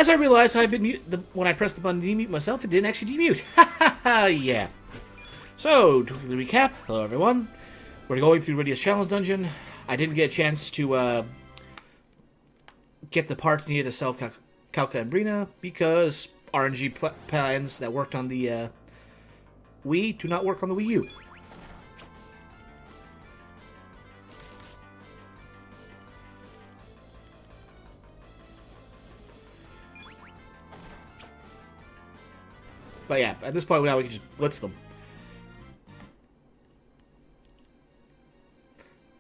As I realized I've been when I pressed the button to demute myself, it didn't actually demute. Ha ha ha, yeah. So, to quickly recap, hello everyone. We're going through Rydia's Challenge Dungeon. I didn't get a chance to get the parts needed to solve Calca and Brina because RNG plans that worked on the Wii do not work on the Wii U. But yeah, at this point now we can just blitz them.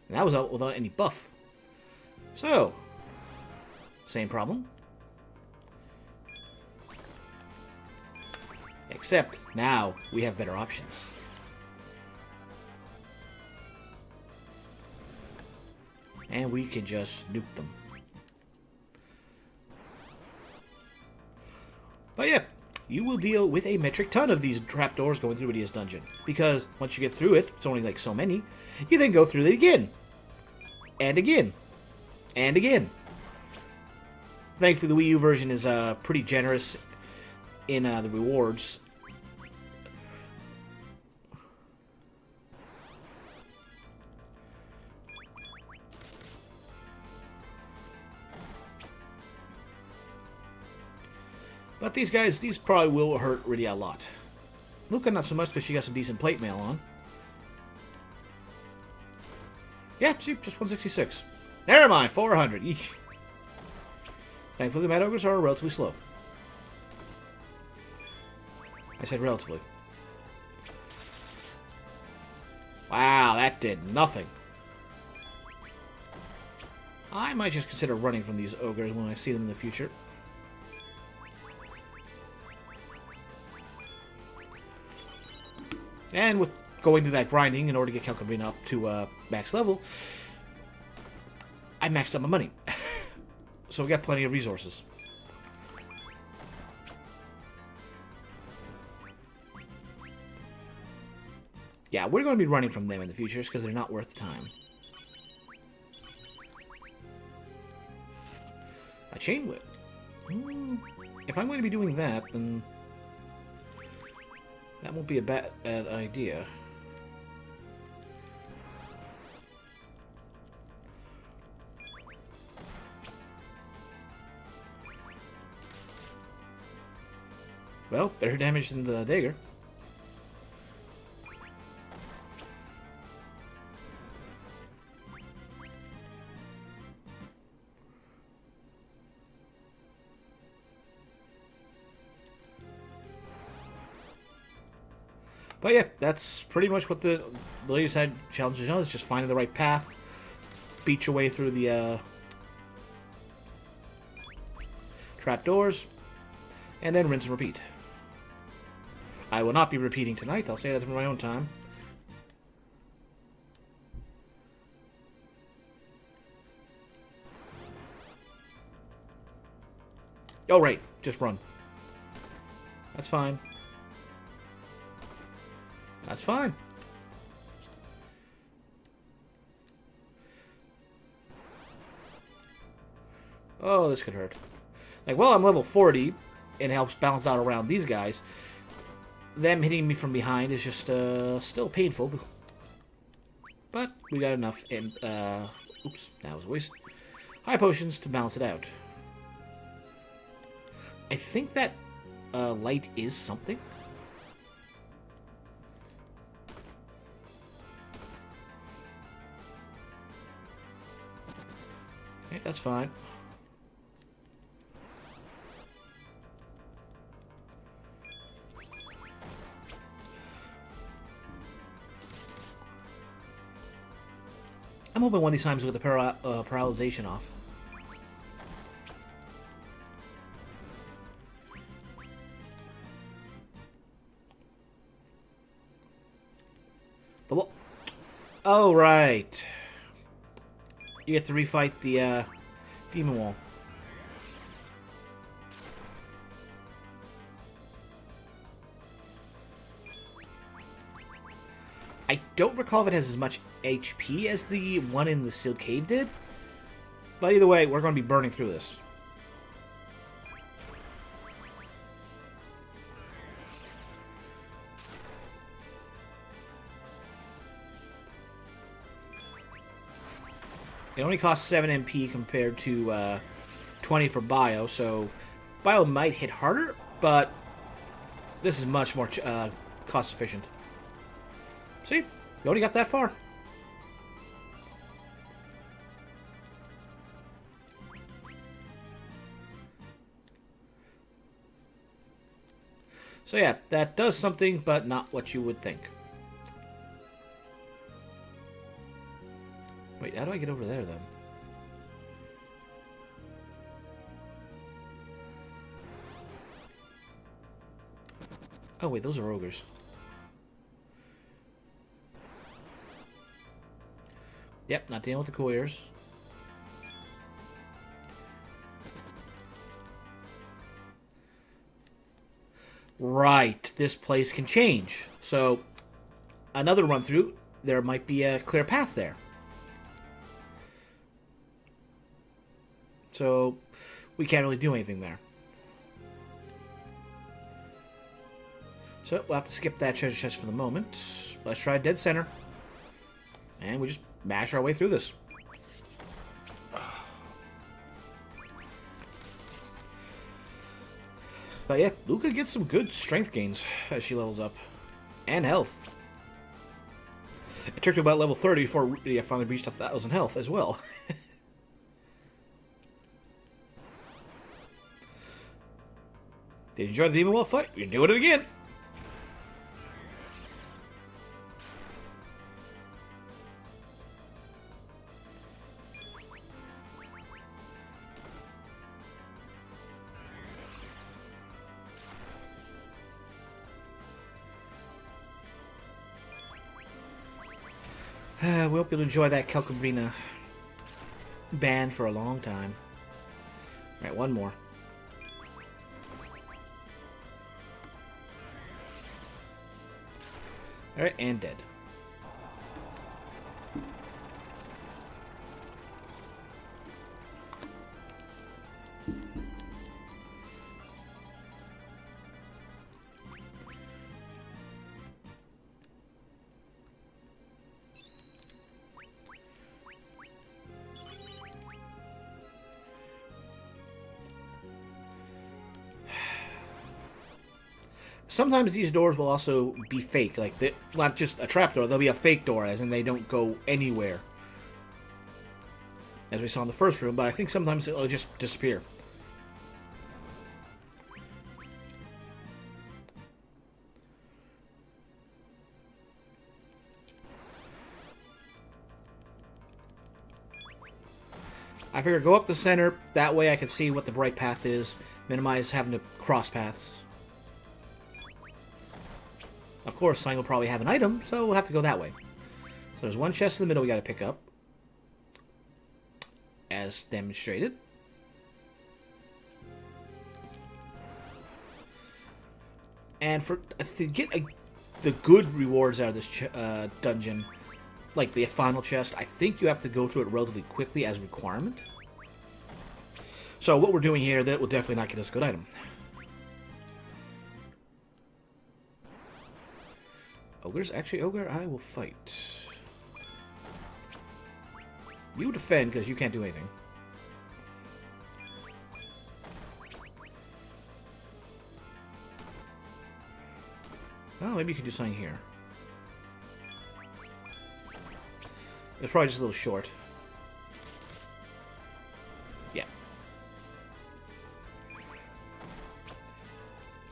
And that was out without any buff. So, same problem. Except now we have better options. And we can just nuke them. But yeah, you will deal with a metric ton of these trapdoors going through Rydia's dungeon. Because once you get through it, it's only like so many, you then go through it again. And again. And again. Thankfully, the Wii U version is pretty generous in the rewards. But these guys, these probably will hurt Rydia a lot. Lucca not so much because she got some decent plate mail on. Yeah, see, just 166. Never mind, 400. Eesh. Thankfully, the Mad Ogres are relatively slow. I said relatively. Wow, that did nothing. I might just consider running from these ogres when I see them in the future. And with going to that grinding in order to get Calca and Brina up to max level, I maxed out my money. So we got plenty of resources. Yeah, we're going to be running from them in the future because they're not worth the time. A chain whip. If I'm going to be doing that, then that won't be a bad idea. Well, better damage than the dagger. But yeah, that's pretty much what the latest side challenge is just finding the right path, beat your way through the trapdoors, and then rinse and repeat. I will not be repeating tonight, I'll say that for my own time. Oh right, just run. That's fine. That's fine. Oh, this could hurt. Like, well, I'm level 40, and it helps balance out around these guys. Them hitting me from behind is just still painful. But we got enough. And, oops, that was a waste. High potions to balance it out. I think that light is something. Okay, that's fine. I'm hoping one of these times we'll get the paralyzation off. The what? Oh, right. You get to refight the demon wall. I don't recall if it has as much HP as the one in the Sealed Cave did. But either way, we're going to be burning through this. It only costs 7 MP compared to 20 for Bio, so Bio might hit harder, but this is much more cost efficient. See? You only got that far. So yeah, that does something, but not what you would think. Wait, how do I get over there, then? Oh, wait, those are ogres. Yep, not dealing with the couriers. Right, this place can change. So, another run through, there might be a clear path there. So, we can't really do anything there. So, we'll have to skip that treasure chest for the moment. Let's try dead center. And we just mash our way through this. But yeah, Luca gets some good strength gains as she levels up. And health. It took to about level 30 before Rydia finally reached 1,000 health as well. Did you enjoy the Demon Wall fight? You're doing it again! We hope you'll enjoy that Calcabrina band for a long time. Alright, one more. Alright, and dead. Sometimes these doors will also be fake, like not just a trapdoor, they'll be a fake door, as in they don't go anywhere. As we saw in the first room, but I think sometimes it'll just disappear. I figure go up the center, that way I can see what the bright path is, minimize having to cross paths. Of course, Sign will probably have an item, so we'll have to go that way. So there's one chest in the middle we gotta pick up. As demonstrated. And to get the good rewards out of this dungeon, like the final chest, I think you have to go through it relatively quickly as a requirement. So what we're doing here, that will definitely not get us a good item. Ogres? Actually, Ogre, I will fight. You defend, because you can't do anything. Oh, maybe you can do something here. It's probably just a little short. Yeah.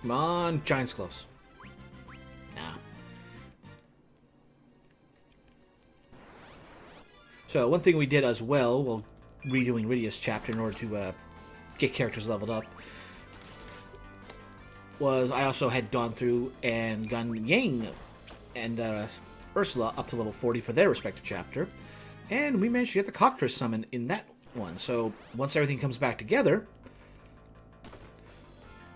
Come on, Giant's Gloves. Nah. So, one thing we did as well, while redoing Rydia's chapter in order to get characters leveled up, was I also had gone through and gotten Yang and Ursula up to level 40 for their respective chapter, and we managed to get the Cockatrice summon in that one. So, once everything comes back together,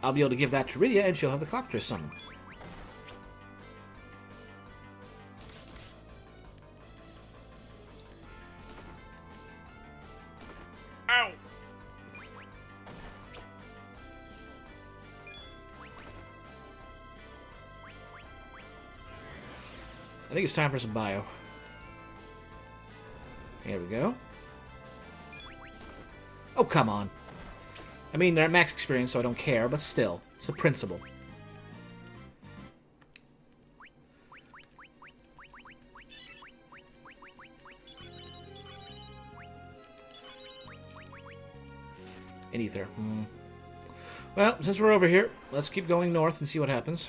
I'll be able to give that to Rydia, and she'll have the Cockatrice summon. Ow! I think it's time for some bio. Here we go. Oh, come on. I mean, they're at max experience, so I don't care, but still. It's a principle. An ether. Well, since we're over here, let's keep going north and see what happens.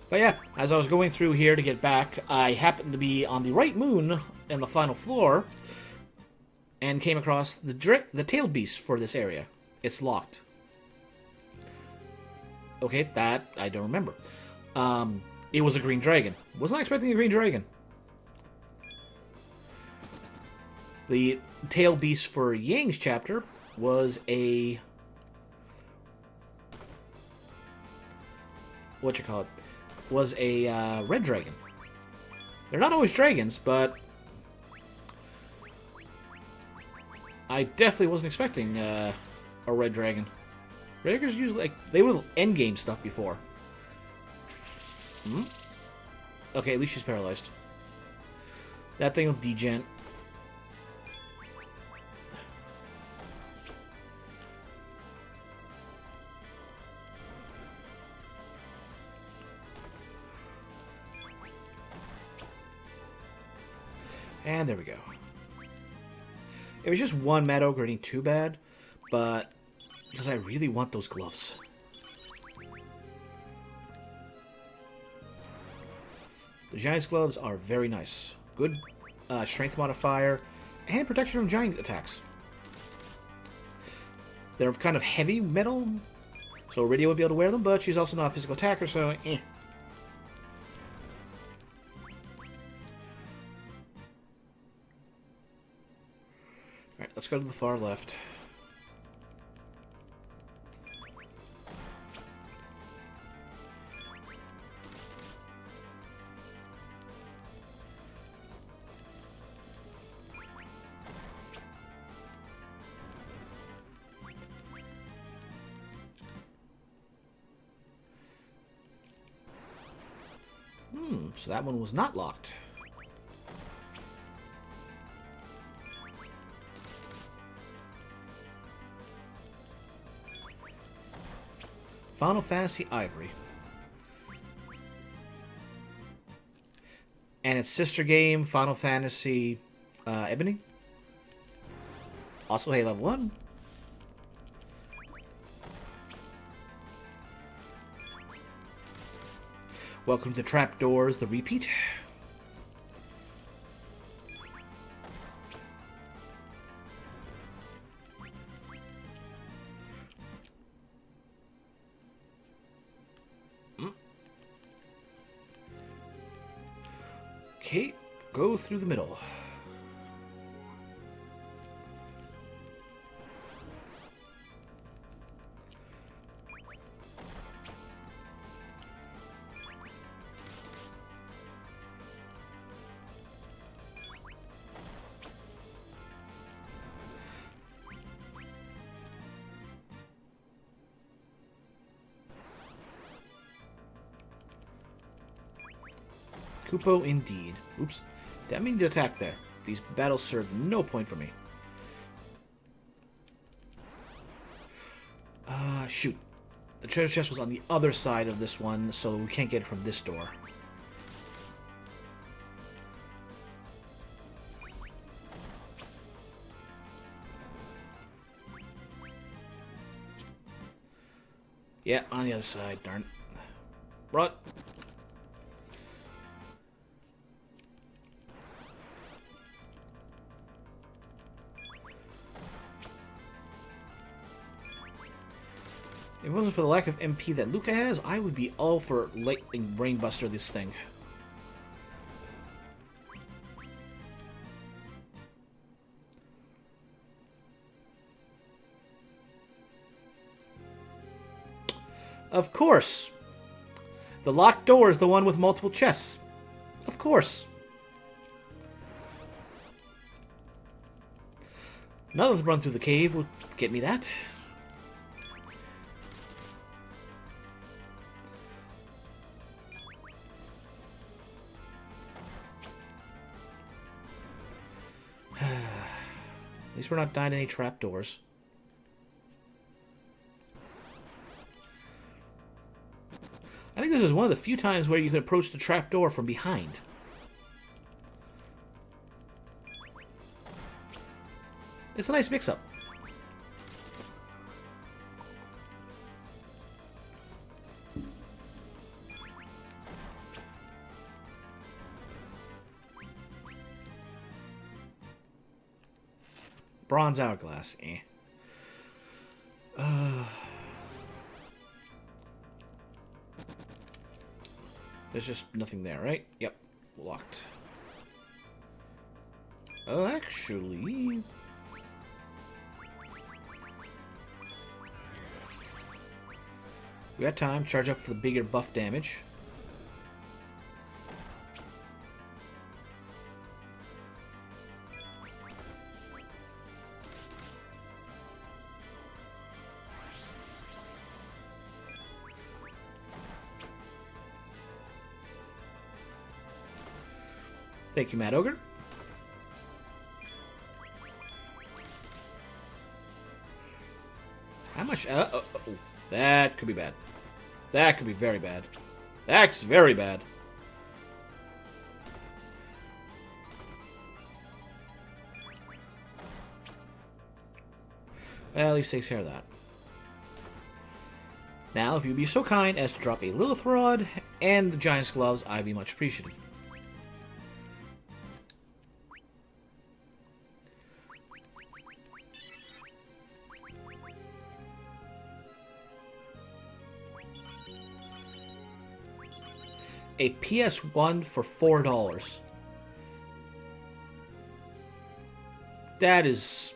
But yeah, as I was going through here to get back, I happened to be on the right moon in the final floor and came across the tailed beast for this area. It's locked. Okay, that I don't remember. It was a green dragon. Was not expecting a green dragon. The tail beast for Yang's chapter was a... whatchamacallit? Was a red dragon. They're not always dragons, but I definitely wasn't expecting a red dragon. Red dragons usually, like, they were endgame stuff before. Okay, at least she's paralyzed. That thing will degen. And there we go. It was just one Mad Ogre ain't too bad, but because I really want those gloves. The Giant's gloves are very nice. Good strength modifier and protection from giant attacks. They're kind of heavy metal, so Rydia would be able to wear them, but she's also not a physical attacker, so eh. Alright, let's go to the far left. So that one was not locked. Final Fantasy Ivory. And its sister game, Final Fantasy Ebony. Also Hey Level 1. Welcome to Trapdoors, the repeat. Okay, go through the middle. Kupo indeed. Oops. Didn't mean to attack there. These battles serve no point for me. Shoot. The treasure chest was on the other side of this one, so we can't get it from this door. Yeah, on the other side, darn. Run! If it wasn't for the lack of MP that Luca has, I would be all for lightning brainbuster this thing. Of course! The locked door is the one with multiple chests. Of course. Another run through the cave would get me that. At least we're not dying to any trapdoors. I think this is one of the few times where you can approach the trapdoor from behind. It's a nice mix-up. Bronze hourglass, eh. There's just nothing there, right? Yep, locked. Oh, actually... we got time. Charge up for the bigger buff damage. Thank you, Mad Ogre. How much? That could be bad. That could be very bad. That's very bad. Well, at least takes care of that. Now, if you'd be so kind as to drop a Lilith Rod and the Giant's Gloves, I'd be much appreciative. A PS1 for $4. That is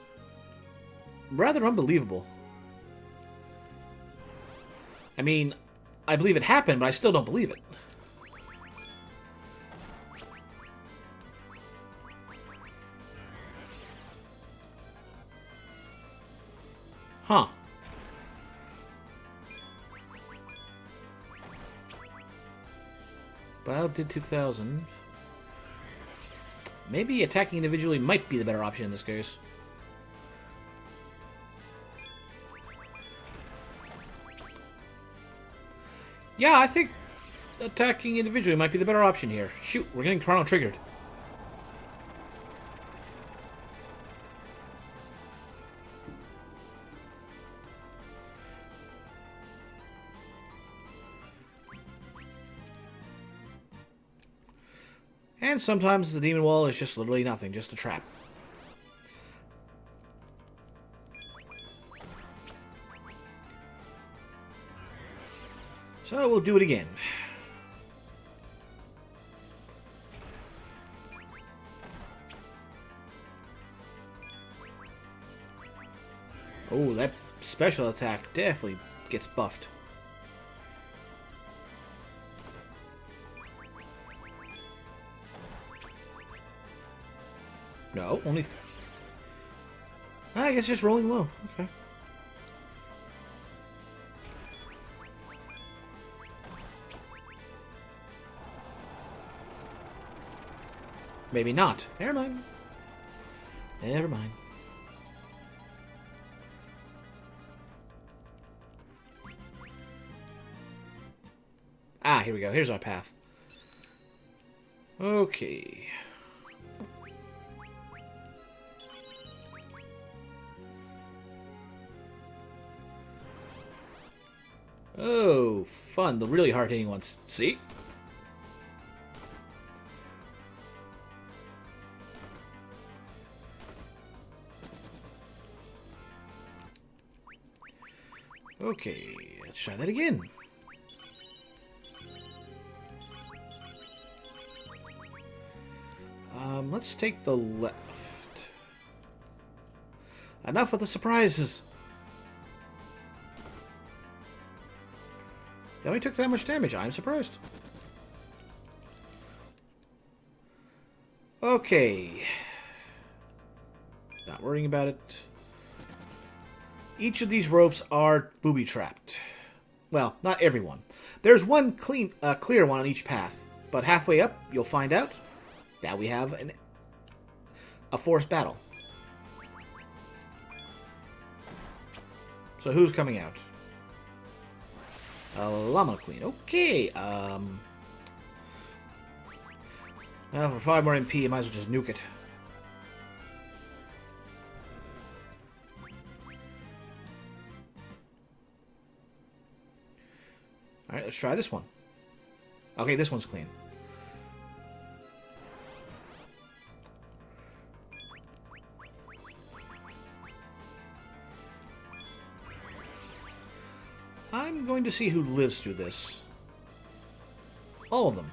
rather unbelievable. I mean, I believe it happened, but I still don't believe it. Huh. Well, did 2,000. Maybe attacking individually might be the better option in this case. Yeah, I think attacking individually might be the better option here. Shoot, we're getting chrono triggered. And sometimes the demon wall is just literally nothing, just a trap. So we'll do it again. Oh, that special attack definitely gets buffed. No, only... I guess just rolling low. Okay. Maybe not. Never mind. Never mind. Ah, here we go. Here's our path. Okay. Oh, fun. The really hard-hitting ones. See? Okay, let's try that again. Let's take the left. Enough with the surprises. They only took that much damage. I'm surprised. Okay. Not worrying about it. Each of these ropes are booby-trapped. Well, not everyone. There's one clear one on each path, but halfway up, you'll find out that we have a forced battle. So who's coming out? A Llama Queen. Okay. Well, for 5 more MP, I might as well just nuke it. Alright, let's try this one. Okay, this one's clean. I'm going to see who lives through this. All of them.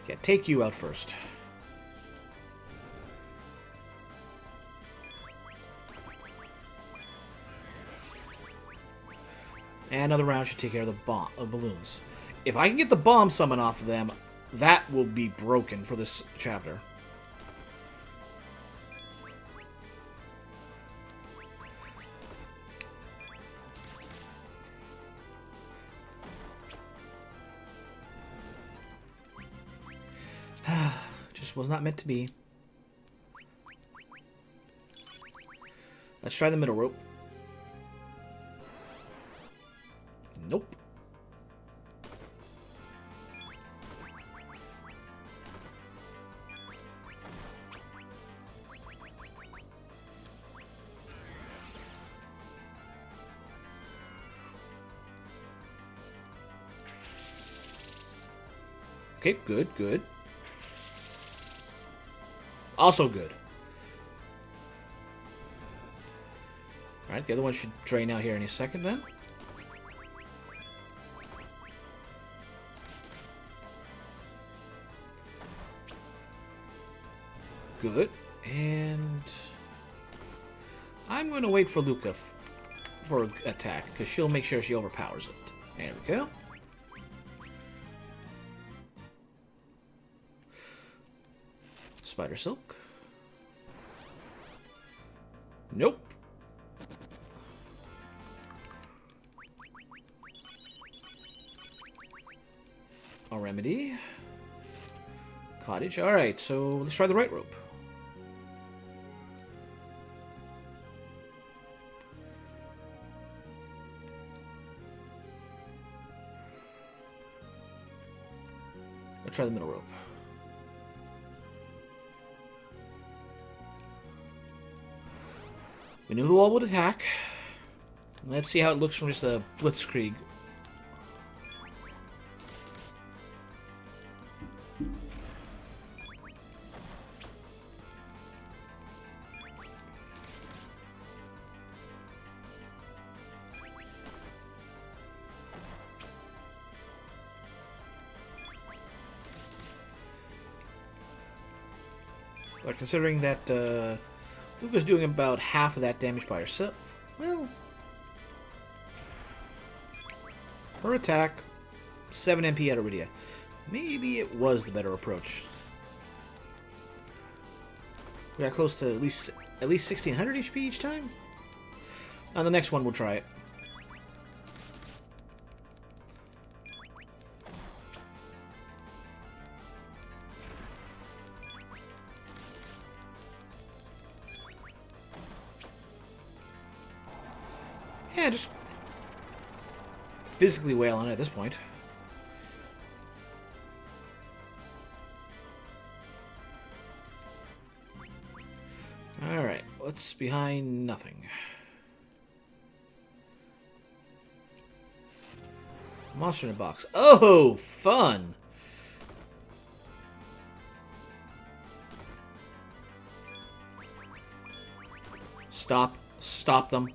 Yeah, take you out first. And another round should take care of the balloons. If I can get the bomb summon off of them, that will be broken for this chapter. Just was not meant to be. Let's try the middle rope. Nope. Okay, good, good. Also good. Alright, the other one should drain out here any second then. Good. And I'm going to wait for Lucca for attack, because she'll make sure she overpowers it. There we go. Spider Silk. Nope. A remedy. Cottage. Alright, so let's try the right rope. Let's try the middle rope. We knew who all would attack. Let's see how it looks from just a blitzkrieg. But considering that Lucca's doing about half of that damage by herself, well, her attack, 7 MP at Iridia. Maybe it was the better approach. We got close to at least 1600 HP each time. On the next one, we'll try it. Yeah, just physically wail on it at this point. Alright, what's behind nothing? Monster in a box. Oh, fun! Stop. Stop them.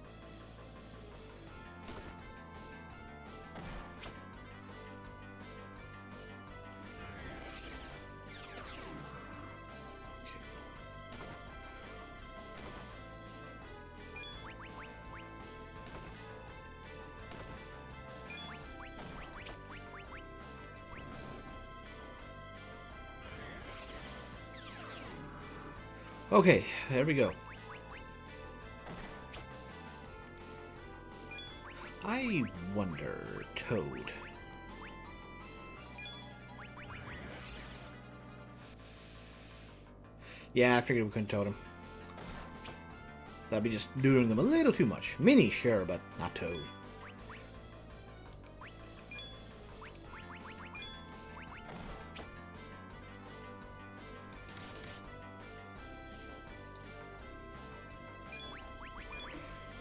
Okay, there we go. I wonder, Toad. Yeah, I figured we couldn't totem. That'd be just doing them a little too much. Mini, sure, but not toad.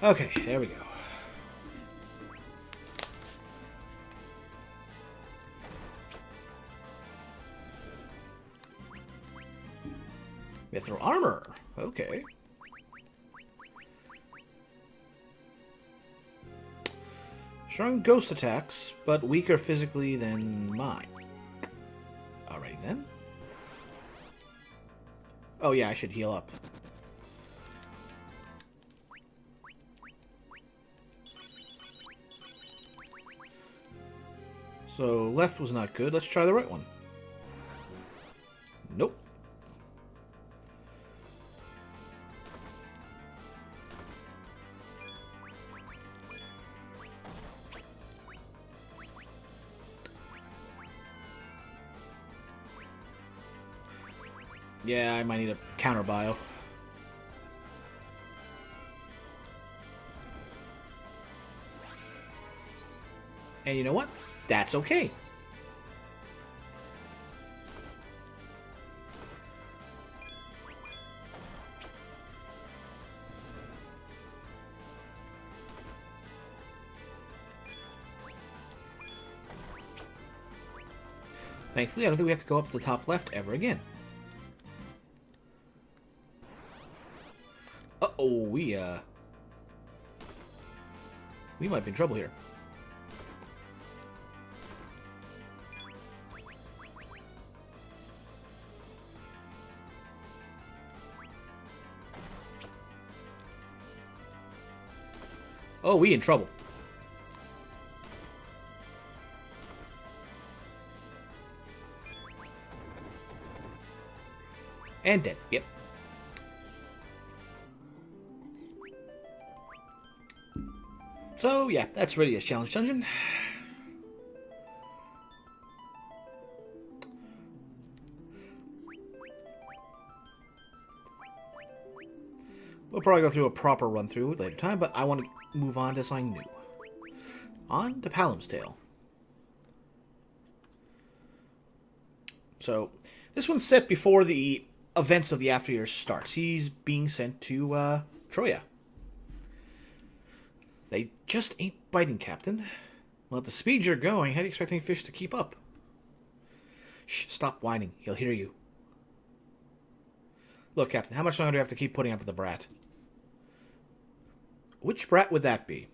Okay, there we go. Mithril armor. Okay. Strong ghost attacks, but weaker physically than mine. Alrighty then. Oh yeah, I should heal up. So left was not good. Let's try the right one. Nope. Yeah, I might need a counter bio. And you know what? That's okay. Thankfully, I don't think we have to go up to the top left ever again. Uh-oh, we might be in trouble here. Oh, we in trouble. And dead. Yep. So, yeah, that's really a challenge dungeon. We'll probably go through a proper run-through later time, but I want to move on to something new. On to Palam's Tale. So, this one's set before the events of the After Years starts. He's being sent to Troya. They just ain't biting, Captain. Well, at the speed you're going, how do you expect any fish to keep up? Shh, stop whining. He'll hear you. Look, Captain, how much longer do we have to keep putting up with the brat? Which brat would that be?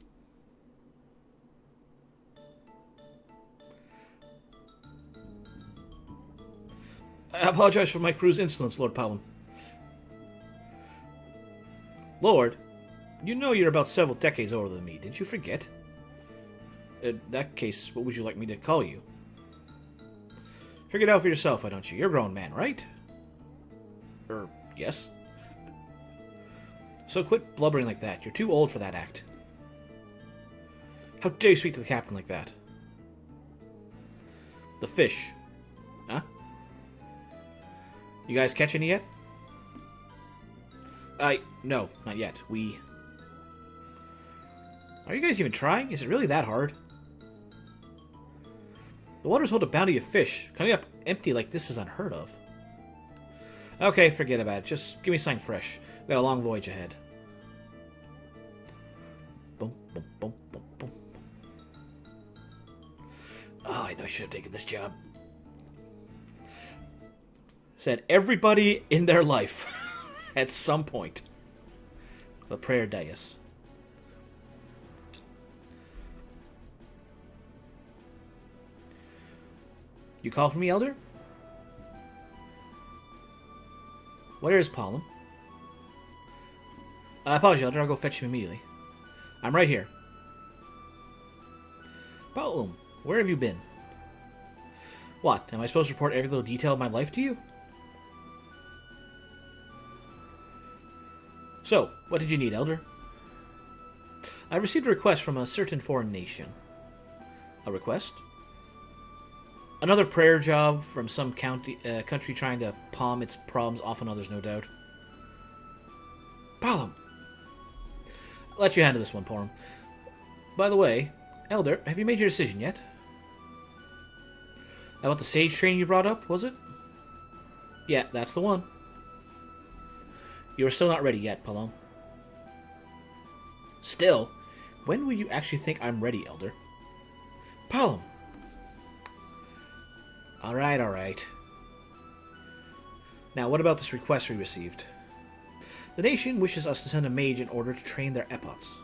I apologize for my crew's insolence, Lord Palam. Lord, you know you're about several decades older than me. Didn't you forget? In that case, what would you like me to call you? Figure it out for yourself, why don't you? You're a grown man, right? Yes. So quit blubbering like that. You're too old for that act. How dare you speak to the captain like that? The fish. Huh? You guys catch any yet? No, not yet. Are you guys even trying? Is it really that hard? The waters hold a bounty of fish. Coming up empty like this is unheard of. Okay, forget about it. Just give me something fresh. We got a long voyage ahead. Boom, boom, boom, boom, boom. Oh, I know I should have taken this job. Said everybody in their life at some point. The prayer dais. You call for me, Elder? Where is Palam? I apologize, Elder. I'll go fetch him immediately. I'm right here. Palam, where have you been? What? Am I supposed to report every little detail of my life to you? So, what did you need, Elder? I received a request from a certain foreign nation. A request? Another prayer job from some country trying to palm its problems off on others, no doubt. Palom. I'll let you handle this one, Porum. By the way, Elder, have you made your decision yet? About the sage training you brought up, was it? Yeah, that's the one. You are still not ready yet, Palom. Still? When will you actually think I'm ready, Elder? Palom. Alright, alright. Now, what about this request we received? The nation wishes us to send a mage in order to train their epots.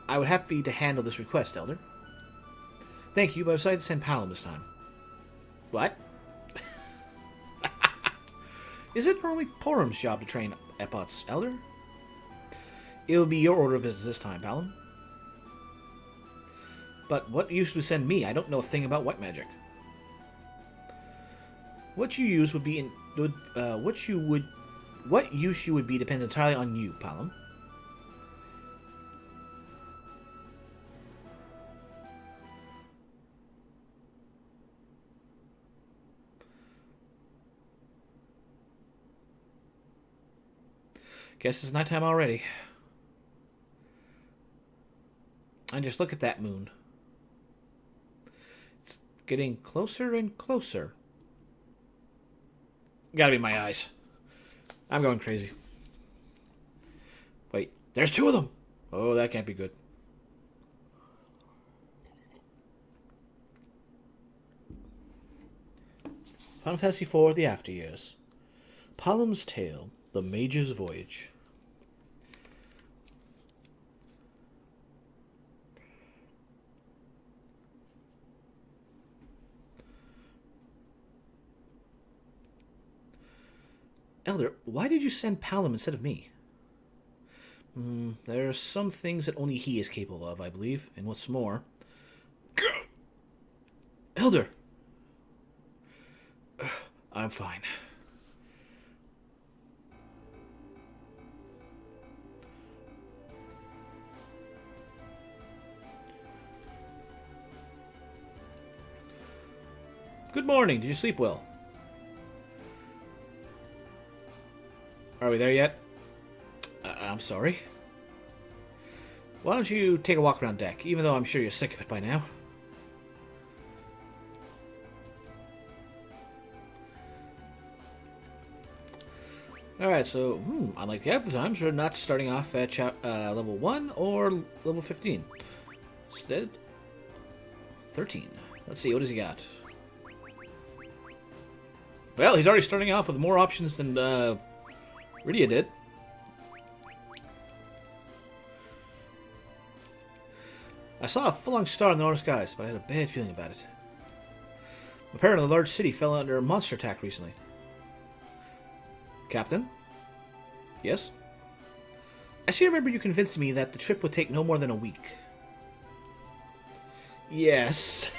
I would happy to handle this request, Elder. Thank you, but I decided to send Palom this time. What? Is it normally Porum's job to train epots, Elder? It will be your order of business this time, Palom. But what use would send me? I don't know a thing about white magic. What you use would be what use you would be depends entirely on you, Palom. Guess it's nighttime already. And just look at that moon. It's getting closer and closer. Gotta be my eyes. I'm going crazy. Wait, there's two of them! Oh, that can't be good. Final Fantasy IV, The After Years. Palom's Tale, The Mage's Voyage. Elder, why did you send Palom instead of me? There are some things that only he is capable of, I believe. And what's more... Elder! I'm fine. Good morning. Did you sleep well? Are we there yet? I'm sorry. Why don't you take a walk around deck, even though I'm sure you're sick of it by now? Alright, so, unlike the other times, we're not starting off at level 1 or level 15. Instead, 13. Let's see, what does he got? Well, he's already starting off with more options than Rydia did. I saw a full-on star in the northern skies, but I had a bad feeling about it. Apparently, a large city fell under a monster attack recently. Captain? Yes? I seem to remember you convinced me that the trip would take no more than a week. Yes.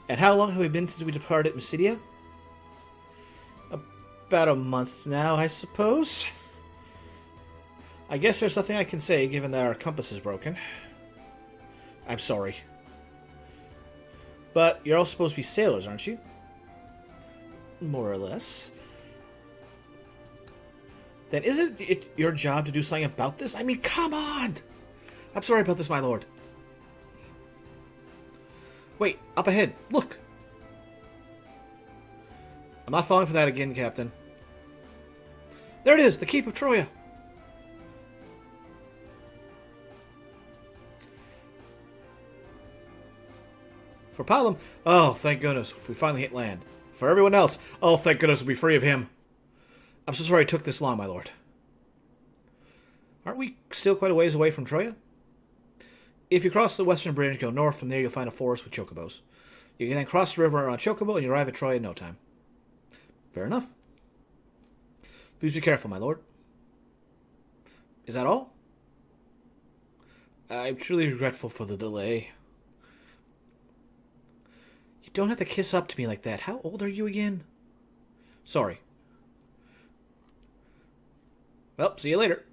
And how long have we been since we departed Mysidia? About a month now, I suppose. I guess there's nothing I can say, given that our compass is broken. I'm sorry. But you're all supposed to be sailors, aren't you? More or less. Then isn't it your job to do something about this? I mean, come on! I'm sorry about this, my lord. Wait, up ahead. Look! I'm not falling for that again, Captain. There it is, the Keep of Troya. For Palom, oh, thank goodness, we finally hit land. For everyone else, oh, thank goodness we'll be free of him. I'm so sorry it took this long, my lord. Aren't we still quite a ways away from Troya? If you cross the western bridge and go north, from there you'll find a forest with chocobos. You can then cross the river on chocobo and you arrive at Troya in no time. Fair enough. Please be careful, my lord. Is that all? I'm truly regretful for the delay. You don't have to kiss up to me like that. How old are you again? Sorry. Well, see you later.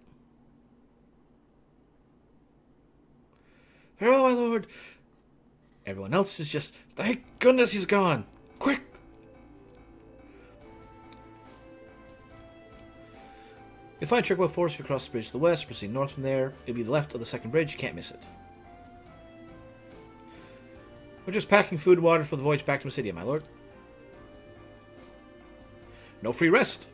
Farewell, my lord. Everyone else is just, thank goodness he's gone. Quick! You'll find Chocobo Forest if you cross the bridge to the west, proceed north from there. It'll be the left of the second bridge, you can't miss it. We're just packing food and water for the voyage back to Mysidia, my lord. No free rest.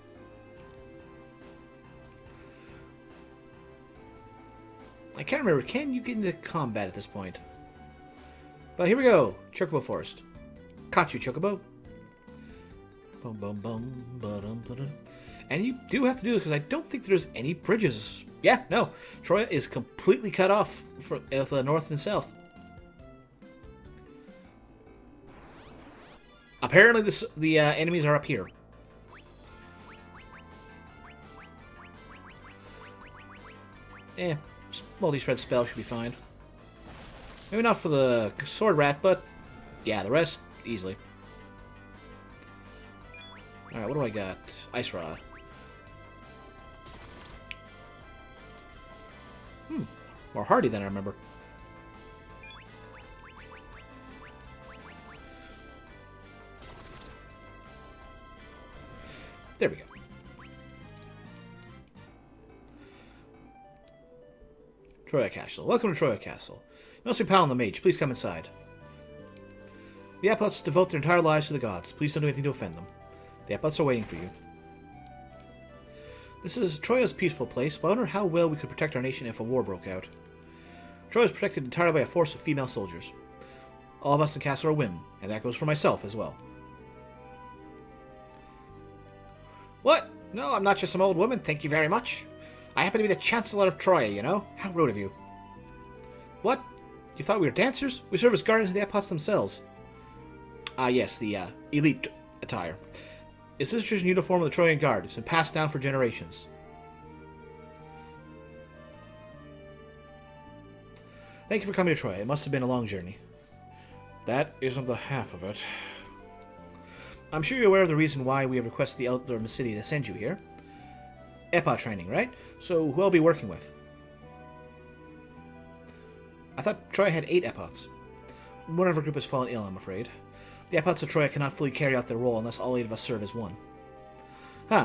I can't remember, can you get into combat at this point? But here we go, Chocobo Forest. Caught you, Chocobo. Bum bum bum ba-dum ba-dum. And you do have to do this because I don't think there's any bridges. Yeah, no. Troya is completely cut off from the north and south. Apparently the enemies are up here. Multi-spread spell should be fine. Maybe not for the sword rat, but yeah, the rest, easily. Alright, what do I got? Ice Rod. More hardy than I remember. There we go. Troya Castle. Welcome to Troya Castle. You must be Palom the Mage. Please come inside. The Apots devote their entire lives to the gods. Please don't do anything to offend them. The Apots are waiting for you. This is Troya's peaceful place, but I wonder how well we could protect our nation if a war broke out. Troya is protected entirely by a force of female soldiers. All of us in the castle are women, and that goes for myself as well. What? No, I'm not just some old woman, thank you very much. I happen to be the Chancellor of Troya, you know? How rude of you. What? You thought we were dancers? We serve as guardians of the Apots themselves. Ah, yes, the elite attire. It's this traditional uniform of the Trojan Guard. It's been passed down for generations. Thank you for coming to Troya. It must have been a long journey. That isn't the half of it. I'm sure you're aware of the reason why we have requested the Elder Mysidia to send you here. Epot training, right? So who I'll be working with? I thought Troya had 8 Epots. One of our group has fallen ill, I'm afraid. The Epots of Troya cannot fully carry out their role unless all 8 of us serve as one.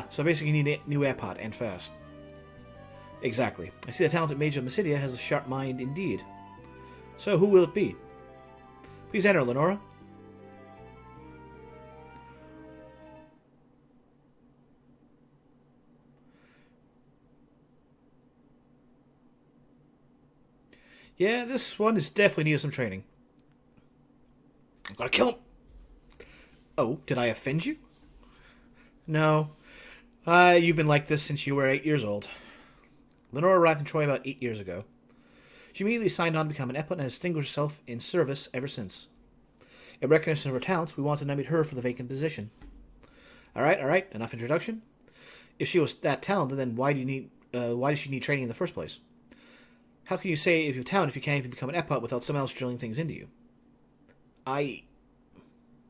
So basically you need a new Epot, and fast. Exactly. I see the talented mage of Mysidia has a sharp mind indeed. So who will it be? Please enter, Lenora. Yeah, this one is definitely needing some training. I'm gonna kill him! Oh, did I offend you? No. You've been like this since you were 8 years old. Lenora arrived in Troy about 8 years ago. She immediately signed on to become an Epot and has distinguished herself in service ever since. In recognition of her talents, we want to nominate her for the vacant position. Alright, enough introduction. If she was that talented, then why does she need training in the first place? How can you say if you have talent if you can't even become an Epot without someone else drilling things into you?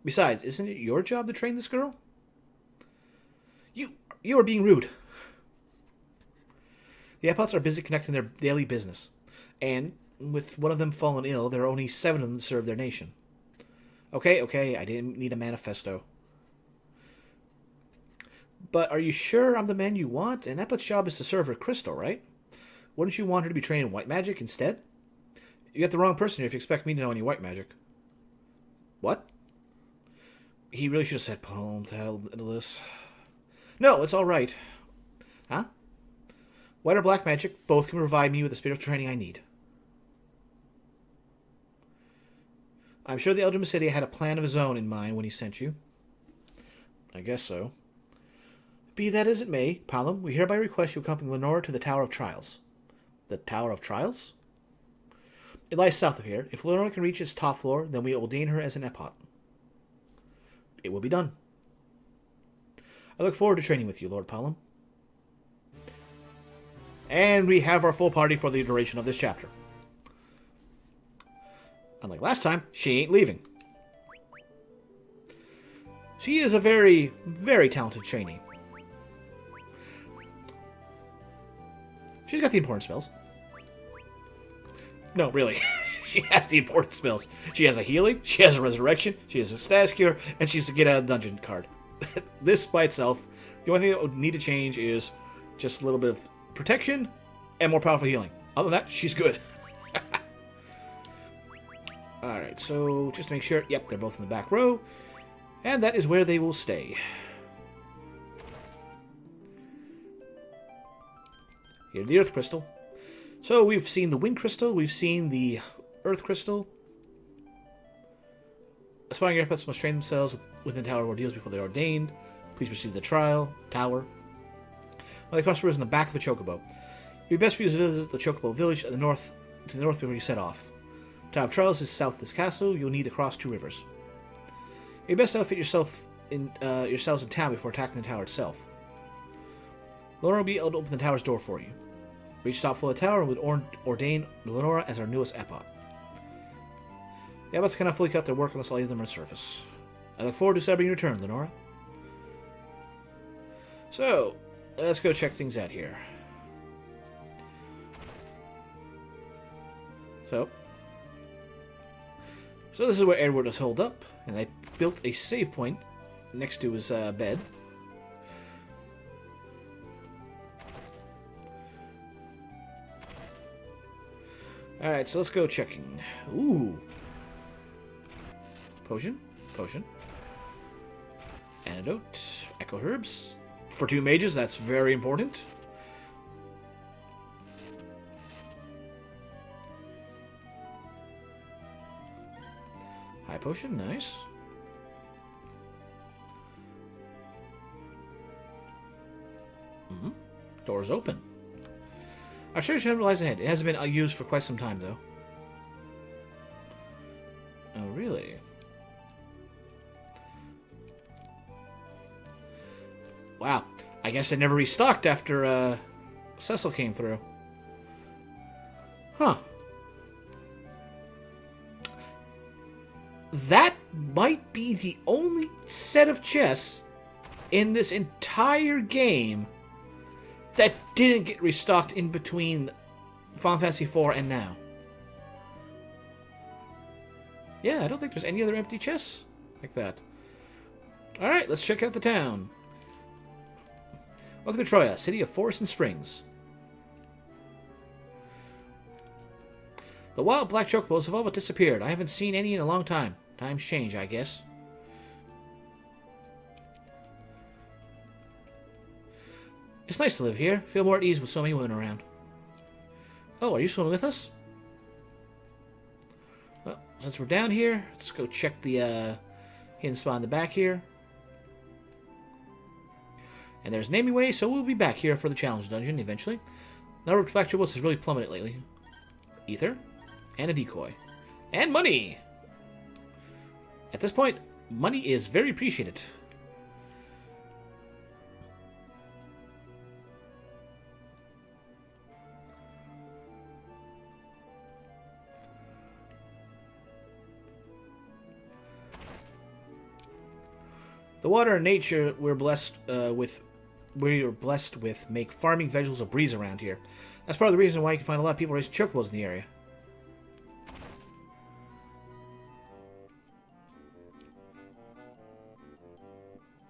Besides, isn't it your job to train this girl? You are being rude. The Epots are busy conducting their daily business, and with one of them fallen ill, there are only 7 of them to serve their nation. Okay, I didn't need a manifesto. But are you sure I'm the man you want? An Epot's job is to serve her crystal, right? Wouldn't you want her to be trained in white magic instead? You got the wrong person here if you expect me to know any white magic. What? He really should have said Palom to hell into this. No, it's alright. Huh? White or black magic, both can provide me with the spiritual training I need. I'm sure the Elder Mysidia had a plan of his own in mind when he sent you. I guess so. Be that as it may, Palom, we hereby request you accompany Lenora to the Tower of Trials. The Tower of Trials? It lies south of here. If Lenora can reach its top floor, then we will ordain her as an Epot. It will be done. I look forward to training with you, Lord Palom. And we have our full party for the duration of this chapter. Unlike last time, she ain't leaving. She is a very, very talented trainee. She's got the important spells. No, really. She has the important spells. She has a healing, she has a resurrection, she has a status cure, and she has a get out of dungeon card. This by itself, the only thing that would need to change is just a little bit of protection and more powerful healing. Other than that, she's good. Alright, so just to make sure, yep, they're both in the back row. And that is where they will stay. Here's the Earth Crystal. So we've seen the Wind Crystal, we've seen the Earth Crystal. Aspiring airputs must train themselves within tower ordeals before they're ordained. Please proceed to the tower. While they cross the rivers in the back of a chocobo. It would be best for you to visit the chocobo village to the north before you set off. The Tower of Trials is south of this castle. You'll need to cross 2 rivers. It would be best to outfit yourselves in town before attacking the tower itself. Lenora will be able to open the tower's door for you. Reach top floor of the tower and would ordain Lenora as our newest Epot. The Abbots cannot fully cut their work unless all of them are on surface. I look forward to celebrating your return, Lenora. So, let's go check things out here. So this is where Edward was holed up, and I built a save point next to his bed. Alright, so let's go checking. Ooh. Potion. Antidote. Echo Herbs. For 2 mages, that's very important. High Potion, nice. Doors open. I sure should have realized ahead. It hasn't been used for quite some time, though. Oh, really? Wow. I guess it never restocked after Cecil came through. Huh. That might be the only set of chests in this entire game that didn't get restocked in between Final Fantasy IV and now. Yeah, I don't think there's any other empty chests like that. Alright, let's check out the town. Welcome to Troya, city of forests and springs. The wild black chocobos have all but disappeared. I haven't seen any in a long time. Times change, I guess. It's nice to live here. Feel more at ease with so many women around. Oh, are you swimming with us? Well, since we're down here, let's go check the hidden spot in the back here. And there's an way, so we'll be back here for the challenge dungeon eventually. The number of black chocobos has really plummeted lately. Ether. And a decoy. And money! At this point, money is very appreciated. The water and nature we're blessed with make farming vegetables a breeze around here. That's part of the reason why you can find a lot of people raising chocobos in the area.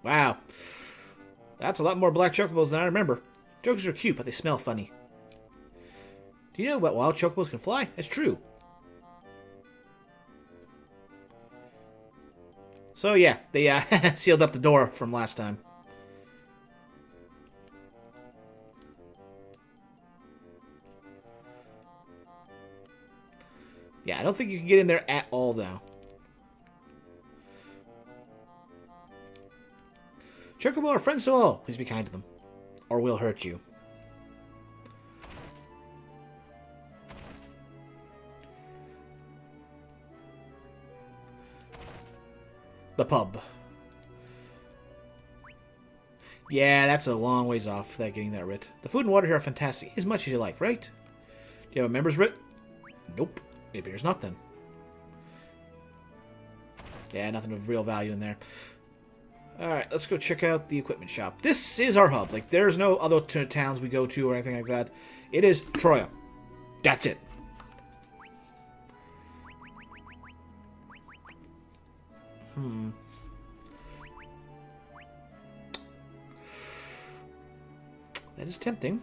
Wow. That's a lot more black chocobos than I remember. Chocobos are cute, but they smell funny. Do you know that wild chocobos can fly? That's true. So yeah, they sealed up the door from last time. Yeah, I don't think you can get in there at all, though. Chocobo are friends to all. Please be kind to them, or we'll hurt you. The pub. Yeah, that's a long ways off, getting that writ. The food and water here are fantastic, as much as you like, right? Do you have a member's writ? Nope. It appears not, then. Yeah, nothing of real value in there. Alright, let's go check out the equipment shop. This is our hub. Like, there's no other towns we go to or anything like that. It is Troya. That's it. That is tempting.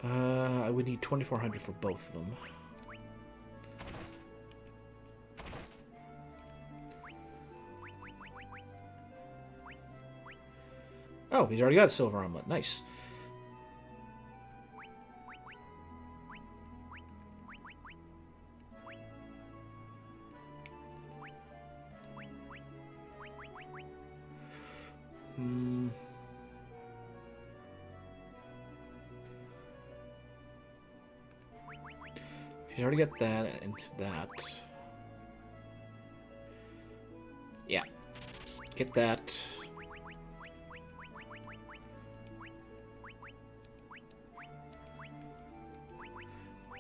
I would need 2,400 for both of them. Oh, he's already got silver armlet. Nice. She's already got that and that. Yeah. Get that.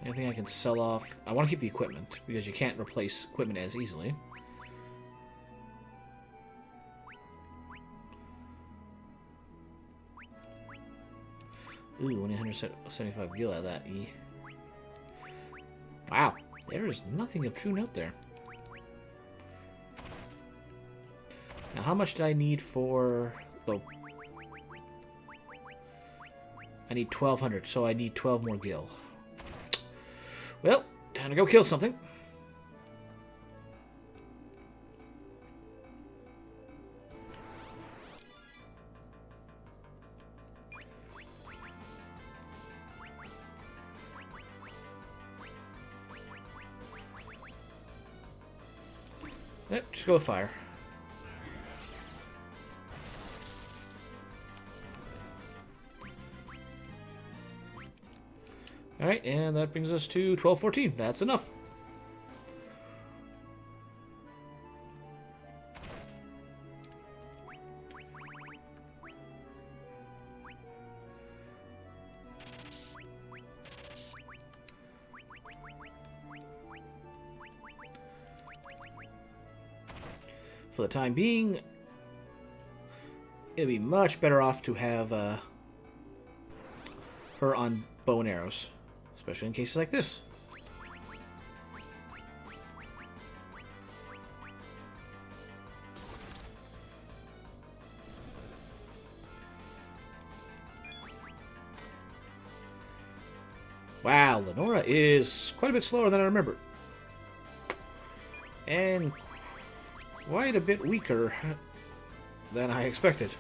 Anything I can sell off? I want to keep the equipment, because you can't replace equipment as easily. Ooh, 175 gil out of that E. Wow, there is nothing of true note there. Now, how much did I need for the... I need 1,200, so I need 12 more gil. Well, time to go kill something. Yep, just go with fire. Alright, and that brings us to 1214. That's enough. For the time being, it'd be much better off to have her on bow and arrows. Especially in cases like this. Wow, Lenora is quite a bit slower than I remember. And quite a bit weaker than I expected.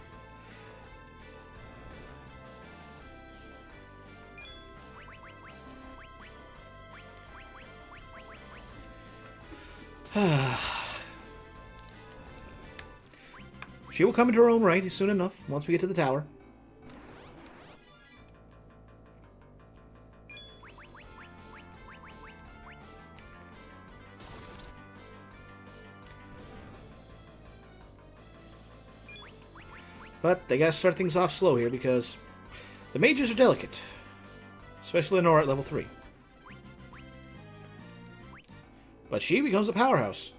She will come into her own right soon enough, once we get to the tower. But they gotta start things off slow here, because the mages are delicate. Especially Lenora at level 3. But she becomes a powerhouse.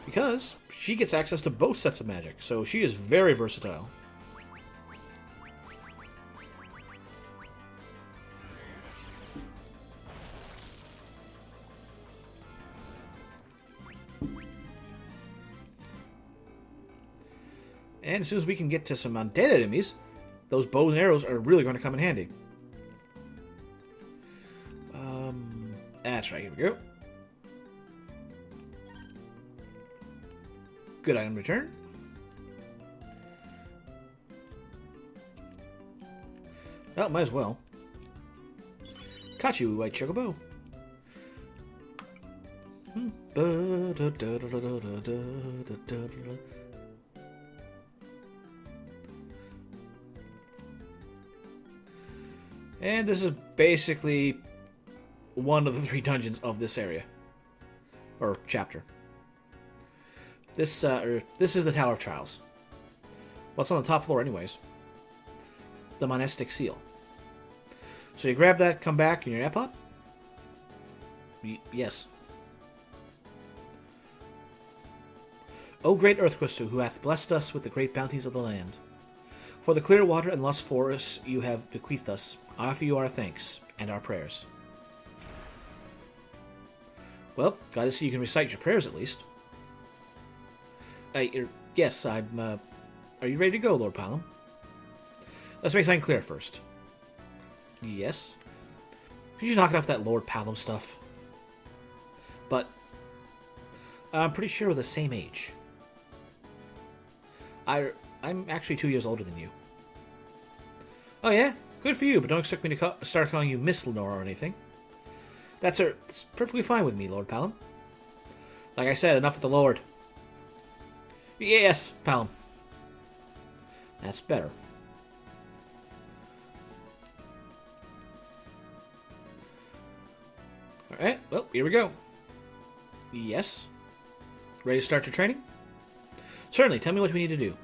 Because she gets access to both sets of magic, so she is very versatile. And as soon as we can get to some undead enemies, those bows and arrows are really going to come in handy. That's right, here we go. Good item return. Well, might as well. Caught you, White Chocobo. And this is basically one of the 3 dungeons of this area. Or chapter. This is the Tower of Trials. What's on the top floor anyways? The Monastic Seal. So you grab that, come back, and you're Epop? Yes. O great Earth Crystal, who hath blessed us with the great bounties of the land. For the clear water and lush forests you have bequeathed us, I offer you our thanks and our prayers. Well, glad to see you can recite your prayers at least. Yes, I'm, are you ready to go, Lord Palom? Let's make something clear first. Yes? Could you knock off that Lord Palom stuff? But I'm pretty sure we're the same age. I'm actually 2 years older than you. Oh yeah? Good for you, but don't expect me to start calling you Miss Lenore or anything. That's perfectly fine with me, Lord Palom. Like I said, enough with the Lord. Yes, Palom. That's better. Alright, well, here we go. Yes? Ready to start your training? Certainly, tell me what we need to do.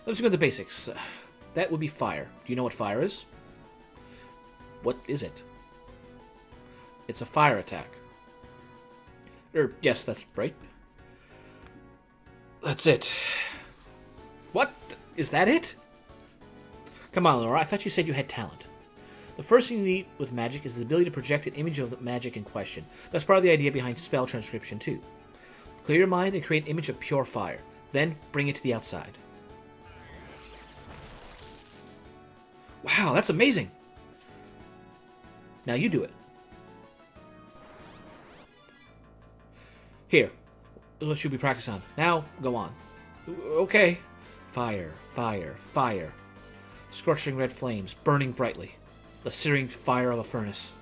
Let's go with the basics. That would be fire. Do you know what fire is? What is it? It's a fire attack. Yes, that's right. That's it. What? Is that it? Come on, Laura. I thought you said you had talent. The first thing you need with magic is the ability to project an image of the magic in question. That's part of the idea behind spell transcription, too. Clear your mind and create an image of pure fire. Then bring it to the outside. Wow, that's amazing. Now you do it. Here. This is what you'll be practicing on. Now, go on. Okay. Fire, fire, fire. Scorching red flames, burning brightly. The searing fire of a furnace.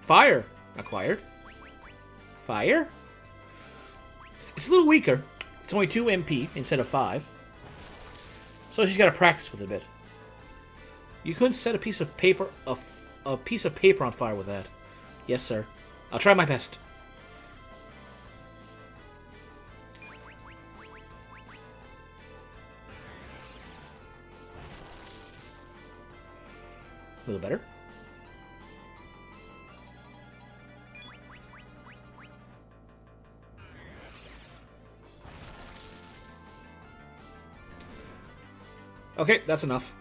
Fire. Acquired. Fire? It's a little weaker. It's only 2 MP instead of 5. So she's got to practice with it a bit. You couldn't set a piece of paper on fire with that. Yes, sir. I'll try my best. A little better. Okay, that's enough.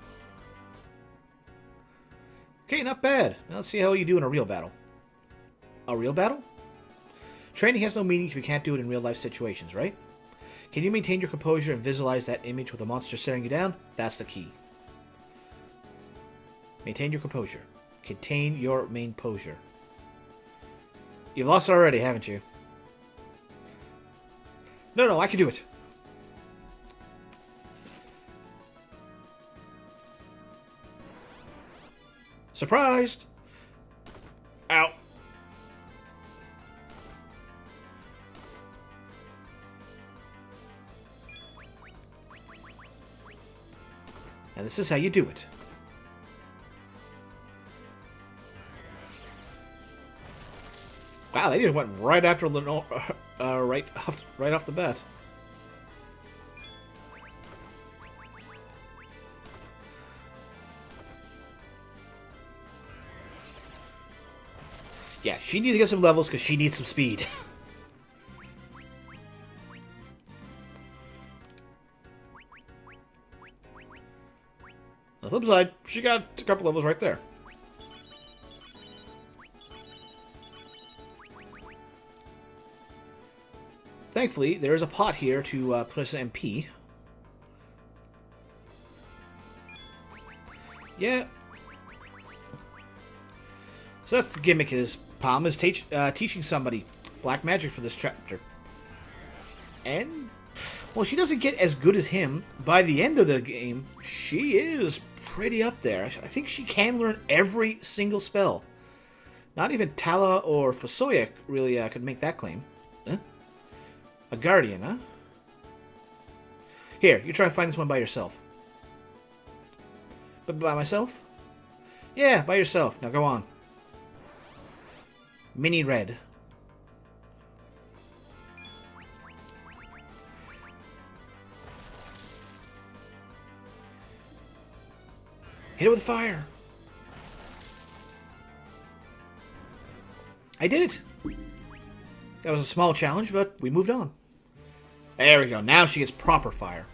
Okay, not bad. Now let's see how you do in a real battle. A real battle? Training has no meaning if you can't do it in real-life situations, right? Can you maintain your composure and visualize that image with a monster staring you down? That's the key. Maintain your composure. Contain your main posure. You've lost already, haven't you? No, I can do it. Surprised! Ow. Now this is how you do it. Wow, they just went right after Lenore, right off the bat. Yeah, she needs to get some levels because she needs some speed. On the flip side, she got a couple levels right there. Thankfully, there is a pot here to put us in MP. Yeah. So that's the gimmick. Is Palm is teaching somebody black magic for this chapter. And, well, she doesn't get as good as him. By the end of the game, she is pretty up there. I think she can learn every single spell. Not even Tala or Fosoya really could make that claim. Huh? A guardian, huh? Here, you try to find this one by yourself. But by myself? Yeah, by yourself. Now go on. Mini red. Hit it with fire. I did it. That was a small challenge, but we moved on. There we go. Now she gets proper fire.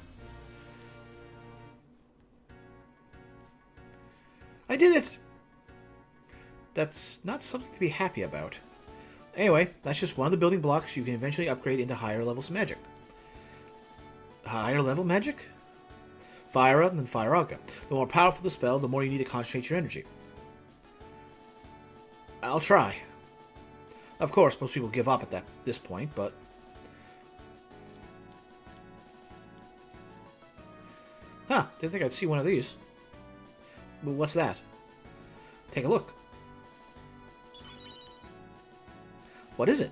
I did it! That's not something to be happy about. Anyway, that's just one of the building blocks you can eventually upgrade into higher levels of magic. Higher level magic? Fire Up and then Fire Aga. The more powerful the spell, the more you need to concentrate your energy. I'll try. Of course, most people give up at this point, but... Huh, didn't think I'd see one of these. But what's that? Take a look. What is it?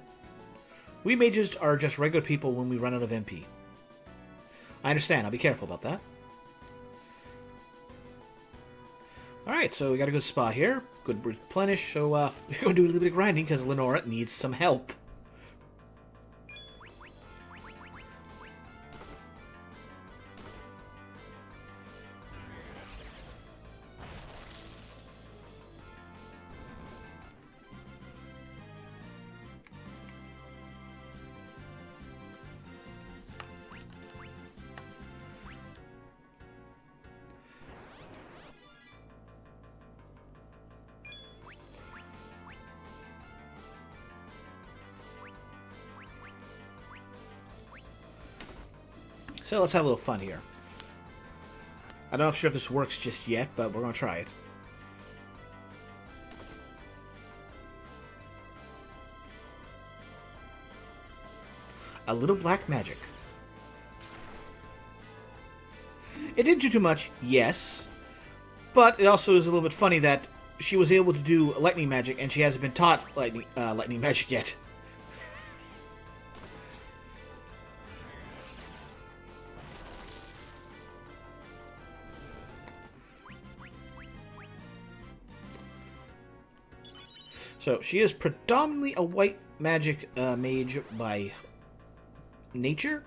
We mages are just regular people when we run out of MP. I understand, I'll be careful about that. Alright, so we got a good spot here. Good replenish, so we're going to do a little bit of grinding because Lenora needs some help. So let's have a little fun here. I'm not sure if this works just yet, but we're going to try it. A little black magic. It didn't do too much, yes. But it also is a little bit funny that she was able to do lightning magic and she hasn't been taught lightning magic yet. So, she is predominantly a white magic mage by nature,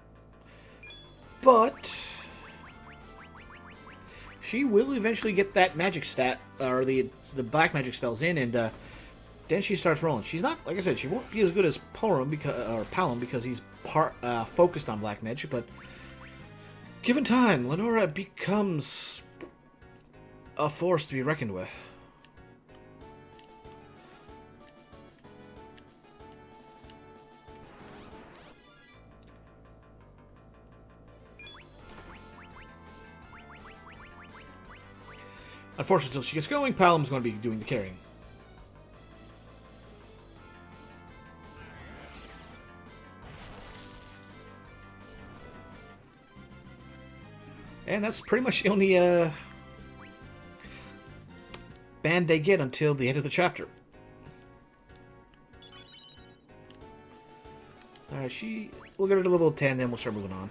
but she will eventually get that magic stat, or the black magic spells in, and then she starts rolling. She's not, like I said, she won't be as good as Palom because he's focused on black magic, but given time, Lenora becomes a force to be reckoned with. Unfortunately, until she gets going, Palom's going to be doing the carrying. And that's pretty much the only band they get until the end of the chapter. Alright, we'll get her to level 10, then we'll start moving on.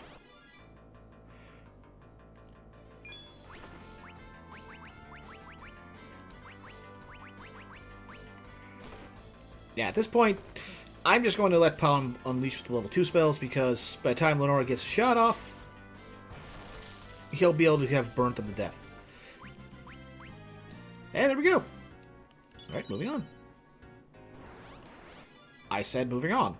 Yeah, at this point, I'm just going to let Palom unleash with the level 2 spells, because by the time Lenora gets shot off, he'll be able to have burnt them to death. And there we go. Alright, moving on. I said moving on.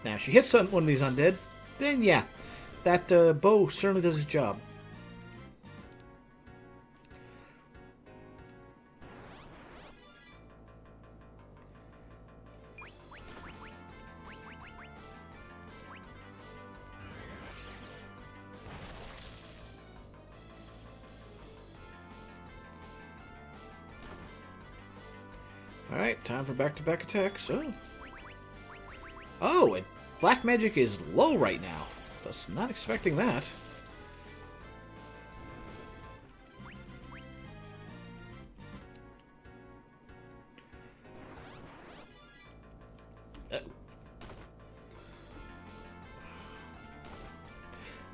Now, if she hits one of these undead, then yeah, that bow certainly does its job. Alright, time for back-to-back attacks. Oh, and black magic is low right now. Was not expecting that.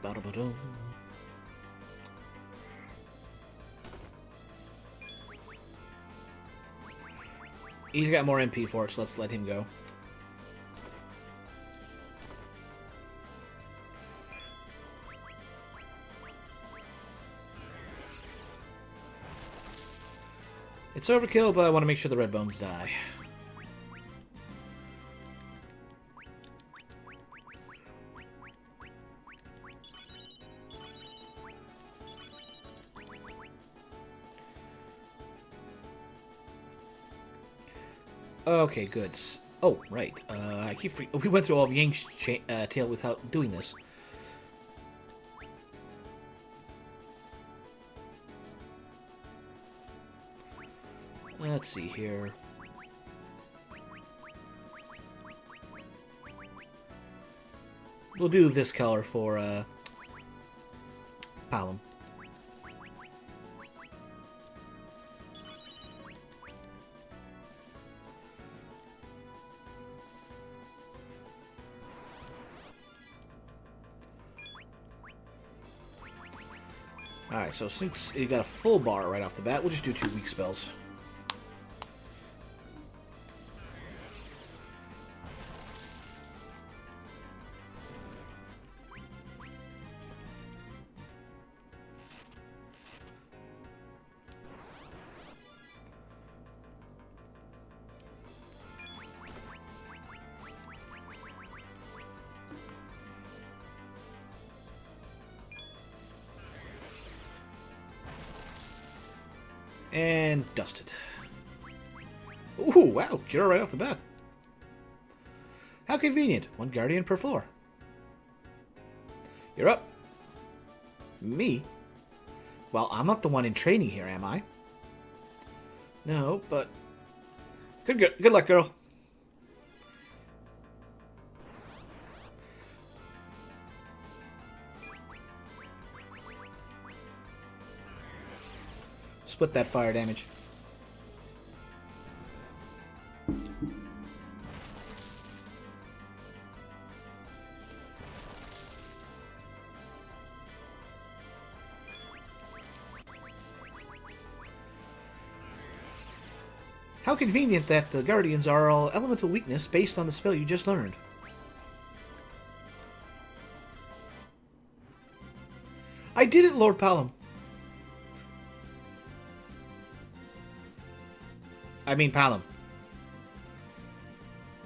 Ba-da-ba-dum. He's got more MP for it, so let's let him go. It's overkill, but I want to make sure the red bones die. Okay, good. Oh, right. I keep we went through all of Yang's tale without doing this. Let's see here. We'll do this color for Palom. Alright, so since you got a full bar right off the bat, we'll just do 2 weak spells. And dusted. Ooh, wow, cure right off the bat. How convenient. 1 guardian per floor. You're up. Me? Well, I'm not the one in training here, am I? No, but... Good luck, girl. Split that fire damage. How convenient that the Guardians are all elemental weakness based on the spell you just learned. I did it, Lord Palom. I mean Palom.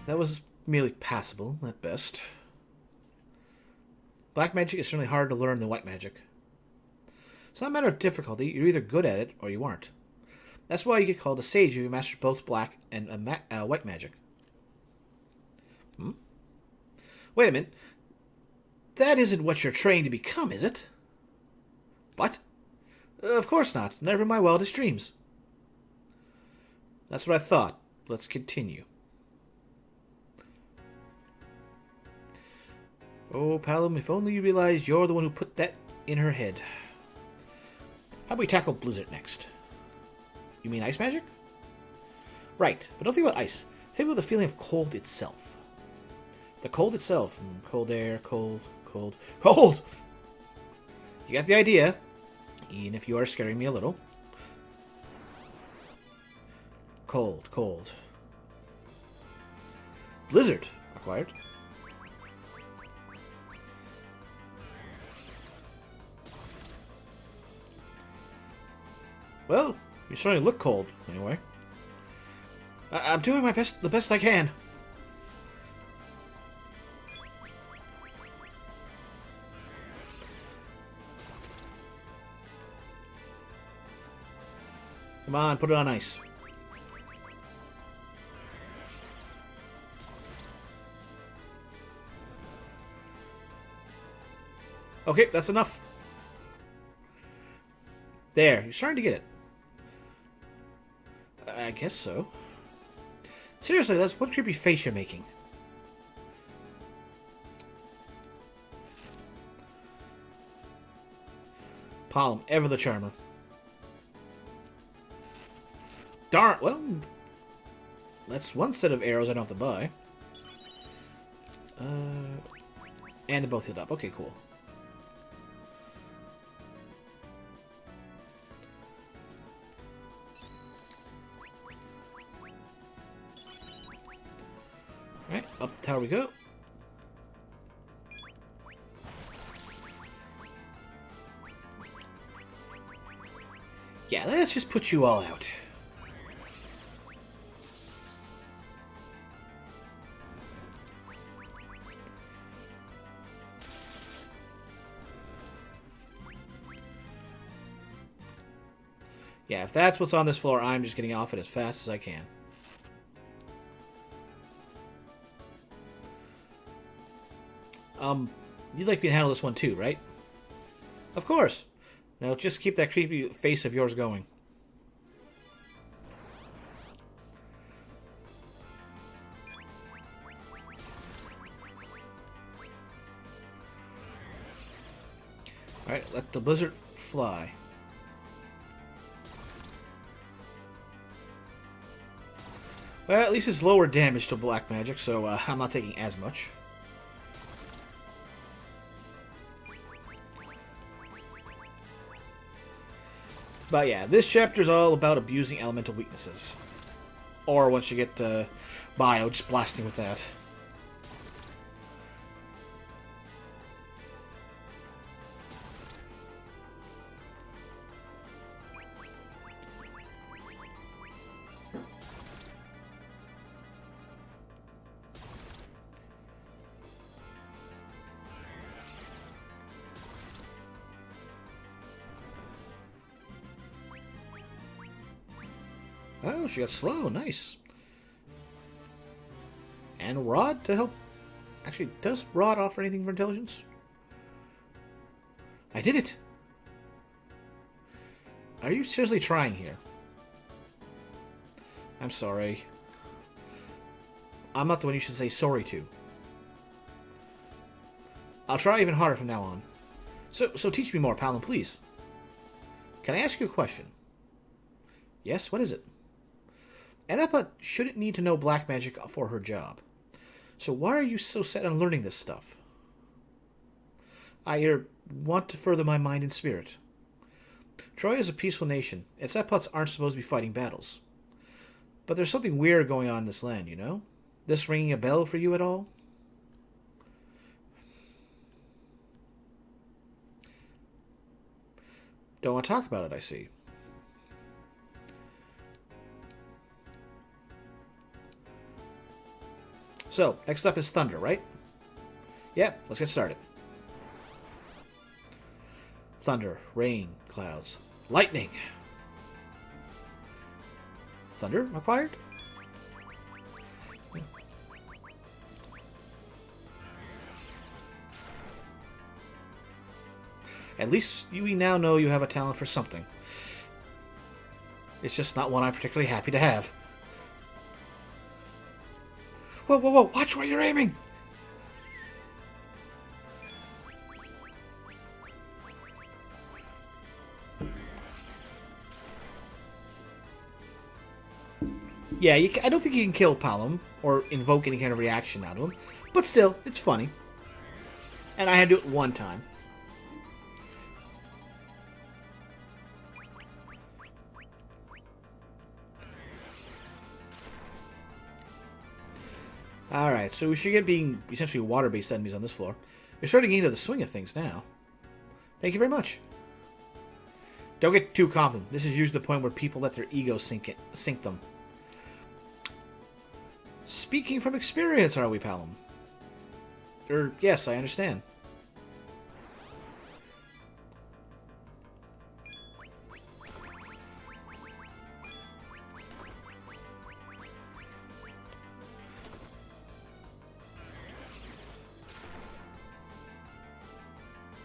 That was merely passable, at best. Black magic is certainly harder to learn than white magic. It's not a matter of difficulty. You're either good at it, or you aren't. That's why you get called a sage if you master both black and white magic. Hmm? Wait a minute. That isn't what you're trained to become, is it? What? Of course not. Never in my wildest dreams. That's what I thought. Let's continue. Oh, Palom, if only you realized you're the one who put that in her head. How about we tackle Blizzard next? You mean ice magic? Right, but don't think about ice. Think about the feeling of cold itself. The cold itself. Cold air, cold, cold, cold! You got the idea, even if you are scaring me a little. Cold, cold. Blizzard acquired. Well, you certainly look cold, anyway. I'm doing my best, the best I can. Come on, put it on ice. Okay, that's enough. There, you're starting to get it. I guess so. Seriously, that's what creepy face you're making. Palom, ever the charmer. Darn, well, that's one set of arrows I don't have to buy. And they're both healed up. Okay, cool. tower we go. Yeah, let's just put you all out. Yeah, if that's what's on this floor, I'm just getting off it as fast as I can. You'd like me to handle this one too, right? Of course. Now just keep that creepy face of yours going. Alright, let the blizzard fly. Well, at least it's lower damage to black magic, so I'm not taking as much. But yeah, this chapter is all about abusing elemental weaknesses. Or once you get Bio, just blasting with that. Oh, she got slow. Nice. And Rod to help. Actually, does Rod offer anything for intelligence? I did it! Are you seriously trying here? I'm sorry. I'm not the one you should say sorry to. I'll try even harder from now on. So teach me more, Palom, please. Can I ask you a question? Yes, what is it? Enapa shouldn't need to know black magic for her job. So why are you so set on learning this stuff? I want to further my mind and spirit. Troy is a peaceful nation. Its Epots aren't supposed to be fighting battles. But there's something weird going on in this land, you know? This ringing a bell for you at all? Don't want to talk about it, I see. So, next up is Thunder, right? Yep, let's get started. Thunder, rain, clouds, lightning. Thunder acquired? At least we now know you have a talent for something. It's just not one I'm particularly happy to have. Whoa, whoa, whoa! Watch where you're aiming! Yeah, I don't think you can kill Palom or invoke any kind of reaction out of him. But still, it's funny. And I had to do it one time. Alright, so we should get being essentially water-based enemies on this floor. You're starting to get into the swing of things now. Thank you very much. Don't get too confident. This is usually the point where people let their ego sink them. Speaking from experience, are we, Palom? Yes, I understand.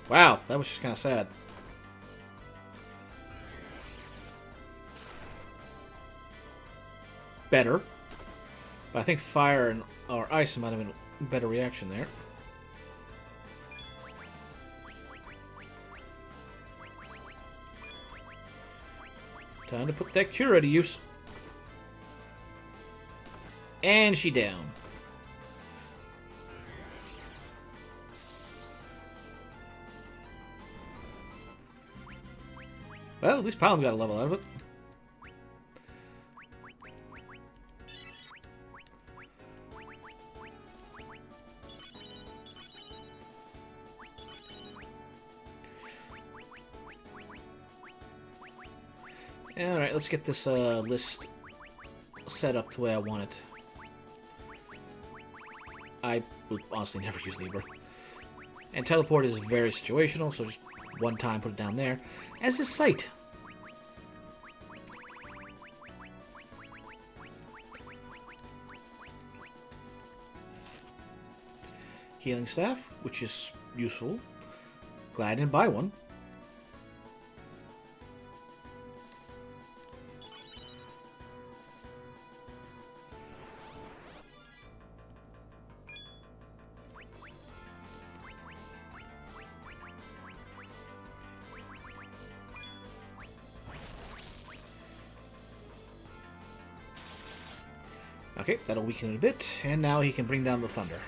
Wow, that was just kind of sad. Better. But I think fire or ice might have been a better reaction there. Time to put that Cura to use. And she down. Well, at least Palom got a level out of it. Alright, let's get this list set up the way I want it. I would honestly never use Libra. And teleport is very situational, so just one time put it down there. As is sight. Healing staff, which is useful. Glad I didn't buy one. Okay, that'll weaken it a bit, and now he can bring down the thunder.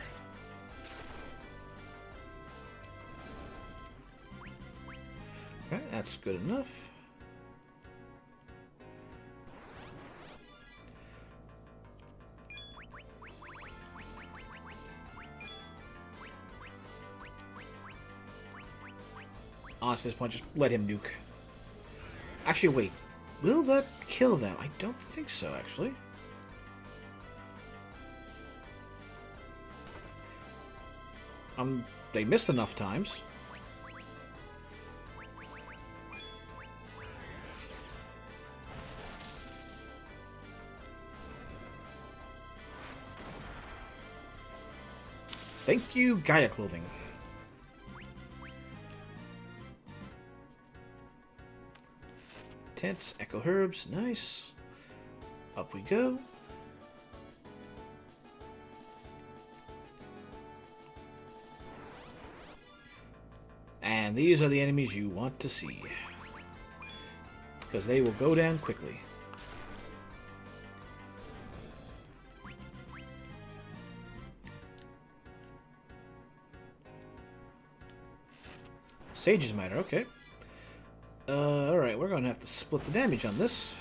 Alright, that's good enough. Honestly, at this point, just let him nuke. Actually, wait. Will that kill them? I don't think so, actually. They missed enough times. Thank you, Gaia Clothing. Tents, Echo Herbs, nice. Up we go. And these are the enemies you want to see. Because they will go down quickly. Sage's Miter, okay. Alright, we're going to have to split the damage on this.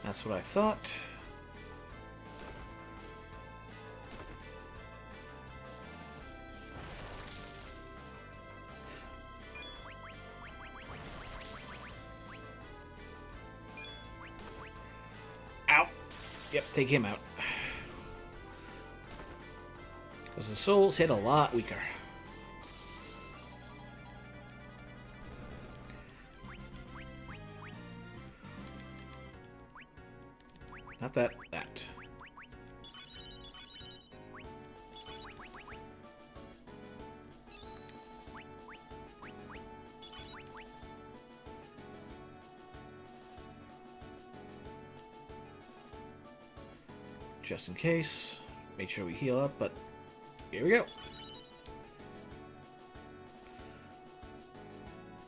That's what I thought. Ow! Yep, take him out. Because the souls hit a lot weaker. Not that. Just in case. Make sure we heal up, but here we go.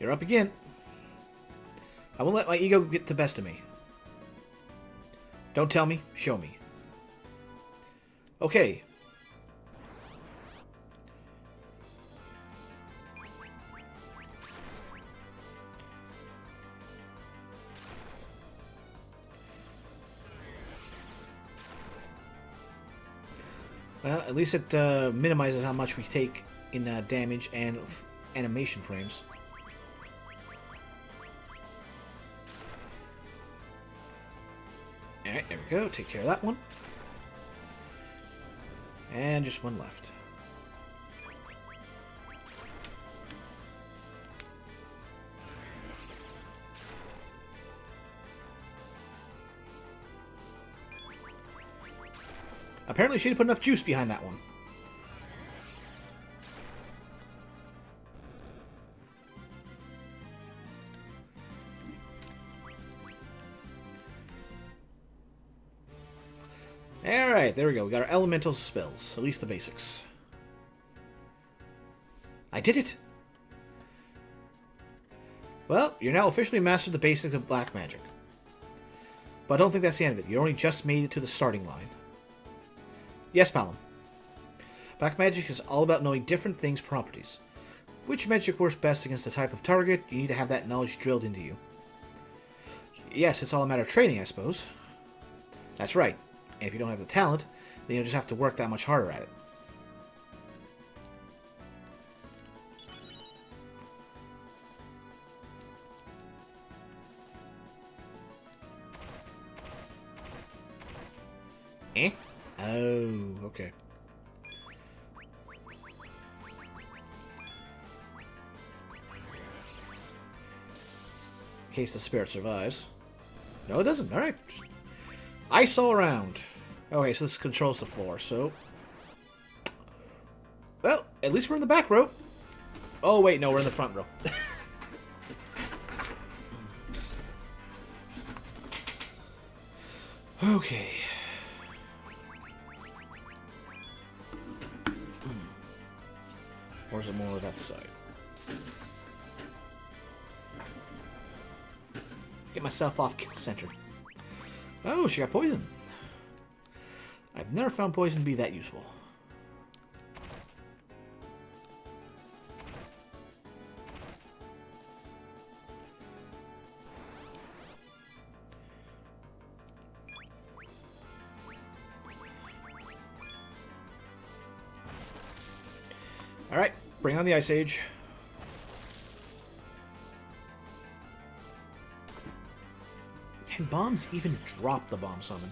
You're up again. I won't let my ego get the best of me. Don't tell me, show me. Okay. Well, at least it minimizes how much we take in damage and animation frames. Alright, there we go. Take care of that one. And just one left. Apparently she didn't put enough juice behind that one. Alright, there we go. We got our elemental spells. At least the basics. I did it! Well, you're now officially mastered the basics of black magic. But I don't think that's the end of it. You only just made it to the starting line. Yes, Palom. Black magic is all about knowing different things' properties. Which magic works best against the type of target? You need to have that knowledge drilled into you. Yes, it's all a matter of training, I suppose. That's right. And if you don't have the talent, then you'll just have to work that much harder at it. Eh? Oh, okay. In case the spirit survives. No, it doesn't. Alright. Ice all around. Okay, so this controls the floor, so... Well, at least we're in the back row. Oh, wait, no, we're in the front row. Okay. Or is it more of that side? Get myself off kill center. Oh, she got poison. I've never found poison to be that useful. Alright, bring on the Ice Age. Can bombs even drop the bomb summon?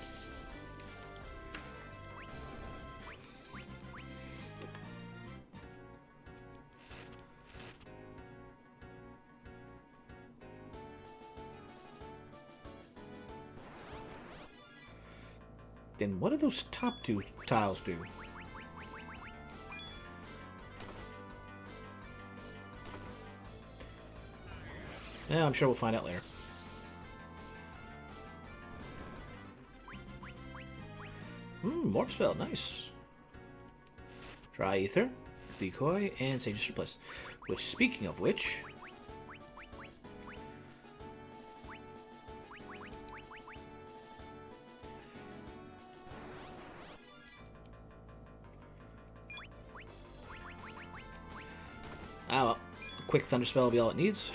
Then what do those top two tiles do? Yeah, I'm sure we'll find out later. Warp spell, nice. Dry Ether, Decoy, and Sage's Surplus. Which, speaking of which... Ah well, a quick Thunder Spell will be all it needs.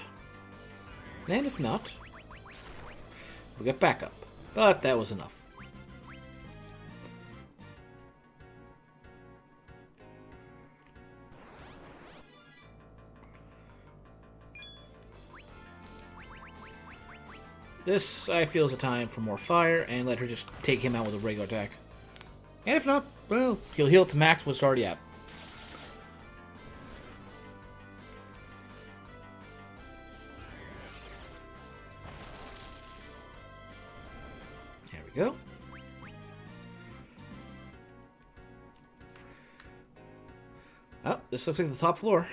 And if not, we'll get backup. But that was enough. This, I feel, is a time for more fire, and let her just take him out with a regular attack. And if not, well, he'll heal it to max what's already out. There we go. Oh, this looks like the top floor.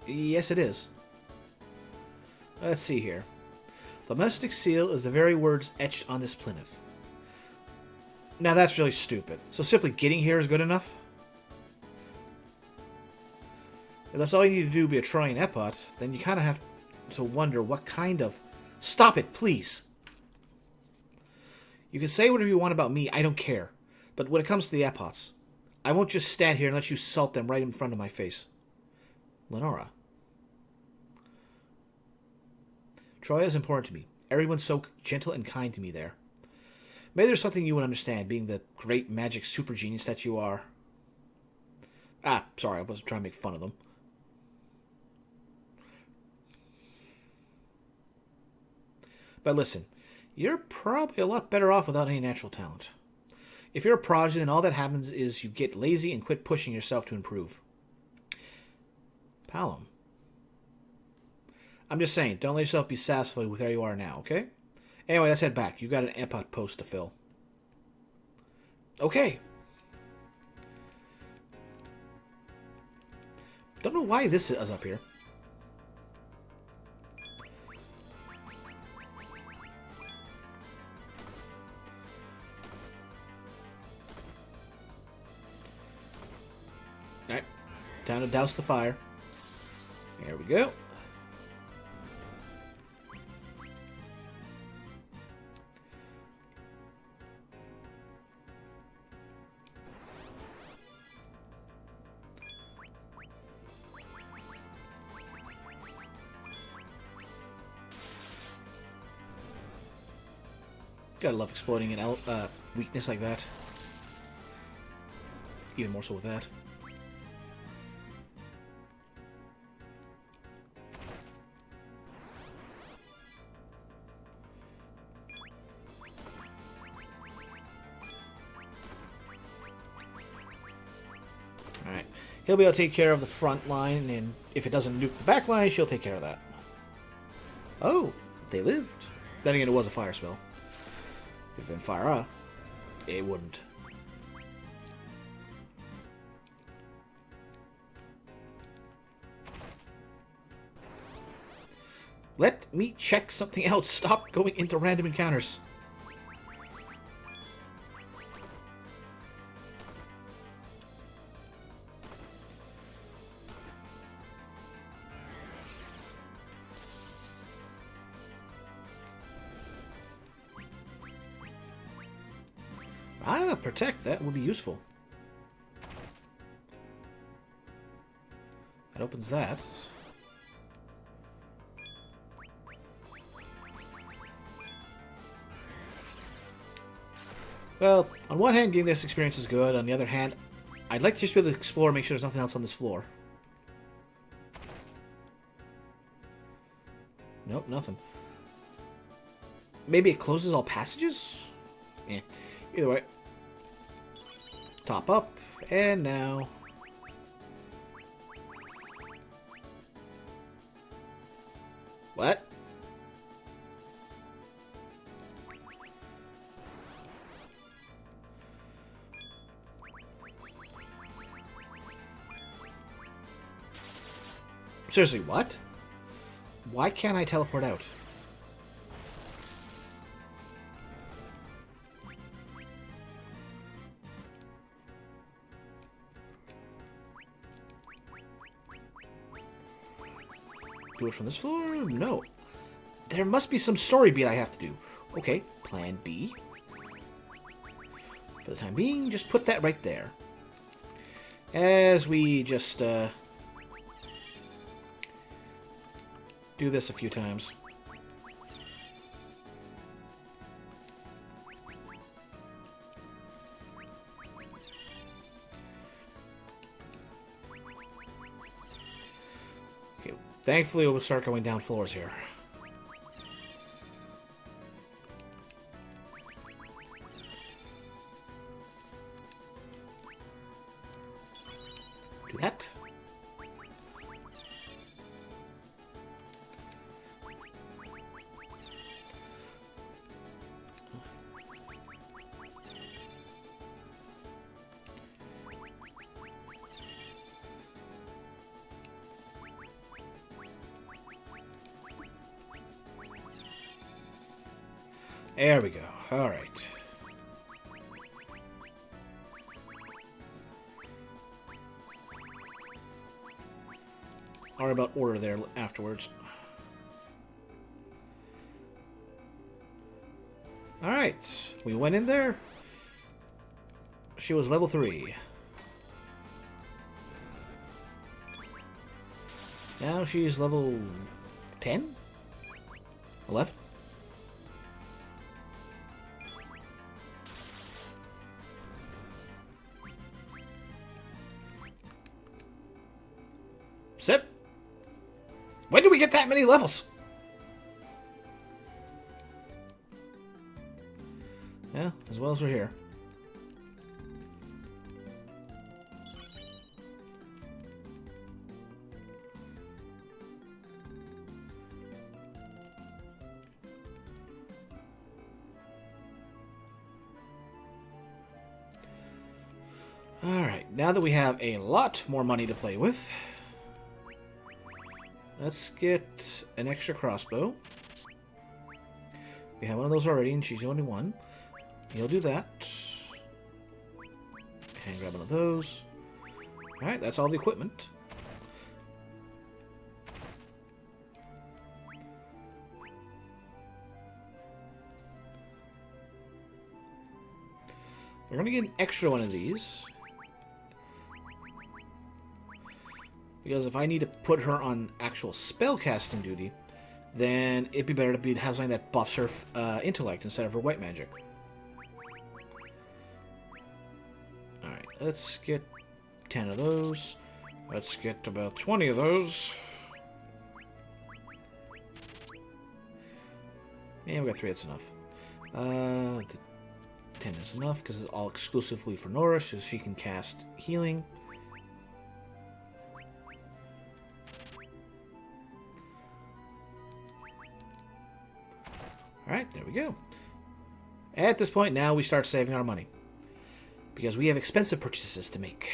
Yes, it is. Let's see here. The domestic seal is the very words etched on this plinth. Now that's really stupid. So simply getting here is good enough? If that's all you need to do be a Trojan Epot, then you kind of have to wonder what kind of... Stop it, please! You can say whatever you want about me, I don't care. But when it comes to the Epots, I won't just stand here and let you salt them right in front of my face. Lenora. Troya is important to me. Everyone's so gentle and kind to me there. Maybe there's something you would understand, being the great magic super genius that you are. Ah, sorry, I wasn't trying to make fun of them. But listen, you're probably a lot better off without any natural talent. If you're a prodigy, then all that happens is you get lazy and quit pushing yourself to improve. Palom. I'm just saying, don't let yourself be satisfied with where you are now, okay? Anyway, let's head back. You got an Epot post to fill. Okay. Don't know why this is up here. Alright. Time to douse the fire. There we go. Gotta love exploiting an weakness like that. Even more so with that. Alright. He'll be able to take care of the front line, and if it doesn't nuke the back line, she'll take care of that. Oh, they lived. Then again, it was a fire spell. If it had been fire, it wouldn't. Let me check something out. Stop going into random encounters. Ah, protect. That would be useful. That opens that. Well, on one hand, getting this experience is good. On the other hand, I'd like to just be able to explore and make sure there's nothing else on this floor. Nope, nothing. Maybe it closes all passages? Eh. Either way. Top up, and now... What? Seriously, what? Why can't I teleport out? Do it from this floor? No. There must be some story beat I have to do. Okay, plan B. For the time being, just put that right there. As we just, do this a few times. Okay, thankfully we'll start going down floors here. Do that. There we go. All right. I'll worry about order there afterwards. All right. We went in there. She was level 3. Now she's level 10? 11? Sip. When do we get that many levels? Yeah, as well as we're here. Alright, now that we have a lot more money to play with, let's get an extra crossbow. We have one of those already, and she's the only one. He'll do that. And grab one of those. Alright, that's all the equipment. We're going to get an extra one of these. Because if I need to put her on actual spellcasting duty, then it'd be better to have something that buffs her intellect instead of her white magic. Alright, let's get 10 of those. Let's get about 20 of those. Yeah, we got 3, that's enough. 10 is enough because it's all exclusively for Nora, so she can cast healing. Alright, there we go. At this point, now we start saving our money. Because we have expensive purchases to make.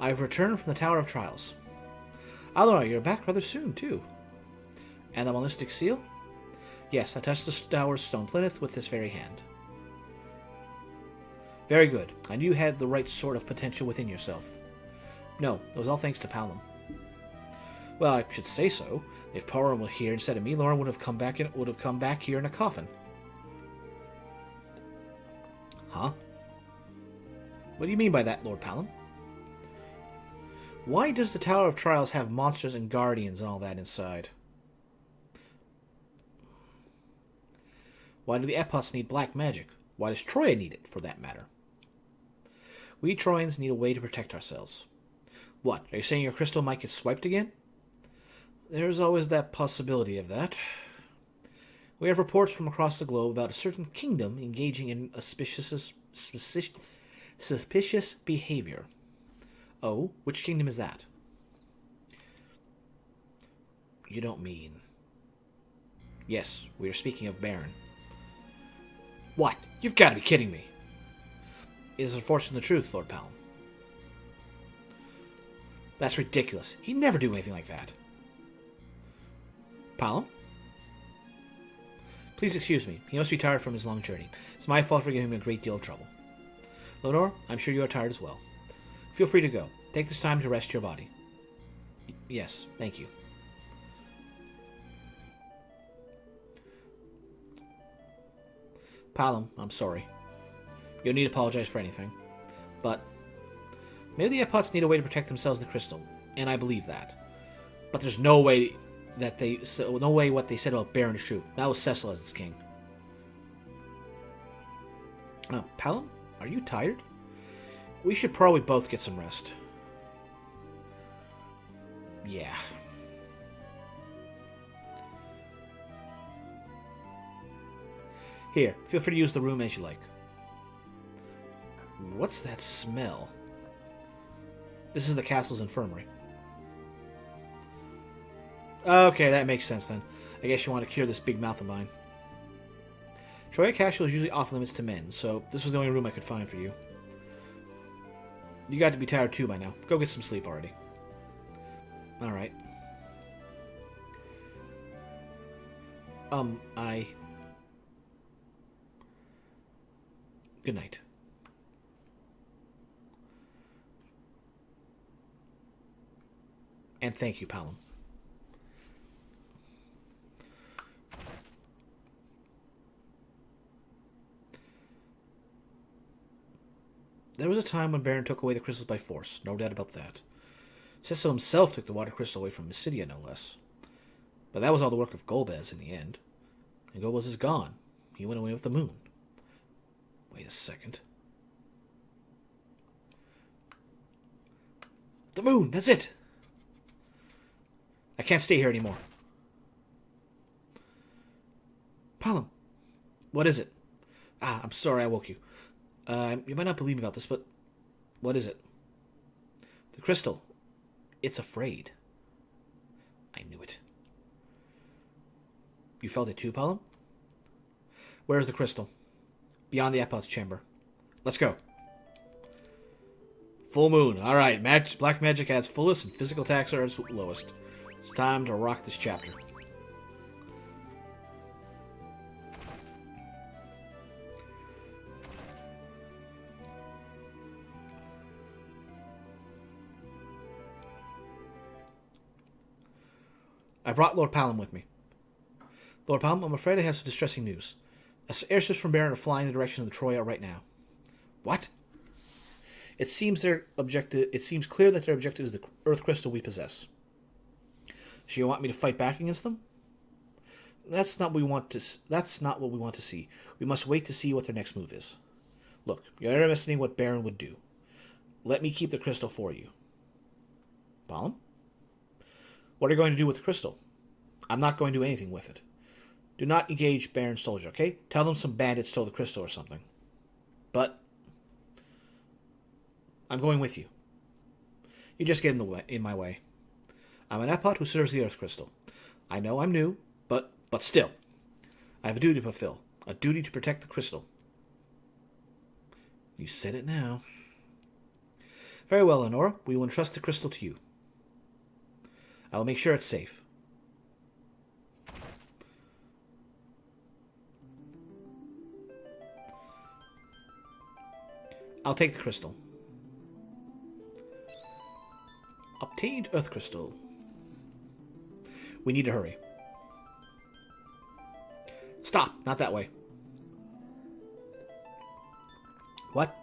I've returned from the Tower of Trials. Alora, you're back rather soon, too. And the Monistic Seal? Yes, I touched the tower's stone plinth with this very hand. Very good. I knew you had the right sort of potential within yourself. No, it was all thanks to Palom. Well, I should say so. If Palom were here instead of me, Lauren would have come back here in a coffin. Huh? What do you mean by that, Lord Palom? Why does the Tower of Trials have monsters and guardians and all that inside? Why do the Epoths need black magic? Why does Troya need it, for that matter? We Trojans need a way to protect ourselves. What, are you saying your crystal might get swiped again? There's always that possibility of that. We have reports from across the globe about a certain kingdom engaging in a suspicious behavior. Oh, which kingdom is that? You don't mean... Yes, we are speaking of Baron. What? You've got to be kidding me. It is unfortunately the truth, Lord Palom. That's ridiculous. He'd never do anything like that. Palom? Please excuse me. He must be tired from his long journey. It's my fault for giving him a great deal of trouble. Lenore, I'm sure you are tired as well. Feel free to go. Take this time to rest your body. Yes, thank you. Palom, I'm sorry. You don't need to apologize for anything. But maybe the Epoths need a way to protect themselves in the crystal, and I believe that. But there's no way what they said about Baron is true. That was Cecil as its king. Palom, are you tired? We should probably both get some rest. Yeah. Here, feel free to use the room as you like. What's that smell? This is the castle's infirmary. Okay, that makes sense then. I guess you want to cure this big mouth of mine. Troya Castle is usually off limits to men, so this was the only room I could find for you. You got to be tired too by now. Go get some sleep already. Alright. Good night. And thank you, Palom. There was a time when Baron took away the crystals by force, no doubt about that. Cecil himself took the water crystal away from Mysidia, no less. But that was all the work of Golbez in the end. And Golbez is gone. He went away with the moon. Wait a second. The moon! That's it! I can't stay here anymore. Palom, what is it? I'm sorry I woke you. You might not believe me about this, but what is it? The crystal. It's afraid. I knew it. You felt it too, Palom? Where's the crystal? Beyond the Epoth's chamber. Let's go. Full moon. Alright, black magic at its fullest and physical attacks are at its lowest. It's time to rock this chapter. I brought Lord Palom with me. Lord Palom, I'm afraid I have some distressing news. Airships from Baron are flying in the direction of the Troya right now. What? It seems clear that their objective is the Earth Crystal we possess. So you want me to fight back against them? That's not what we want to see. We must wait to see what their next move is. Look, you're underestimating what Baron would do. Let me keep the crystal for you. Palom? What are you going to do with the crystal? I'm not going to do anything with it. Do not engage Baron's soldier, okay? Tell them some bandits stole the crystal or something. But I'm going with you. You just get in my way. I'm an Epot who serves the Earth Crystal. I know I'm new, but still. I have a duty to fulfill. A duty to protect the crystal. You said it now. Very well, Lenora. We will entrust the crystal to you. I will make sure it's safe. I'll take the crystal. Obtained Earth Crystal. We need to hurry. Stop! Not that way. What?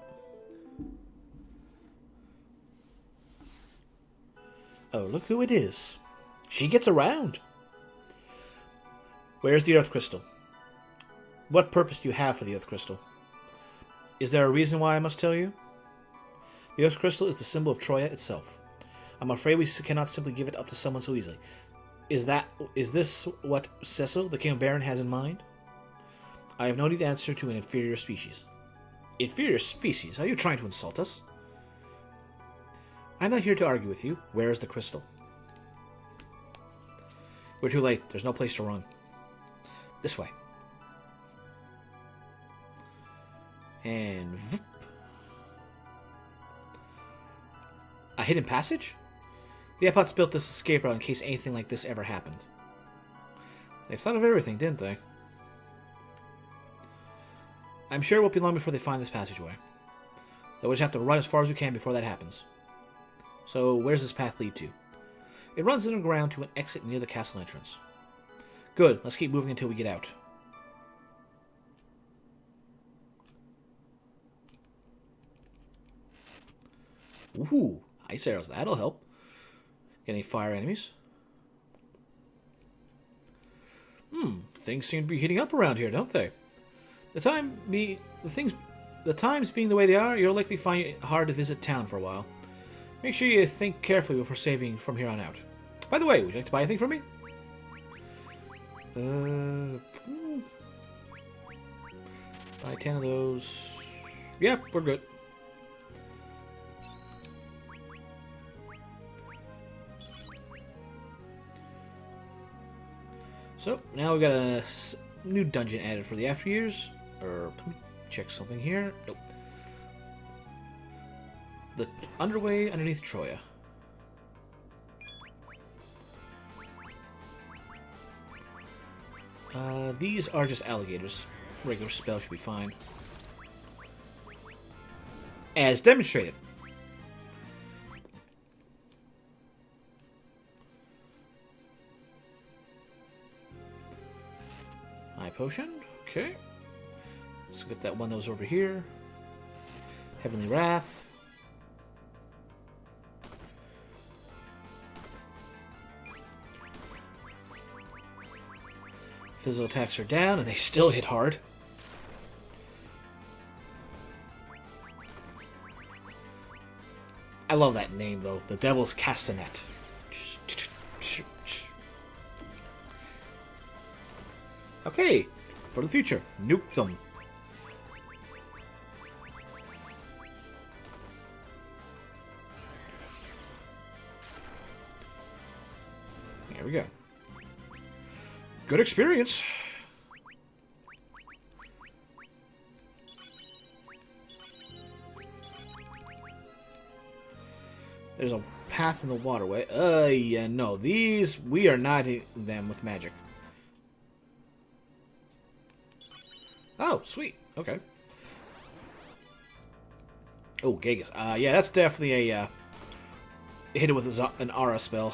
Oh, look who it is. She gets around. Where's the Earth Crystal? What purpose do you have for the Earth Crystal? Is there a reason why I must tell you? The Earth Crystal is the symbol of Troya itself. I'm afraid we cannot simply give it up to someone so easily. Is this what Cecil, the King of Baron, has in mind? I have no need to answer to an inferior species. Inferior species? Are you trying to insult us? I'm not here to argue with you. Where is the crystal? We're too late. There's no place to run. This way. And... Voop. A hidden passage? The Epots built this escape route in case anything like this ever happened. They thought of everything, didn't they? I'm sure it won't be long before they find this passageway. They'll just have to run as far as we can before that happens. So, where's this path lead to? It runs underground to an exit near the castle entrance. Good, let's keep moving until we get out. Ooh, ice arrows, that'll help. Get any fire enemies? Things seem to be heating up around here, don't they? The times being the way they are, you'll likely find it hard to visit town for a while. Make sure you think carefully before saving from here on out. By the way, would you like to buy anything from me? Buy 10 of those. Yep, we're good. So, now we've got a new dungeon added for the After Years. Let me check something here. Nope. The underway underneath Troya. These are just alligators. Regular spell should be fine. As demonstrated. Eye potion. Okay. Let's get that one that was over here. Heavenly Wrath. Physical attacks are down, and they still hit hard. I love that name, though. The Devil's Castanet. Okay, for the future, nuke them. There we go. Good experience. There's a path in the waterway. Yeah, no. These, we are not hitting them with magic. Oh, sweet. Okay. Oh, Gagus. Yeah, that's definitely a hit it with an aura spell.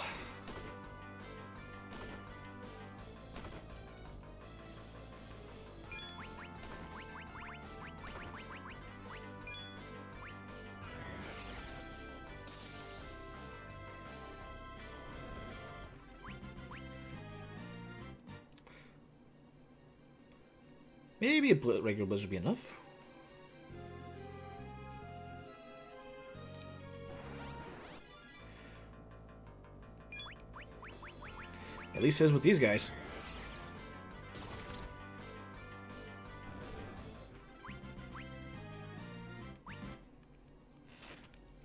Maybe a regular blizzard would be enough. At least it is with these guys.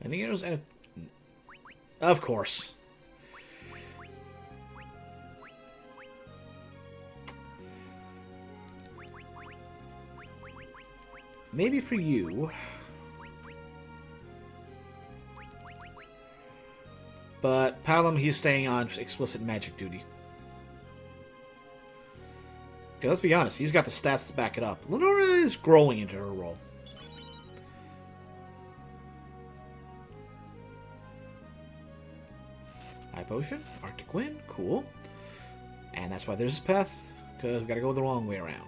Any arrows and of course. Maybe for you. But Palom, he's staying on explicit magic duty. Okay, let's be honest, he's got the stats to back it up. Lenora is growing into her role. High Potion, Arctic Wind, cool. And that's why there's this path, because we gotta go the wrong way around.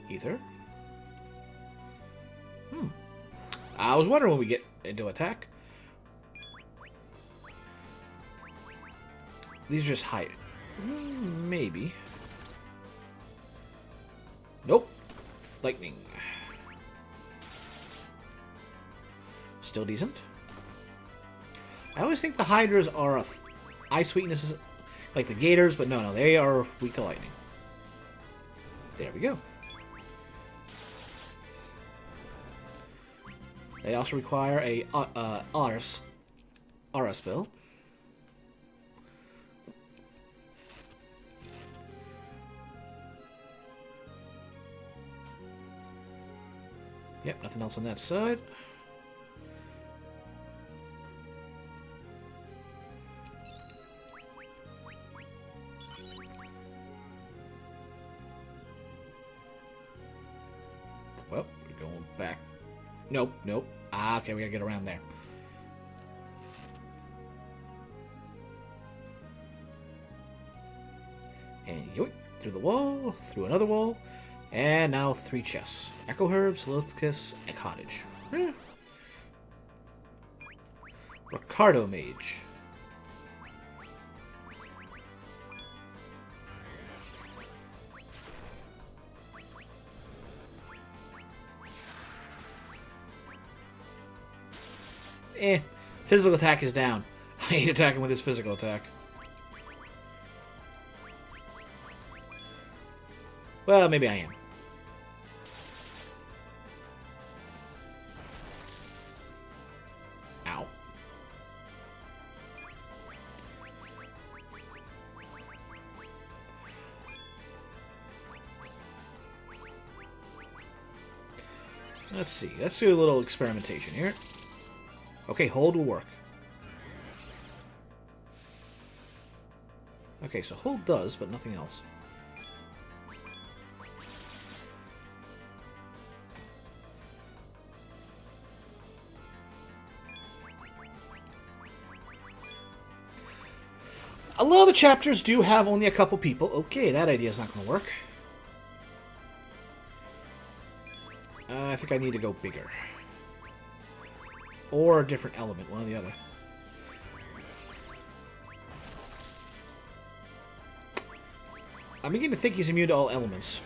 Ether. I was wondering when we get into attack. These are just high. Maybe. Nope. Lightning. Still decent. I always think the Hydras are ice weaknesses, like the Gators, but no, they are weak to lightning. There we go. They also require a Aura spell. Yep, nothing else on that side. Well, we're going back. Nope, nope. Ah, okay, we gotta get around there. And yoink, through the wall, through another wall, and now 3 chests. Echo Herb, Solithicus, and Cottage. Ricardo Mage. Physical attack is down. I hate attacking with his physical attack. Well, maybe I am. Ow. Let's see. Let's do a little experimentation here. Okay, hold will work. Okay, so hold does, but nothing else. A lot of the chapters do have only a couple people. Okay, that idea is not going to work. I think I need to go bigger. Or a different element, one or the other. I'm beginning to think he's immune to all elements.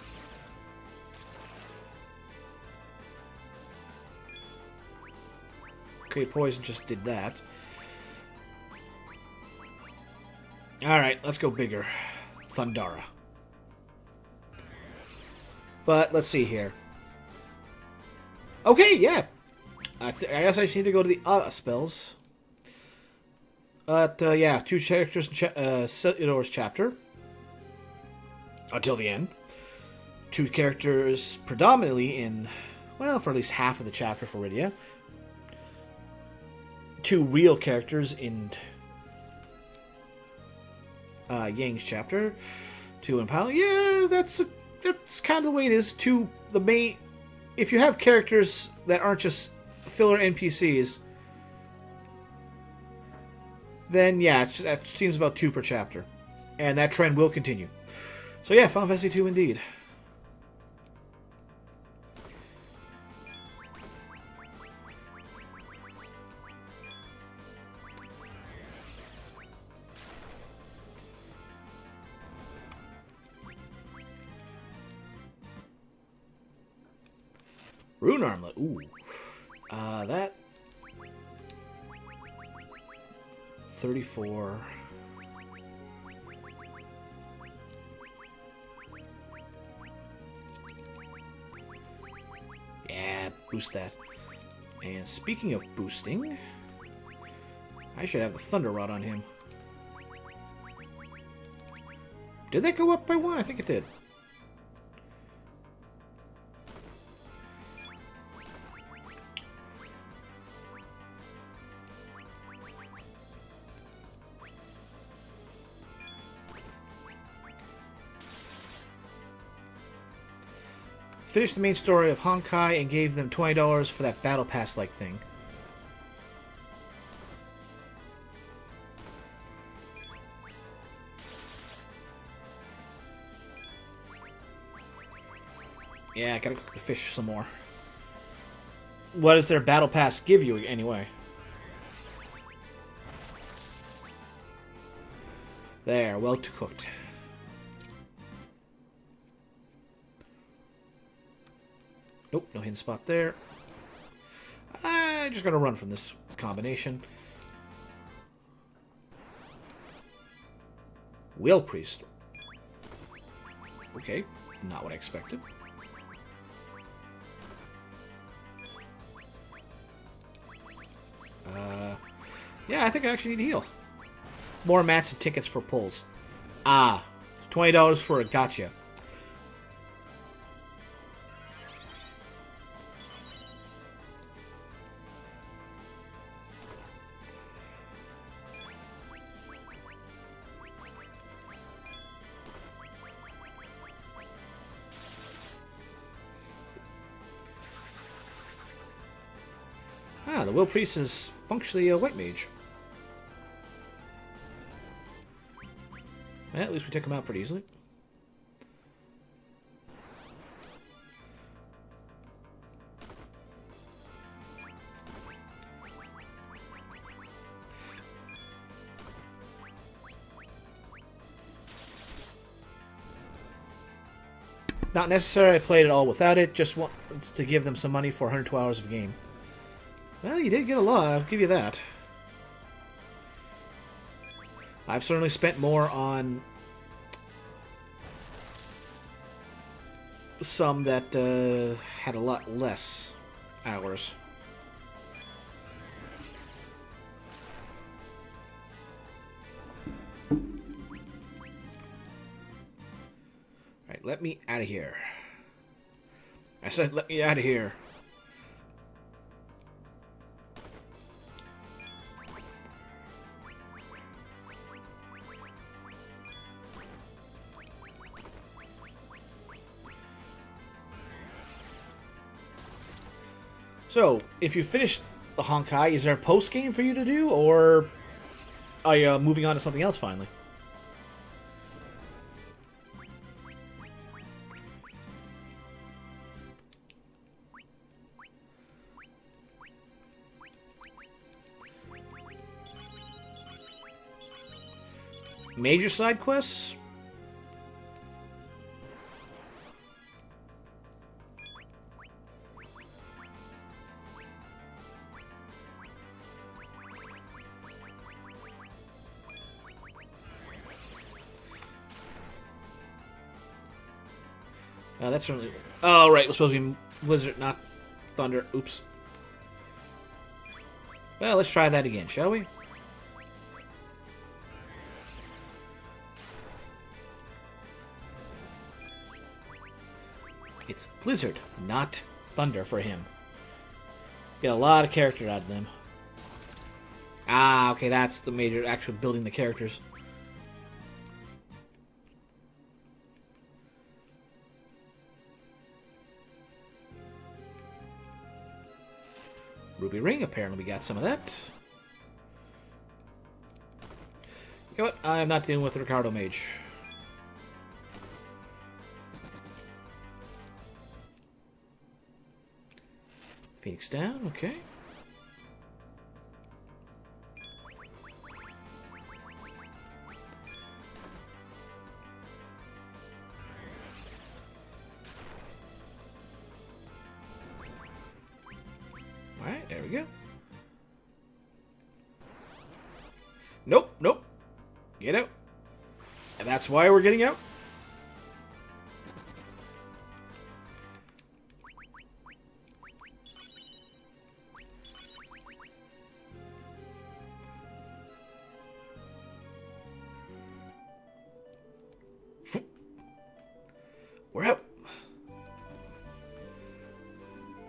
Okay, poison just did that. Alright, let's go bigger. Thundara. But, let's see here. Okay, yeah. I guess I just need to go to the spells. But, yeah, 2 characters in Isidor's chapter. Until the end. 2 characters predominantly in, well, for at least half of the chapter for Rydia. 2 real characters in Yang's chapter. 2 in Pal. Yeah, that's kind of the way it is. 2, the main... If you have characters that aren't just filler NPCs, then yeah, that seems about 2 per chapter. And that trend will continue. So yeah, Final Fantasy 2 indeed. Rune Armlet. Ooh. That 34. Yeah, boost that. And speaking of boosting, I should have the Thunder Rod on him. Did that go up by 1? I think it did. Finished the main story of Honkai and gave them $20 for that Battle Pass-like thing. Yeah, I gotta cook the fish some more. What does their Battle Pass give you, anyway? There, well cooked. Nope, no hidden spot there. I'm just gonna run from this combination. Whale Priest. Okay, not what I expected. Yeah, I think I actually need to heal. More mats and tickets for pulls. Ah, $20 for a gotcha. Ah, the Will Priest is functionally a white mage. Well, at least we took him out pretty easily. Not necessary, I played it all without it, just want to give them some money for 112 hours of game. Well, you did get a lot, I'll give you that. I've certainly spent more on some that had a lot less hours. Alright, let me out of here. I said let me out of here. So, if you finish the Honkai, is there a post-game for you to do, or are you moving on to something else finally? Major side quests? That's certainly... Oh, right. It was supposed to be Blizzard, not Thunder. Oops. Well, let's try that again, shall we? It's Blizzard, not Thunder for him. Get a lot of character out of them. Ah, okay, that's the major actual building the characters. Ruby Ring, apparently we got some of that. You know what? I'm not dealing with Ricardo Mage. Phoenix down, okay. There we go. Nope, nope. Get out. And that's why we're getting out. We're out.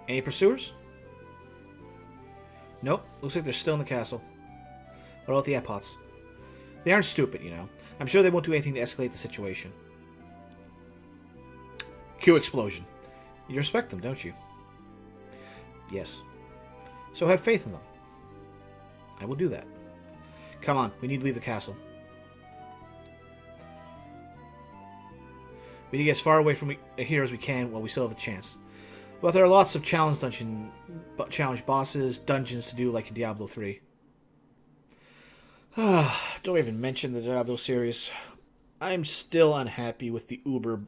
Any pursuers? Nope. Looks like they're still in the castle. What about the Epots? They aren't stupid, you know. I'm sure they won't do anything to escalate the situation. Cue explosion. You respect them, don't you? Yes. So have faith in them. I will do that. Come on, we need to leave the castle. We need to get as far away from here as we can while we still have a chance. But there are lots of challenge bosses, dungeons to do like in Diablo 3. Don't even mention the Diablo series. I'm still unhappy with the Uber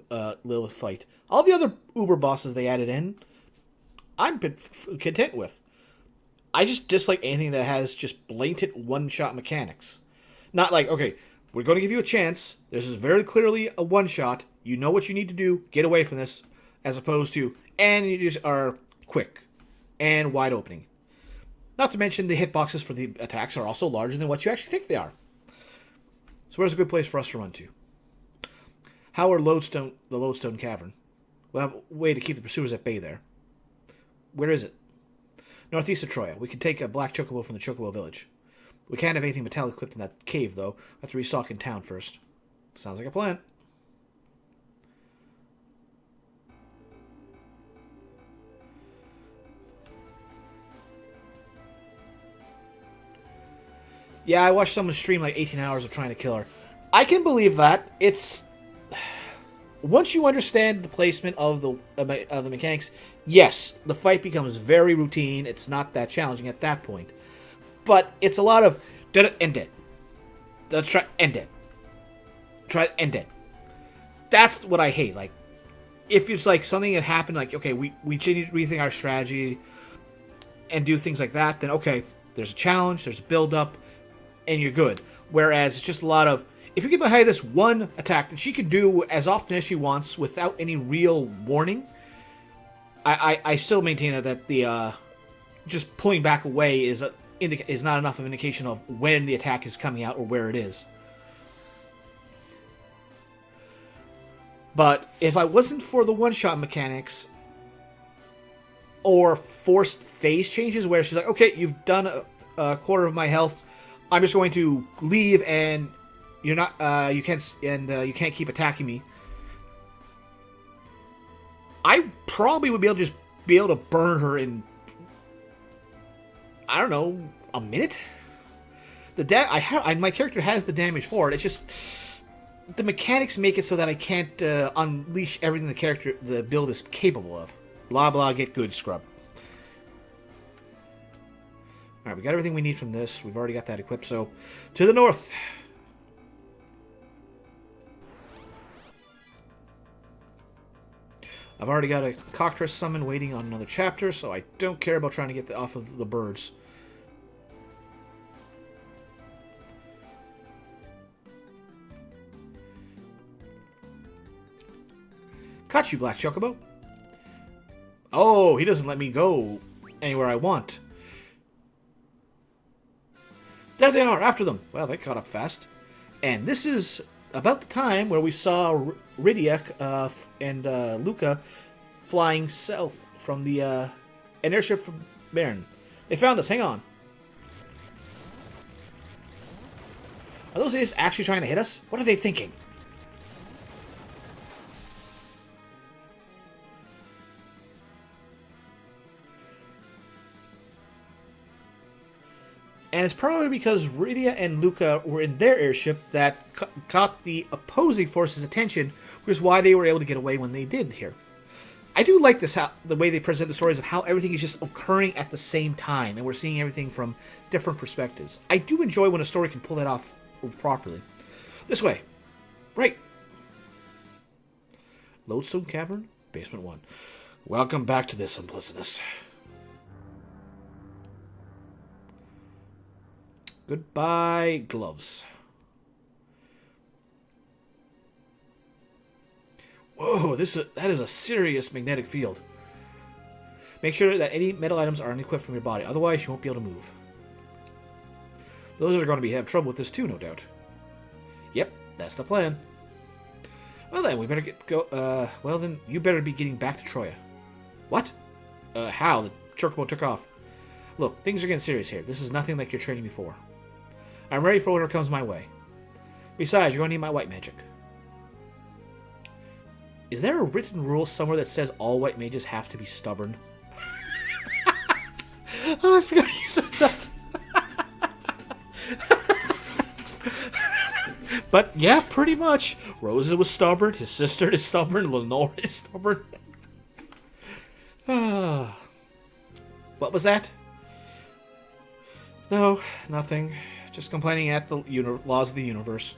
Lilith fight. All the other Uber bosses they added in, I'm content with. I just dislike anything that has just blatant one-shot mechanics. Not like, okay, we're going to give you a chance. This is very clearly a one-shot. You know what you need to do. Get away from this. As opposed to, and you just are quick and wide opening. Not to mention the hitboxes for the attacks are also larger than what you actually think they are. So where's a good place for us to run to? How are the Lodestone Cavern? We'll have a way to keep the pursuers at bay there. Where is it? Northeast of Troya. We can take a black chocobo from the Chocobo Village. We can't have anything metallic equipped in that cave, though. We'll have to restock in town first. Sounds like a plan. Yeah, I watched someone stream like 18 hours of trying to kill her. I can believe that. It's... Once you understand the placement of the mechanics, yes, the fight becomes very routine. It's not that challenging at that point. But it's a lot of... End it. Let's try... End it. Try... End it. That's what I hate. Like, if it's like something that happened, like, okay, we need to rethink our strategy and do things like that, then okay, there's a challenge, there's a build-up, and you're good. Whereas it's just a lot of, if you get behind this one attack that she can do as often as she wants without any real warning, I still maintain that the just pulling back away is not enough of an indication of when the attack is coming out or where it is. But if I wasn't for the one-shot mechanics or forced phase changes where she's like, okay, you've done a quarter of my health, I'm just going to leave, and you're not. You can't keep attacking me. I probably would be able to burn her in, I don't know, a minute. My character has the damage for it. It's just the mechanics make it so that I can't unleash everything the build is capable of. Blah blah. Get good, scrub. Alright, we got everything we need from this. We've already got that equipped, so to the north. I've already got a Cockatrice summon waiting on another chapter, so I don't care about trying to get off of the birds. Caught you, Black Chocobo. Oh, he doesn't let me go anywhere I want. There they are, after them. Well, they caught up fast. And this is about the time where we saw Rydia and Luca flying south from the an airship from Baron. They found us. Hang on. Are those idiots actually trying to hit us? What are they thinking? And it's probably because Rydia and Luca were in their airship that caught the opposing force's attention, which is why they were able to get away when they did here. I do like this, the way they present the stories of how everything is just occurring at the same time, and we're seeing everything from different perspectives. I do enjoy when a story can pull that off properly. This way. Right. Lodestone Cavern, Basement 1. Welcome back to this simplicitous. Goodbye, gloves. Whoa, that is a serious magnetic field. Make sure that any metal items are unequipped from your body, otherwise you won't be able to move. Those are going to have trouble with this too, no doubt. Yep, that's the plan. Well then, we better well then, you better be getting back to Troya. What? How? The chocobo took off. Look, things are getting serious here. This is nothing like your training before. I'm ready for whatever comes my way. Besides, you're going to need my white magic. Is there a written rule somewhere that says all white mages have to be stubborn? Oh, I forgot he said that. But yeah, pretty much. Rosa was stubborn, his sister is stubborn, Lenore is stubborn. What was that? No, nothing. Just complaining at the laws of the universe.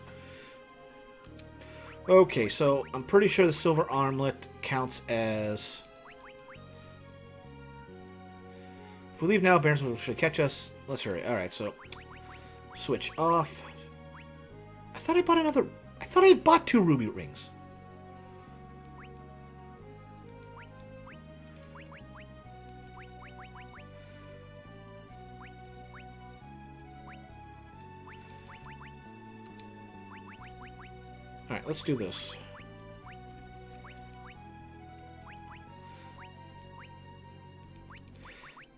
Okay, so I'm pretty sure the silver armlet counts as... If we leave now, Barons should catch us. Let's hurry. Alright, so... Switch off. I thought I bought 2 ruby rings. Alright, let's do this.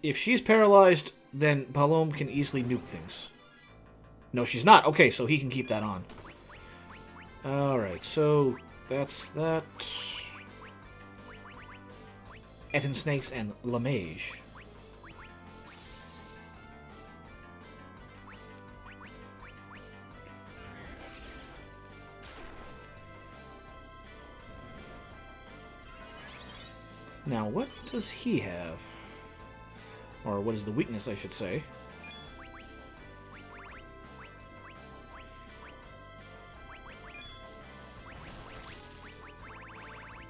If she's paralyzed, then Palom can easily nuke things. No, she's not. Okay, so he can keep that on. Alright, so that's that. Etten Snakes and Lamage. Now, what does he have? Or what is the weakness, I should say?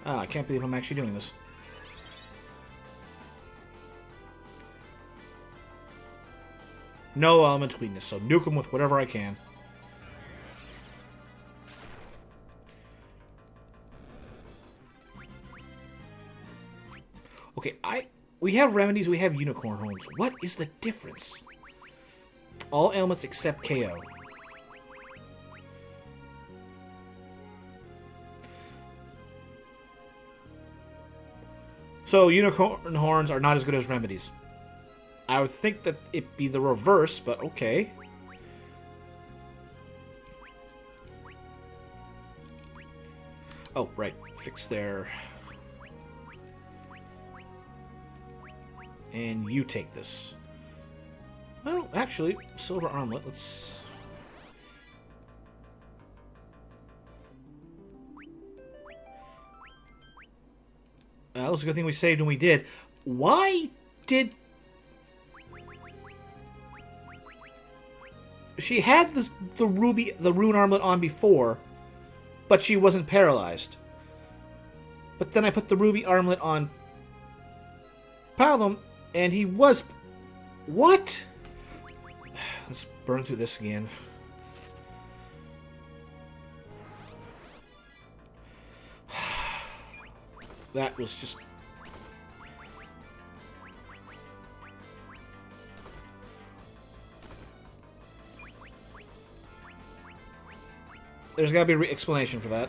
Ah, I can't believe I'm actually doing this. No element weakness, so nuke him with whatever I can. Okay, we have remedies, we have unicorn horns. What is the difference? All ailments except KO. So unicorn horns are not as good as remedies. I would think that it'd be the reverse, but okay. Oh, right. Fix their... And you take this. Well, actually, silver armlet, let's... That was a good thing we saved when we did. Why did... She had the rune armlet on before, but she wasn't paralyzed. But then I put the ruby armlet on Palom, and he was... What? Let's burn through this again. That was just... There's gotta be an explanation for that.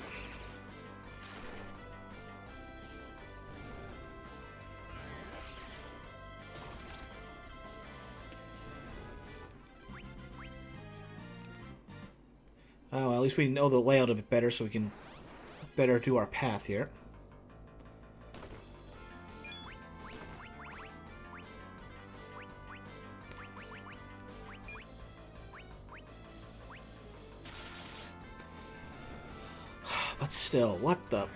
Oh, well, at least we know the layout a bit better, so we can better do our path here. But still, what the...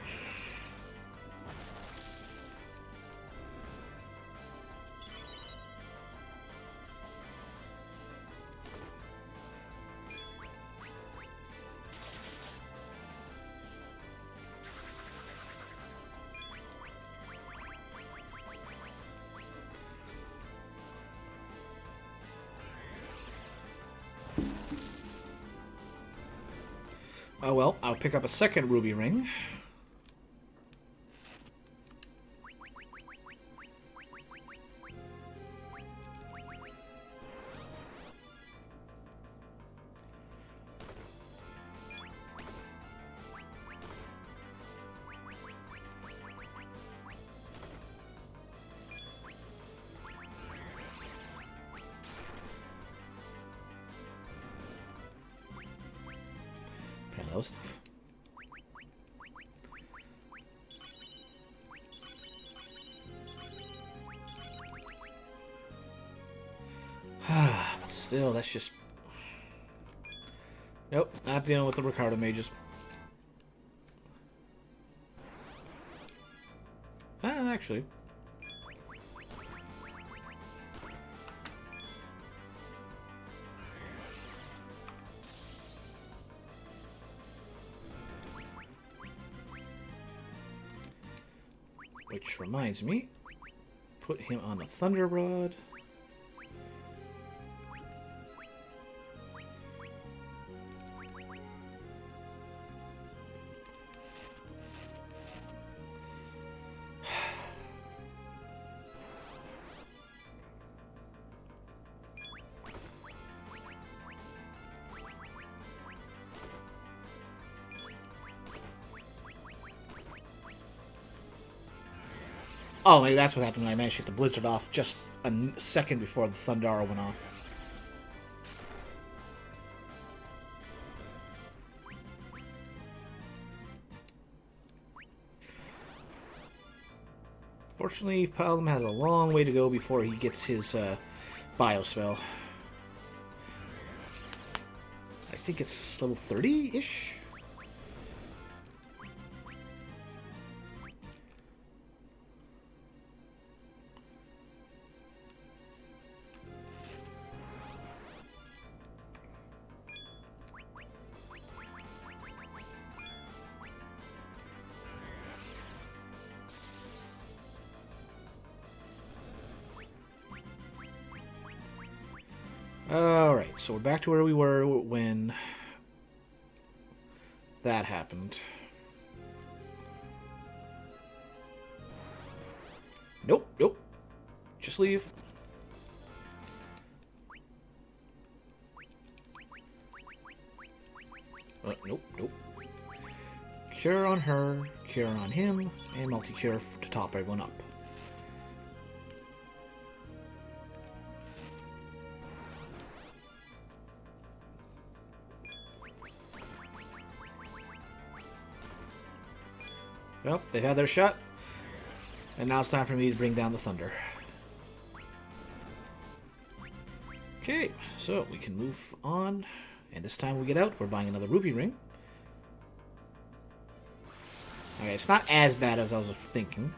Oh well, I'll pick up a second ruby ring. Apparently that was enough. But still, that's just... Nope, not dealing with the Ricardo mages. Actually. Which reminds me, put him on the Thunder Rod. Oh, maybe that's what happened when I managed to get the Blizzard off just a second before the Thundara went off. Fortunately, Palom has a long way to go before he gets his Biospell. I think it's level 30-ish? Alright, so we're back to where we were when that happened. Nope, nope. Just leave. Nope, nope. Cure on her, cure on him, and multi-cure to top everyone up. Well, they've had their shot, and now it's time for me to bring down the thunder. Okay, so we can move on, and this time we get out, we're buying another ruby ring. Okay, it's not as bad as I was thinking.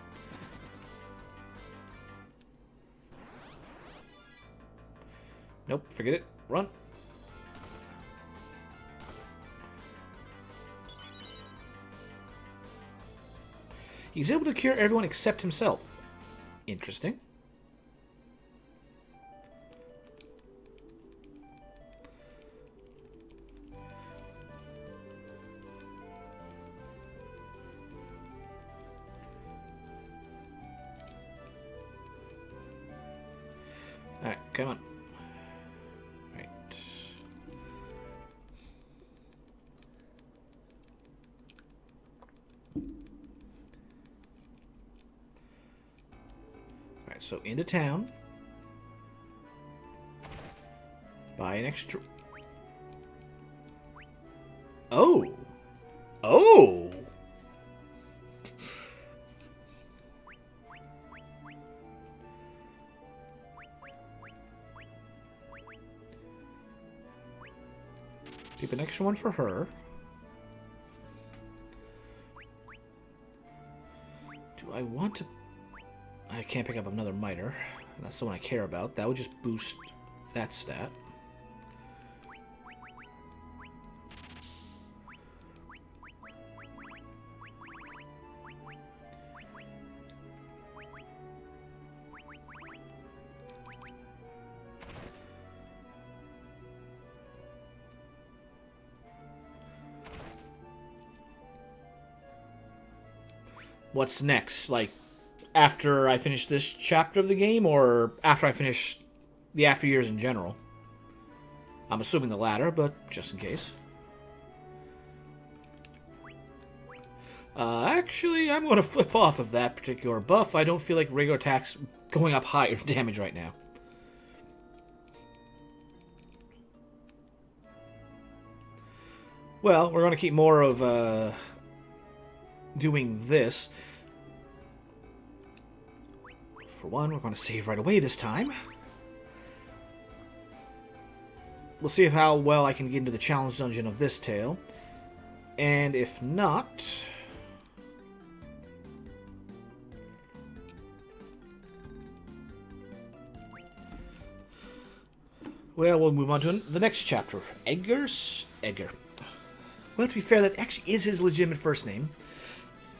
Nope, forget it. Run. He's able to cure everyone except himself. Interesting. Alright, come on. Right. Alright, so into town. Buy an extra... Oh! Oh! Keep an extra one for her. Do I want to... I can't pick up another miter. That's the one I care about. That would just boost that stat. what's next. Like, after I finish this chapter of the game, or after I finish the after years in general. I'm assuming the latter, but just in case. Actually, I'm going to flip off of that particular buff. I don't feel like regular attacks going up higher damage right now. Well, we're going to keep more of doing this. For one, we're going to save right away this time. We'll see how well I can get into the challenge dungeon of this tale. And if not... well, we'll move on to the next chapter. Edgar. Well, to be fair, that actually is his legitimate first name.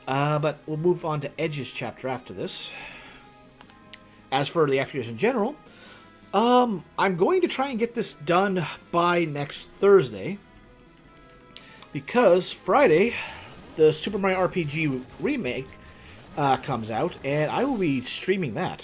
But we'll move on to Edge's chapter after this. As for the after years in general, I'm going to try and get this done by next Thursday. Because Friday, the Super Mario RPG remake comes out, and I will be streaming that.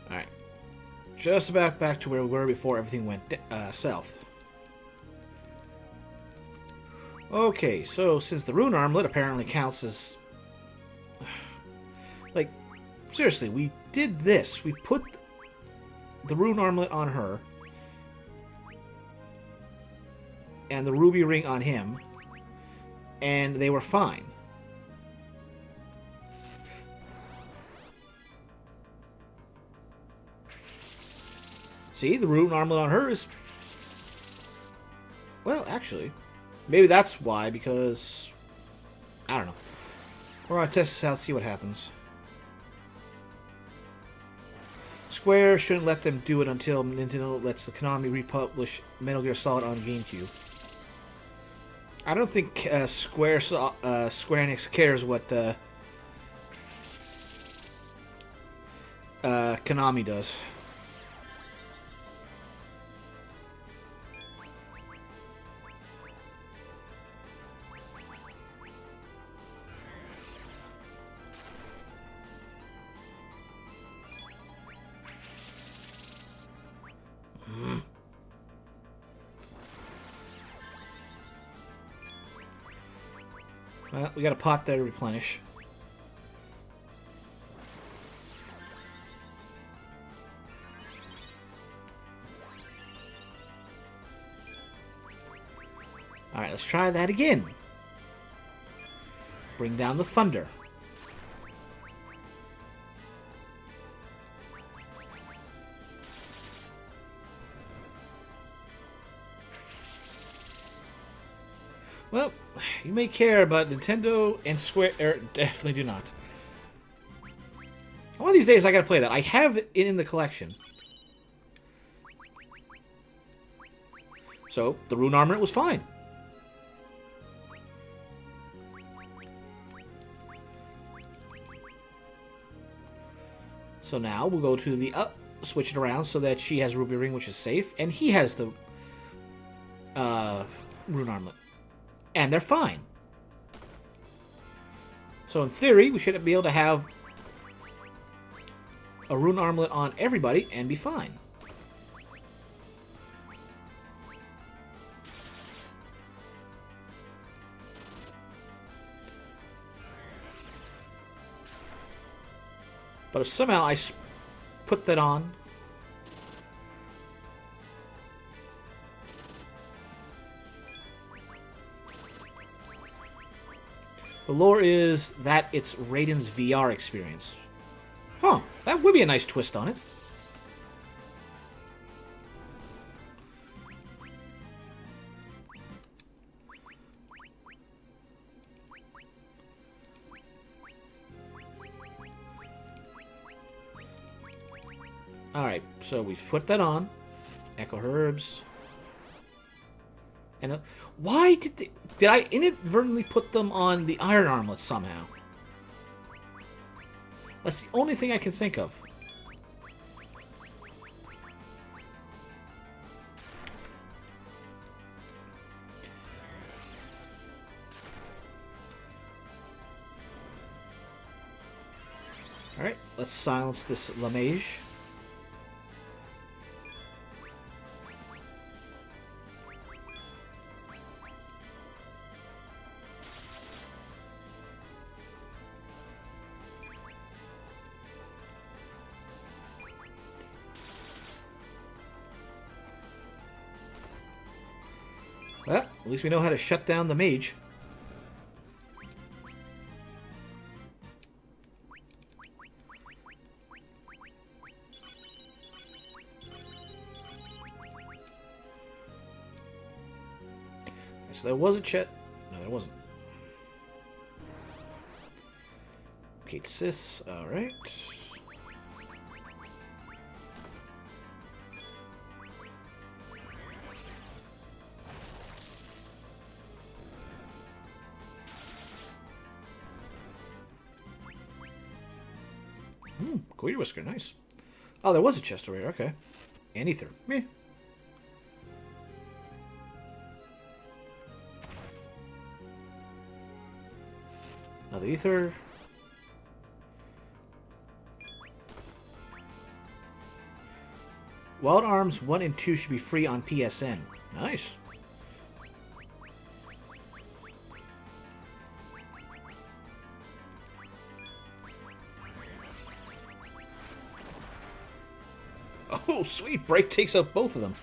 Alright. Just about back to where we were before everything went south. Okay, so since the rune armlet apparently counts as... like, seriously, we did this. We put the rune armlet on her. And the ruby ring on him. And they were fine. See, the rune armlet on her is... well, actually, maybe that's why, because... I don't know. We're going to test this out, see what happens. Square shouldn't let them do it until Nintendo lets the Konami republish Metal Gear Solid on GameCube. I don't think Square Enix cares what Konami does. Well, we got a pot there to replenish. Alright, let's try that again. Bring down the thunder. Well, you may care, but Nintendo and Square definitely do not. One of these days I gotta play that. I have it in the collection. So, the rune armament was fine. So now we'll go to the switch it around so that she has a ruby ring, which is safe, and he has the rune armlet. And they're fine. So in theory, we should be able to have a rune armlet on everybody and be fine. But if somehow I put that on... the lore is that it's Raiden's VR experience. Huh, that would be a nice twist on it. Alright, so we've put that on. Echo Herbs. And why did I inadvertently put them on the Iron Armlet somehow? That's the only thing I can think of. Alright, let's silence this Lamage. Well, at least we know how to shut down the mage. So there was a chest. No, there wasn't. Okay, Siths. Alright. Queer Whisker, nice. Oh, there was a chest over here, okay. And Ether. Meh. Another Ether. Wild Arms 1 and 2 should be free on PSN. Nice. Oh, sweet. Break takes out both of them.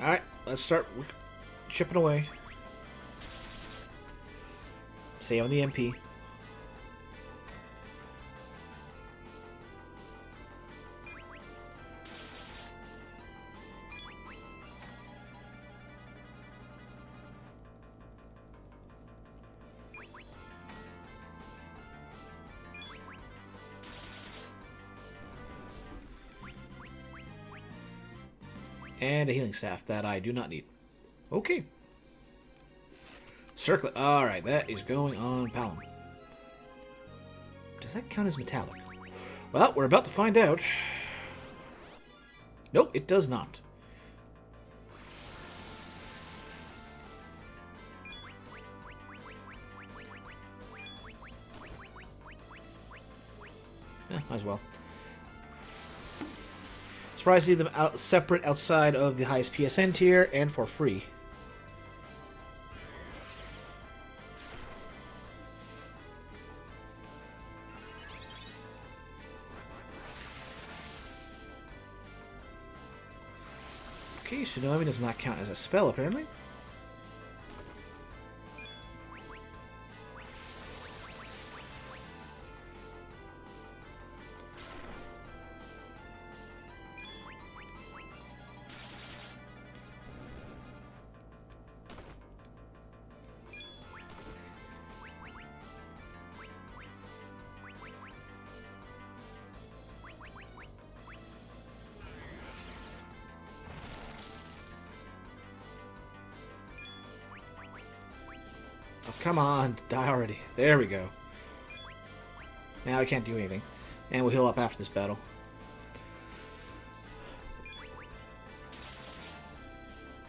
Alright, let's start chipping away. Save on the MP. And a healing staff that I do not need. Okay. Circlet. Alright, that is going on Palom. Does that count as metallic? Well, we're about to find out. Nope, it does not. Yeah, might as well. Surprised to see them separate outside of the highest PSN tier and for free. Okay, Tsunami does not count as a spell, apparently. Oh, come on, die already. There we go. Now I can't do anything. And we'll heal up after this battle.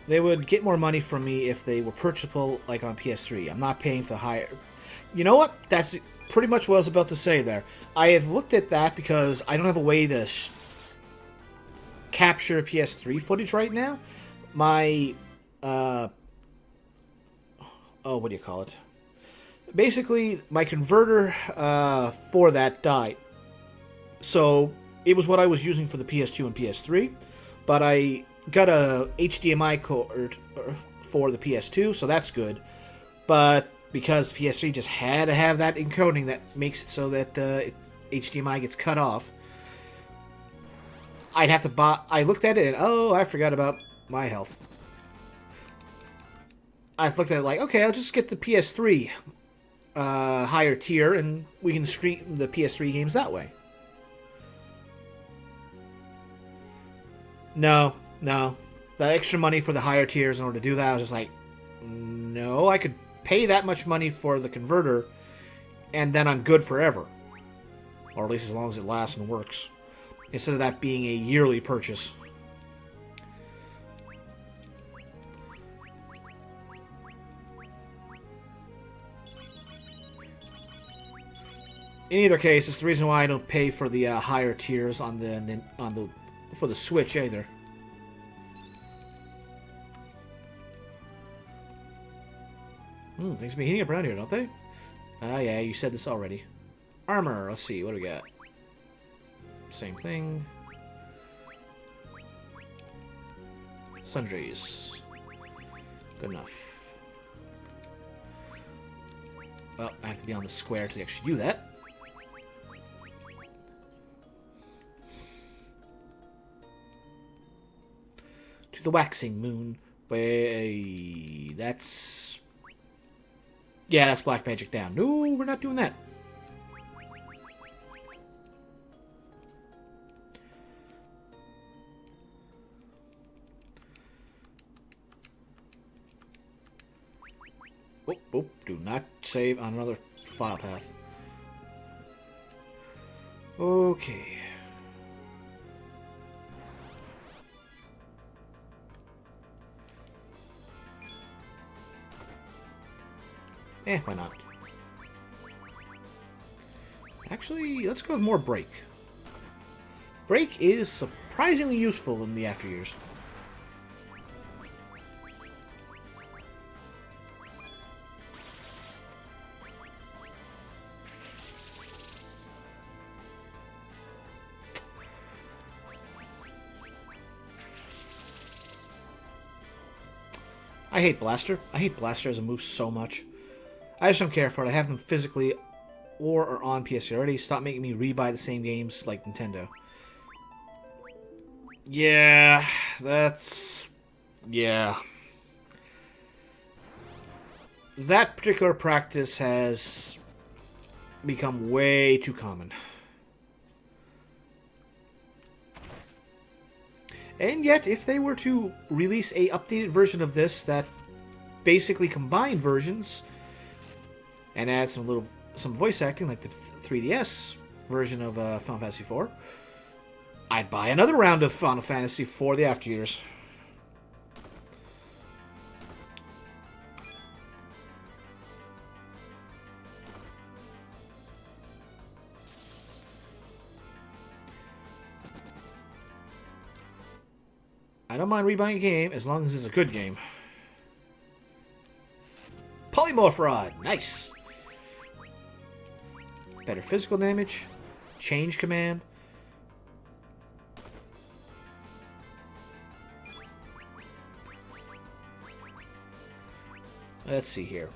They would get more money from me if they were purchasable, like on PS3. I'm not paying for the higher... You know what? That's pretty much what I was about to say there. I have looked at that because I don't have a way to capture PS3 footage right now. My... oh, what do you call it? Basically, my converter for that died. So, it was what I was using for the PS2 and PS3. But I got a HDMI cord for the PS2, so that's good. But because PS3 just had to have that encoding that makes it so that HDMI gets cut off, I'd have to buy... I looked at it and, oh, I forgot about my health. I looked at it like, okay, I'll just get the PS3 higher tier, and we can stream the PS3 games that way. No. The extra money for the higher tiers in order to do that, I was just like, no, I could pay that much money for the converter, and then I'm good forever. Or at least as long as it lasts and works. Instead of that being a yearly purchase. In either case, it's the reason why I don't pay for the higher tiers on the for the Switch either. Things be heating up around here, don't they? Yeah, you said this already. Armor, let's see, what do we got? Same thing. Sundries. Good enough. Well, I have to be on the square to actually do that. To the waxing moon. Wait, that's... Yeah, that's black magic down. No, we're not doing that. Oh, do not save on another file path. Okay. Why not? Actually, let's go with more break. Break is surprisingly useful in the after years. I hate Blaster. I hate Blaster as a move so much. I just don't care for it. I have them physically or on PS already. Stop making me rebuy the same games like Nintendo. Yeah, that's... Yeah. That particular practice has become way too common. And yet, if they were to release a updated version of this that basically combined versions and add some voice acting like the 3DS version of Final Fantasy IV, I'd buy another round of Final Fantasy for the after years. I don't mind rebuying a game as long as it's a good game. Polymorph Rod! Nice! Better physical damage. Change command. Let's see here.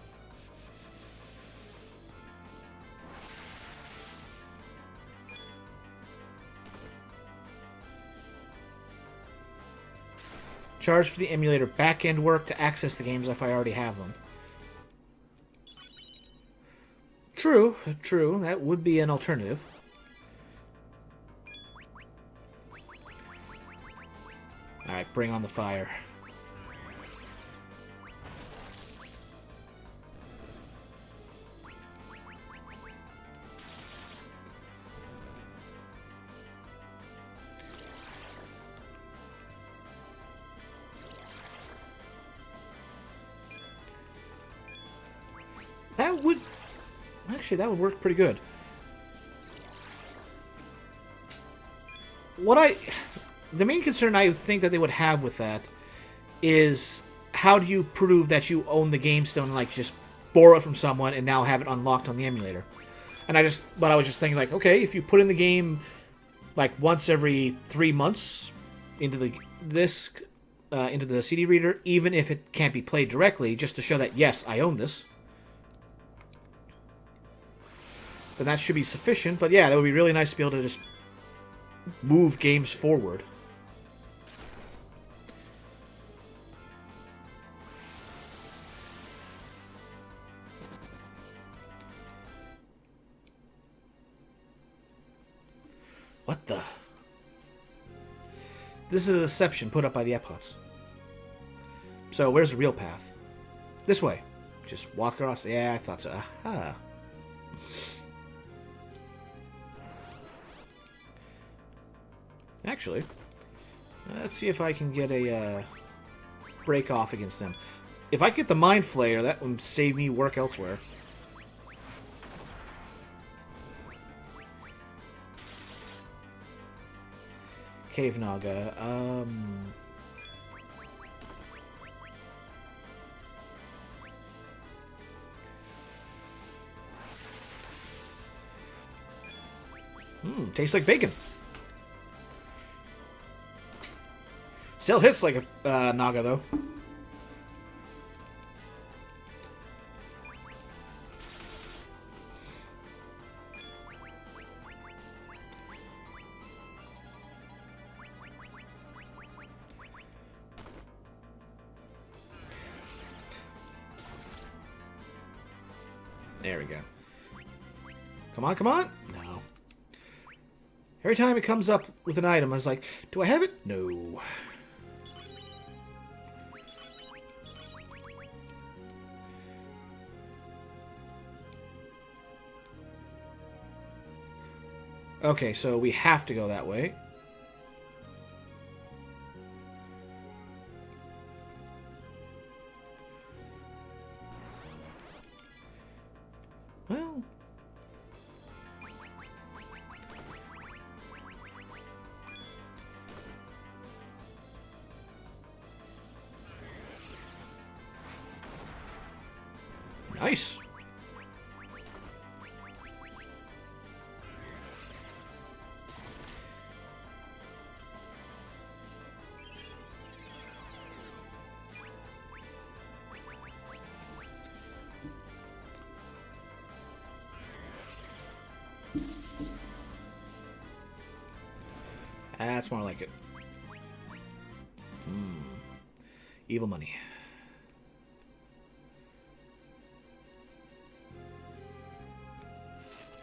Charge for the emulator backend work to access the games if I already have them. True, true. That would be an alternative. Alright, bring on the fire. That would... Actually, that would work pretty good. The main concern I think that they would have with that is how do you prove that you own the GameStone and, like, just borrow it from someone and now have it unlocked on the emulator? And I was just thinking, like, okay, if you put in the game, like, once every 3 months into the disc, into the CD reader, even if it can't be played directly, just to show that, yes, I own this, then that should be sufficient. But yeah, that would be really nice to be able to just move games forward. What the? This is a deception put up by the Epcot's. So, where's the real path? This way. Just walk across. Yeah, I thought so. Aha. Actually, let's see if I can get a break off against them. If I get the Mind Flayer, that would save me work elsewhere. Cave Naga. Tastes like bacon. Still hits like a Naga, though. There we go. Come on, come on! No. Every time it comes up with an item, I was like, do I have it? No. Okay, so we have to go that way. Well... Nice! That's more like it. Evil money.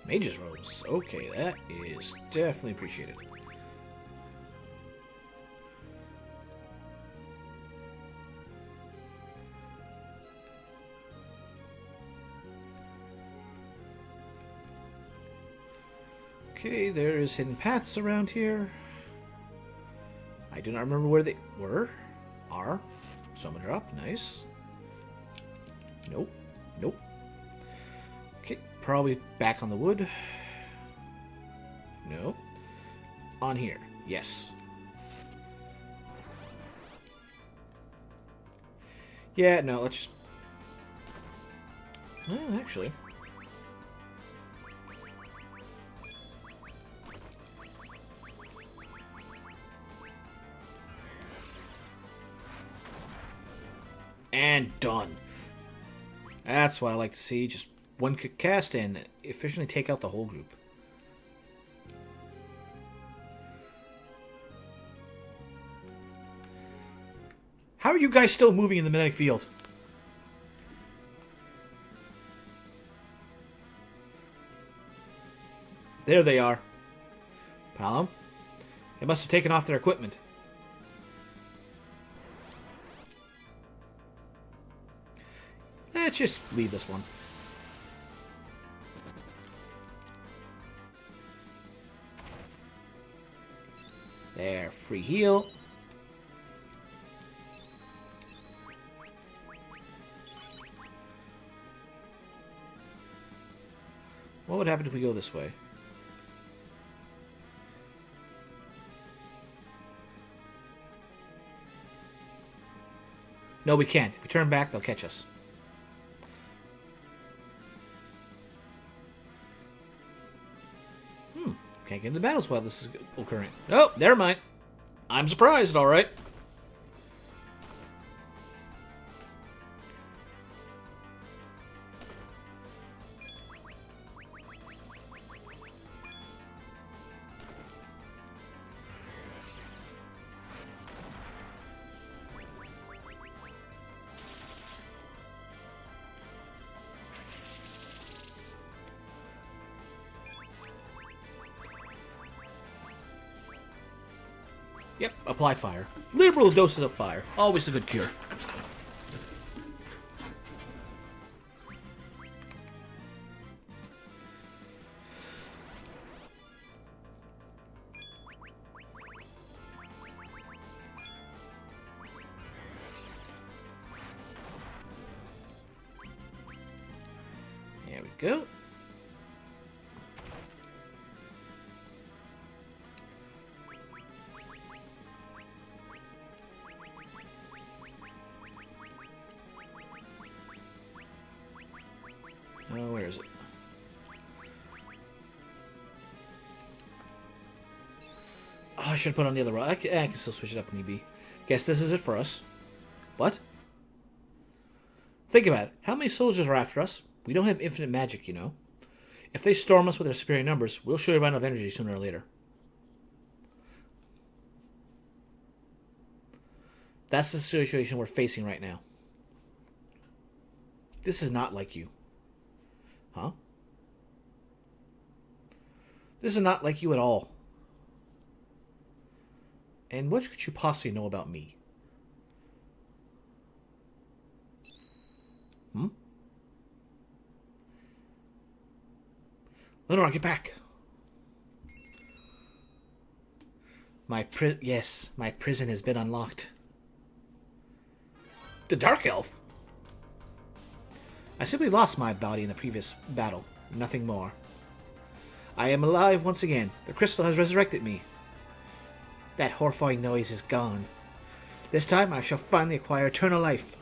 Mage's robes. Okay, that is definitely appreciated. Okay, there is hidden paths around here. I do not remember where they were. Are. Soma drop. Nice. Nope. Nope. Okay, probably back on the wood. No. On here. Yes. Yeah, no, let's just... Well, actually... And done. That's what I like to see. Just one quick cast and efficiently take out the whole group. How are you guys still moving in the magnetic field? There they are. Palom. They must have taken off their equipment. Let's just leave this one. There, free heal. What would happen if we go this way? No, we can't. If we turn back, they'll catch us. Can't get into battles while this is occurring. Oh, never mind. I'm surprised, alright. apply fire. Liberal doses of fire. Always a good cure. There we go. Oh, where is it? Oh, I should have put on the other rock. I can still switch it up if need be. Guess this is it for us. What? Think about it. How many soldiers are after us? We don't have infinite magic, you know. If they storm us with their superior numbers, we'll surely run out of energy sooner or later. That's the situation we're facing right now. This is not like you. Huh? This is not like you at all. And what could you possibly know about me? Hmm? Lenore, get back. My prison has been unlocked. The Dark Elf? I simply lost my body in the previous battle. Nothing more. I am alive once again. The crystal has resurrected me. That horrifying noise is gone. This time I shall finally acquire eternal life.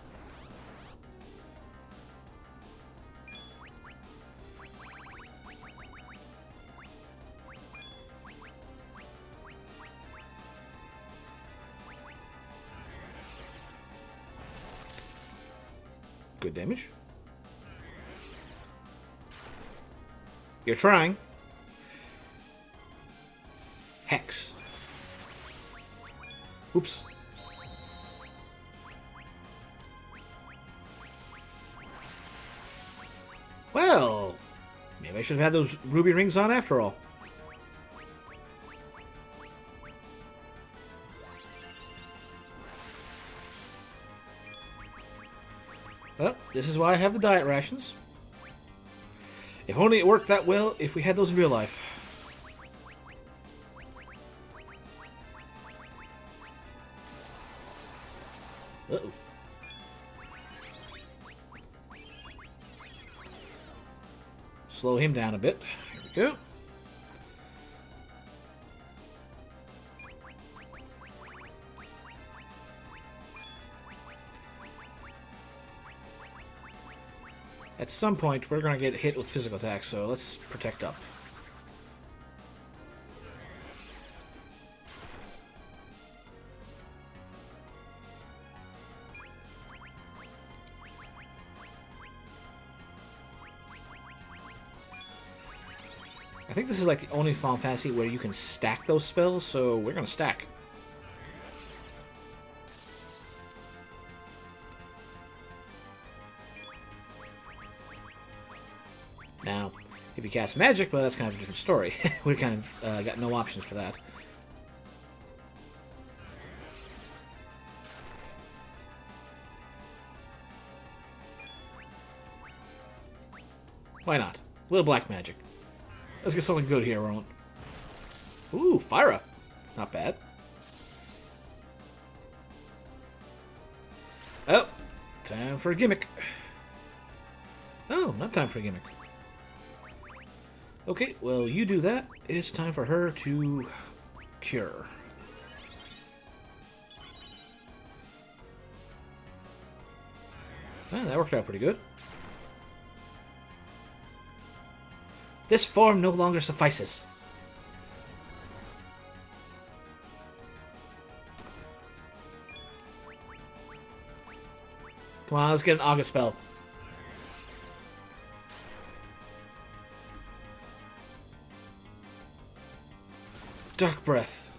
Good damage. You're trying. Hex. Oops. Well, maybe I should have had those ruby rings on after all. Well, this is why I have the diet rations. If only it worked that well if we had those in real life. Uh-oh. Slow him down a bit. Here we go. At some point, we're going to get hit with physical attacks, so let's protect up. I think this is like the only Final Fantasy where you can stack those spells, so we're going to stack. Now, if you cast magic, well, that's kind of a different story. We kind of got no options for that. Why not? A little black magic. Let's get something good here, Rowan. Ooh, fire up. Not bad. Oh, time for a gimmick. Oh, not time for a gimmick. Okay, well, you do that. It's time for her to cure. Ah, that worked out pretty good. This form no longer suffices. Come on, let's get an August spell. Dark Breath.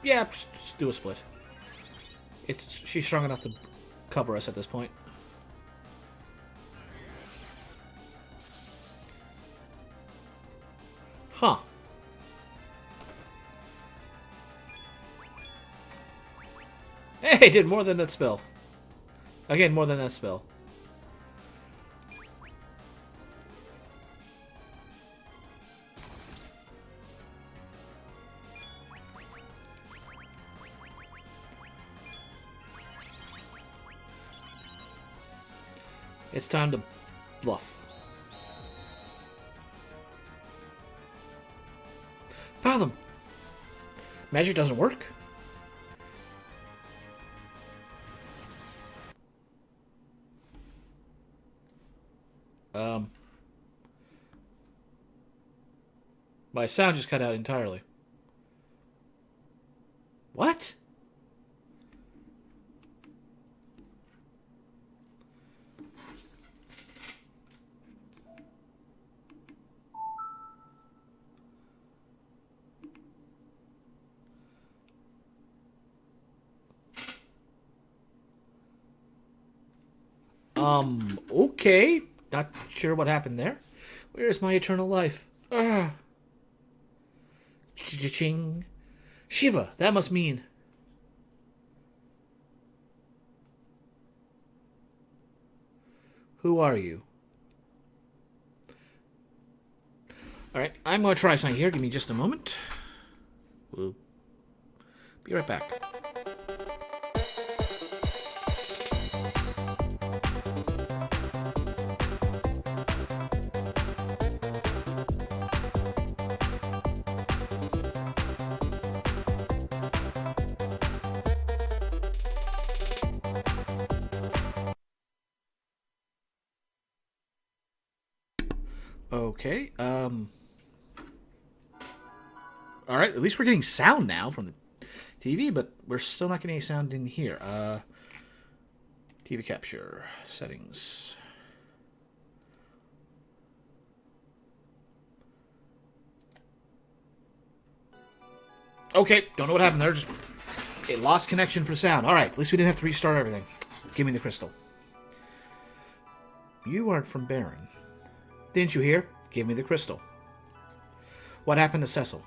Yeah, just do a split. She's strong enough to cover us at this point. Huh. Hey, did more than that spell. Again, more than that spell. It's time to bluff. Fathom. Magic doesn't work? My sound just cut out entirely. What? Okay. Not sure what happened there. Where's my eternal life? Ching. Shiva, that must mean. Who are you? Alright, I'm going to try something here. Give me just a moment. We'll be right back. Okay, alright, at least we're getting sound now from the TV, but we're still not getting any sound in here. TV capture, settings. Okay, don't know what happened there, just it lost connection for sound. Alright, at least we didn't have to restart everything. Give me the crystal. You aren't from Baron. Didn't you hear? Give me the crystal. What happened to Cecil?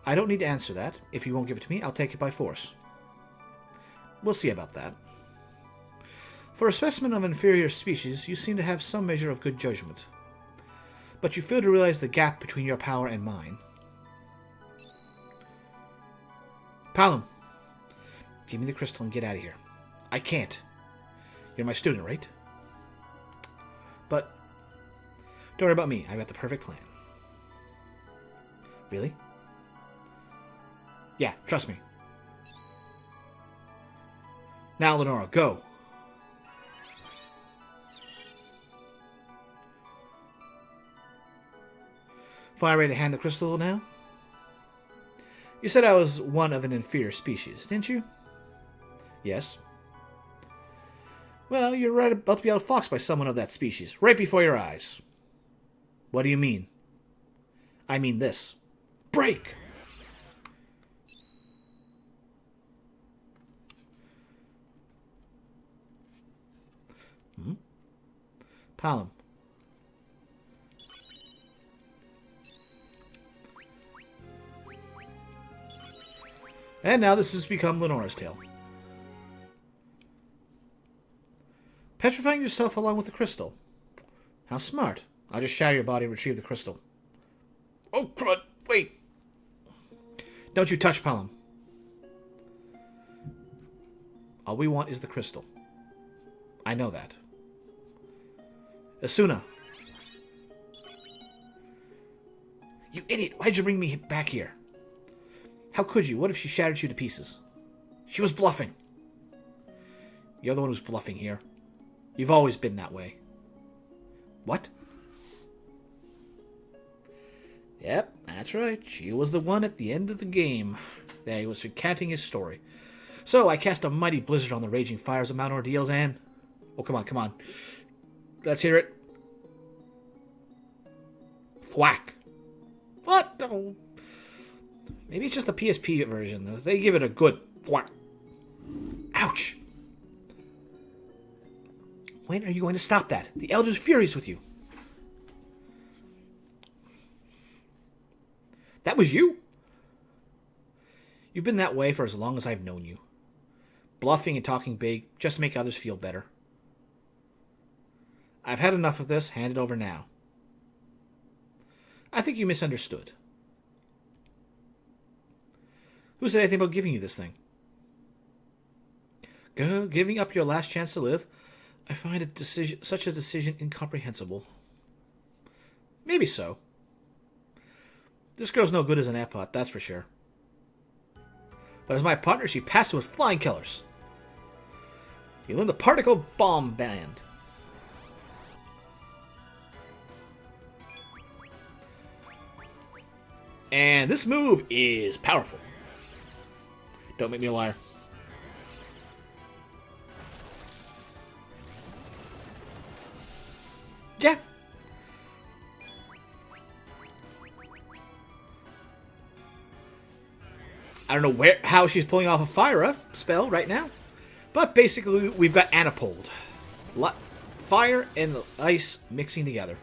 I don't need to answer that. If you won't give it to me, I'll take it by force. We'll see about that. For a specimen of inferior species, you seem to have some measure of good judgment. But you fail to realize the gap between your power and mine. Palom, give me the crystal and get out of here. I can't. You're my student, right? But don't worry about me. I've got the perfect plan. Really? Yeah, trust me. Now, Lenora, go. Finally ready to hand the crystal now? You said I was one of an inferior species, didn't you? Yes. Well, you're right about to be outfoxed by someone of that species, right before your eyes. What do you mean? I mean this. Break! Palom. And now this has become Lenora's tale. Petrifying yourself along with the crystal. How smart. I'll just shatter your body and retrieve the crystal. Oh, crud. Wait. Don't you touch Palom. All we want is the crystal. I know that. Asuna. You idiot. Why'd you bring me back here? How could you? What if she shattered you to pieces? She was bluffing. You're the one who's bluffing here. You've always been that way. What? Yep, that's right. She was the one at the end of the game that he was recanting his story. So I cast a mighty blizzard on the raging fires of Mount Ordeals and... Oh, come on, come on. Let's hear it. Thwack. What? Oh. Maybe it's just the PSP version. They give it a good thwack. Ouch. When are you going to stop that? The Elder's furious with you. That was you? You've been that way for as long as I've known you. Bluffing and talking big just to make others feel better. I've had enough of this. Hand it over now. I think you misunderstood. Who said anything about giving you this thing? Giving up your last chance to live? I find such a decision incomprehensible. Maybe so. This girl's no good as an epot, that's for sure. But as my partner, she passed with flying colors. You learned the particle bomb band. And this move is powerful. Don't make me a liar. Yeah. I don't know how she's pulling off a fire spell right now. But basically, we've got Anapold. Fire and the ice mixing together.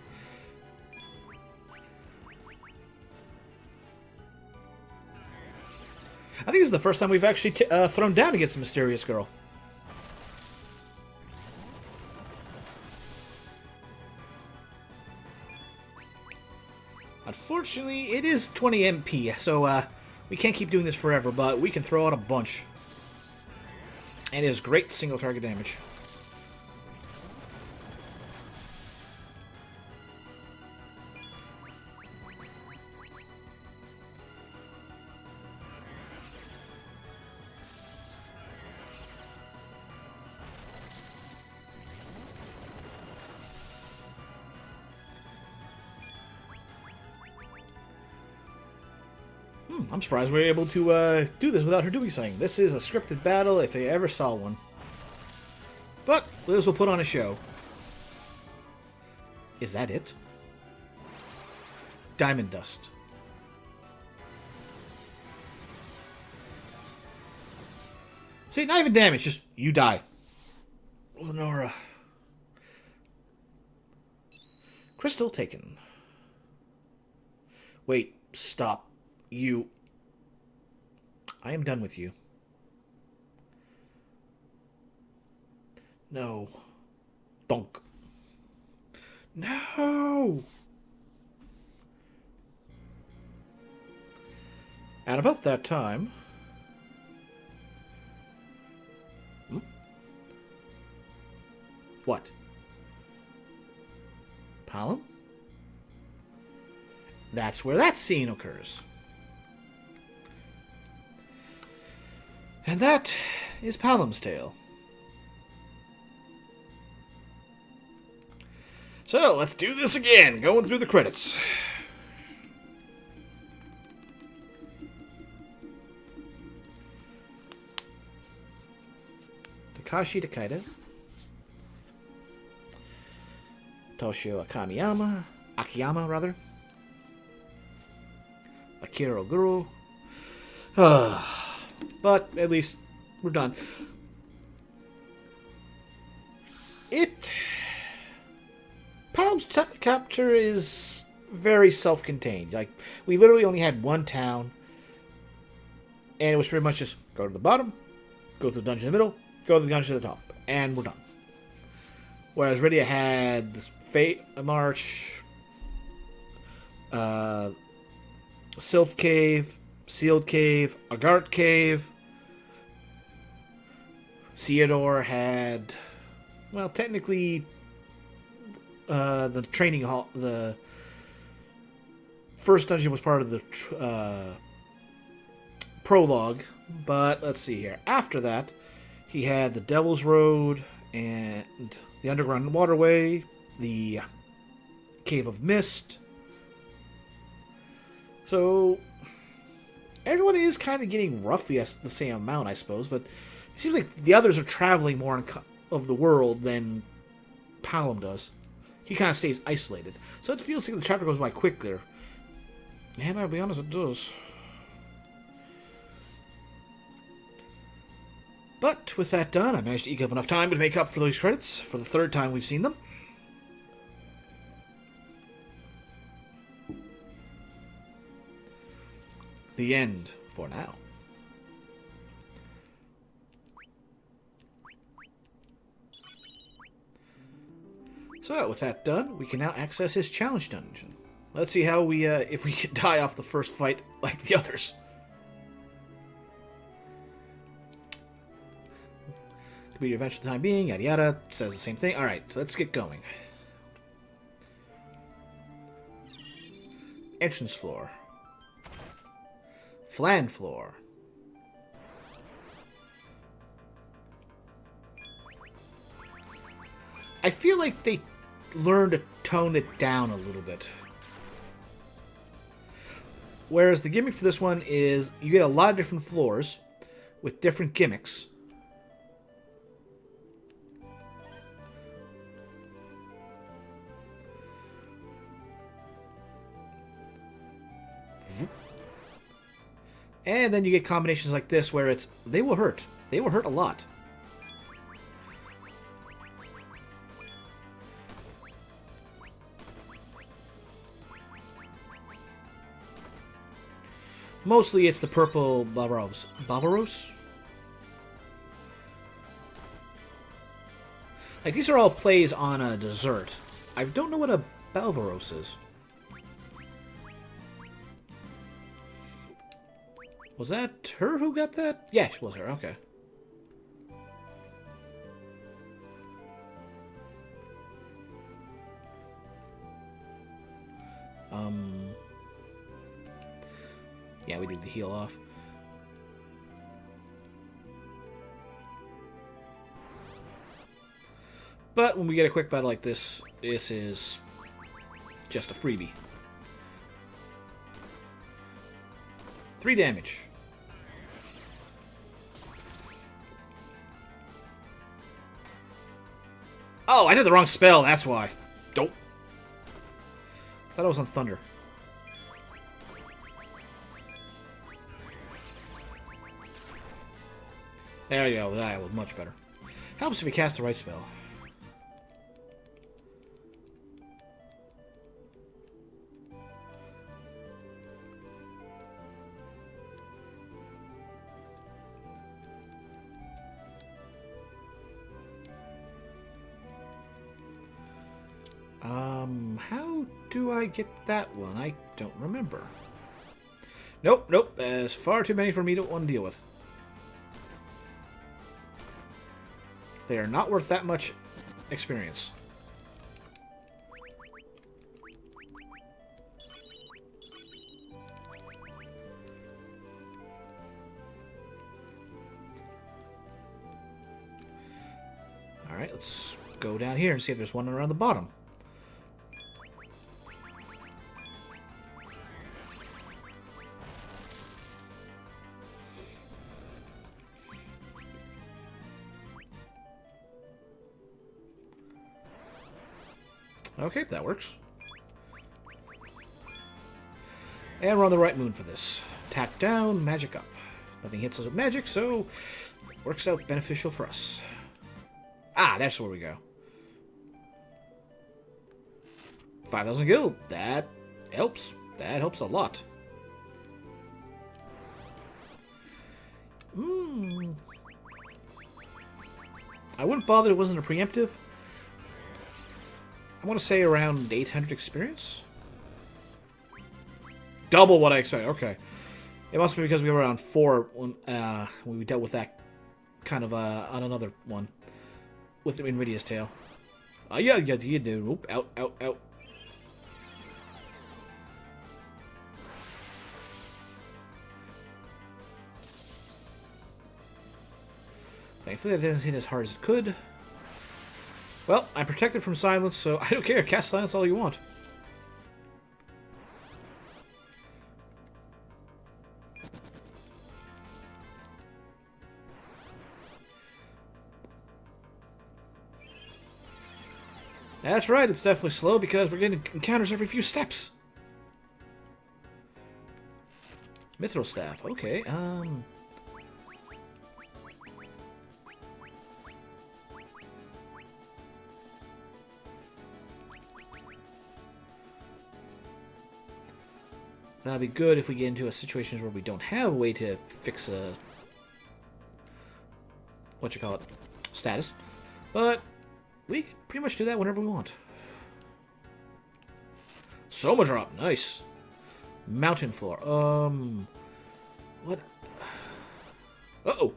I think this is the first time we've actually thrown down against a mysterious girl. Unfortunately, it is 20 MP, so we can't keep doing this forever, but we can throw out a bunch. And it is great single target damage. I'm surprised we were able to do this without her doing something. This is a scripted battle if I ever saw one. But Liz will put on a show. Is that it? Diamond Dust. See, not even damage, just you die. Lenora. Crystal taken. Wait, stop. You. I am done with you. No. Donk. No! At about that time... What? Palom? That's where that scene occurs. And that is Palom's tale. So, let's do this again, going through the credits. Takashi Takeda. Toshio Akiyama, rather. Akira Oguro. But at least we're done. Palom's capture is very self-contained. Like, we literally only had one town, and it was pretty much just go to the bottom, go to the dungeon in the middle, go to the dungeon at the top, and we're done. Whereas Rydia had this Fate March, Sylph Cave, Sealed Cave, Agart Cave. Theodore had, well, technically, the training hall. The first dungeon was part of the prologue, but let's see here. After that, he had the Devil's Road and the Underground Waterway, the Cave of Mist. So everyone is kind of getting roughly the same amount, I suppose, but it seems like the others are traveling more of the world than Palom does. He kind of stays isolated. So it feels like the chapter goes by quicker. And I'll be honest, it does. But with that done, I managed to eke up enough time to make up for those credits for the third time we've seen them. the end for now. So, with that done, we can now access his challenge dungeon. Let's see how we, if we can die off the first fight like the others. Could be your adventure for the time being, yada yada. Says the same thing. Alright, so let's get going. Entrance floor. Flan floor. I feel like they learned to tone it down a little bit. Whereas the gimmick for this one is you get a lot of different floors with different gimmicks. And then you get combinations like this where it's, they will hurt. They will hurt a lot. Mostly it's the purple Balvaros. Balvaros? Like, these are all plays on a dessert. I don't know what a Balvaros is. Was that her who got that? Yeah, it was her. Okay. Yeah, we need to heal off. But when we get a quick battle like this, this is just a freebie. 3 damage. Oh, I did the wrong spell, that's why. Dope. Thought I was on Thunder. There you go, that was much better. Helps if you cast the right spell. How do I get that one? I don't remember. Nope, nope. There's far too many for me to want to deal with. They are not worth that much experience. Alright, let's go down here and see if there's one around the bottom. Okay, that works. And we're on the right moon for this. Attack down, magic up. Nothing hits us with magic, so works out beneficial for us. Ah, that's where we go. 5,000 gil. That helps. That helps a lot. I wouldn't bother if it wasn't a preemptive. I want to say around 800 experience. Double what I expect. Okay. It must be because we were around 4 when we dealt with that kind of on another one. With Invidia's tail. Yeah, you do. Oop, out, out, out. Thankfully, that didn't hit as hard as it could. Well, I'm protected from silence, so I don't care. Cast silence all you want. That's right, it's definitely slow because we're getting encounters every few steps. Mithril Staff, okay, That'll be good if we get into a situations where we don't have a way to fix a status. But we can pretty much do that whenever we want. Soma drop, nice. Mountain floor. What? Uh-oh.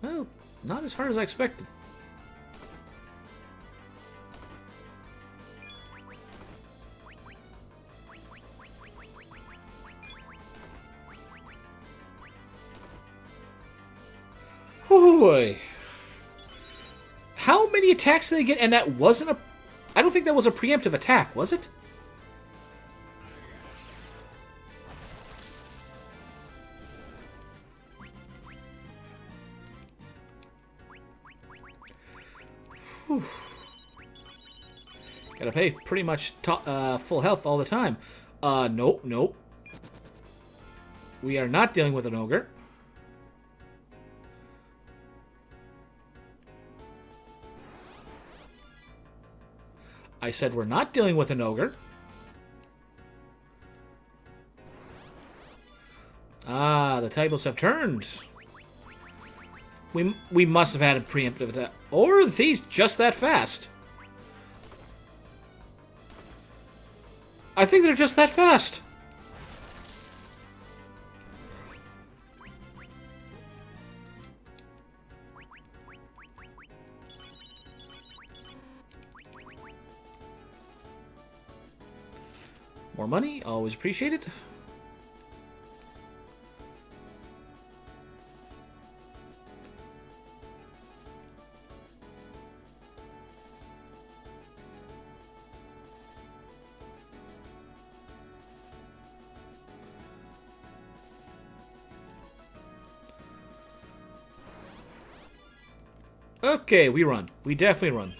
Well, not as hard as I expected. Boy. How many attacks did they get? And that wasn't a... I don't think that was a preemptive attack, was it? Whew. Gotta pay pretty much full health all the time. Nope, nope. We are not dealing with an ogre. I said we're not dealing with an ogre. Ah, the tables have turned. We must have had a preemptive attack. Or are these just that fast? I think they're just that fast. More money, always appreciated. Okay, we run. We definitely run.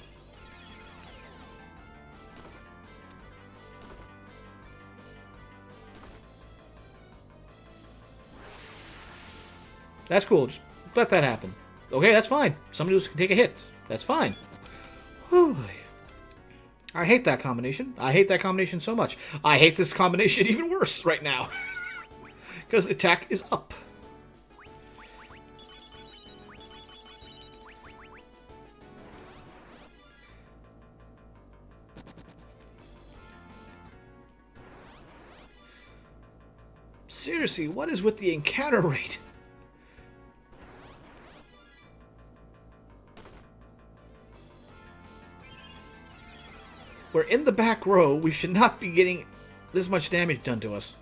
That's cool. Just let that happen. Okay, that's fine. Somebody else can take a hit. That's fine. Whew. I hate that combination. I hate that combination so much. I hate this combination even worse right now. Because attack is up. Seriously, what is with the encounter rate? We're in the back row. We should not be getting this much damage done to us.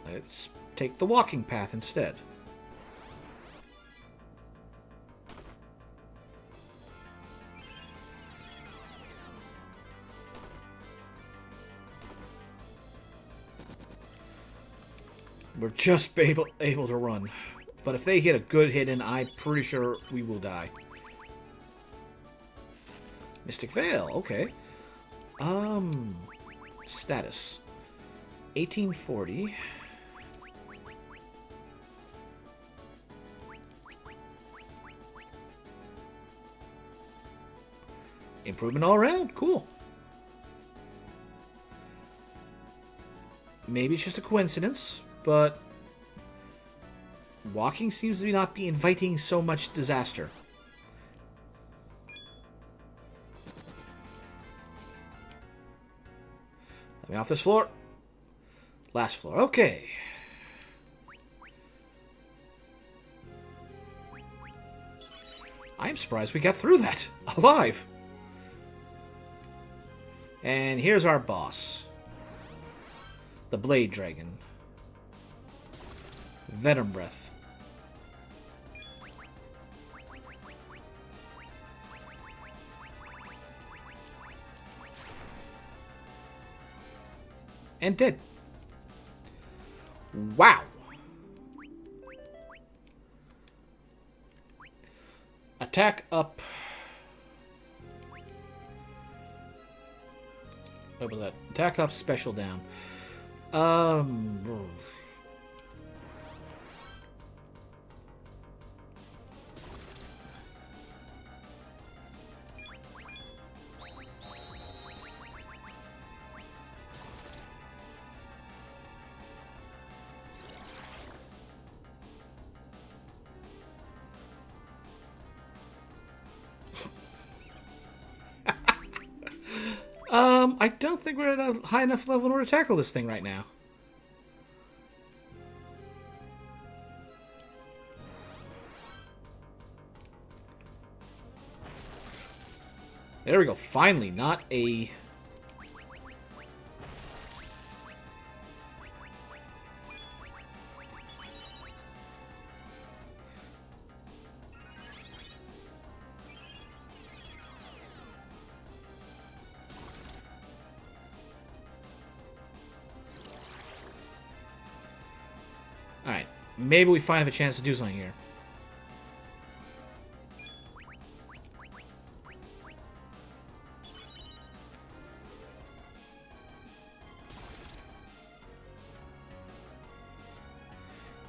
Let's take the walking path instead. We're just able to run. But if they hit a good hit in, I'm pretty sure we will die. Mystic Veil, okay. Status. 1840. Improvement all around, cool. Maybe it's just a coincidence. But walking seems to not be inviting so much disaster. Let me off this floor. Last floor. Okay. I'm surprised we got through that alive. And here's our boss. The Blade Dragon. Venom Breath. And dead. Wow. Attack up. What was that? Attack up, special down. I don't think we're at a high enough level in order to tackle this thing right now. There we go. Finally, not a... Alright. Maybe we finally have a chance to do something here.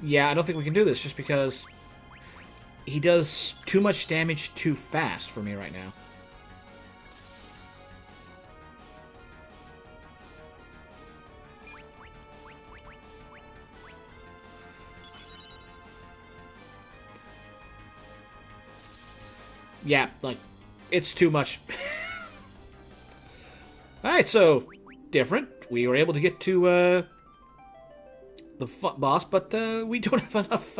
Yeah, I don't think we can do this just because he does too much damage too fast for me right now. Yeah, like, it's too much. Alright, so, different. We were able to get to, the boss, but we don't have enough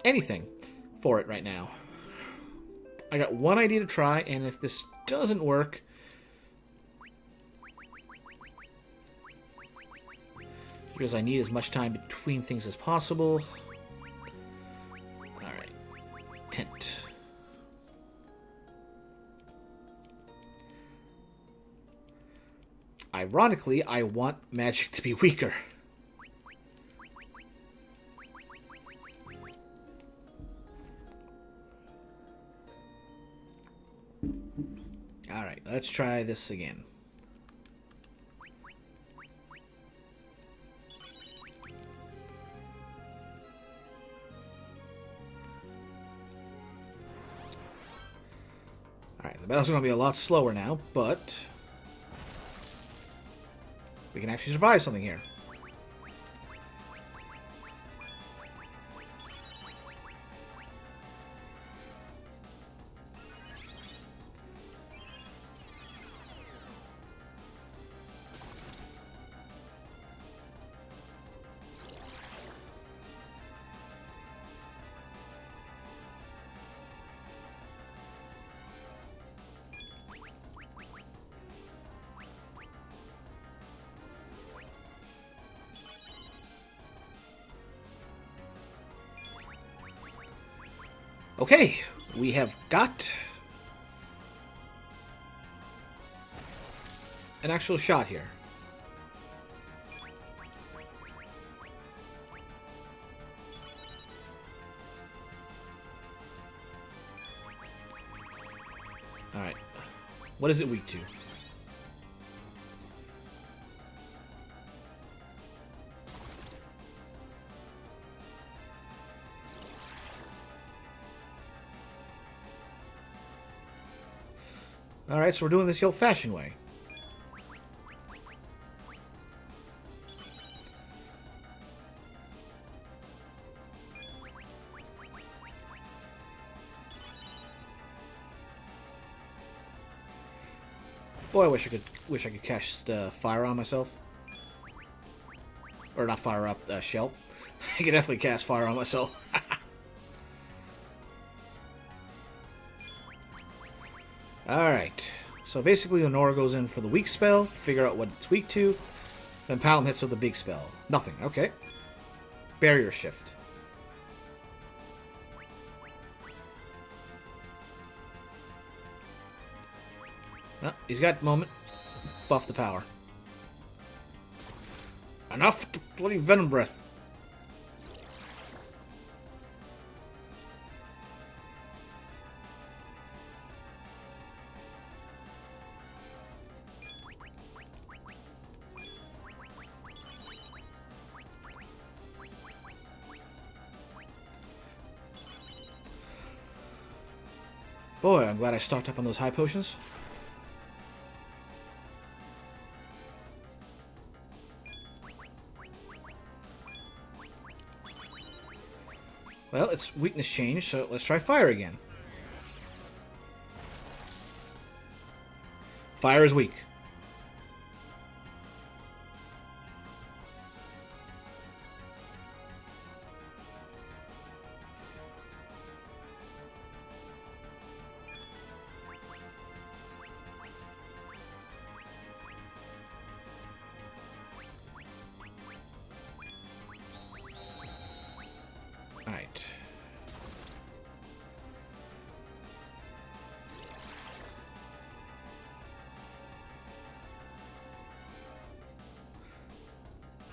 anything for it right now. I got one idea to try, and if this doesn't work, because I need as much time between things as possible. Alright. Tent. Ironically, I want magic to be weaker. Alright, let's try this again. Alright, the battle's going to be a lot slower now, but we can actually survive something here. Okay, we have got an actual shot here. Alright. What is it weak to? Alright, so we're doing this the old-fashioned way. Boy, I wish I could cast fire on myself. Or not fire up, shell. I could definitely cast fire on myself. Alright, so basically Lenora goes in for the weak spell, figure out what it's weak to, then Palom hits with the big spell. Nothing, okay. Barrier shift. Oh, he's got moment. Buff the power. Enough to bloody Venom Breath. Boy, I'm glad I stocked up on those high potions. Well, it's weakness change, so let's try fire again. Fire is weak. Alright.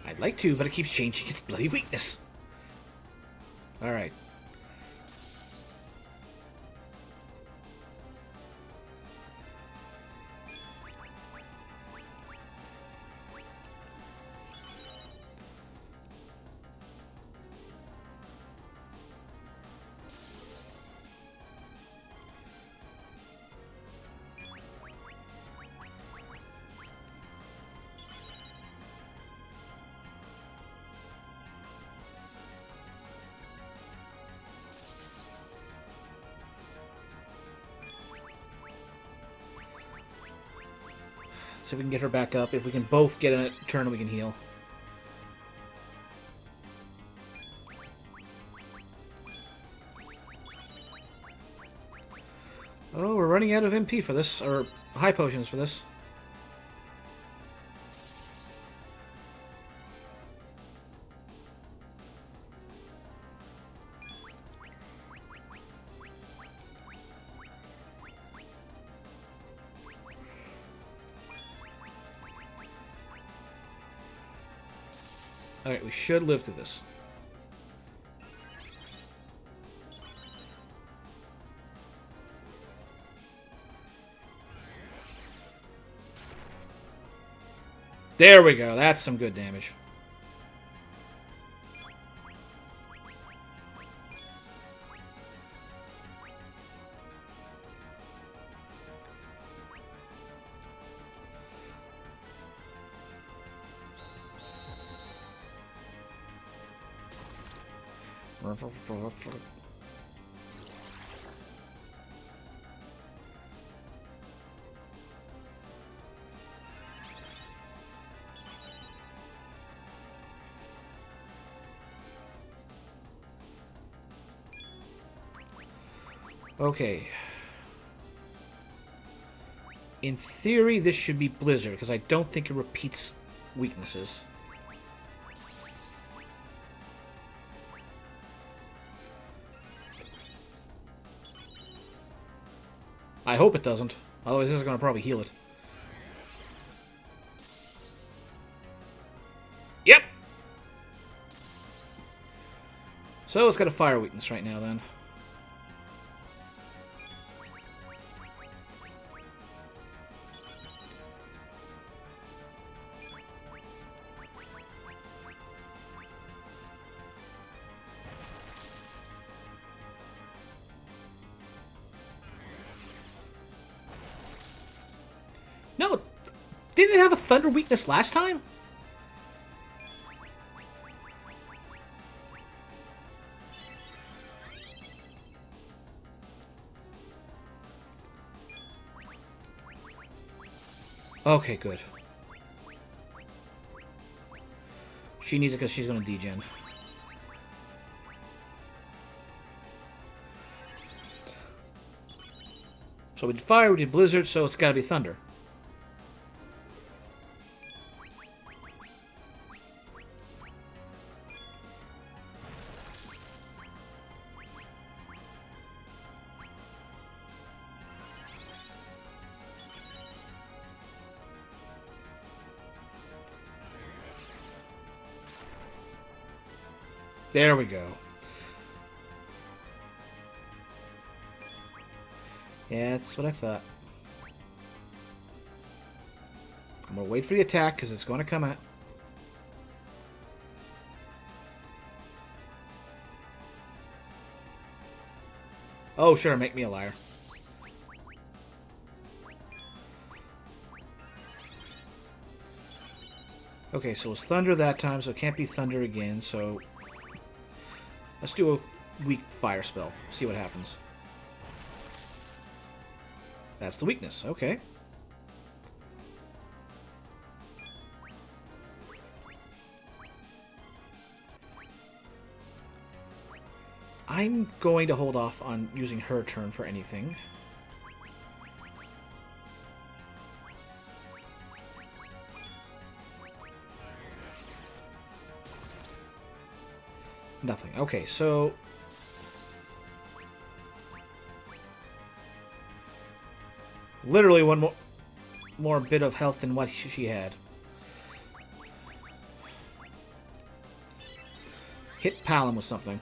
I'd like to, but it keeps changing its bloody weakness. Alright. See if we can get her back up. If we can both get a turn, we can heal. Oh, we're running out of MP for this, or high potions for this. Alright, we should live through this. There we go. That's some good damage. Okay. In theory, this should be Blizzard, because I don't think it repeats weaknesses. I hope it doesn't. Otherwise, this is going to probably heal it. Yep! So it's got a fire weakness right now, then. No, didn't it have a thunder weakness last time? Okay, good. She needs it because she's going to degen. So we did fire, we did blizzard, so it's got to be thunder. There we go. Yeah, that's what I thought. I'm going to wait for the attack because it's going to come out. Oh, sure, make me a liar. Okay, so it's thunder that time, so it can't be thunder again, so... Let's do a weak fire spell. See what happens. That's the weakness. Okay. I'm going to hold off on using her turn for anything. Nothing. Okay, so... literally one more bit of health than what she had. Hit Palom with something.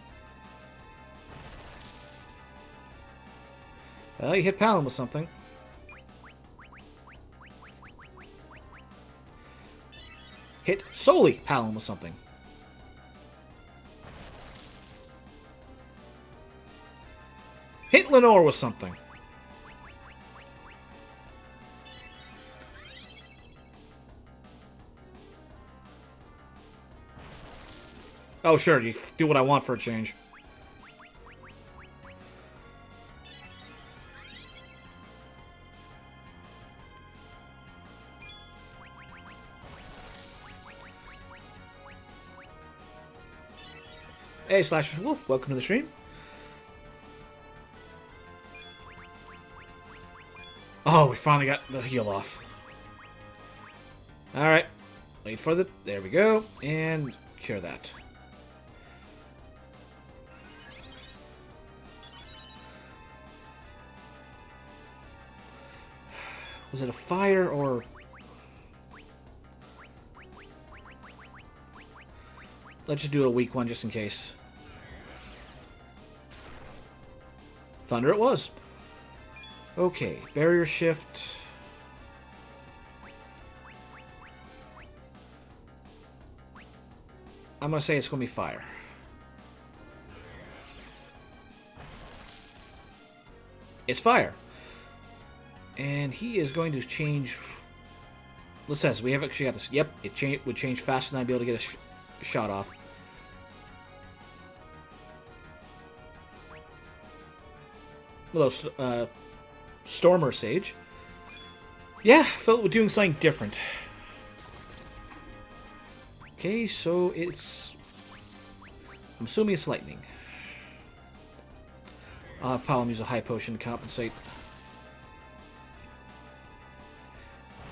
You hit Palom with something. Hit solely Palom with something. Hit Lenore with something. Oh, sure, you do what I want for a change. Hey, Slasher Wolf, welcome to the stream. Oh, we finally got the heal off. Alright. Wait for the... there we go. And cure that. Was it a fire or... let's just do a weak one just in case. Thunder it was. Okay, barrier shift. I'm going to say it's going to be fire. It's fire. And he is going to change... let's say we have actually got this. Yep, it would change faster than I'd be able to get a shot off. Hello, Stormer Sage. Yeah, felt we're doing something different. Okay, so it's... I'm assuming it's lightning. I'll have Palom use a high potion to compensate.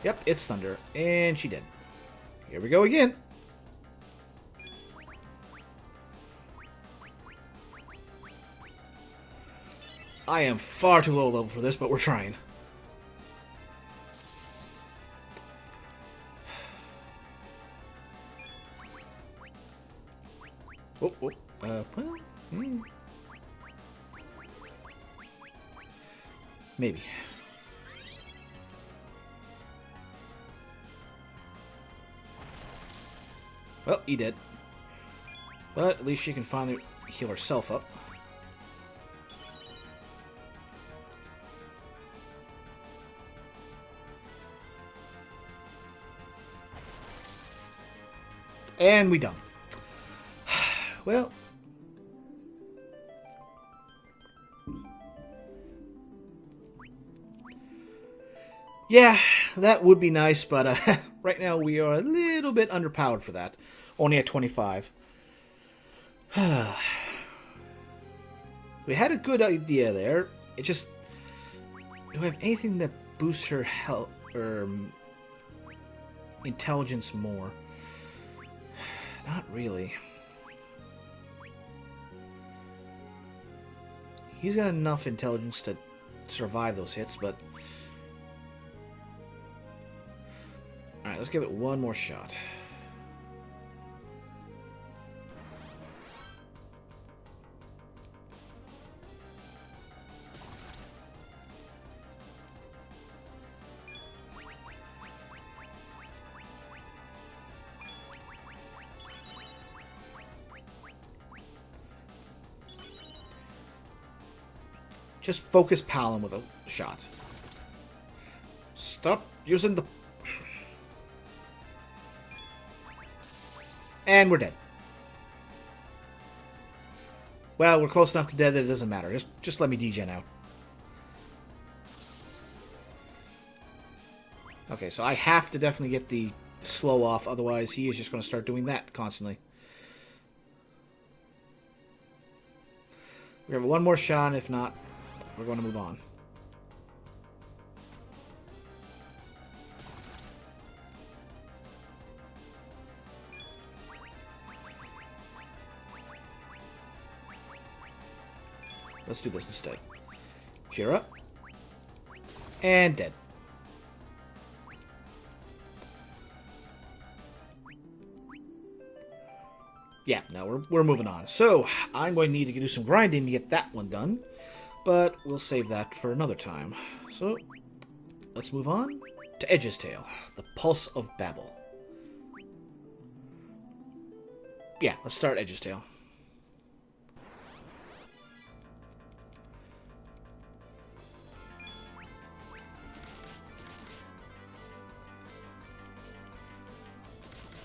Yep, it's thunder. And she did. Here we go again. I am far too low level for this, but we're trying. Oh, oh, well, maybe. Well, he did. But at least she can finally heal herself up. And we done. Well. Yeah, that would be nice, but right now we are a little bit underpowered for that. Only at 25. We had a good idea there. It just... do I have anything that boosts her health or intelligence more? Not really. He's got enough intelligence to survive those hits, but... alright, let's give it one more shot. Just focus Palom with a shot. Stop using the... and we're dead. Well, we're close enough to dead that it doesn't matter. Just let me degen out. Okay, so I have to definitely get the slow off, otherwise he is just going to start doing that constantly. We have one more shot. If not, we're going to move on. Let's do this instead. Cure up. And dead. Yeah, no, we're moving on. So, I'm going to need to do some grinding to get that one done. But we'll save that for another time. So, let's move on to Edge's Tale, the Pulse of Babel. Yeah, let's start Edge's Tale.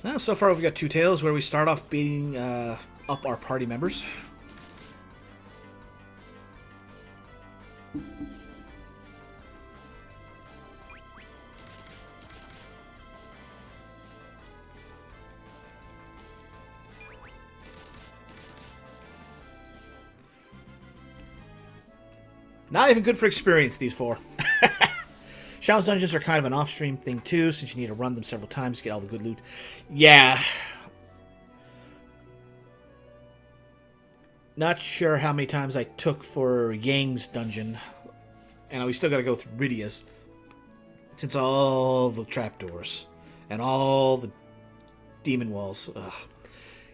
Well, so far we've got two tales where we start off beating up our party members. Not even good for experience, these four. Challenge dungeons are kind of an off-stream thing too, since you need to run them several times to get all the good loot. Yeah. Not sure how many times I took for Yang's dungeon. And we still gotta go through Rydia's. Since all the trapdoors. And all the demon walls. Ugh.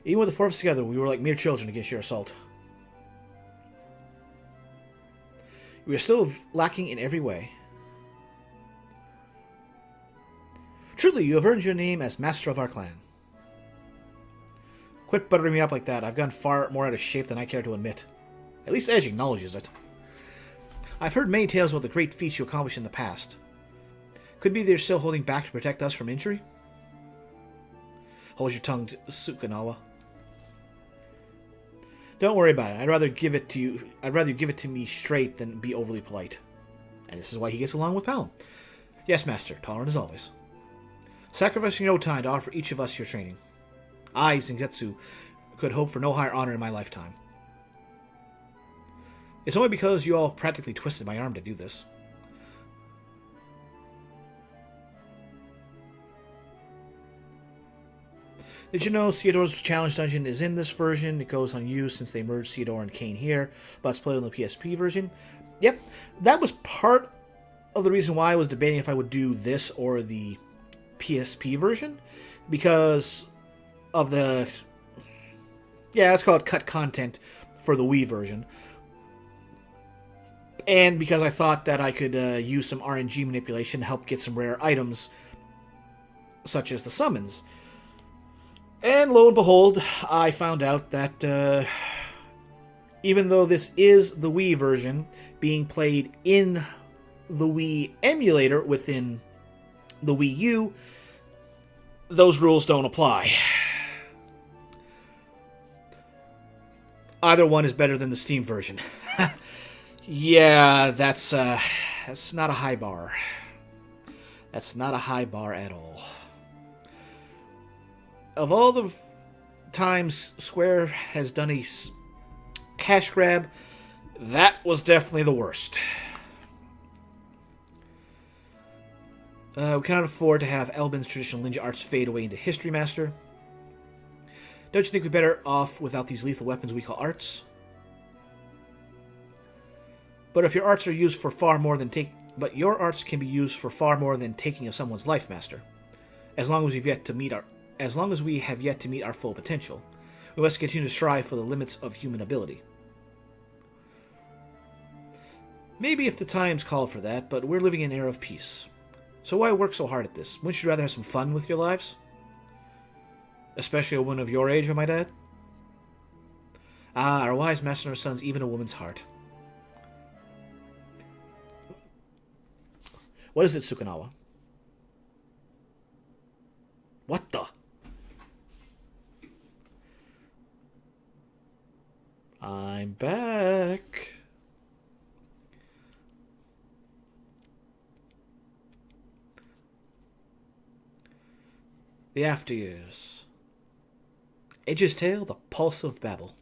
Even with the four of us together, we were like mere children against your assault. We are still lacking in every way. Truly, you have earned your name as master of our clan. Quit buttering me up like that. I've gone far more out of shape than I care to admit. At least Edge acknowledges it. I've heard many tales about the great feats you accomplished in the past. Could it be they're still holding back to protect us from injury? Hold your tongue, Sukanawa. Don't worry about it. I'd rather give it to you. I'd rather you give it to me straight than be overly polite. And this is why he gets along with Palom. Yes, master. Tolerant as always. Sacrificing no time to offer each of us your training. I, Zengetsu, could hope for no higher honor in my lifetime. It's only because you all practically twisted my arm to do this. Did you know Theodore's challenge dungeon is in this version? It goes unused since they merged Theodore and Kane here, but it's played on the PSP version. Yep, that was part of the reason why I was debating if I would do this or the PSP version, because of the, yeah, let's call it cut content for the Wii version, and because I thought that I could use some RNG manipulation to help get some rare items, such as the summons. And lo and behold, I found out that even though this is the Wii version being played in the Wii emulator within the Wii U, those rules don't apply. Either one is better than the Steam version. Yeah, that's not a high bar. That's not a high bar at all. Of all the times Square has done a cash grab, that was definitely the worst. We cannot afford to have Elbin's traditional ninja arts fade away into history, Master. Don't you think we're better off without these lethal weapons we call arts? But if your arts are used for far more than your arts can be used for far more than taking of someone's life, Master. As long as we have yet to meet our full potential, we must continue to strive for the limits of human ability. Maybe if the times call for that, but we're living in an era of peace. So why work so hard at this? Wouldn't you rather have some fun with your lives? Especially a woman of your age, oh my dad? Ah, our wise master understands even a woman's heart. What is it, Sukanawa? What the? I'm back. The After Years. Edge's Tale, the Pulse of Babel.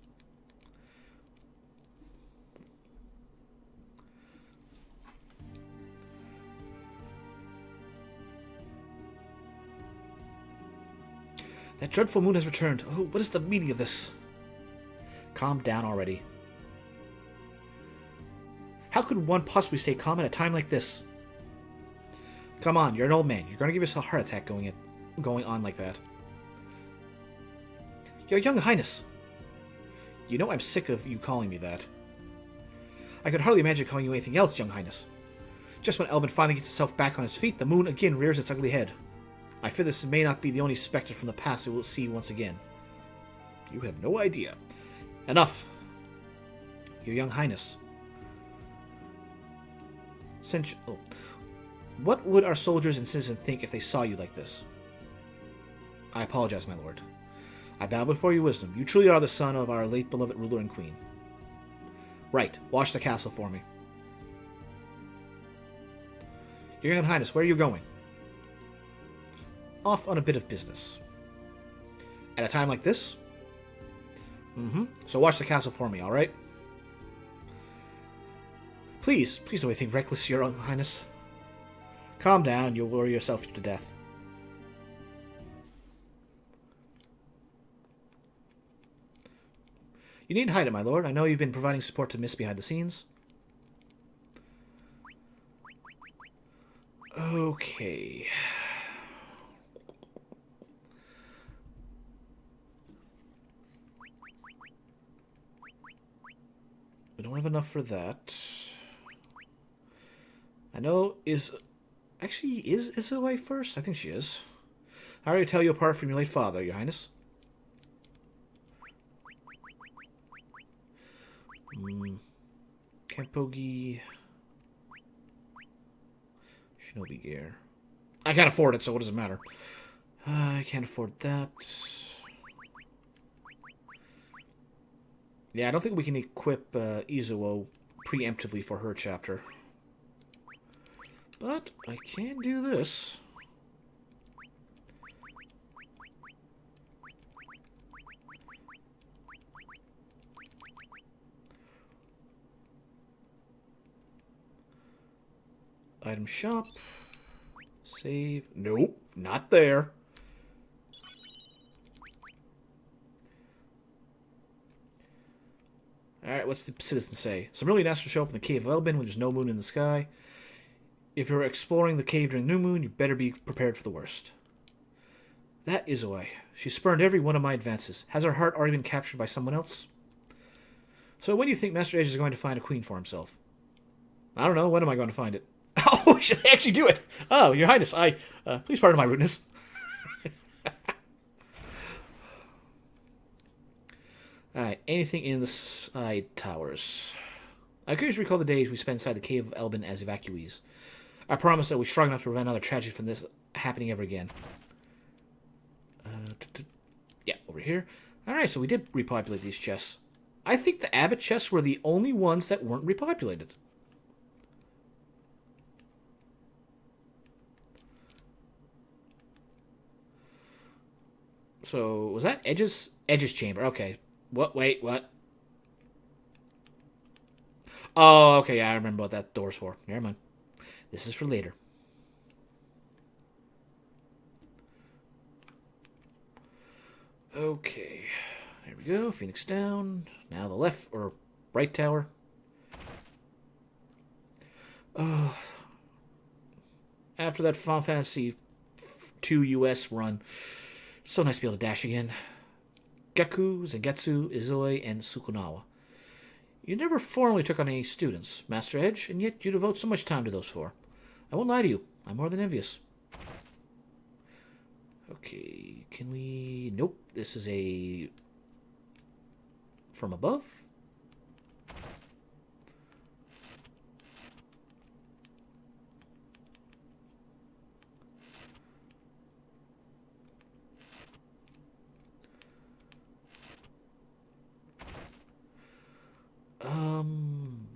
That dreadful moon has returned. Oh, what is the meaning of this? Calm down already. How could one possibly stay calm at a time like this? Come on, you're an old man. You're going to give yourself a heart attack going on like that. Your young highness. You know I'm sick of you calling me that. I could hardly imagine calling you anything else, young highness. Just when Elbin finally gets itself back on its feet, the moon again rears its ugly head. I fear this may not be the only spectre from the past we will see once again. You have no idea. Enough. Your young highness. What would our soldiers and citizens think if they saw you like this? I apologize, my lord. I bow before your wisdom. You truly are the son of our late beloved ruler and queen. Right. Watch the castle for me. Your young highness, where are you going? Off on a bit of business. At a time like this? So watch the castle for me, alright? Please don't anything reckless, your young highness. Calm down, you'll worry yourself to death. You needn't hide it, my lord. I know you've been providing support to Miss behind the scenes. Okay. We don't have enough for that. I know Actually, is Izoi first? I think she is. How do I tell you apart from your late father, your highness? Kenpogi. Shinobi gear. I can't afford it, so what does it matter? I can't afford that. Yeah, I don't think we can equip Izuo preemptively for her chapter. But I can do this. Item shop. Save. Nope, not there. Alright, what's the citizen say? Some really nice to show up in the Cave of Elbin when there's no moon in the sky. If you're exploring the cave during new moon, you better be prepared for the worst. That Izoi. She spurned every one of my advances. Has her heart already been captured by someone else? So when do you think Master Edge is going to find a queen for himself? I don't know. When am I going to find it? Oh, should I actually do it? Oh, your highness, please pardon my rudeness. Alright, anything in the side towers? I could just recall the days we spent inside the Cave of Elbin as evacuees. I promise that we're strong enough to prevent another tragedy from this happening ever again. Yeah, over here. Alright, so we did repopulate these chests. I think the Abbot chests were the only ones that weren't repopulated. So, was that Edge's chamber? Okay. What? Wait, what? Oh, okay, yeah, I remember what that door's for. Never mind. This is for later. Okay. There we go. Phoenix down. Now the left or right tower. After that Final Fantasy II US run, so nice to be able to dash again. Geku, Zangetsu, Izoi, and Sukunawa. You never formally took on any students, Master Edge, and yet you devote so much time to those four. I won't lie to you. I'm more than envious. Okay, can we... Nope, this is a... From above?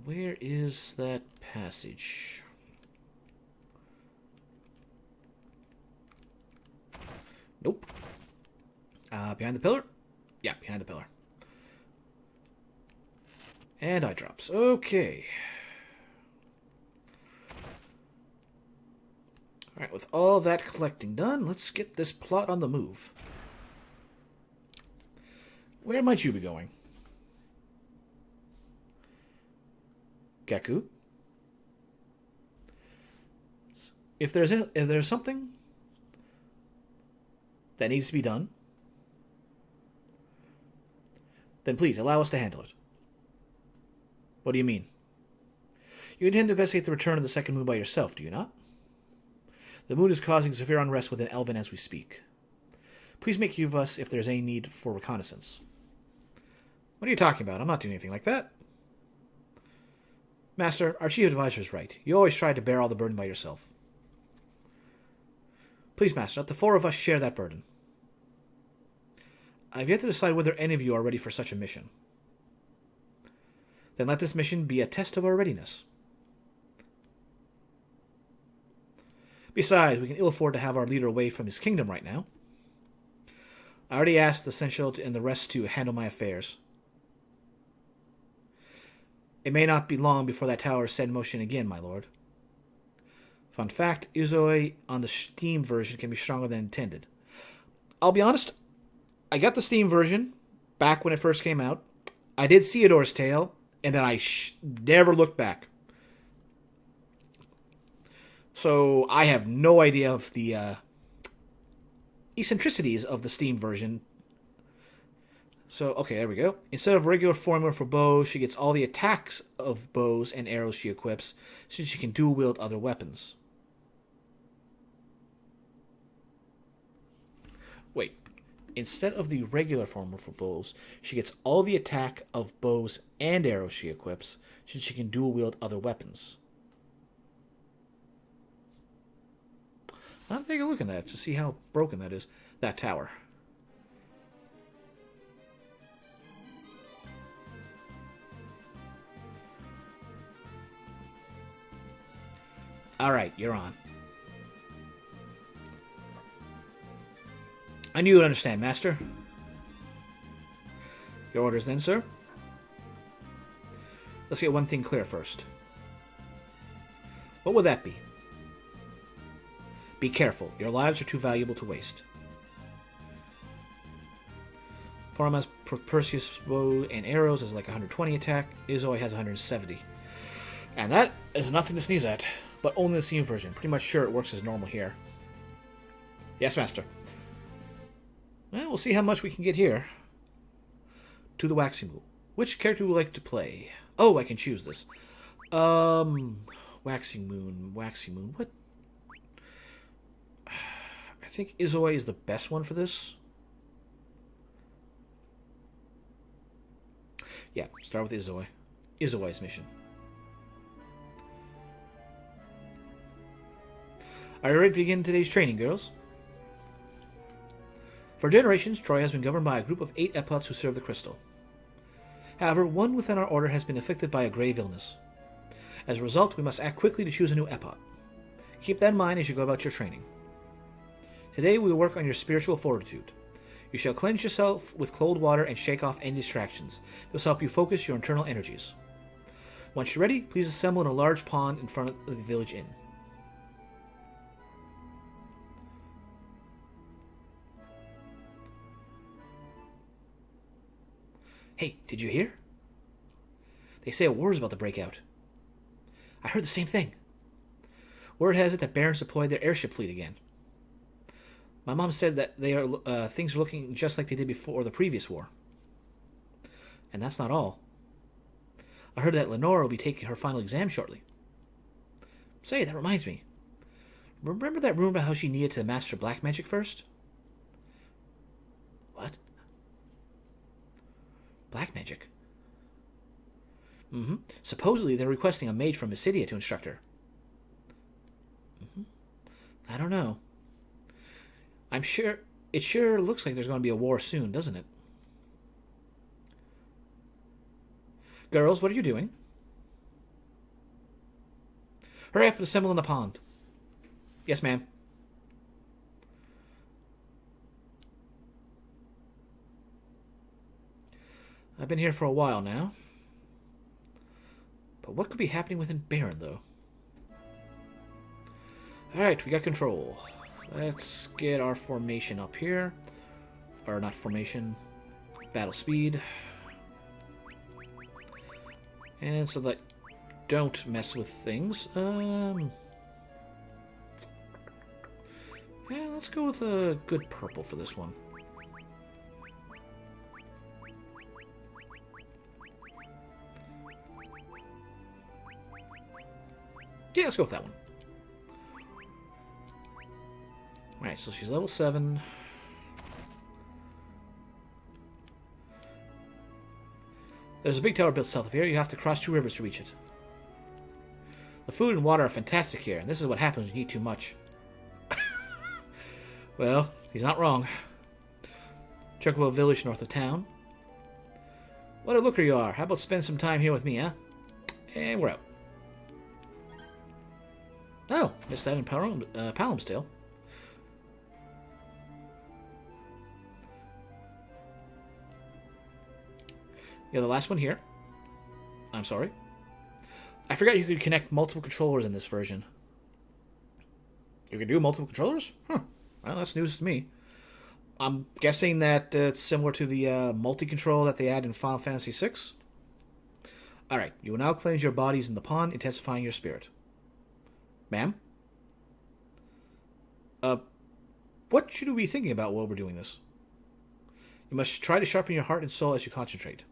Where is that passage? Nope. Behind the pillar? Yeah, behind the pillar. And eye drops. Okay. Alright, with all that collecting done, let's get this plot on the move. Where might you be going? Gaku? If there's something that needs to be done, then please allow us to handle it. What do you mean? You intend to investigate the return of the second moon by yourself, do you not? The moon is causing severe unrest within Elbin as we speak. Please make use of us if there's any need for reconnaissance. What are you talking about? I'm not doing anything like that. Master, our chief advisor is right. You always tried to bear all the burden by yourself. Please, Master, let the four of us share that burden. I have yet to decide whether any of you are ready for such a mission. Then let this mission be a test of our readiness. Besides, we can ill afford to have our leader away from his kingdom right now. I already asked the Sentinel and the rest to handle my affairs. It may not be long before that tower is set in motion again, my lord. Fun fact, Izoi on the Steam version can be stronger than intended. I'll be honest, I got the Steam version back when it first came out. I did Theodore's Tale, and then I never looked back. So I have no idea of the eccentricities of the Steam version. So, okay, there we go. Instead of regular formula for bows, she gets all the attacks of bows and arrows she equips, so she can dual-wield other weapons. Wait. Instead of the regular formula for bows, she gets all the attack of bows and arrows she equips, so she can dual-wield other weapons. I'll take a look at that to see how broken that is, that tower. Alright, you're on. I knew you would understand, Master. Your orders then, sir? Let's get one thing clear first. What would that be? Be careful. Your lives are too valuable to waste. Parma's Perseus bow and arrows is like 120 attack. Izoi has 170. And that is nothing to sneeze at. But only the Steam version. Pretty much sure it works as normal here. Yes, Master. Well, we'll see how much we can get here. To the Waxing Moon. Which character would you like to play? Oh, I can choose this. Waxing Moon. Waxing Moon. What? I think Izoi is the best one for this. Yeah, start with Izoi. Izoi's mission. Are you ready to begin today's training, girls? For generations, Troy has been governed by a group of 8 epots who serve the crystal. However, one within our order has been afflicted by a grave illness. As a result, we must act quickly to choose a new epot. Keep that in mind as you go about your training. Today, we will work on your spiritual fortitude. You shall cleanse yourself with cold water and shake off any distractions. This will help you focus your internal energies. Once you're ready, please assemble in a large pond in front of the village inn. Hey, did you hear? They say a war is about to break out. I heard the same thing. Word has it that Barons deployed their airship fleet again. My mom said that things are looking just like they did before the previous war. And that's not all. I heard that Lenora will be taking her final exam shortly. Say, that reminds me. Remember that rumor about how she needed to master black magic first? What? Black magic? Supposedly they're requesting a mage from Mysidia to instruct her. I don't know. It sure looks like there's going to be a war soon, doesn't it? Girls, what are you doing? Hurry up and assemble in the pond. Yes, ma'am. I've been here for a while now. But what could be happening within Baron, though? Alright, we got control. Let's get our formation up here. Or not formation. Battle speed. And so that don't mess with things. Yeah, let's go with a good purple for this one. Yeah, let's go with that one. Alright, so she's level 7. There's a big tower built south of here. You have to cross 2 rivers to reach it. The food and water are fantastic here, and this is what happens when you eat too much. Well, he's not wrong. Chocobo village north of town. What a looker you are. How about spend some time here with me, huh? And we're out. Oh, missed that in Palomstale. Yeah, the last one here. I'm sorry. I forgot you could connect multiple controllers in this version. You can do multiple controllers? Huh. Well, that's news to me. I'm guessing that it's similar to the multi-control that they add in Final Fantasy VI. Alright, you will now cleanse your bodies in the pond, intensifying your spirit. Ma'am? What should we be thinking about while we're doing this? You must try to sharpen your heart and soul as you concentrate.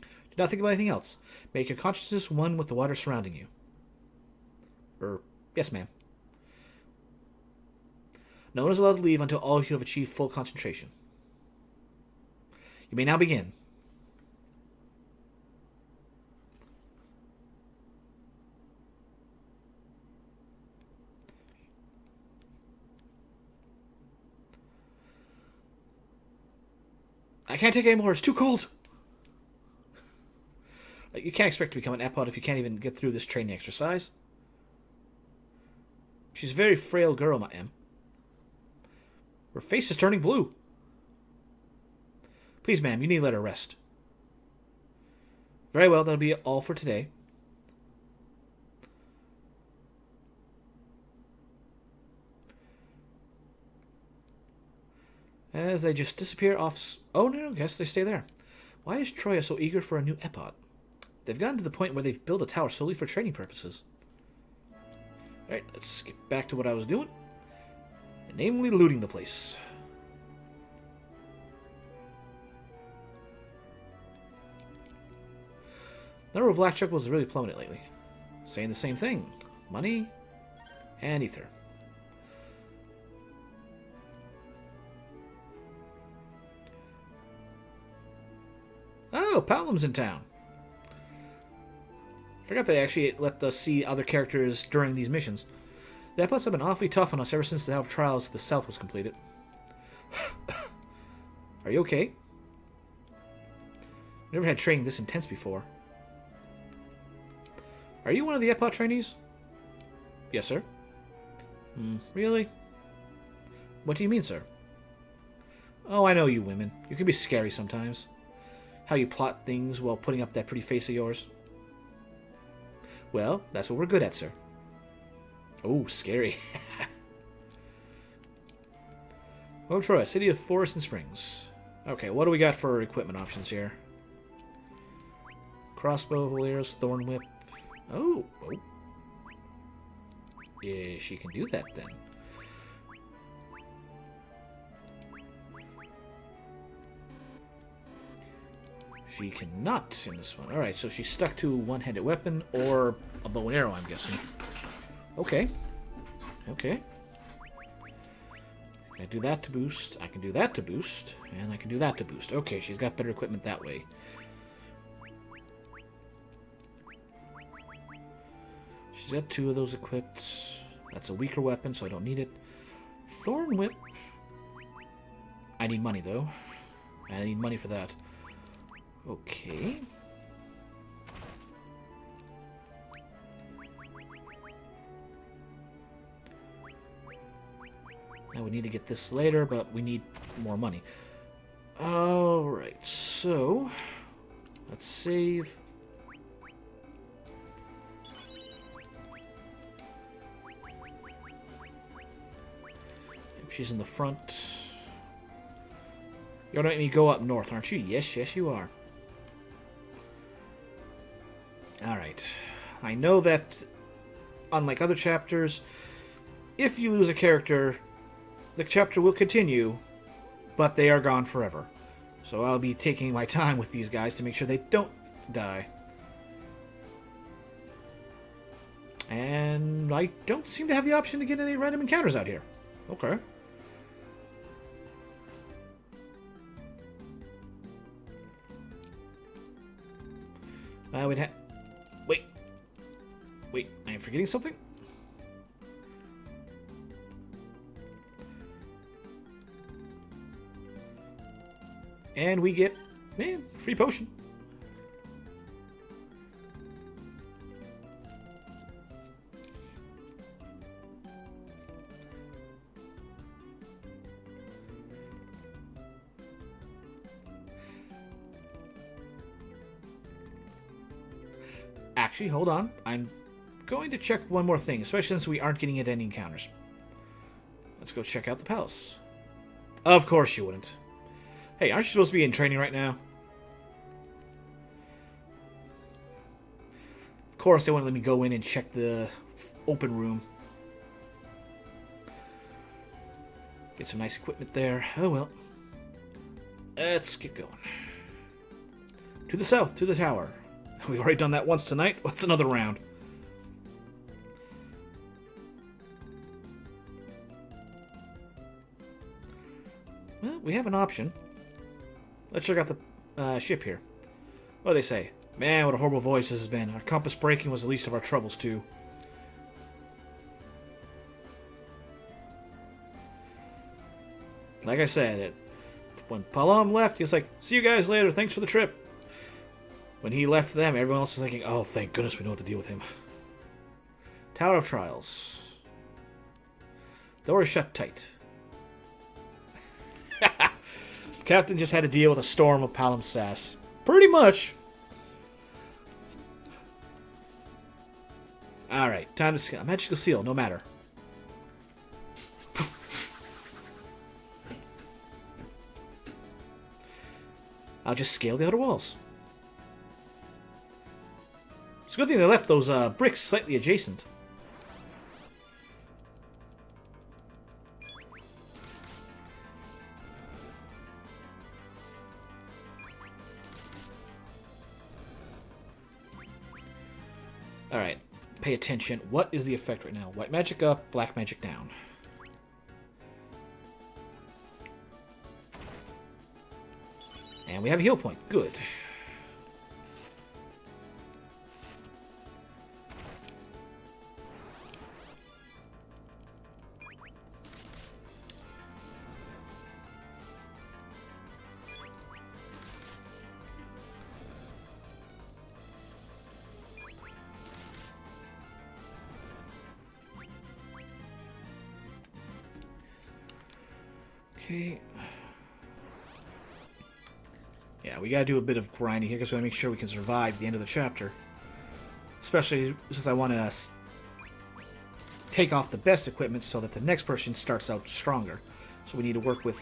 Do not think about anything else. Make your consciousness one with the water surrounding you. Yes, ma'am. No one is allowed to leave until all of you have achieved full concentration. You may now begin. I can't take any more. It's too cold. You can't expect to become an Epod if you can't even get through this training exercise. She's a very frail girl, ma'am. Her face is turning blue. Please, ma'am, you need to let her rest. Very well, that'll be all for today. As they just disappear off... Oh, no, I guess they stay there. Why is Troya so eager for a new Epod? They've gotten to the point where they've built a tower solely for training purposes. Alright, let's get back to what I was doing. Namely, looting the place. The number of black chocobos is really plummeted lately. Saying the same thing. Money and ether. Oh, Palam's in town. Forgot they actually let us see other characters during these missions. The Epods have been awfully tough on us ever since the Hour of Trials to the south was completed. Are you okay? Never had training this intense before. Are you one of the Epod trainees? Yes, sir. Really? What do you mean, sir? Oh, I know you women. You can be scary sometimes. How you plot things while putting up that pretty face of yours. Well, that's what we're good at, sir. Oh, scary. Oh, Troy, City of Forest and Springs. Okay, what do we got for equipment options here? Crossbow, whole arrows, thorn whip. Oh. Yeah, she can do that then. She cannot in this one. Alright, so she's stuck to one-handed weapon or a bow and arrow, I'm guessing. Okay. Okay. I can do that to boost. I can do that to boost. And I can do that to boost. Okay, she's got better equipment that way. She's got 2 of those equipped. That's a weaker weapon, so I don't need it. Thorn Whip. I need money, though. I need money for that. Okay. Now we need to get this later, but we need more money. Alright, so let's save. She's in the front. You're gonna make me go up north, aren't you? Yes, yes, you are. Alright. I know that, unlike other chapters, if you lose a character, the chapter will continue, but they are gone forever. So I'll be taking my time with these guys to make sure they don't die. And I don't seem to have the option to get any random encounters out here. Okay. We'd have... Wait. Wait, I am forgetting something? And we get... free potion. Actually, hold on. I'm going to check one more thing, especially since we aren't getting into any encounters. Let's go check out the palace. Of course you wouldn't. Hey, aren't you supposed to be in training right now? Of course they wouldn't let me go in and check the open room. Get some nice equipment there. Oh well. Let's get going. To the south, to the tower. We've already done that once tonight. What's another round? Well, we have an option. Let's check out the ship here. What do they say? Man, what a horrible voice this has been. Our compass breaking was the least of our troubles, too. Like I said, when Palam left, he was like, see you guys later, thanks for the trip. When he left them, everyone else was thinking, oh, thank goodness we know what to deal with him. Tower of Trials. Door is shut tight. Captain just had to deal with a storm of Palam sass. Pretty much. Alright, time to scale. A magical seal, no matter. I'll just scale the outer walls. It's a good thing they left those bricks slightly adjacent. Alright, pay attention. What is the effect right now? White magic up, black magic down. And we have a heal point. Good. Okay. Yeah, we gotta do a bit of grinding here because we want to make sure we can survive the end of the chapter. Especially since I want to take off the best equipment so that the next person starts out stronger. So we need to work with,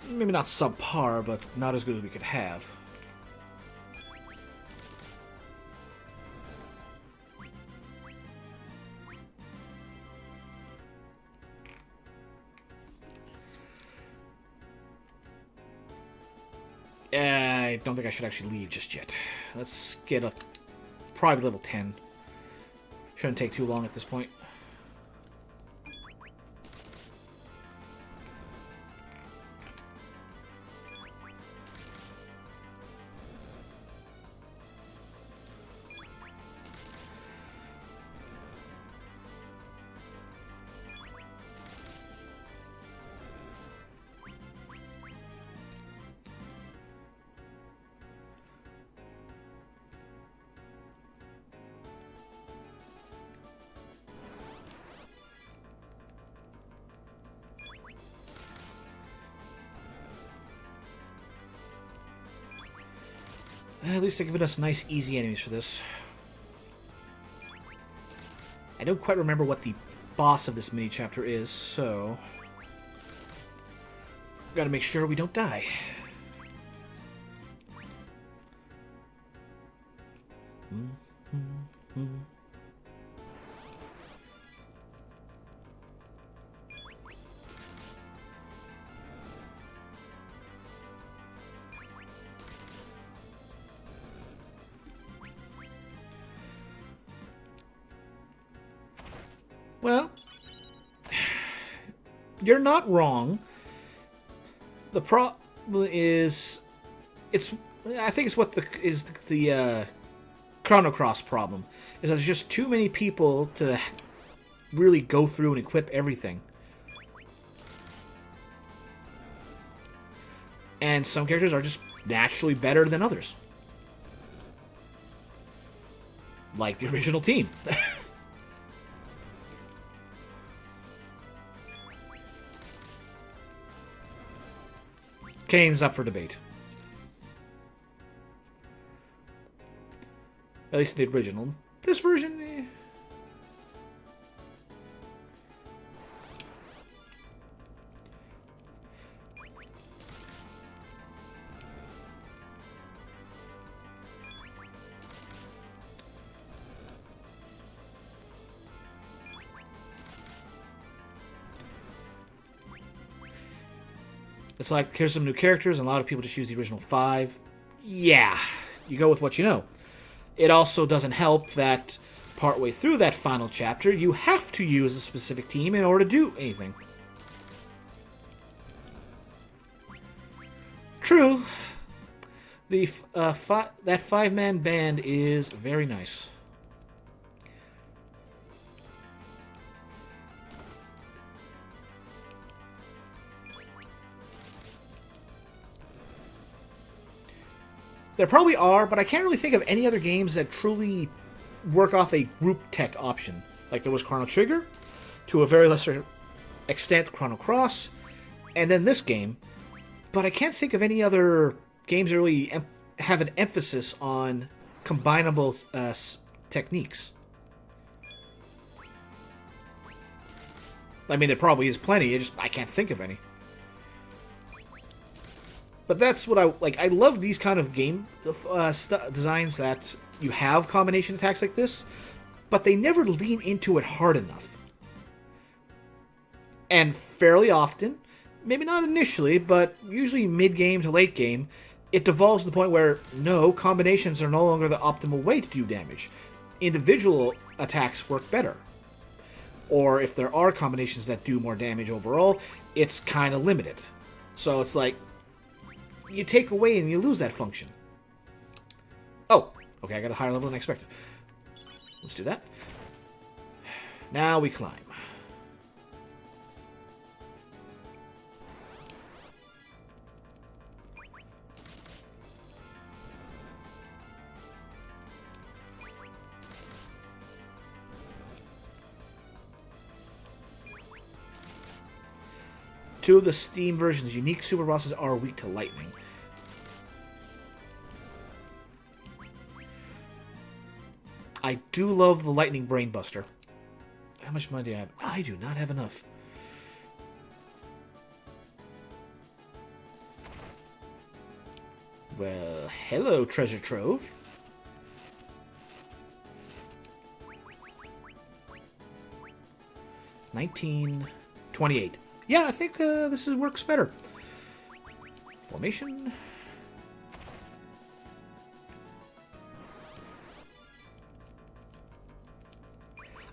maybe not subpar, but not as good as we could have. I don't think I should actually leave just yet. Let's get a probably level 10. Shouldn't take too long at this point. At least they're giving us nice, easy enemies for this. I don't quite remember what the boss of this mini-chapter is, so... Gotta make sure we don't die. Well, you're not wrong. The problem is, I think it's what the Chrono Cross problem is. That there's just too many people to really go through and equip everything, and some characters are just naturally better than others, like the original team. Kane's up for debate. At least in the original. This version, eh. It's like, here's some new characters, and a lot of people just use the original 5. Yeah, you go with what you know. It also doesn't help that partway through that final chapter, you have to use a specific team in order to do anything. True. The that 5-man band is very nice. There probably are, but I can't really think of any other games that truly work off a group tech option. Like there was Chrono Trigger, to a very lesser extent Chrono Cross, and then this game. But I can't think of any other games that really have an emphasis on combinable techniques. I mean, there probably is plenty, I can't think of any. But that's what I like. I love these kind of game designs that you have combination attacks like this, but they never lean into it hard enough. And fairly often, maybe not initially, but usually mid-game to late game, it devolves to the point where, no, combinations are no longer the optimal way to do damage. Individual attacks work better. Or if there are combinations that do more damage overall, it's kind of limited. So it's like, you take away and you lose that function. Oh, okay, I got a higher level than I expected. Let's do that. Now we climb. Two of the Steam version's unique super bosses are weak to lightning. I do love the Lightning Brainbuster. How much money do I have? I do not have enough. Well, hello, treasure trove. $19.28. Yeah, I think this works better. Formation.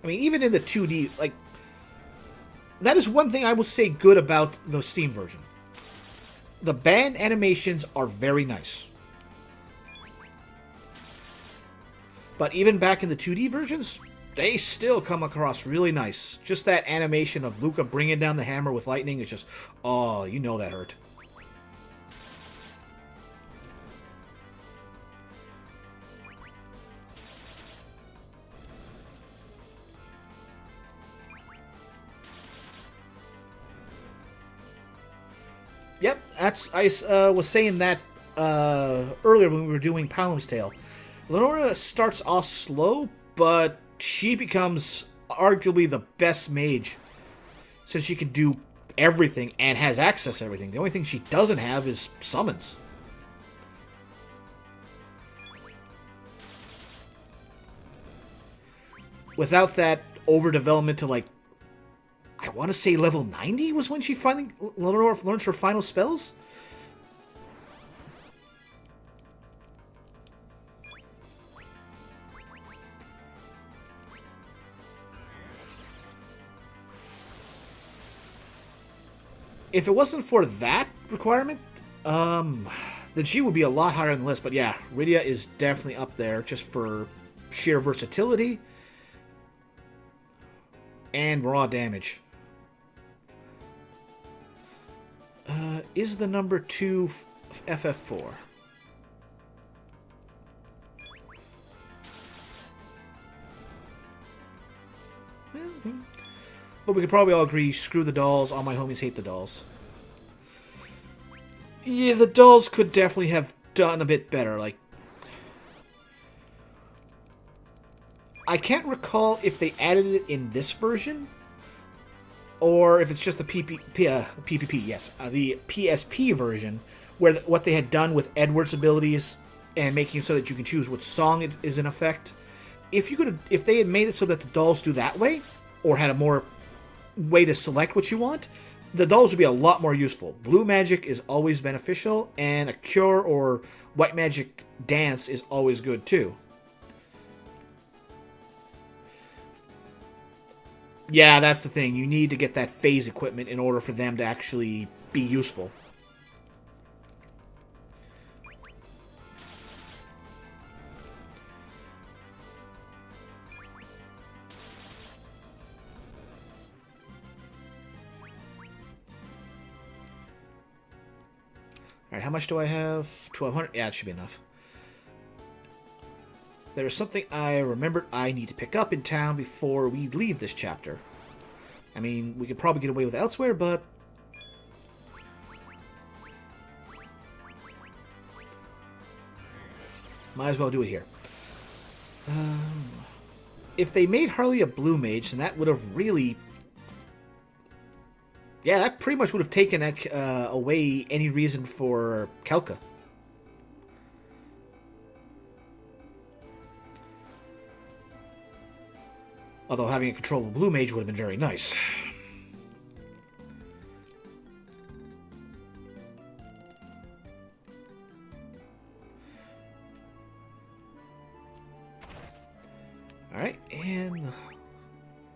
I mean, even in the 2D, like, that is one thing I will say good about the Steam version. The band animations are very nice. But even back in the 2D versions, they still come across really nice. Just that animation of Luca bringing down the hammer with lightning is just, oh, you know that hurt. Yep, I was saying that earlier when we were doing Palam's Tale. Lenora starts off slow, but she becomes arguably the best mage, since she can do everything and has access to everything. The only thing she doesn't have is summons. without that overdevelopment to, like, I want to say level 90 was when she finally learns her final spells. If it wasn't for that requirement, then she would be a lot higher on the list. But yeah, Rydia is definitely up there just for sheer versatility and raw damage. Is the number 2 FF4? But we could probably all agree, screw the dolls, all my homies hate the dolls. Yeah, the dolls could definitely have done a bit better. Like, I can't recall if they added it in this version, or if it's just the PPP, yes, the PSP version, where what they had done with Edward's abilities and making it so that you can choose what song it is in effect. If they had made it so that the dolls do that way, or had a more way to select what you want, the dolls would be a lot more useful. Blue magic is always beneficial, and a cure or white magic dance is always good too. Yeah, that's the thing. You need to get that phase equipment in order for them to actually be useful. Alright, how much do I have? 1,200? Yeah, it should be enough. There's something I remembered I need to pick up in town before we leave this chapter. I mean, we could probably get away with it elsewhere, but... might as well do it here. If they made Harley a blue mage, then that would have really... yeah, that pretty much would have taken away any reason for Kelka. Although having a controllable blue mage would have been very nice. Alright, and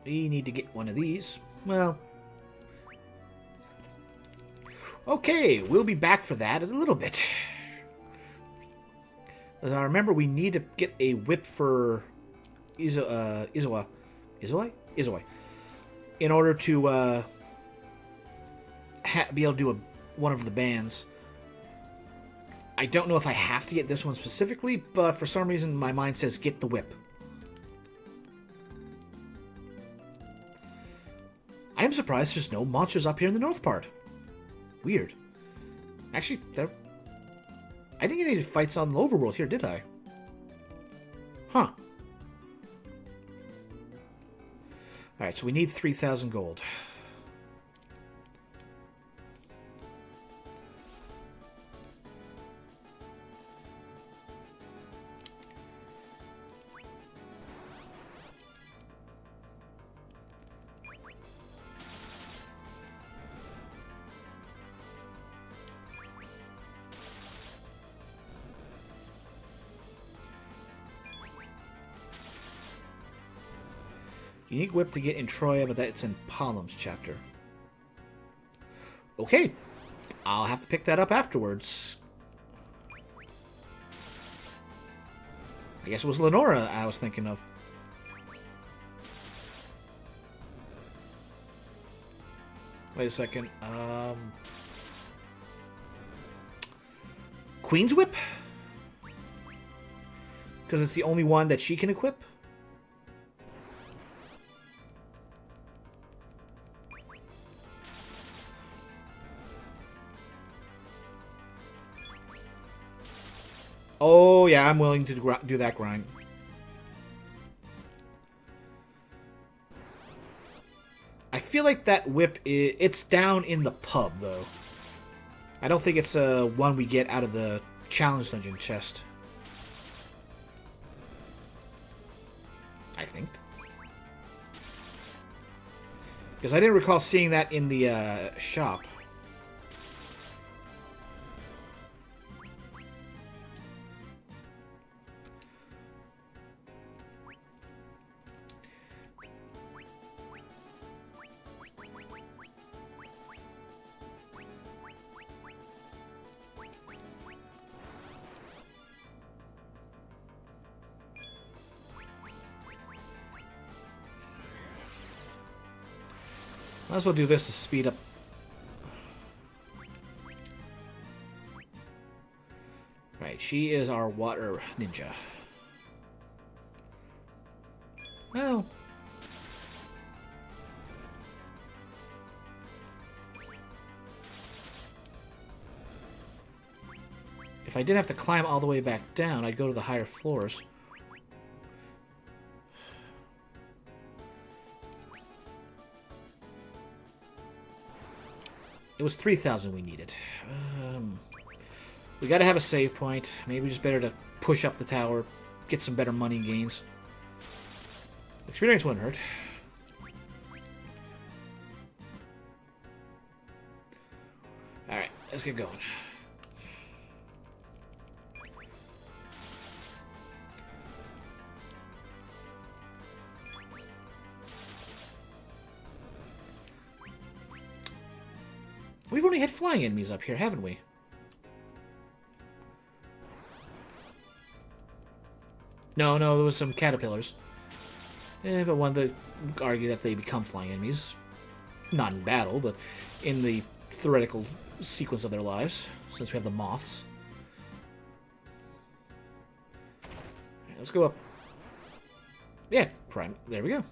we need to get one of these. Well... okay, we'll be back for that in a little bit. As I remember, we need to get a whip for Izoi, in order to be able to do one of the bands. I don't know if I have to get this one specifically, but for some reason my mind says get the whip. I am surprised there's no monsters up here in the north part. Weird. Actually, I didn't get any fights on the overworld here, did I? Huh. Alright, so we need 3,000 gold. Unique whip to get in Troya, but that's in Palom's chapter. Okay. I'll have to pick that up afterwards. I guess it was Lenora I was thinking of. Wait a second. Queen's Whip? Because it's the only one that she can equip? Oh, yeah, I'm willing to do that grind. I feel like that whip, it's down in the pub, though. I don't think it's one we get out of the challenge dungeon chest. I think. Because I didn't recall seeing that in the shop. Might as well do this to speed up. Right, she is our water ninja. Well. If I didn't have to climb all the way back down, I'd go to the higher floors. It was 3,000 we needed. We gotta have a save point. Maybe just better to push up the tower, get some better money gains. Experience wouldn't hurt. Alright, let's get going. We've only had flying enemies up here, haven't we? No, there was some caterpillars. But one that argue that they become flying enemies. Not in battle, but in the theoretical sequence of their lives, since we have the moths. Right, let's go up. Yeah, prime. There we go.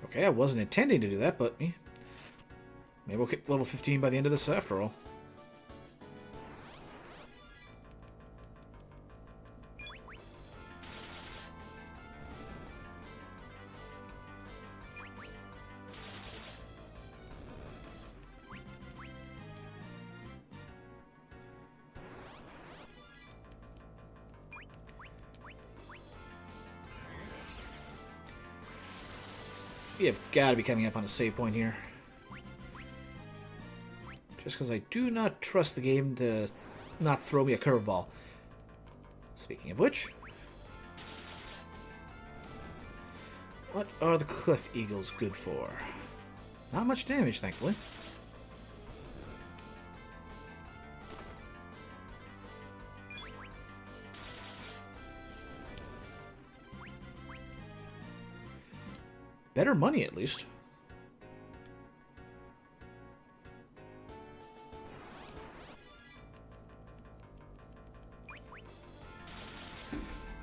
Okay, I wasn't intending to do that, but maybe we'll get level 15 by the end of this after all. We have got to be coming up on a save point here. Just because I do not trust the game to not throw me a curveball. Speaking of which... what are the Cliff Eagles good for? Not much damage, thankfully. Better money, at least.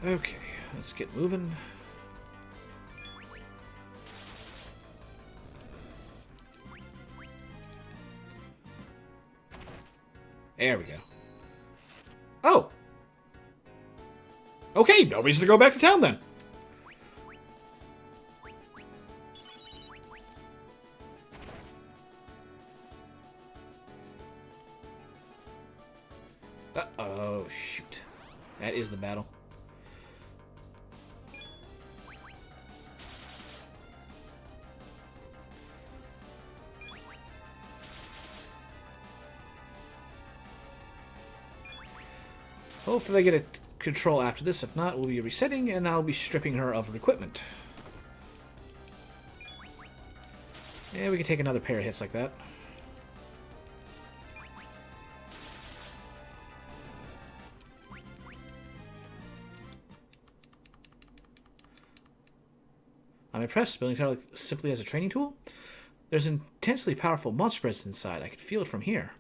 Okay, let's get moving. There we go. Oh! Okay, no reason to go back to town then. Uh-oh, shoot. That is the battle. Hopefully I get a control after this. If not, we'll be resetting, and I'll be stripping her of her equipment. Yeah, we can take another pair of hits like that. I'm impressed, building tower simply as a training tool. There's an intensely powerful monster presence inside. I can feel it from here.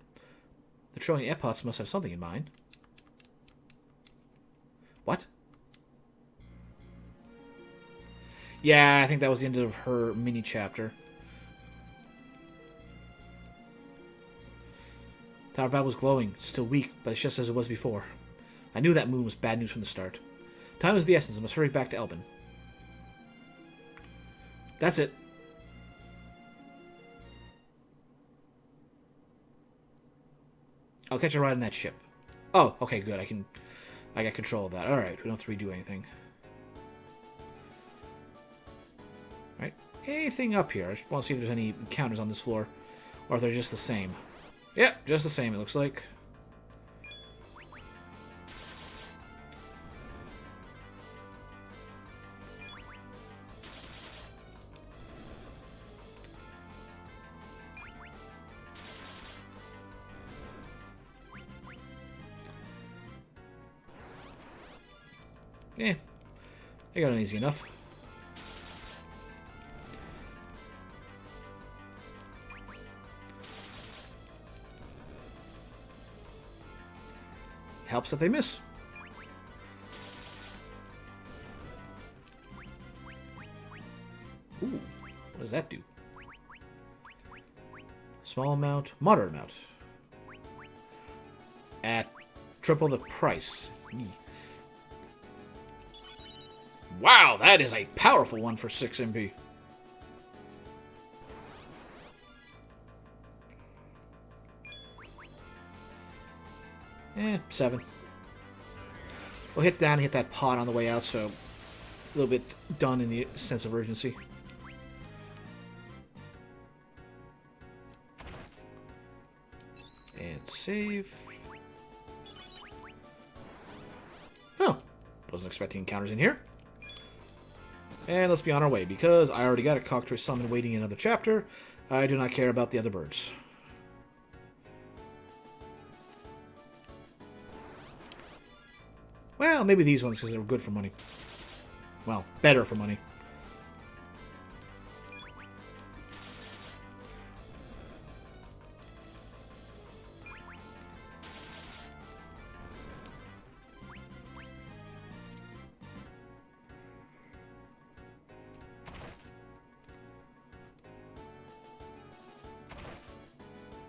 The trolling epots must have something in mind. What? Yeah, I think that was the end of her mini chapter. Tower Battle was glowing, still weak, but it's just as it was before. I knew that moon was bad news from the start. Time is the essence. I must hurry back to Elbin. That's it. I'll catch a ride on that ship. Oh, okay, good. I got control of that. Alright, we don't have to redo anything. Alright, anything up here? I just want to see if there's any encounters on this floor. Or if they're just the same. Yep, just the same, it looks like. Yeah, I got it easy enough. Helps that they miss. Ooh, what does that do? Small amount, moderate amount. At triple the price. Wow, that is a powerful one for 6 MP. 7. We'll hit down and hit that pot on the way out, so a little bit done in the sense of urgency. And save. Oh, wasn't expecting encounters in here. And let's be on our way, because I already got a Cockatrice summon waiting in another chapter. I do not care about the other birds. Well, maybe these ones, because they were good for money. Well, better for money.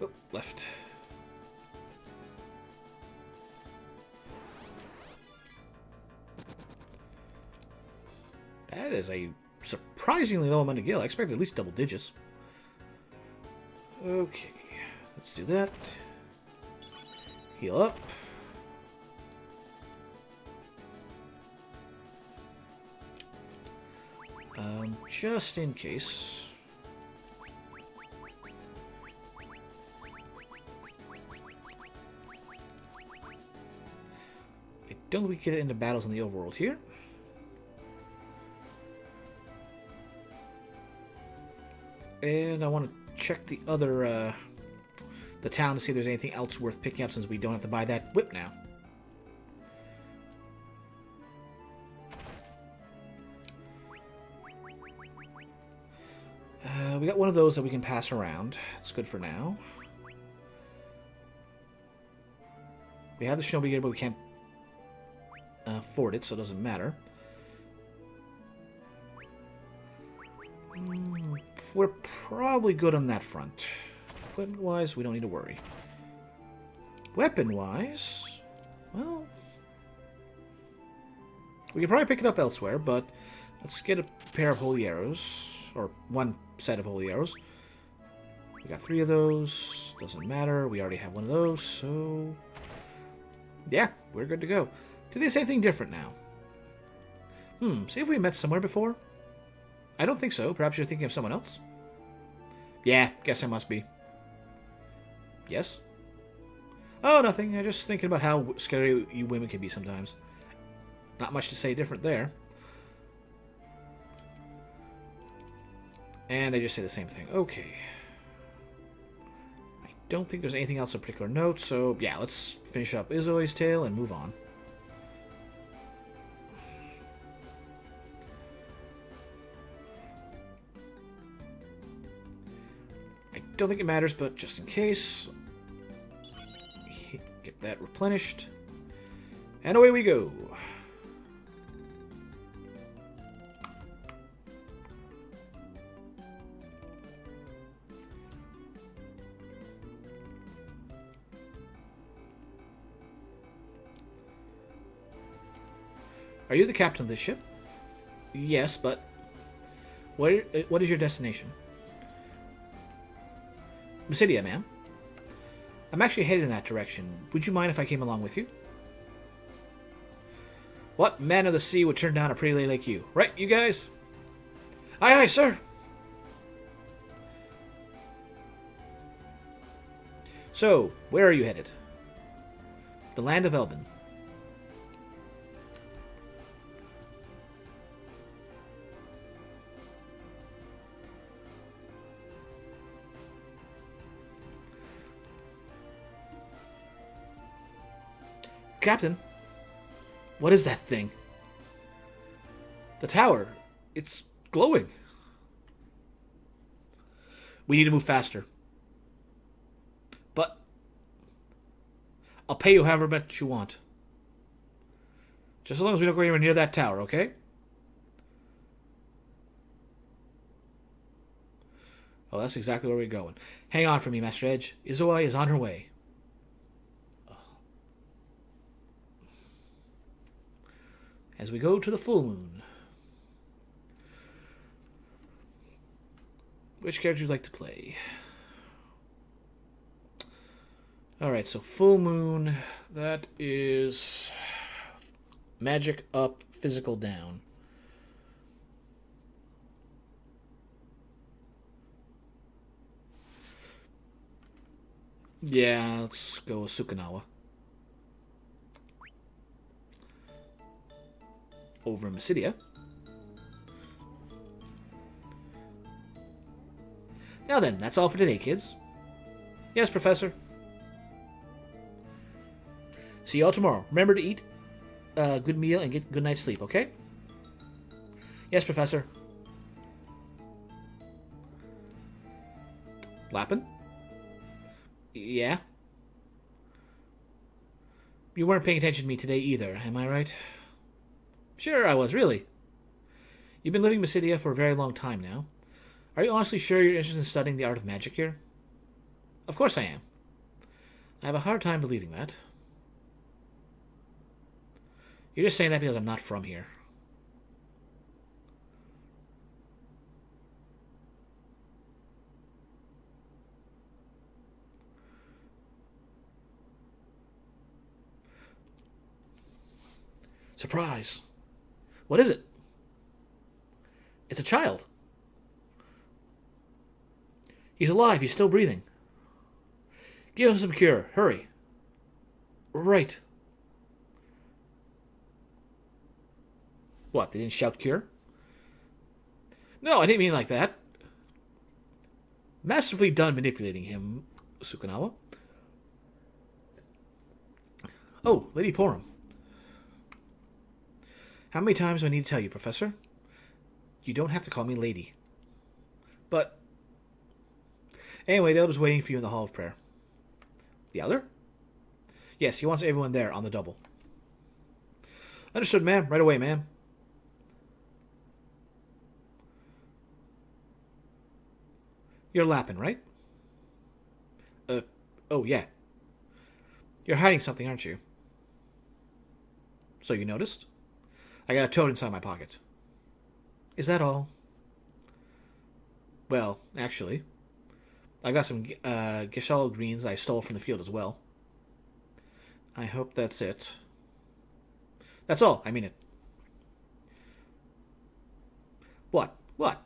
Oh, left. That is a surprisingly low amount of gil. I expected at least double digits. Okay, let's do that. Heal up. Just in case. I don't think we can get into battles in the overworld here. And I want to check the other, the town to see if there's anything else worth picking up since we don't have to buy that whip now. We got one of those that we can pass around. It's good for now. We have the Shinobi gear, but we can't afford it, so it doesn't matter. We're probably good on that front. Equipment-wise, we don't need to worry. Weapon-wise, well, we could probably pick it up elsewhere, but let's get a pair of holy arrows, or one set of holy arrows. We got 3 of those. Doesn't matter. We already have one of those, so yeah, we're good to go. Do they say anything different now? See if we met somewhere before. I don't think so. Perhaps you're thinking of someone else? Yeah, guess I must be. Yes? Oh, nothing. I'm just thinking about how scary you women can be sometimes. Not much to say different there. And they just say the same thing. Okay. I don't think there's anything else of particular note, so yeah, let's finish up Izoi's tale and move on. I don't think it matters, but just in case, get that replenished. And away we go. Are you the captain of this ship? Yes, but what is your destination? Mysidia, ma'am. I'm actually headed in that direction. Would you mind if I came along with you? What man of the sea would turn down a pretty lady like you? Right, you guys? Aye, aye, sir. So, where are you headed? The land of Elbin. Captain, what is that thing? The tower. It's glowing. We need to move faster. But I'll pay you however much you want. Just as long as we don't go anywhere near that tower, okay? Oh, that's exactly where we're going. Hang on for me, Master Edge. Izoi is on her way. As we go to the full moon. Which character would you like to play? Alright, so full moon. That is magic up, physical down. Yeah, let's go with Sukanawa. Over in Mysidia. Now then, that's all for today, kids. Yes, Professor. See you all tomorrow. Remember to eat a good meal and get a good night's sleep, okay? Yes, Professor. Lappin? Yeah? You weren't paying attention to me today either, am I right? Sure I was, really. You've been living in Mysidia for a very long time now. Are you honestly sure you're interested in studying the art of magic here? Of course I am. I have a hard time believing that. You're just saying that because I'm not from here. Surprise! What is it? It's a child. He's alive. He's still breathing. Give him some cure. Hurry. Right. What, they didn't shout cure? No, I didn't mean like that. Masterfully done manipulating him, Sukanawa. Oh, Lady Porum. How many times do I need to tell you, Professor? You don't have to call me Lady. But... Anyway, the Elder's waiting for you in the Hall of Prayer. The Elder? Yes, he wants everyone there on the double. Understood, ma'am. Right away, ma'am. You're Lappin, right? Oh, yeah. You're hiding something, aren't you? So you noticed? I got a toad inside my pocket. Is that all? Well, actually, I got some Gishal greens I stole from the field as well. I hope that's it. That's all. I mean it. What? What?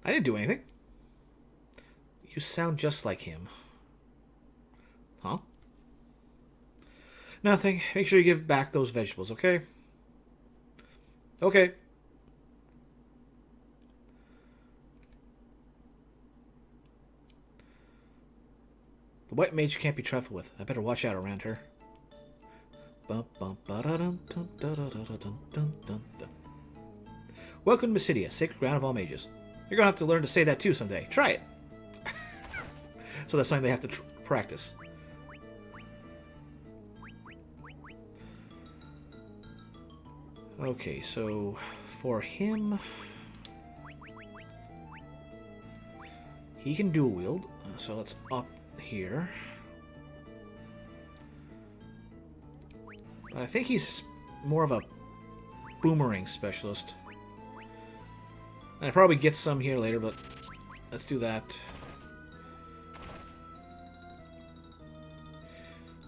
I didn't do anything. You sound just like him. Huh? Nothing. Make sure you give back those vegetables, okay? Okay. The white mage can't be trifled with. I better watch out around her. Welcome to Mysidia, sacred ground of all mages. You're gonna have to learn to say that too someday. Try it. So that's something they have to practice. Okay, so for him, he can dual wield. So let's up here. But I think he's more of a boomerang specialist. And I probably get some here later, but let's do that.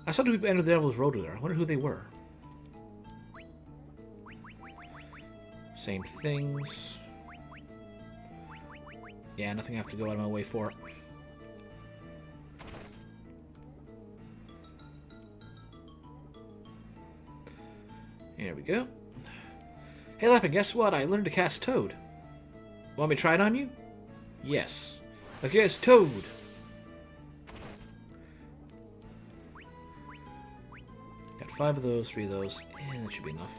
I saw two people enter the Devil's Road there. I wonder who they were. Same things. Yeah, nothing I have to go out of my way for. Here we go. Hey, Lapin, guess what? I learned to cast Toad. Want me to try it on you? Yes. Okay, it's Toad. Got 5 of those, 3 of those, and that should be enough.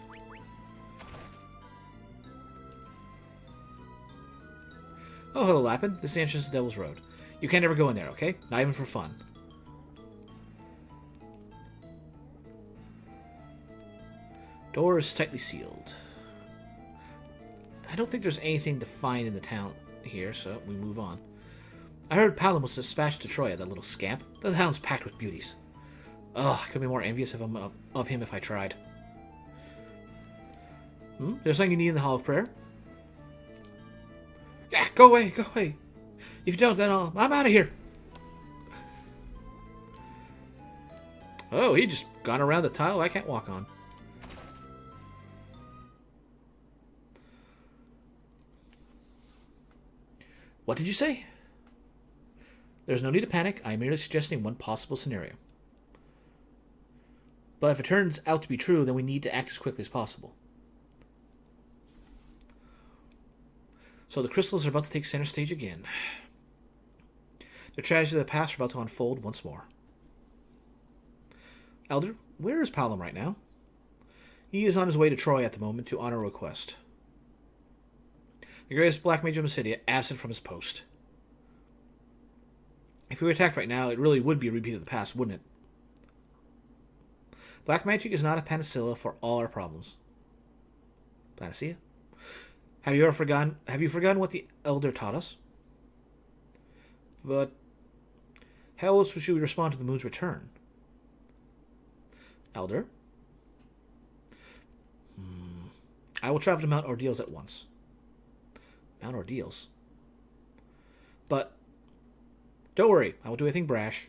Oh, hello, Lapin. This is the entrance to Devil's Road. You can't ever go in there, okay? Not even for fun. Door is tightly sealed. I don't think there's anything to find in the town here, so we move on. I heard Palom was dispatched to Troya, that little scamp. The town's packed with beauties. Ugh, I could be more envious of him if I tried. There's something you need in the Hall of Prayer? Yeah, go away, go away. If you don't, then I'm out of here. Oh, he just gone around the tile I can't walk on. What did you say? There's no need to panic. I'm merely suggesting one possible scenario. But if it turns out to be true, then we need to act as quickly as possible. So the crystals are about to take center stage again. The tragedies of the past are about to unfold once more. Elder, where is Palom right now? He is on his way to Troy at the moment to honor a request. The greatest black mage of Mysidia, absent from his post. If we were attacked right now, it really would be a repeat of the past, wouldn't it? Black magic is not a panacea for all our problems. Panacea? Have you forgotten what the Elder taught us? But how else should we respond to the moon's return? Elder? I will travel to Mount Ordeals at once. Mount Ordeals? But don't worry, I won't do anything brash.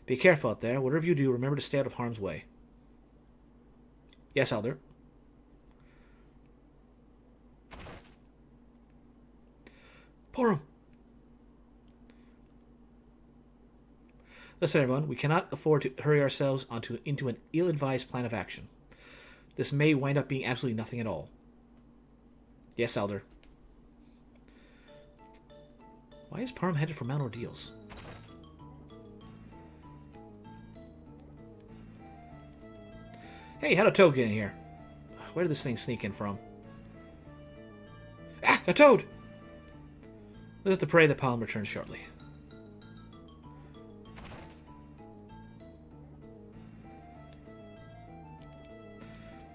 Be careful out there. Whatever you do, remember to stay out of harm's way. Yes, Elder. Porom. Listen, everyone, we cannot afford to hurry ourselves into an ill-advised plan of action. This may wind up being absolutely nothing at all. Yes, Elder. Why is Porom headed for Mount Ordeals? Hey, how'd a toad get in here? Where did this thing sneak in from? Ah, a toad! Let's have to pray that Palom returns shortly.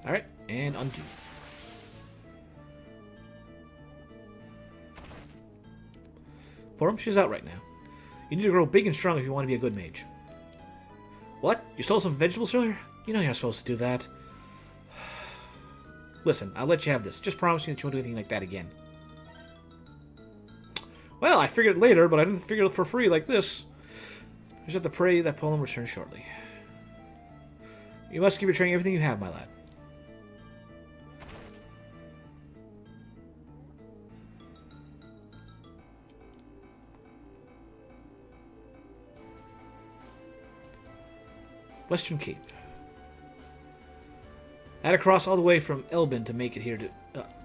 Alright, and undo. Porom, she's out right now. You need to grow big and strong if you want to be a good mage. What? You stole some vegetables earlier? You know you're not supposed to do that. Listen, I'll let you have this. Just promise me that you won't do anything like that again. Well, I figured it later, but I didn't figure it for free like this. I just have to pray that Palom returns shortly. You must give your training everything you have, my lad. Western Cape. I had to cross all the way from Elbin to make it here to...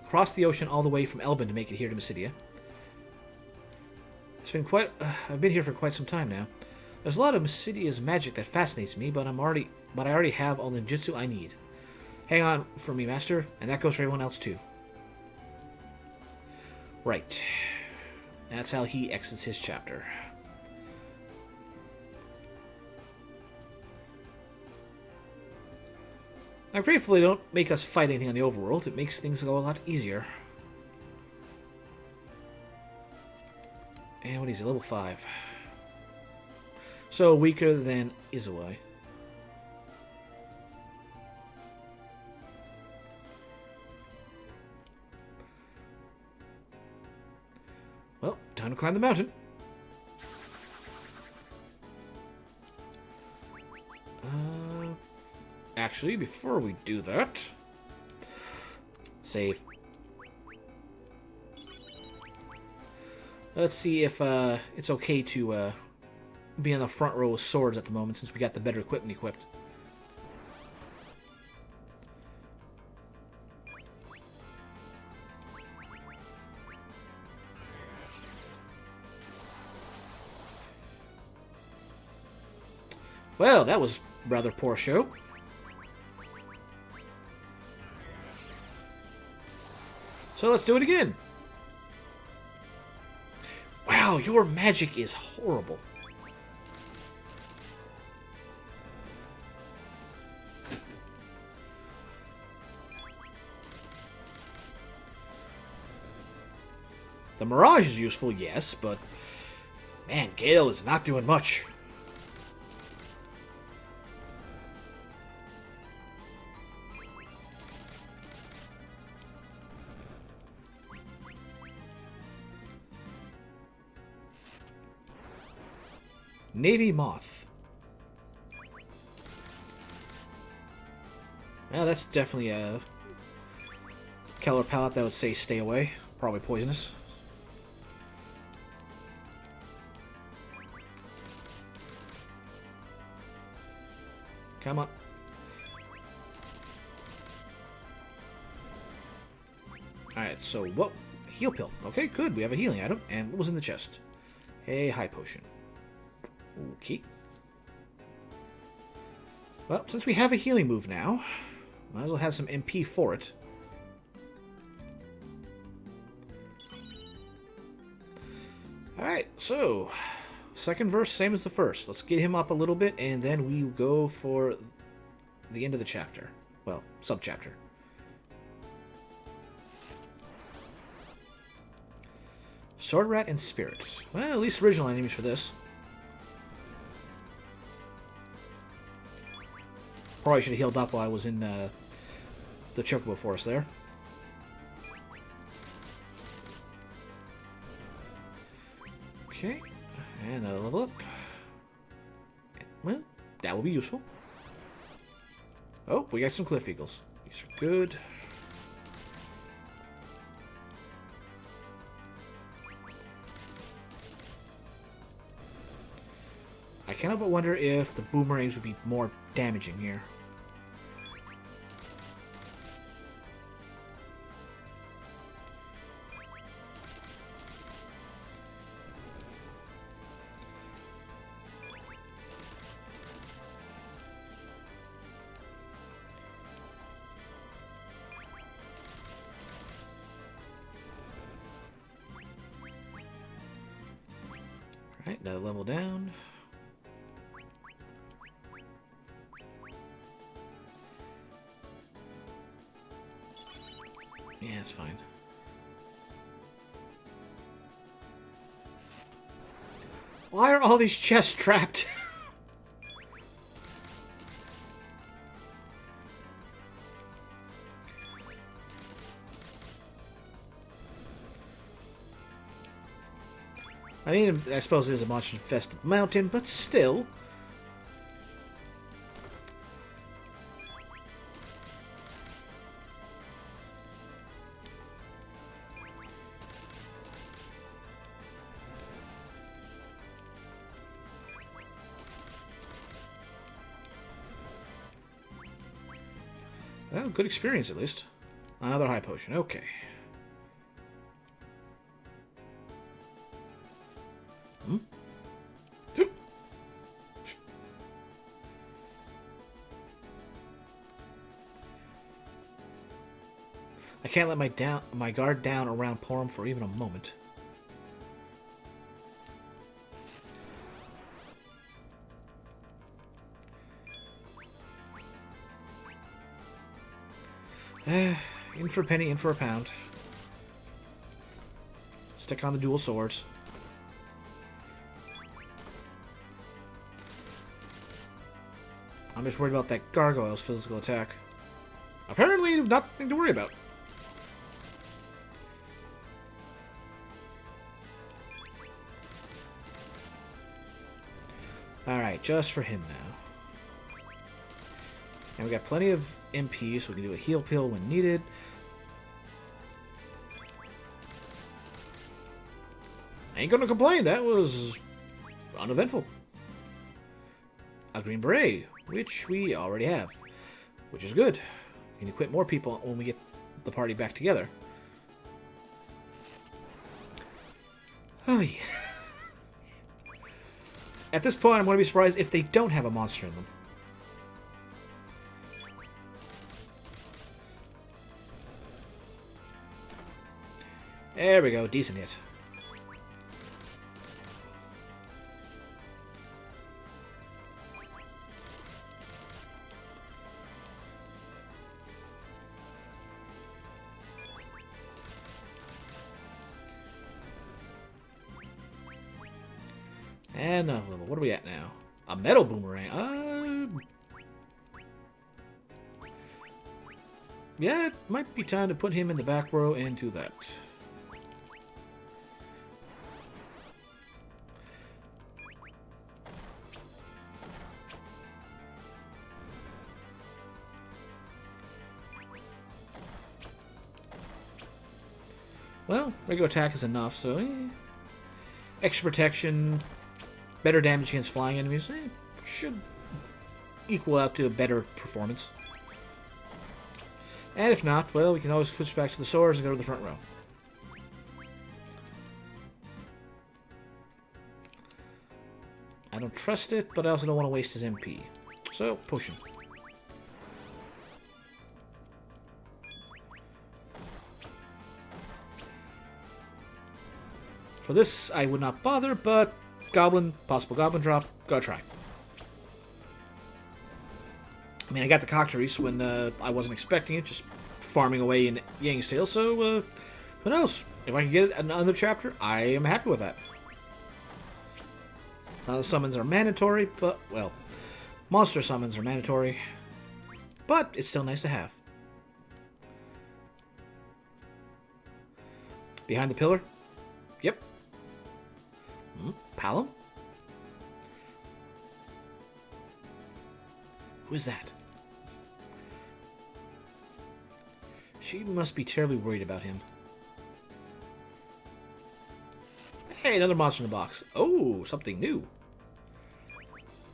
cross the ocean all the way from Elbin to make it here to Mysidia. It's been quite... I've been here for quite some time now. There's a lot of Mysidia's magic that fascinates me, but I already have all the ninjutsu I need. Hang on for me, Master, and that goes for everyone else too. Right. That's how he exits his chapter. I'm grateful they don't make us fight anything on the overworld. It makes things go a lot easier. And what is he? Level 5. So weaker than Izuai. Well, time to climb the mountain. actually, before we do that... Save. Let's see if it's okay to be in the front row with swords at the moment, since we got the better equipment equipped. Well, that was rather poor show. So let's do it again. Wow, your magic is horrible. The Mirage is useful, yes, but... Man, Gale is not doing much. Navy Moth. Well, that's definitely a Keller pallet that would say stay away. Probably poisonous. Come on. Alright, so what? Heal pill. Okay, good. We have a healing item. And what was in the chest? A high potion. Okay. Well, since we have a healing move now, might as well have some MP for it. Alright, so second verse, same as the first. Let's get him up a little bit, and then we go for the end of the chapter. Well, sub-chapter. Sword Rat and Spirit. Well, at least original enemies for this. Probably should have healed up while I was in the Chocobo Forest there. Okay, and a level up. Well, that will be useful. Oh, we got some Cliff Eagles. These are good. I cannot but wonder if the boomerangs would be more damaging here. Alright, another level down. Yeah, it's fine. Why are all these chests trapped? I mean, I suppose it is a monster-infested mountain, but still. Well, good experience at least. Another high potion, okay. I can't let my guard down around Porom for even a moment. In for a penny, in for a pound. Stick on the dual swords. I'm just worried about that gargoyle's physical attack. Apparently, nothing to worry about. Alright, just for him now. And we got plenty of MP, so we can do a heal pill when needed. Ain't gonna complain, that was uneventful. A green beret, which we already have, which is good. We can equip more people when we get the party back together. Oh yeah. At this point, I'm going to be surprised if they don't have a monster in them. There we go, decent hit. And another level. What are we at now? A metal boomerang. Yeah, it might be time to put him in the back row and do that. Well, regular attack is enough, so extra protection, better damage against flying enemies, should equal out to a better performance. And if not, well, we can always switch back to the swords and go to the front row. I don't trust it, but I also don't want to waste his MP. So, potion. For this, I would not bother, but goblin, possible goblin drop, gotta try. I mean, I got the Cocteris when I wasn't expecting it, just farming away in Yang's Tale, so who knows? If I can get another chapter, I am happy with that. The summons are mandatory, but, well, monster summons are mandatory, but it's still nice to have. Behind the pillar? Yep. Palom? Who is that? She must be terribly worried about him. Hey, another monster in the box. Oh, something new.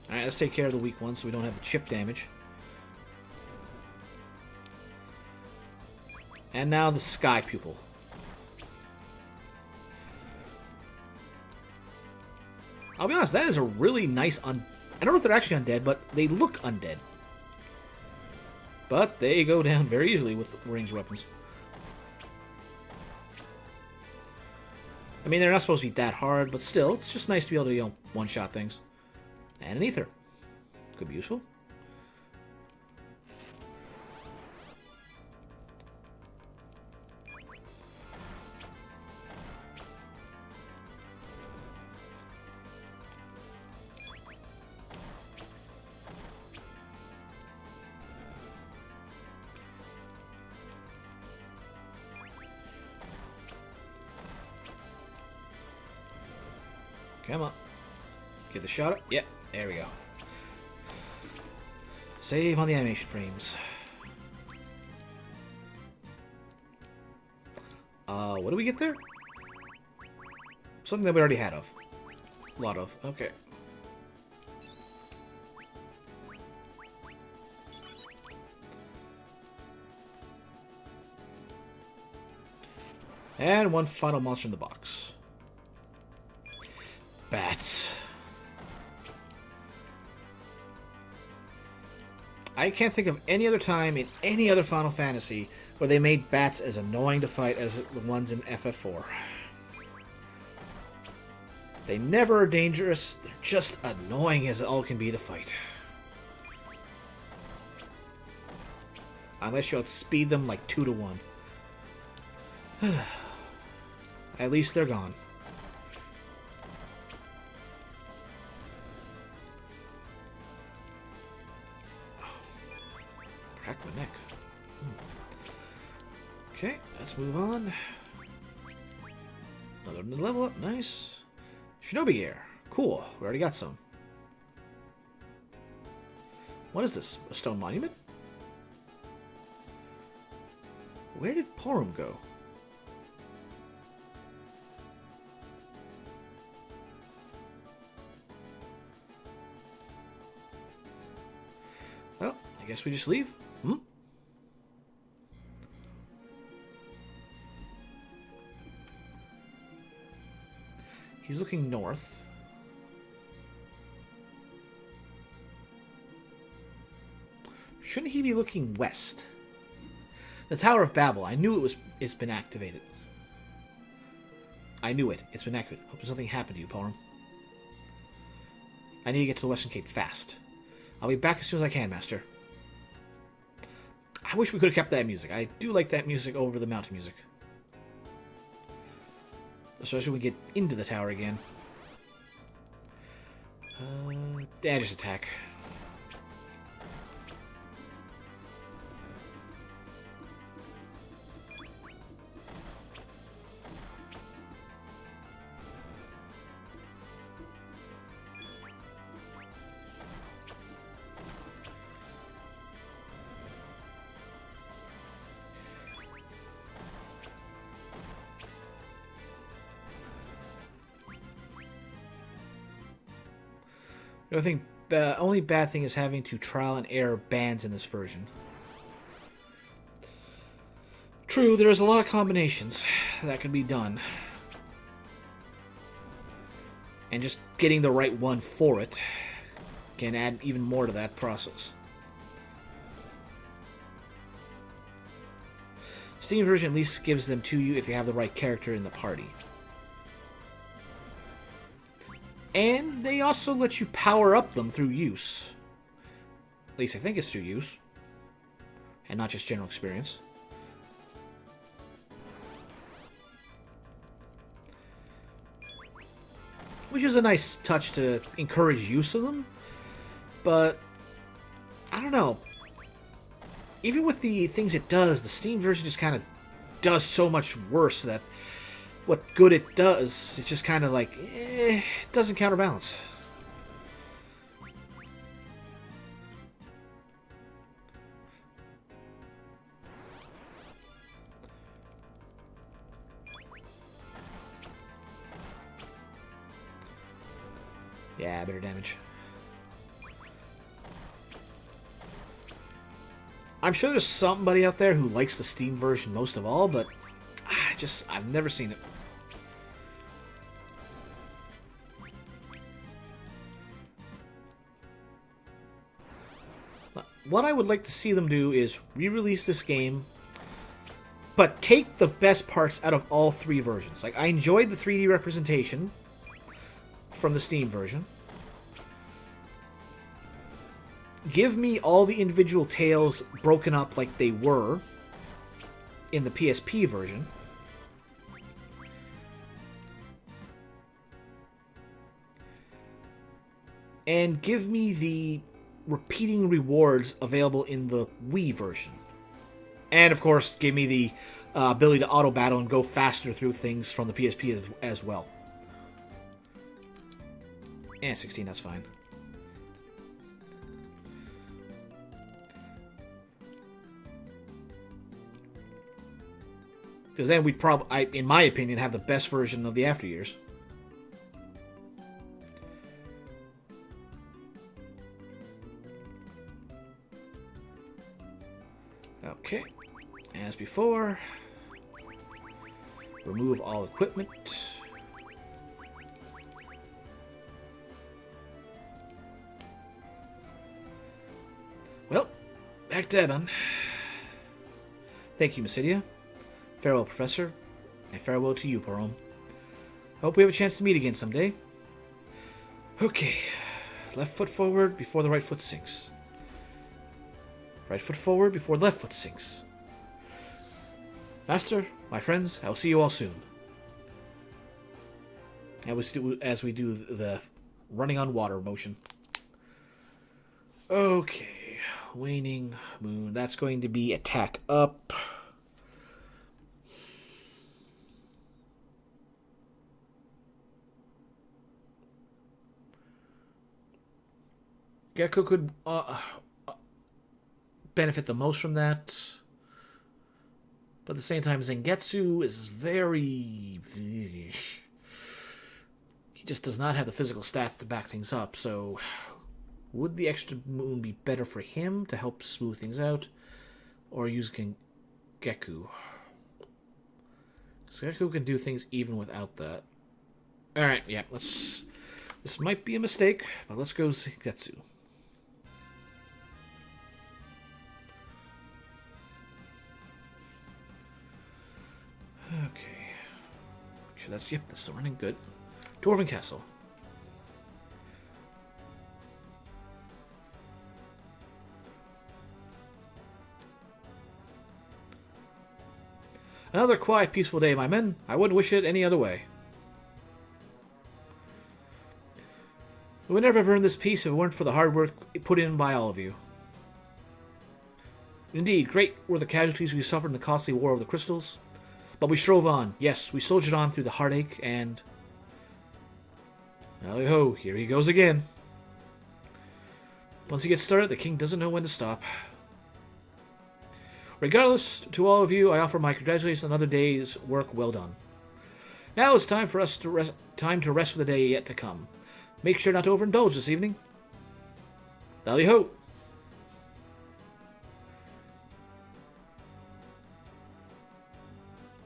Alright, let's take care of the weak one so we don't have the chip damage. And now the Sky Pupil. I'll be honest, that is a really nice I don't know if they're actually undead, but they look undead. But they go down very easily with ranged weapons. I mean, they're not supposed to be that hard, but still, it's just nice to be able to, one-shot things. And an ether. Could be useful. Come on. Get the shot up. Yep, there we go. Save on the animation frames. What do we get there? Something that we already had of. A lot of. Okay. And one final monster in the box. Bats. I can't think of any other time in any other Final Fantasy where they made bats as annoying to fight as the ones in FF4. They never are dangerous, they're just annoying as it all can be to fight. Unless you outspeed them like 2 to 1. At least they're gone. Crack my neck. Okay, let's move on. Another level up, nice. Shinobi gear. Cool, we already got some. What is this? A stone monument? Where did Porum go? Well, I guess we just leave. Hmm? He's looking north. Shouldn't he be looking west? The Tower of Babel. I knew it's been activated. I knew it. It's been activated. Hope there's nothing happened to you, Porum. I need to get to the Western Cape fast. I'll be back as soon as I can, Master. I wish we could have kept that music. I do like that music over the mountain music. Especially when we get into the tower again. Yeah, just attack. The only bad thing is having to trial and error bands in this version. True, there's a lot of combinations that can be done. And just getting the right one for it can add even more to that process. Steam version at least gives them to you if you have the right character in the party. And they also let you power up them through use. At least I think it's through use. And not just general experience. Which is a nice touch to encourage use of them. But, I don't know. Even with the things it does, the Steam version just kind of does so much worse that what good it does, it's just kind of like, it doesn't counterbalance. Yeah, better damage. I'm sure there's somebody out there who likes the Steam version most of all, but I've never seen it. What I would like to see them do is re-release this game, but take the best parts out of all three versions. Like, I enjoyed the 3D representation from the Steam version. Give me all the individual tales broken up like they were in the PSP version. And give me the repeating rewards available in the Wii version. And, of course, give me the ability to auto-battle and go faster through things from the PSP as well. And 16, that's fine. Because then we'd probably, in my opinion, have the best version of the After Years. Okay, as before, remove all equipment. Well, back to Ebon. Thank you, Mysidia. Farewell, Professor, and farewell to you, Porum. Hope we have a chance to meet again someday. Okay, left foot forward before the right foot sinks. Right foot forward before left foot sinks. Master, my friends, I'll see you all soon. As we do the running on water motion. Okay, waning moon. That's going to be attack up. Gecko could benefit the most from that. But at the same time, Zangetsu is very... He just does not have the physical stats to back things up, so... Would the extra moon be better for him to help smooth things out? Or use Geku? Geku can do things even without that. Alright, yeah, let's... This might be a mistake, but let's go Zangetsu. Okay. Sure, that's running good. Dwarven Castle. Another quiet, peaceful day, my men. I wouldn't wish it any other way. We would never have earned this peace if it weren't for the hard work put in by all of you. Indeed, great were the casualties we suffered in the costly War of the Crystals. But we strove on. Yes, we soldiered on through the heartache and... Tally-ho, here he goes again. Once he gets started, the king doesn't know when to stop. Regardless, to all of you, I offer my congratulations on another day's work well done. Now it's time for us to rest for the day yet to come. Make sure not to overindulge this evening. Tally-ho!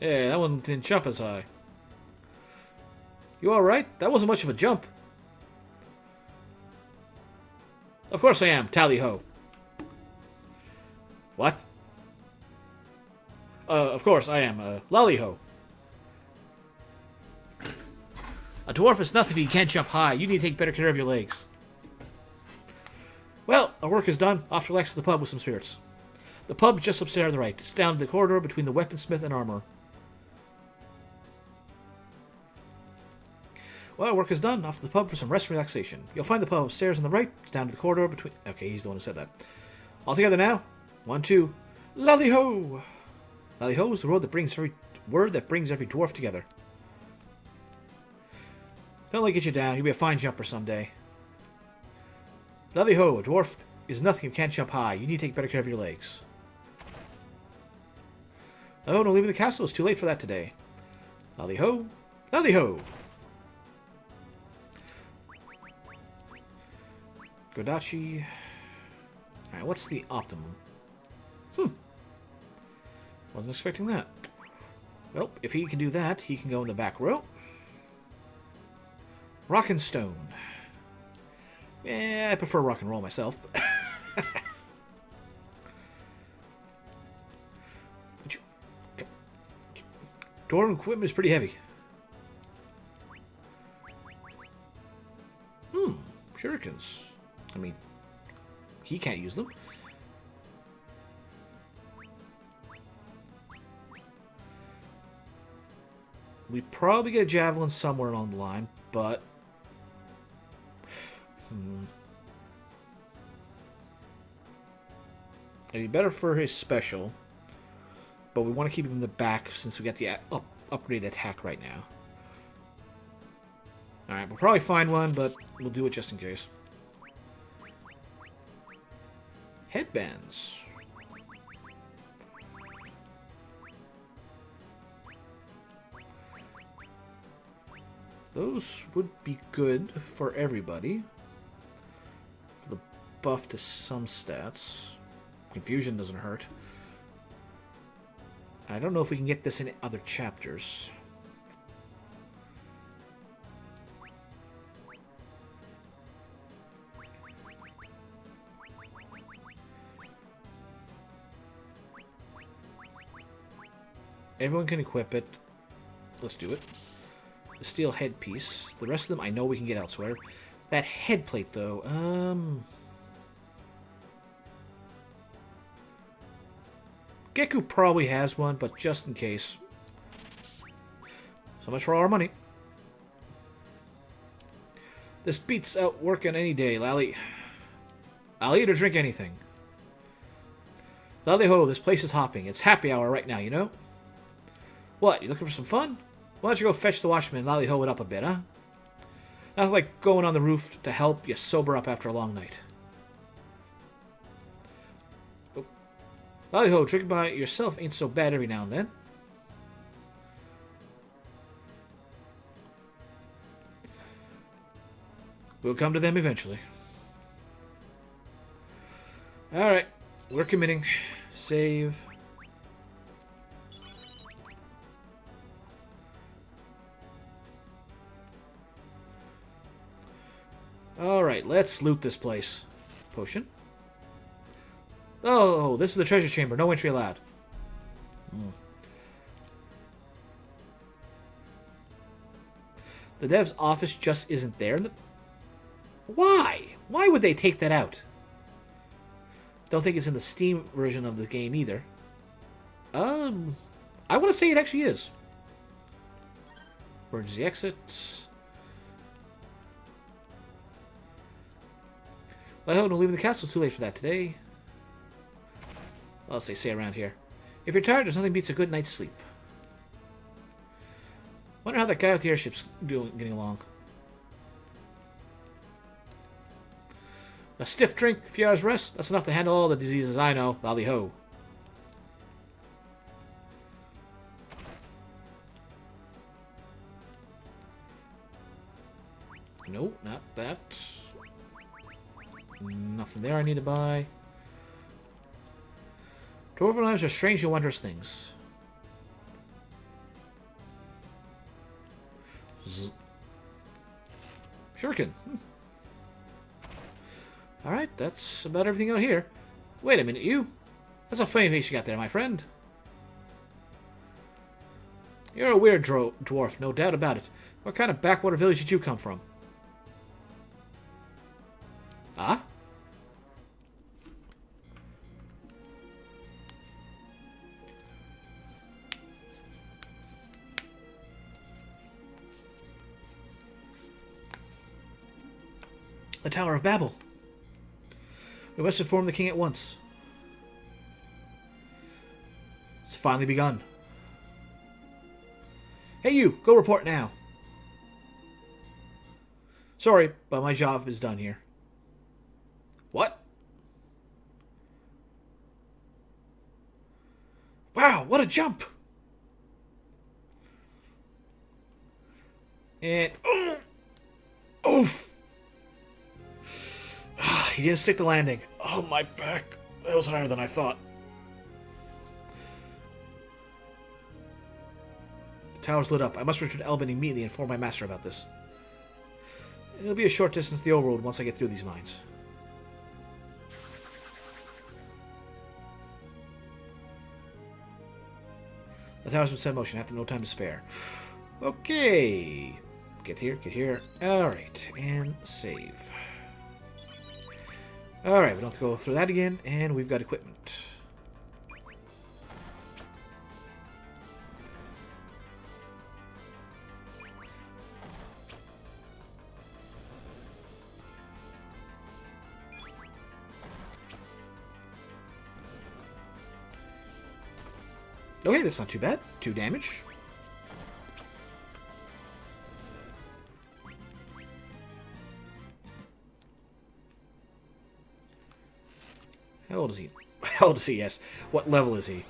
Yeah, that one didn't jump as high. You alright? That wasn't much of a jump. Of course I am. Tally-ho. What? Of course I am. Lally-ho. A dwarf is nothing if you can't jump high. You need to take better care of your legs. Well, our work is done. Off to relax at the pub with some spirits. The pub's just upstairs on the right. It's down the corridor between the weaponsmith and armor. Well, work is done. Off to the pub for some rest and relaxation. You'll find the pub upstairs on the right. It's down to the corridor between... Okay, he's the one who said that. All together now. 1, 2. Lally-ho! Lally-ho is the word that brings every dwarf together. Don't let it get you down. You'll be a fine jumper someday. Lally-ho, a dwarf is nothing if you can't jump high. You need to take better care of your legs. Oh, no leaving the castle. It's too late for that today. Lally-ho! Lally-ho! Godachi. Alright, what's the optimum? Wasn't expecting that. Well, if he can do that, he can go in the back row. Rock and Stone. I prefer rock and roll myself. Dwarven equipment is pretty heavy. Shurikens. I mean, he can't use them. We probably get a javelin somewhere along the line, but... It'd be better for his special, but we want to keep him in the back since we got the upgraded attack right now. Alright, we'll probably find one, but we'll do it just in case. Headbands. Those would be good for everybody. For the buff to some stats. Confusion doesn't hurt. I don't know if we can get this in other chapters. Everyone can equip it. Let's do it. The steel headpiece. The rest of them I know we can get elsewhere. That head plate, though. Geku probably has one, but just in case. So much for all our money. This beats out working any day, Lally. I'll eat or drink anything. Lally-ho, this place is hopping. It's happy hour right now, you know? What, you looking for some fun? Why don't you go fetch the watchman and Lally-ho it up a bit, huh? Nothing like going on the roof to help you sober up after a long night. Oh. Hi-ho, drinking by yourself ain't so bad every now and then. We'll come to them eventually. Alright, we're committing. Save. Alright, let's loot this place. Potion. Oh, this is the treasure chamber. No entry allowed. The dev's office just isn't there. Why? Why would they take that out? Don't think it's in the Steam version of the game either. I want to say it actually is. Emergency exit. Well, I hope no leaving the castle too late for that today. Well, as they say around here. If you're tired, there's nothing beats a good night's sleep. Wonder how that guy with the airship's getting along. A stiff drink, a few hours rest, that's enough to handle all the diseases I know. Lally-ho. Nope, not that. Nothing there I need to buy. Dwarven knives are strange and wondrous things. Shuriken. Alright, that's about everything out here. Wait a minute, you. That's a funny face you got there, my friend. You're a weird dwarf, no doubt about it. What kind of backwater village did you come from? Ah? The Tower of Babel. We must inform the king at once. It's finally begun. Hey you, go report now. Sorry, but my job is done here. What? Wow, what a jump! And... Oh! Oof! He didn't stick the landing. Oh, my back. That was higher than I thought. The tower's lit up. I must return to Elben immediately and inform my master about this. It'll be a short distance to the overworld once I get through these mines. The tower's been set in motion. I have no time to spare. Okay. Get here, get here. Alright, and save. Alright, we don't have to go through that again, and we've got equipment. Okay, that's not too bad. 2 damage. How old is he? How old is he? Yes. What level is he?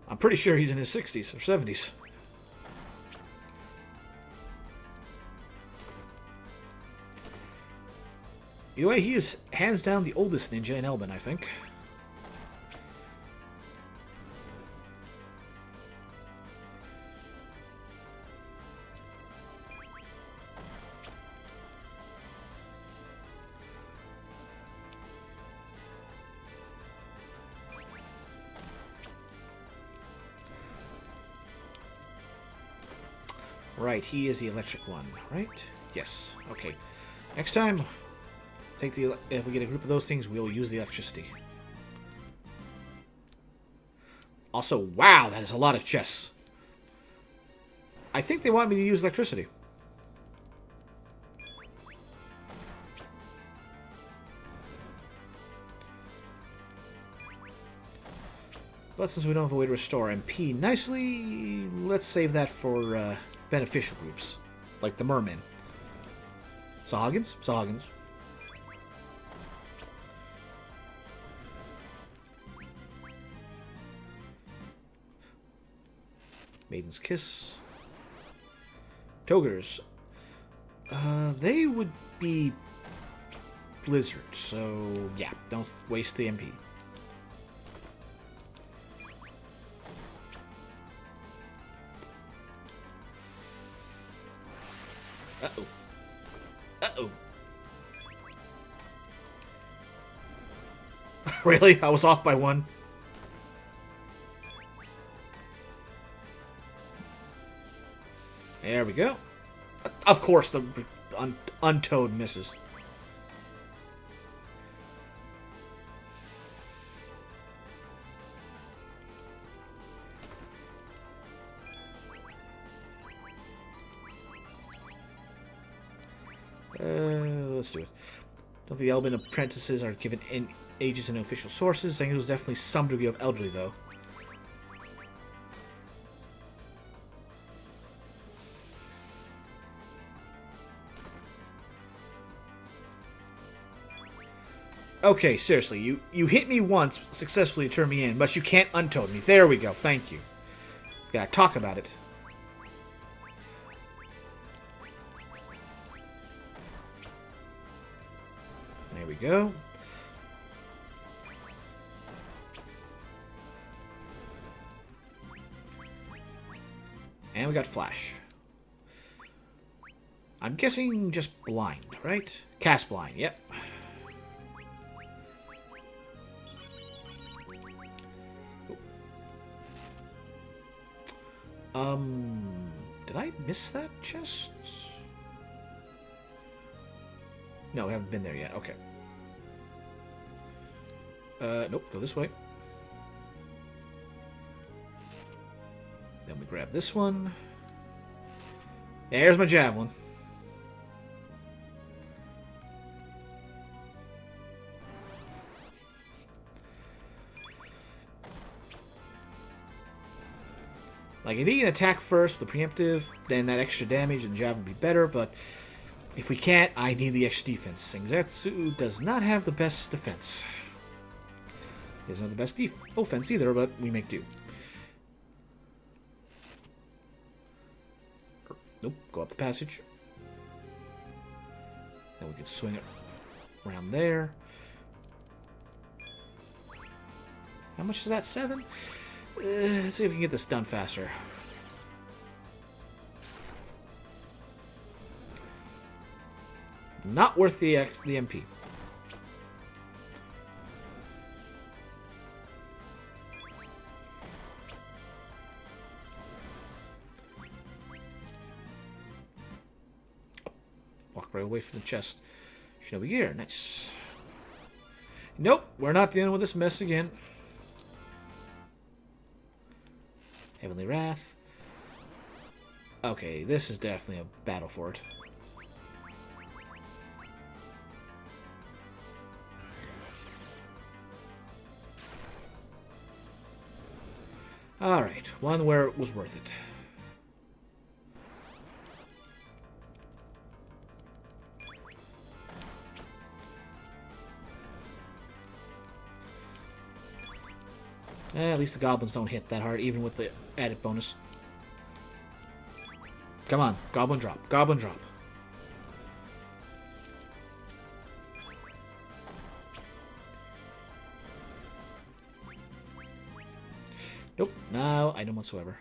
I'm pretty sure he's in his 60s or 70s. Anyway, he is hands down the oldest ninja in Elben, I think. Right, he is the electric one, right? Yes. Okay. Next time, take the if we get a group of those things, we'll use the electricity. Also, wow, that is a lot of chests. I think they want me to use electricity. But since we don't have a way to restore MP nicely, let's save that for beneficial groups, like the mermen. Sahagins? Sahagins. Maiden's Kiss. Togers. They would be Blizzard, so yeah, don't waste the MP. Uh-oh. Uh-oh. Really? I was off by one. There we go. Of course, the Untoad misses. Let's do it. Don't the Elven apprentices are given ages in official sources. I think it was definitely some degree of elderly, though. Okay, seriously, you hit me once successfully to turn me in, but you can't untoad me. There we go, thank you. Gotta talk about it. There we go. And we got Flash. I'm guessing just blind, right? Cast blind, yep. Did I miss that chest? No, we haven't been there yet. Okay. Nope, go this way. Then we grab this one. There's my javelin. Like, if he can attack first with the preemptive, then that extra damage and javelin would be better, but if we can't, I need the extra defense. Zangetsu does not have the best defense. He doesn't have the best offense either, but we make do. Nope, go up the passage. Then we can swing it around there. How much is that? 7? Let's see if we can get this done faster. Not worth the MP. Walk right away from the chest. Shinobi gear, nice. Nope, we're not dealing with this mess again. Heavenly Wrath. Okay, this is definitely a battle for it. Alright, one where it was worth it. At least the goblins don't hit that hard, even with the added bonus. Come on, goblin drop, goblin drop. Nope, no item whatsoever.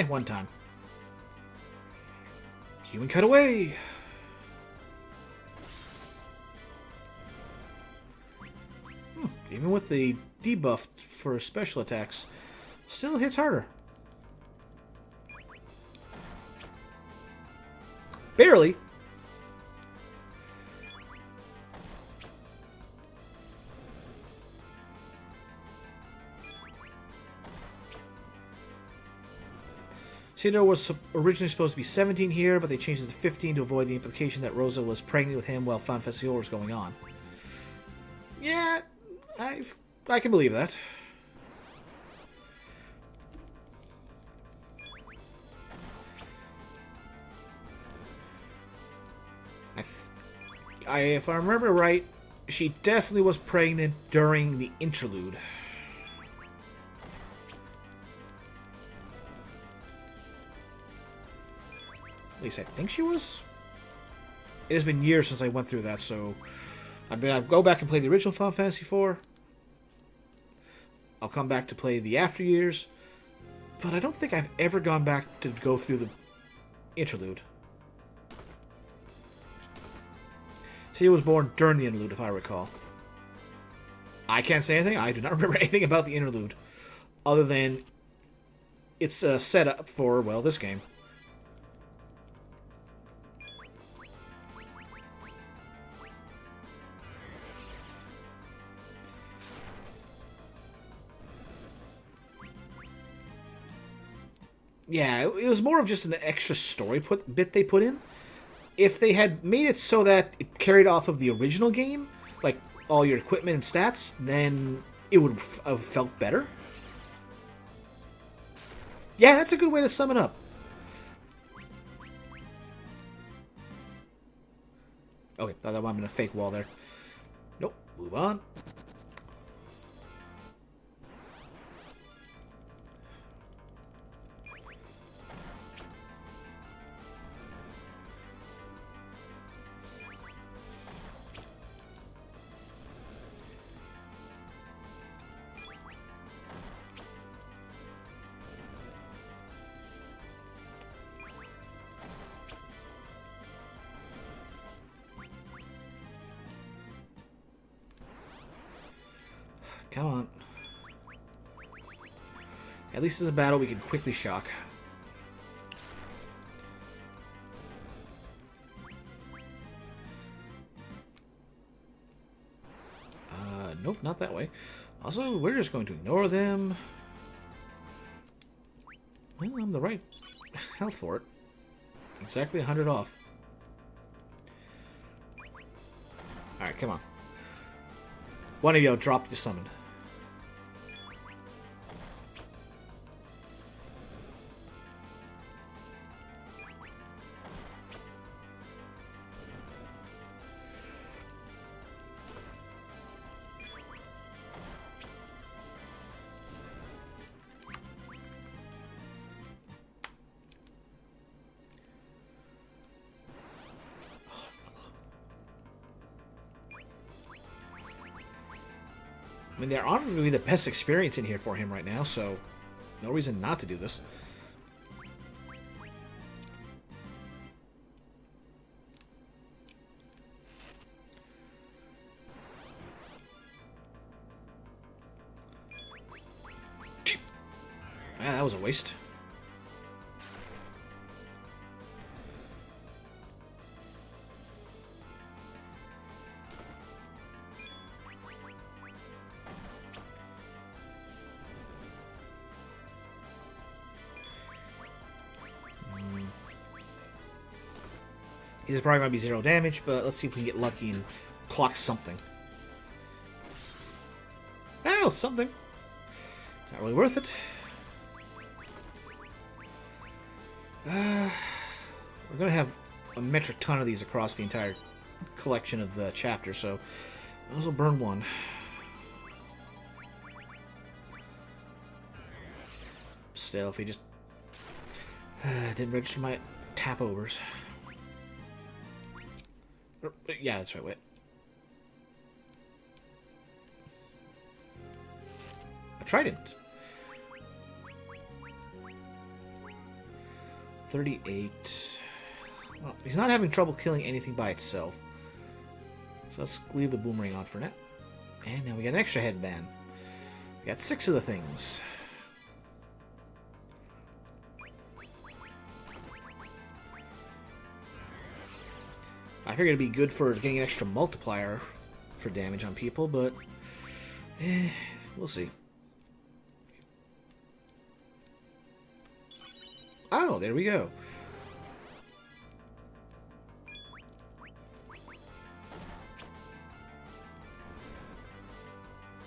One time. Human cutaway! Even with the debuff for special attacks, still hits harder. Barely. See, there was originally supposed to be 17 here, but they changed it to 15 to avoid the implication that Rosa was pregnant with him while Fan Festival was going on. Yeah, I can believe that. if I remember right, she definitely was pregnant during the interlude. At least I think she was. It has been years since I went through that, so I'll go back and play the original Final Fantasy IV. I'll come back to play the After Years, but I don't think I've ever gone back to go through the interlude. She was born during the interlude, if I recall. I can't say anything. I do not remember anything about the interlude, other than it's a setup for, well, this game. Yeah, it was more of just an extra story bit they put in. If they had made it so that it carried off of the original game, like all your equipment and stats, then it would have felt better. Yeah, that's a good way to sum it up. Okay, thought I'm in a fake wall there. Nope, move on. Come on. At least it's a battle we can quickly shock. Nope, not that way. Also, we're just going to ignore them. Well, I'm the right health for it. Exactly 100 off. Alright, come on. One of you drop your summon. I mean, there aren't really the best experience in here for him right now, so no reason not to do this. Ah, that was a waste. He's probably going to be 0 damage, but let's see if we can get lucky and clock something. Oh, something. Not really worth it. We're going to have a metric ton of these across the entire collection of chapters, so I will burn one. Still, if he just didn't register my tap overs. Yeah, that's right, wait. A trident. 38. Well, he's not having trouble killing anything by itself. So let's leave the boomerang on for now. And now we got an extra headband. We got 6 of the things. I figured it'd be good for getting an extra multiplier for damage on people, but we'll see. Oh, there we go.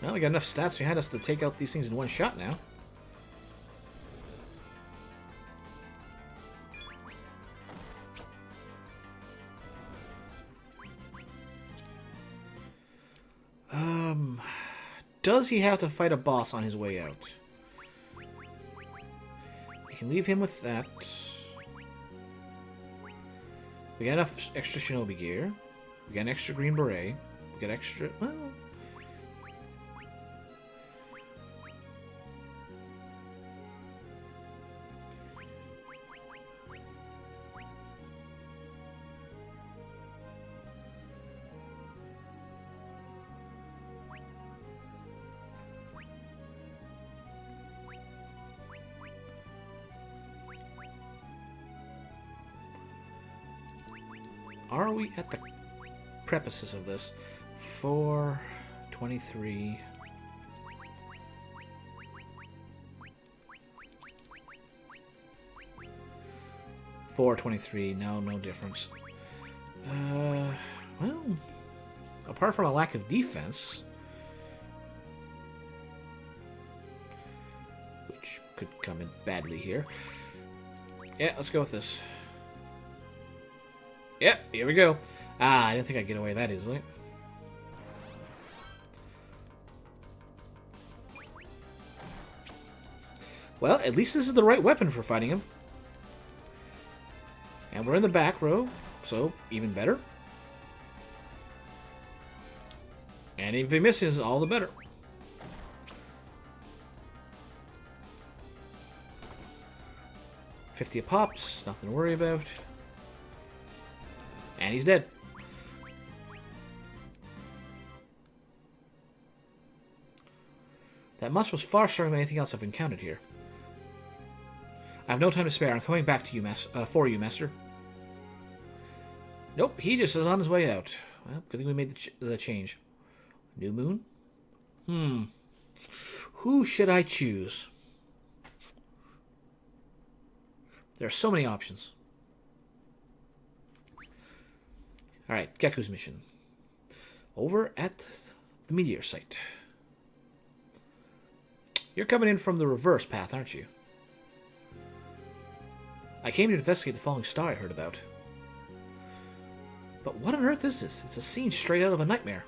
Well, we got enough stats behind us to take out these things in one shot now. does he have to fight a boss on his way out? I can leave him with that. We got enough extra shinobi gear. We got an extra green beret. We got extra... Well... Are we at the prefaces of this? 423. No difference. Well, apart from a lack of defense, which could come in badly here. Yeah, let's go with this. Yep, here we go. Ah, I didn't think I'd get away that easily. Well, at least this is the right weapon for fighting him. And we're in the back row, so even better. And if he misses, all the better. $50 a pops, nothing to worry about. And he's dead. That much was far stronger than anything else I've encountered here. I have no time to spare. I'm coming back to you, for you, Master. Nope, he just is on his way out. Well, good thing we made the change. New moon? Who should I choose? There are so many options. Alright, Geku's mission. Over at the meteor site. You're coming in from the reverse path, aren't you? I came to investigate the falling star I heard about. But what on earth is this? It's a scene straight out of a nightmare.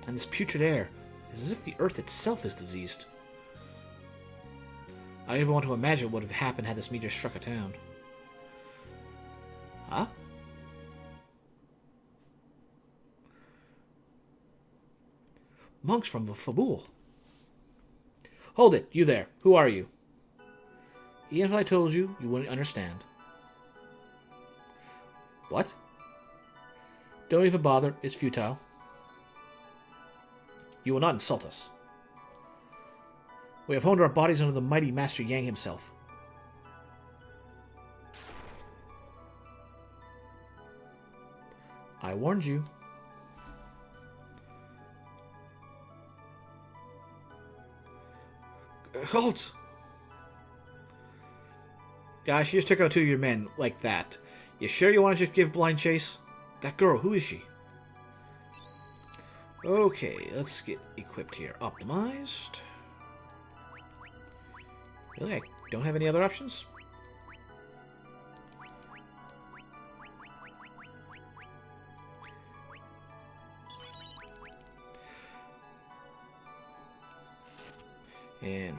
And this putrid air is as if the earth itself is diseased. I don't even want to imagine what would have happened had this meteor struck a town. Huh? Monks from the Fabul. Hold it, you there. Who are you? Even if I told you, you wouldn't understand. What? Don't even bother, it's futile. You will not insult us. We have honed our bodies under the mighty Master Yang himself. I warned you. Halt! Gosh, you just took out 2 of your men like that. You sure you want to just give blind chase? That girl, who is she? Okay, let's get equipped here. Optimized. Really? I don't have any other options? And...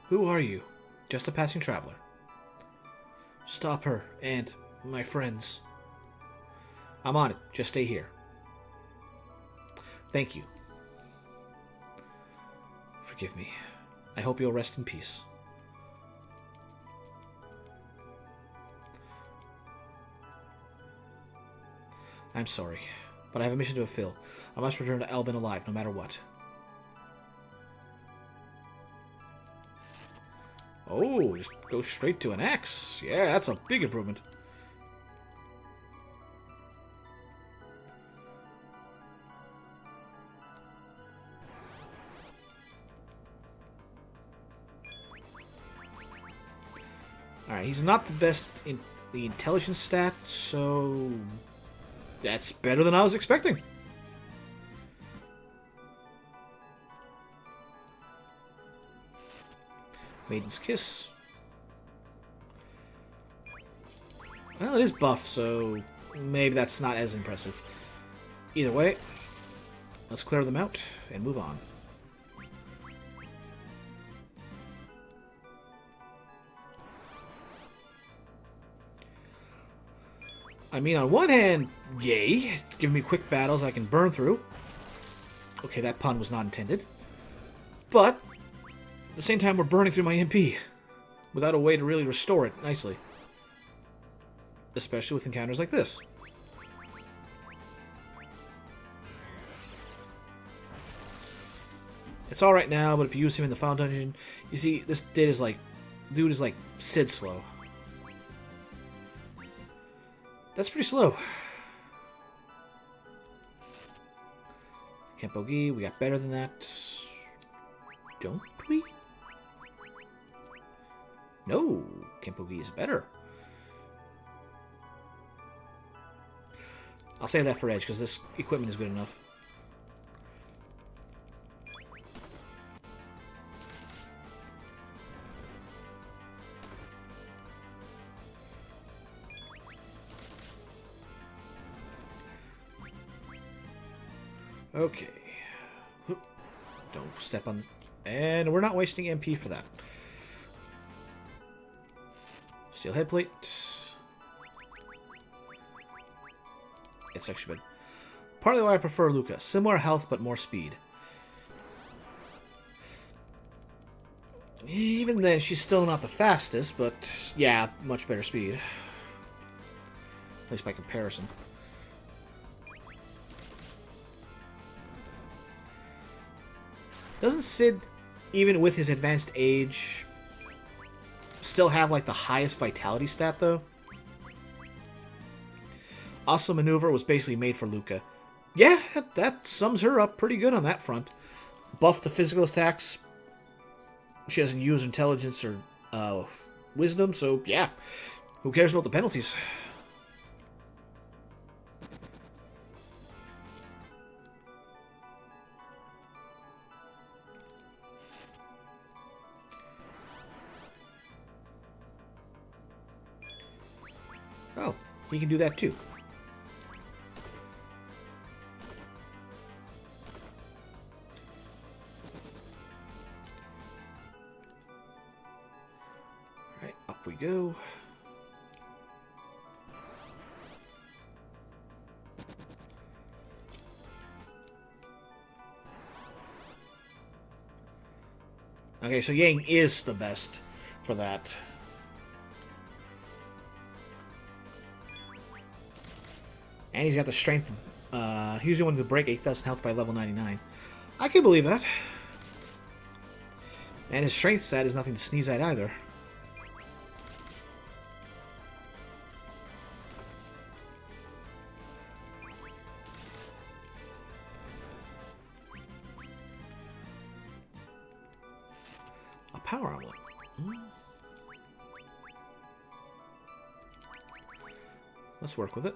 Who are you? Just a passing traveler. Stop her and my friends. I'm on it. Just stay here. Thank you. Forgive me. I hope you'll rest in peace. I'm sorry, but I have a mission to fulfill. I must return to Elbin alive, no matter what. Oh, just go straight to an axe. Yeah, that's a big improvement. Alright, he's not the best in the intelligence stat, so that's better than I was expecting. Maiden's Kiss. Well, it is buff, so maybe that's not as impressive. Either way, let's clear them out and move on. I mean, on one hand, yay, it's giving me quick battles I can burn through. Okay, that pun was not intended. But, at the same time, we're burning through my MP without a way to really restore it nicely. Especially with encounters like this. It's alright now, but if you use him in the Final Dungeon, you see, this dude is like Sid slow. That's pretty slow. Kenpo-gi, we got better than that. Don't we? No, Kenpo-gi is better. I'll save that for Edge, because this equipment is good enough. Okay. Don't step on... And we're not wasting MP for that. Steel headplate. It's actually been... Partly why I prefer Luca. Similar health, but more speed. Even then, she's still not the fastest, but yeah, much better speed. At least by comparison. Doesn't Sid, even with his advanced age, still have like the highest vitality stat though? Also, Maneuver was basically made for Luca. Yeah, that sums her up pretty good on that front. Buff the physical attacks. She doesn't use intelligence or wisdom, so yeah. Who cares about the penalties? Oh, he can do that too. Alright, up we go. Okay, so Yang is the best for that. And he's got the strength. He's the one to break 8,000 health by level 99. I can believe that. And his strength stat is nothing to sneeze at either. A power armlet. Let's work with it.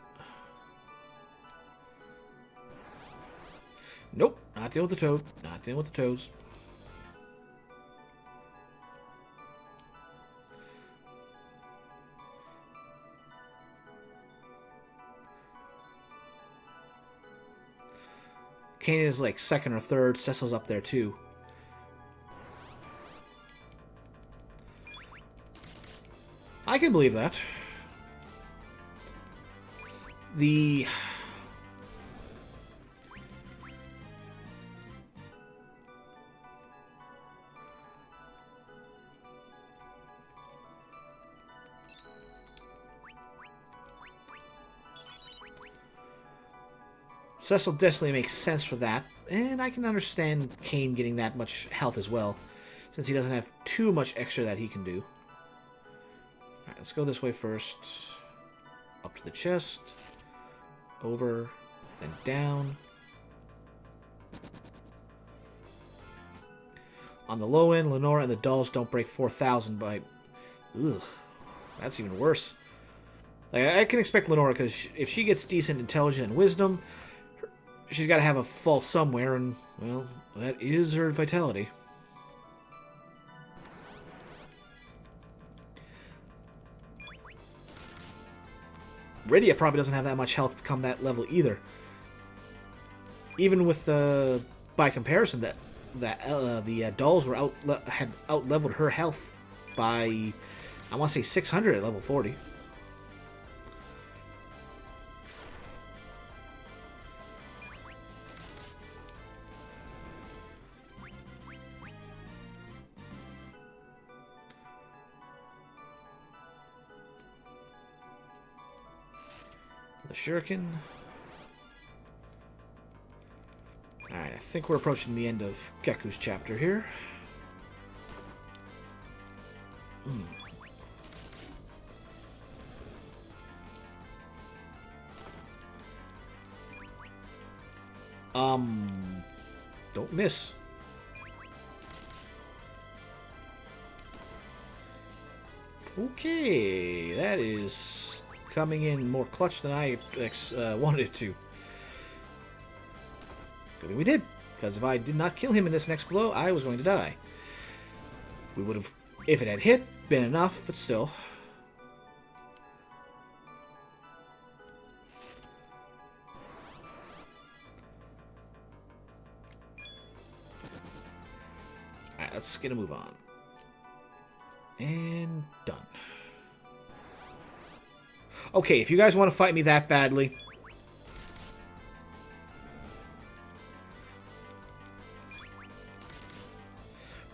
Nope, not dealing with the toad. Not dealing with the toads. Kanan is like second or third. Cecil's up there too. I can believe that. The... Cecil definitely makes sense for that, and I can understand Kane getting that much health as well, since he doesn't have too much extra that he can do. Alright, let's go this way first. Up to the chest. Over. Then down. On the low end, Lenora and the dolls don't break 4,000 by... Ugh. That's even worse. Like, I can expect Lenora, because if she gets decent intelligence and wisdom... She's got to have a fault somewhere, and, well, that is her vitality. Rydia probably doesn't have that much health to become that level either. Even with by comparison, the dolls were had out leveled her health by, I want to say, 600 at level 40. The shuriken. Alright, I think we're approaching the end of Geku's chapter here. Don't miss. Okay, that is coming in more clutch than I wanted it to. Good thing we did, because if I did not kill him in this next blow, I was going to die. We would have, if it had hit, been enough, but still. Alright, let's get a move on. And done. Okay, if you guys want to fight me that badly...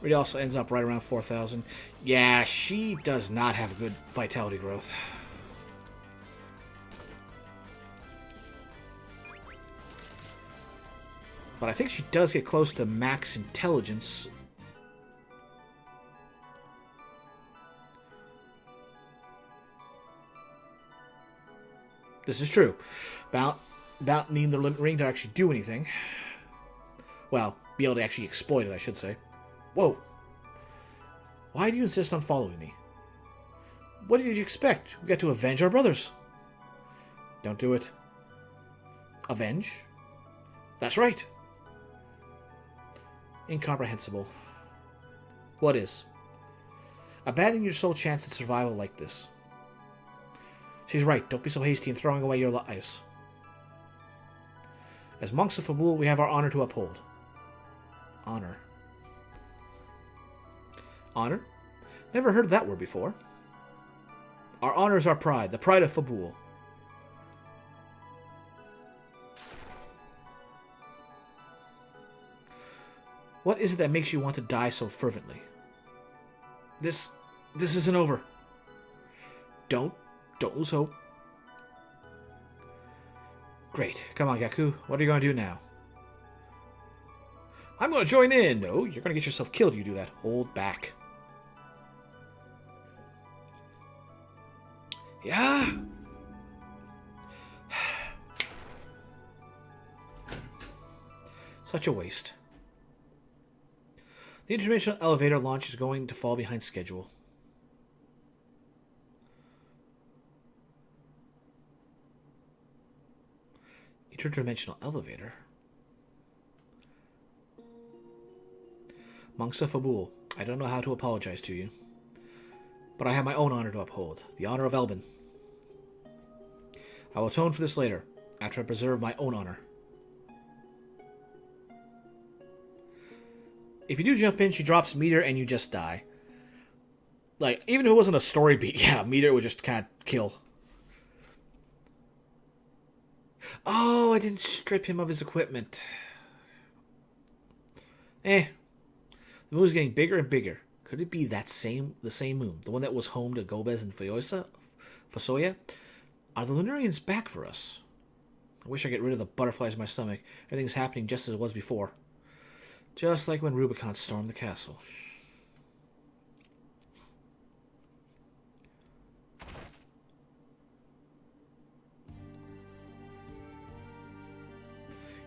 It also ends up right around 4,000. Yeah, she does not have good vitality growth. But I think she does get close to max intelligence. This is true. About needing the ring to actually do anything. Well, be able to actually exploit it, I should say. Whoa! Why do you insist on following me? What did you expect? We got to avenge our brothers. Don't do it. Avenge? That's right. Incomprehensible. What is? Abandoning your sole chance at survival like this. She's right. Don't be so hasty in throwing away your lives. As monks of Fabul, we have our honor to uphold. Honor. Honor? Never heard that word before. Our honor is our pride, the pride of Fabul. What is it that makes you want to die so fervently? This isn't over. Don't lose hope. Great. Come on, Geku. What are you going to do now? I'm going to join in. No, you're going to get yourself killed if you do that. Hold back. Yeah. Such a waste. The interdimensional elevator launch is going to fall behind schedule. Interdimensional elevator? Monks of Fabul, I don't know how to apologize to you, but I have my own honor to uphold, the honor of Elbin. I will atone for this later, after I preserve my own honor. If you do jump in, she drops meter and you just die. Like, even if it wasn't a story beat, yeah, meter would just kind of kill. Oh, I didn't strip him of his equipment. The moon's getting bigger and bigger. Could it be the same moon? The one that was home to Gobez and Fosoya? Are the Lunarians back for us? I wish I could get rid of the butterflies in my stomach. Everything's happening just as it was before. Just like when Rubicon stormed the castle.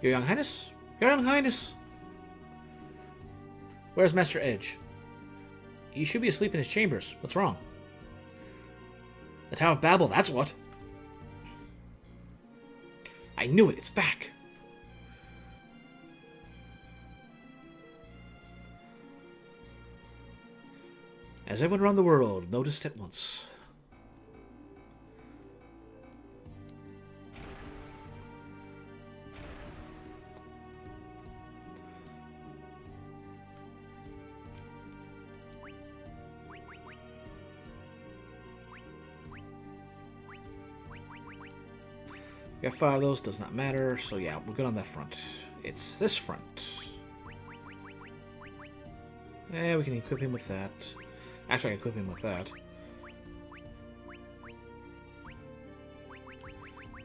Your Young Highness? Your Young Highness! Where's Master Edge? He should be asleep in his chambers. What's wrong? The Tower of Babel, that's what. I knew it, it's back. As everyone around the world noticed at once. We got 5 of those, does not matter. So yeah, we're good on that front. It's this front. Yeah, we can equip him with that. Actually, I can equip him with that.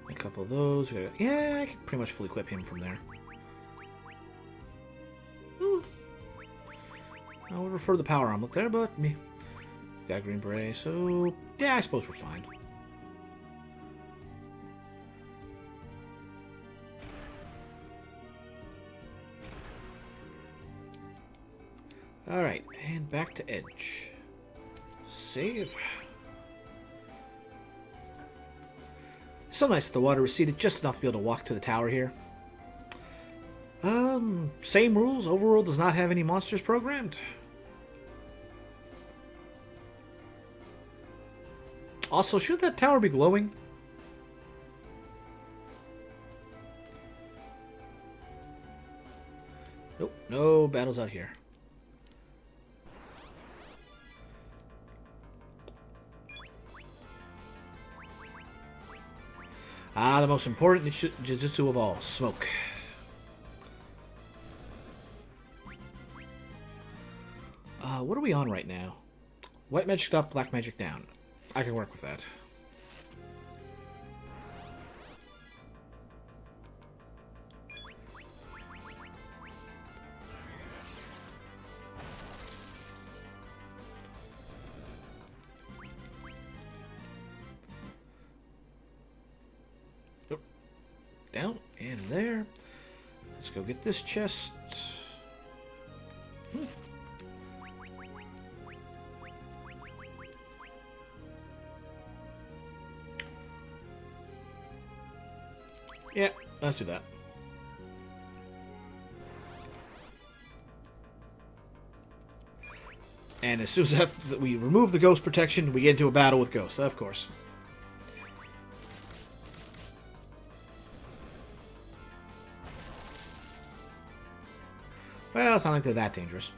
A couple of those. Yeah, I can pretty much fully equip him from there. I would prefer the power arm look there, but me. Got a green beret, so yeah, I suppose we're fine. Alright, and back to Edge. Save. It's so nice that the water receded just enough to be able to walk to the tower here. Same rules. Overworld does not have any monsters programmed. Also, should that tower be glowing? Nope, no battles out here. Ah, the most important Jujutsu of all, smoke. What are we on right now? White magic up, black magic down. I can work with that. Down and there. Let's go get this chest. Yeah, let's do that. And as soon as we remove the ghost protection, we get into a battle with ghosts, of course. Well, it's not like they're that dangerous.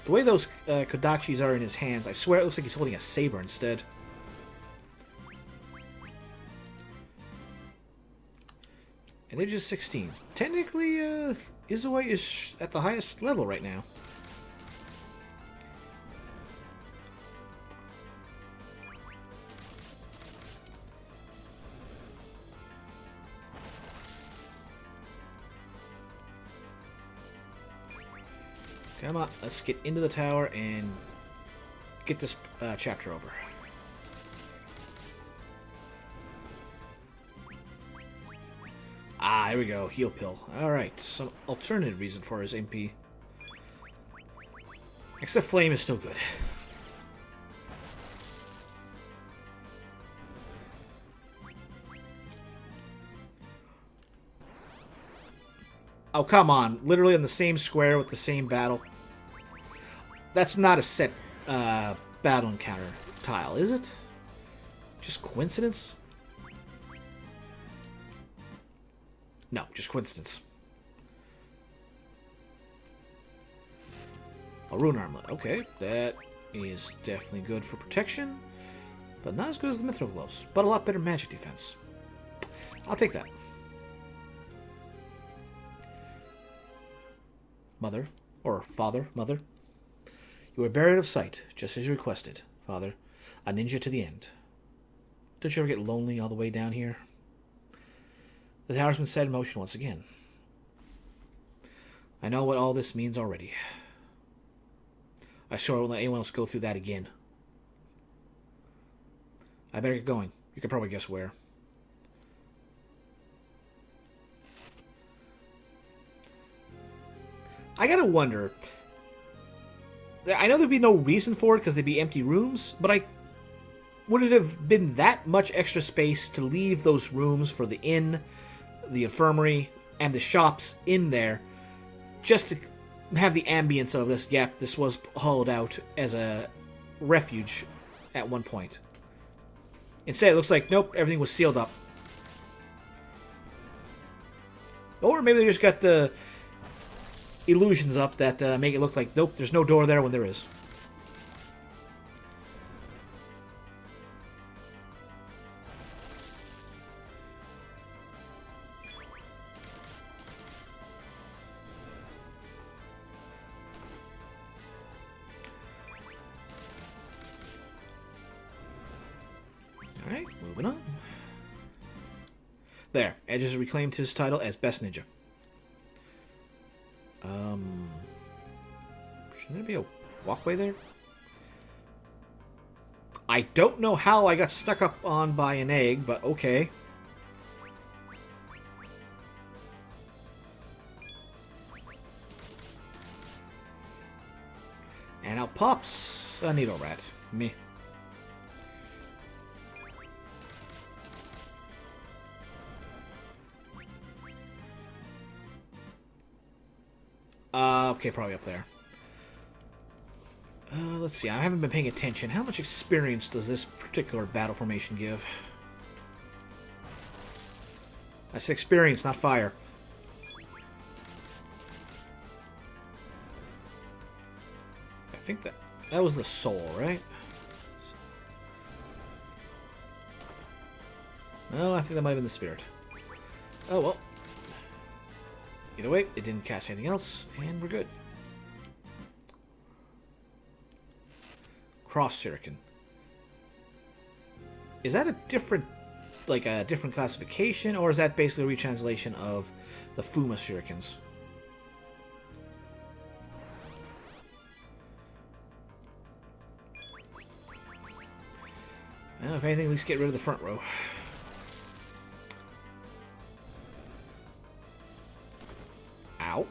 The way those Kodachis are in his hands, I swear it looks like he's holding a saber instead. And they're just 16. Technically, Izoi is at the highest level right now. Come on, let's get into the tower and get this chapter over. Ah, here we go. Heal pill. Alright, some alternative reason for his MP. Except flame is still good. Oh, come on. Literally in the same square with the same battle. That's not a set battle encounter tile, is it? Just coincidence? No, just coincidence. A rune armlet. Okay, that is definitely good for protection, but not as good as the Mithril gloves, but a lot better magic defense. I'll take that. Mother, or father, mother. You were buried out of sight, just as you requested, father. A ninja to the end. Don't you ever get lonely all the way down here? The tower's been set in motion once again. I know what all this means already. I sure won't let anyone else go through that again. I better get going. You can probably guess where. I gotta wonder. I know there'd be no reason for it because they'd be empty rooms, but would it have been that much extra space to leave those rooms for the inn, the infirmary, and the shops in there, just to have the ambience of this? Yep, this was hollowed out as a refuge at one point. Instead, it looks like, nope, everything was sealed up. Or maybe they just got the illusions up that make it look like, nope, there's no door there when there is. Alright, moving on. There, Edge has reclaimed his title as Best Ninja. Shouldn't there be a walkway there? I don't know how I got stuck up on by an egg, but okay. And out pops a needle rat. Me. Okay, probably up there. Let's see. I haven't been paying attention. How much experience does this particular battle formation give? I said experience, not fire. I think that was the soul, right? No, I think that might have been the spirit. Oh, well. Either way, it didn't cast anything else, and we're good. Cross Shuriken. Is that a different, like a different classification, or is that basically a retranslation of the Fuma Shurikens? Well, if anything, at least get rid of the front row. Ow.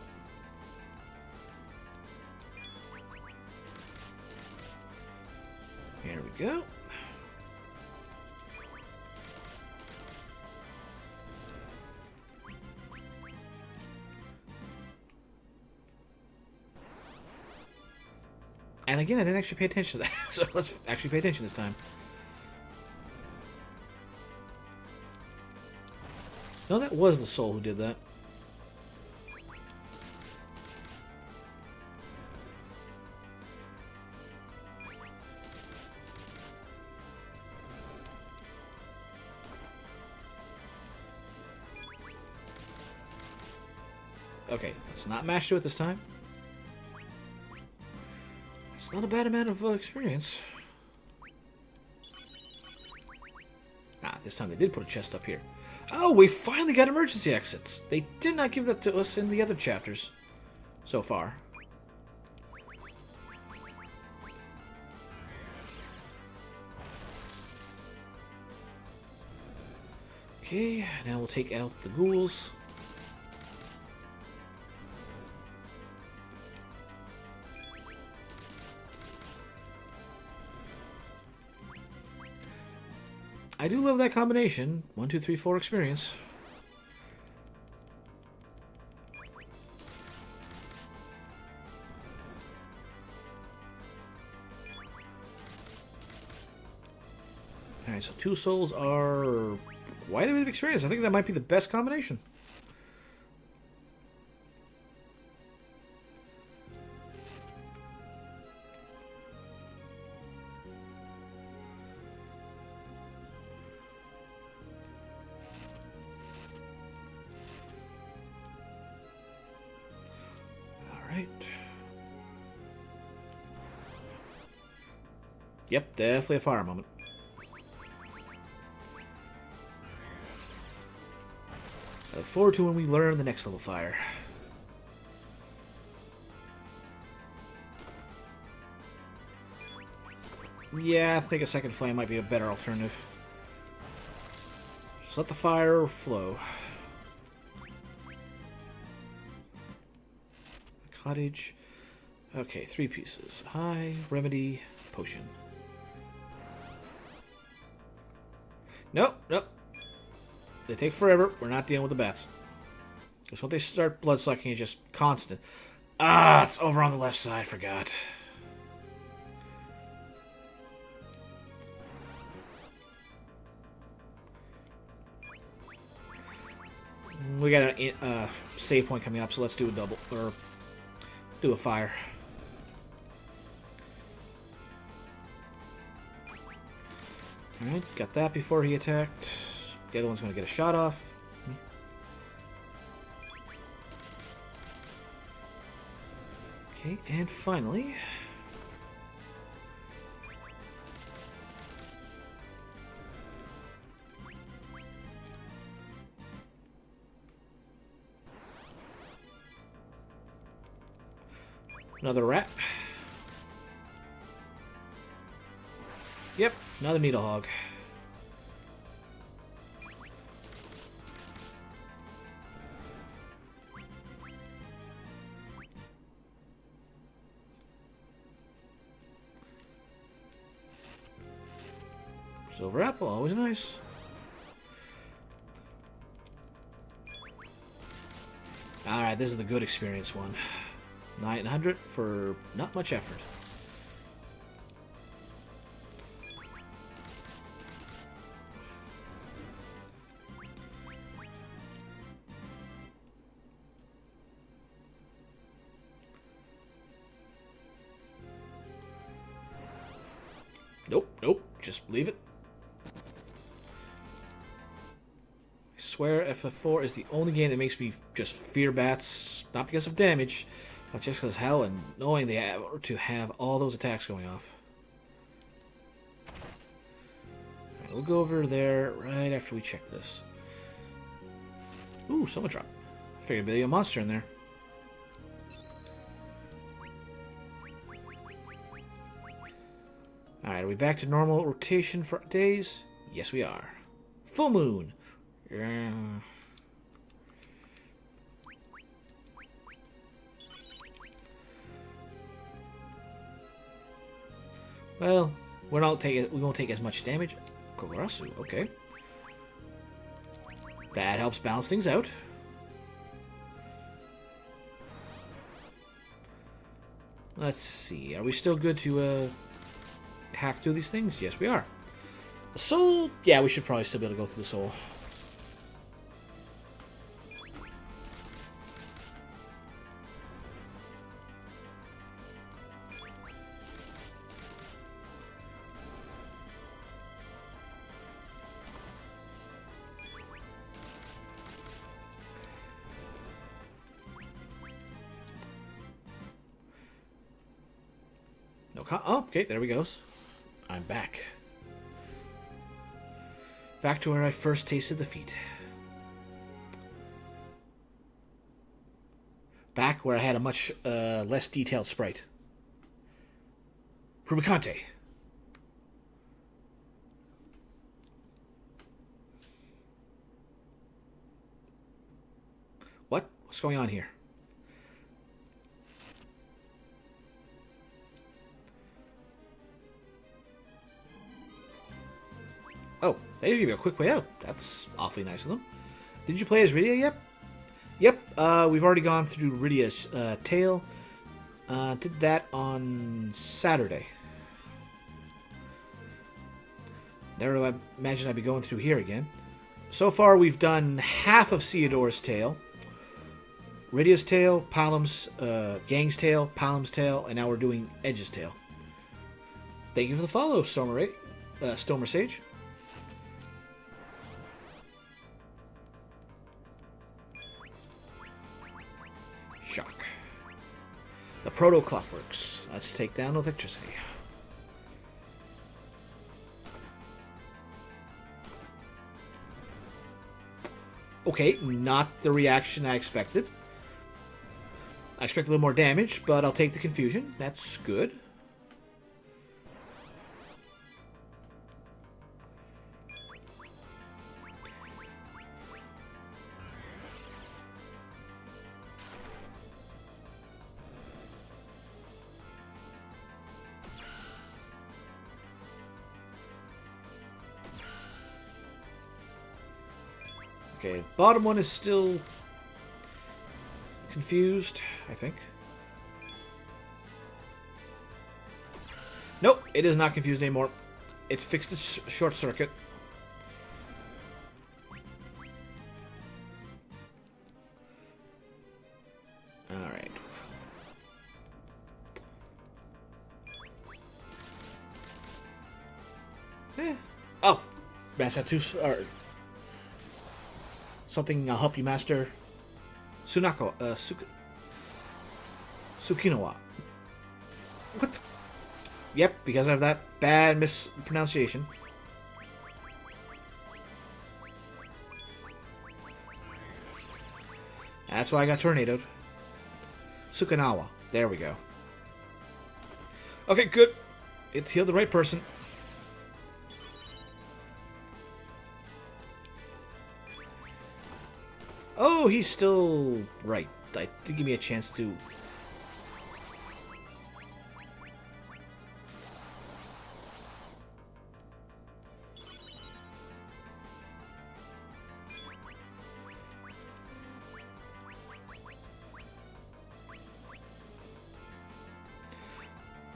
Here we go. And again, I didn't actually pay attention to that, so let's actually pay attention this time. No, that was the soul who did that. Okay, let's not mash to it this time. It's not a bad amount of experience. Ah, this time they did put a chest up here. Oh, we finally got emergency exits. They did not give that to us in the other chapters so far. Okay, now we'll take out the ghouls. I do love that combination. 1, 2, 3, 4 experience. Alright, so 2 souls are quite a bit of experience. I think that might be the best combination. Yep, definitely a fire moment. I look forward to when we learn the next level fire. Yeah, I think a second flame might be a better alternative. Just let the fire flow. Cottage. Okay, 3 pieces. High, remedy, potion. Nope, nope. They take forever. We're not dealing with the bats. Because once they start blood sucking, it's just constant. Ah, it's over on the left side. Forgot. We got a save point coming up, so let's do a double or do a fire. Alright, got that before he attacked. The other one's going to get a shot off. Okay, and finally... Another rat. Yep, another needle hog. Silver apple, always nice. Alright, this is the good experience one. 900 for not much effort. Nope, nope, just leave it. I swear FF4 is the only game that makes me just fear bats, not because of damage, but just because how annoying they are to have all those attacks going off. Alright, we'll go over there right after we check this. Ooh, Soma Drop. I figured there'd be a monster in there. Alright, are we back to normal rotation for days? Yes, we are. Full moon. Yeah. Well, we won't take as much damage. Kogarasu, okay. That helps balance things out. Let's see. Are we still good to hack through these things? Yes, we are. The soul? Yeah, we should probably still be able to go through the soul. No, oh, okay, there we go. I'm back. Back to where I first tasted defeat. Back where I had a much less detailed sprite. Rubicante. What? What's going on here? Oh, they give you a quick way out. That's awfully nice of them. Did you play as Rydia yet? Yep, we've already gone through Rydia's tale. Did that on Saturday. Never imagined I'd be going through here again. So far, we've done half of Ceodor's tale, Rydia's tale, Palam's, Gang's tale, Palam's tale, and now we're doing Edge's tale. Thank you for the follow, Stormer Sage. Shock. The Proto Clockworks. Let's take down electricity. Okay, not the reaction I expected. I expect a little more damage, but I'll take the confusion. That's good. Okay, bottom one is still confused, I think. Nope, it is not confused anymore. It fixed its short circuit. Alright. Oh! Masatus, or something I'll help you master. Sunako, Tsukinowa. What the? Yep, because of that bad mispronunciation. That's why I got tornadoed. Sukinawa. There we go. Okay, good. It healed the right person. Oh, he's still right. That did give me a chance to...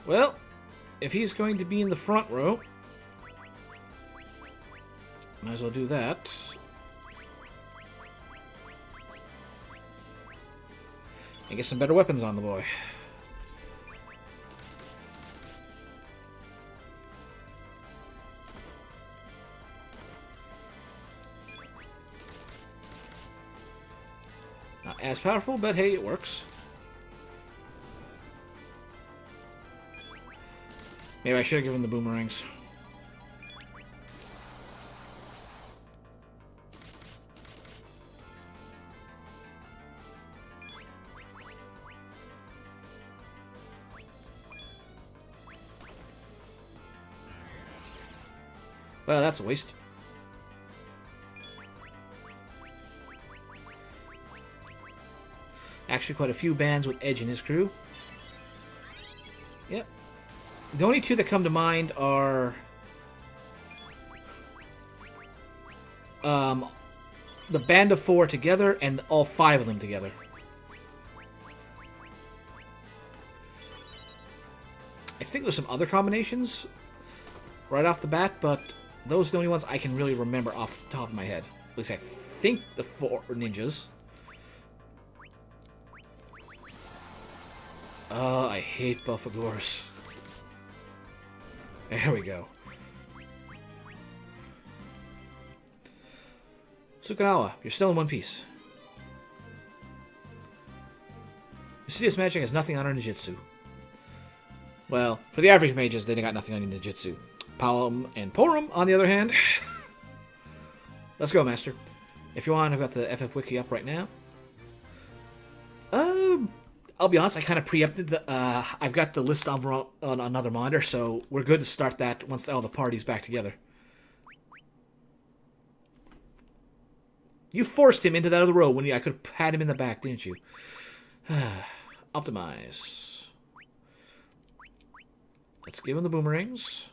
Well, if he's going to be in the front row, might as well do that. And get some better weapons on the boy. Not as powerful, but hey, it works. Maybe I should have given the boomerangs. Well, that's a waste. Actually, quite a few bands with Edge in his crew. Yep. The only two that come to mind are... the Band of Four together and all five of them together. I think there's some other combinations right off the bat, but those are the only ones I can really remember off the top of my head. At least I think the four ninjas. I hate Buffagors. There we go. Sukanawa, you're still in one piece. Insidious magic has nothing on our Ninjutsu. Well, for the average mages, they got nothing on Ninjutsu. Palom and Porum, on the other hand. Let's go, Master. If you want, I've got the FF Wiki up right now. I'll be honest, I kind of preempted the... I've got the list on another monitor, so we're good to start that once all the party's back together. You forced him into that other row when I could have had him in the back, didn't you? Optimize. Let's give him the boomerangs.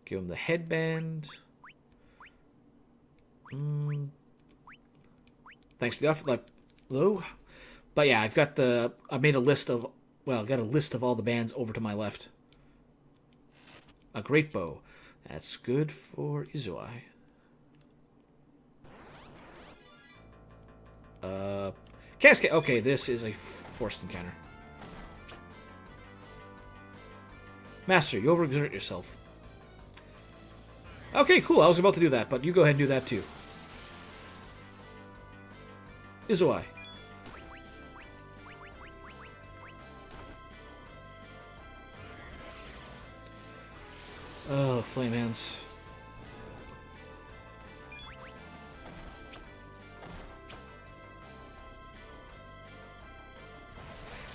Give him the headband. Thanks for the offer, like, low. But yeah, I've got the... I made a list of... Well, I've got a list of all the bands over to my left. A great bow. That's good for Izuai. Cascade. Okay, this is a forced encounter. Master, you overexert yourself. Okay, cool. I was about to do that, but you go ahead and do that too. Izuai. Oh, flame hands.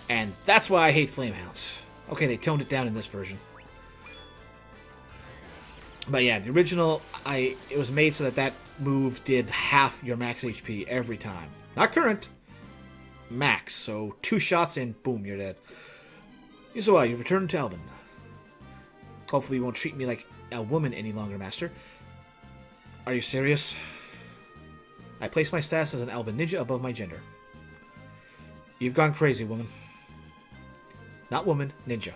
And that's why I hate Flamehounds. Okay, they toned it down in this version. But yeah, the original, it was made so that that move did half your max HP every time. Not current. Max. So 2 shots and boom, you're dead. Izuai, you've returned to Albin. Hopefully you won't treat me like a woman any longer, Master. Are you serious? I place my status as an Albin ninja above my gender. You've gone crazy, woman. Not woman, ninja.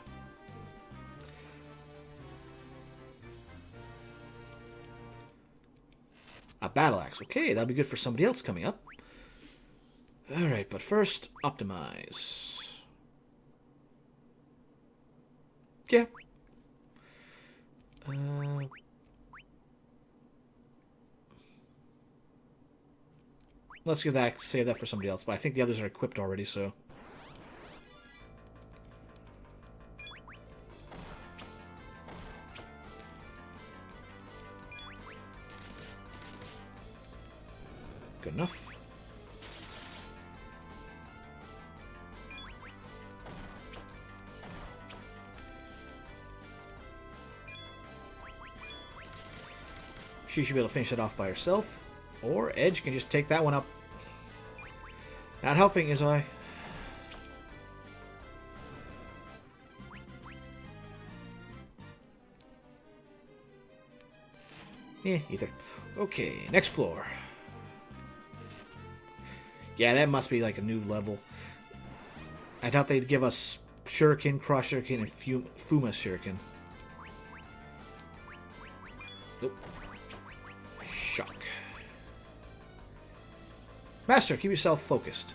A battle axe. Okay, that'll be good for somebody else coming up. Alright, but first, optimize. Yeah. Let's save that for somebody else, but I think the others are equipped already, so... Good enough. She should be able to finish it off by herself. Or Edge can just take that one up. Not helping, is I? Either. Okay, next floor. Yeah, that must be like a new level. I thought they'd give us Shuriken, Cross Shuriken, and Fuma Shuriken. Nope. Shock. Master, keep yourself focused.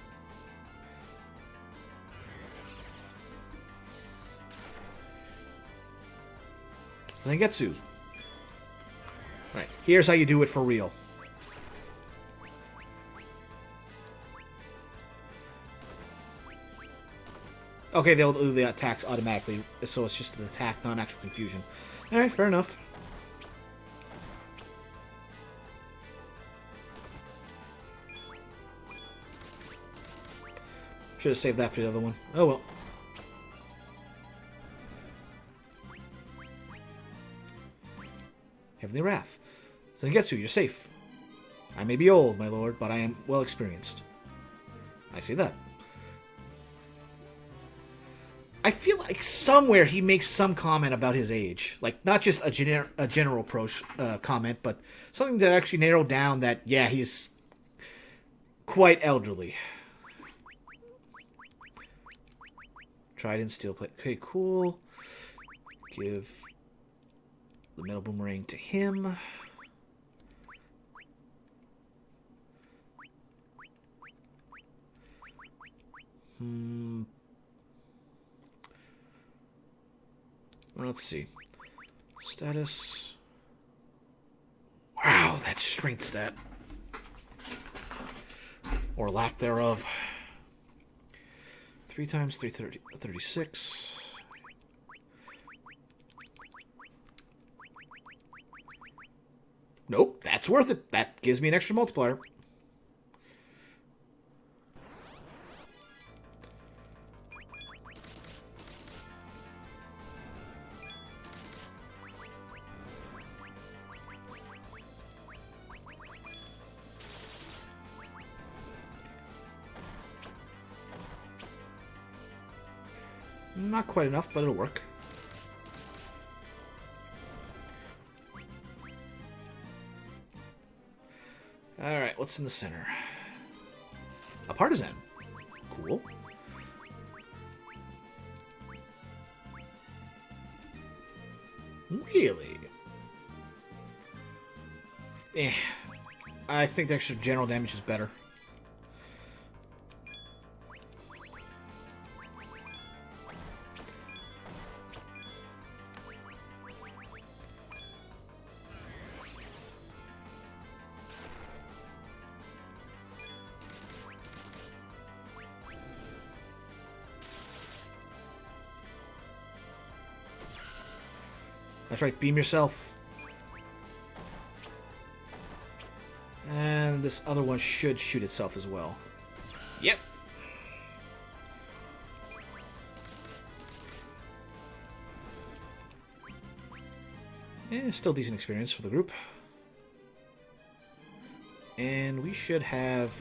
Zangetsu. Right, here's how you do it for real. Okay, they'll do the attacks automatically, so it's just an attack, not actual confusion. Alright, fair enough. Should have saved that for the other one. Oh well. Heavenly Wrath. Zangetsu, you're safe. I may be old, my lord, but I am well experienced. I see that. I feel like somewhere he makes some comment about his age. Like, not just a general comment, but something that actually narrowed down that, yeah, he's quite elderly. Trident, steel plate. Okay, cool. Give the metal boomerang to him. Let's see. Status. Wow, that strength stat. Or lack thereof. 3 times 330, 36. Nope, that's worth it. That gives me an extra multiplier. Not quite enough, but it'll work. Alright, what's in the center? A partisan. Cool. Really? I think the extra general damage is better. That's right, beam yourself. And this other one should shoot itself as well. Yep. Still decent experience for the group. And we should have...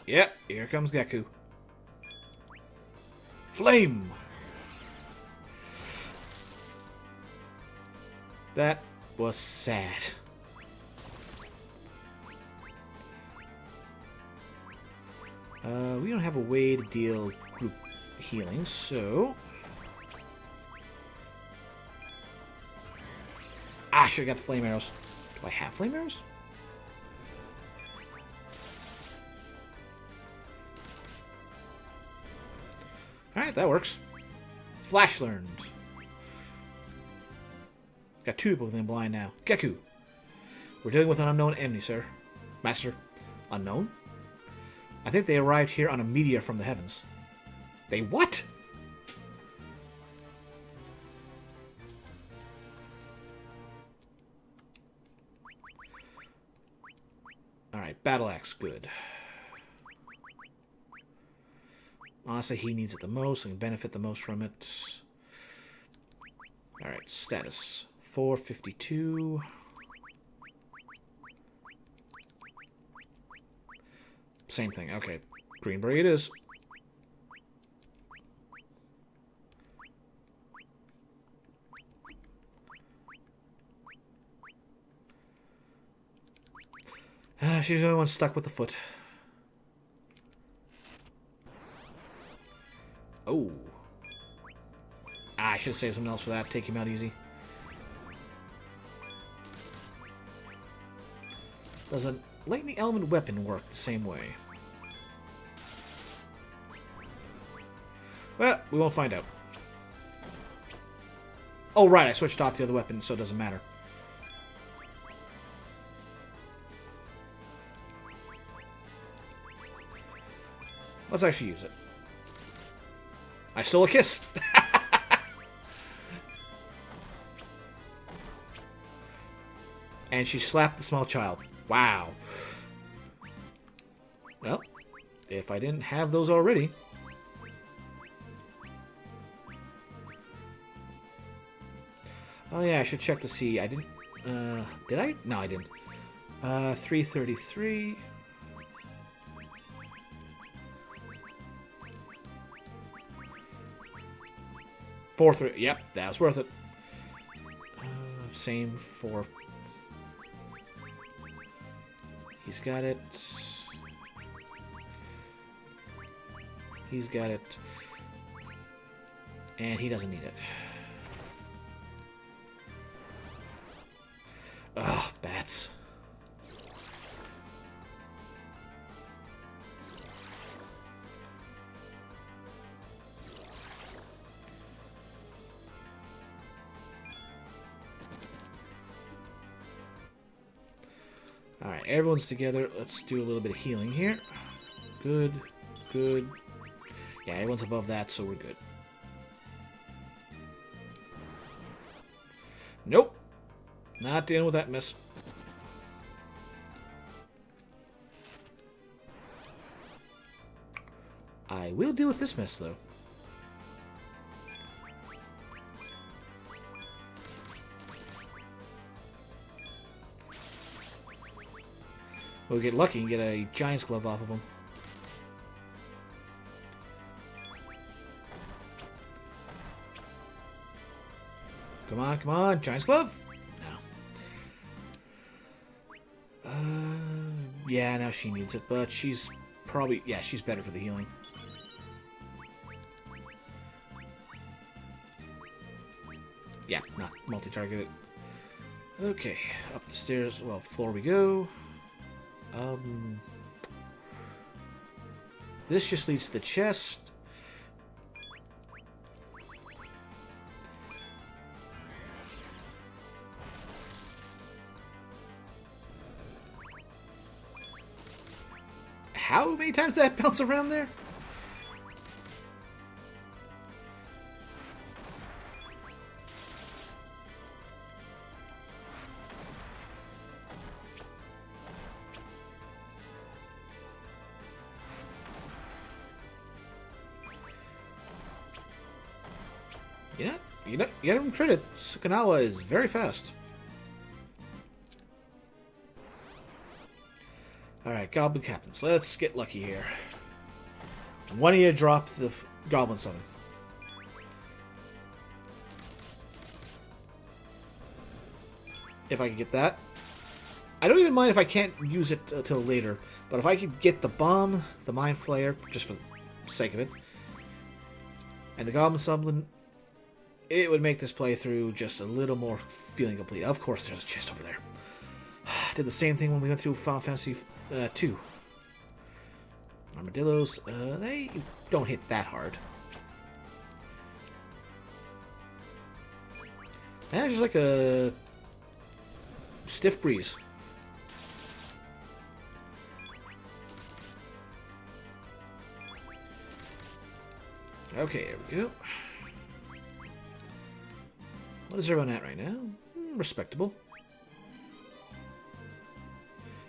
Yep, here comes Gaku. Flame! That was sad. We don't have a way to deal group healing, so... Ah, I should have got the flame arrows. Do I have flame arrows? Alright, that works. Flash learned. Got 2 people within blind now. Geku. We're dealing with an unknown enemy, sir. Master. Unknown? I think they arrived here on a meteor from the heavens. They what? Alright, battle axe, good. Honestly, he needs it the most and can benefit the most from it. Alright, status. 452. same thing. Okay. Greenberry it is. She's the only one stuck with the foot. Oh. I should have saved something else for that. Take him out easy. Does a lightning element weapon work the same way? Well, we won't find out. Oh, right. I switched off the other weapon, so it doesn't matter. Let's actually use it. I stole a kiss. And she slapped the small child. Wow. Well, if I didn't have those already. Oh yeah, I should check to see. I didn't. Did I? No, I didn't. 333. Yep, that was worth it. Same for. He's got it. He's got it. And he doesn't need it. Ugh, bats. Alright, everyone's together. Let's do a little bit of healing here. Good, good. Yeah, everyone's above that, so we're good. Nope. Not dealing with that miss. I will deal with this miss, though. We'll get lucky and get a Giant's Glove off of him. Come on, come on. Giant's Glove. No. Yeah, now she needs it, but she's probably... Yeah, she's better for the healing. Yeah, not multi-targeted. Okay, up the stairs. Well, floor we go. This just leads to the chest. How many times did that bounce around there? You get him credit. Sukanawa is very fast. Alright, Goblin Captains. Let's get lucky here. One of you drop the Goblin Summon. If I can get that. I don't even mind if I can't use it until later. But if I could get the Bomb, the Mind Flayer, just for the sake of it, and the Goblin Summon, it would make this playthrough just a little more feeling complete. Of course, there's a chest over there. Did the same thing when we went through Final Fantasy 2. Armadillos, they don't hit that hard. And just like a stiff breeze. Okay, there we go. What is everyone at right now? Respectable.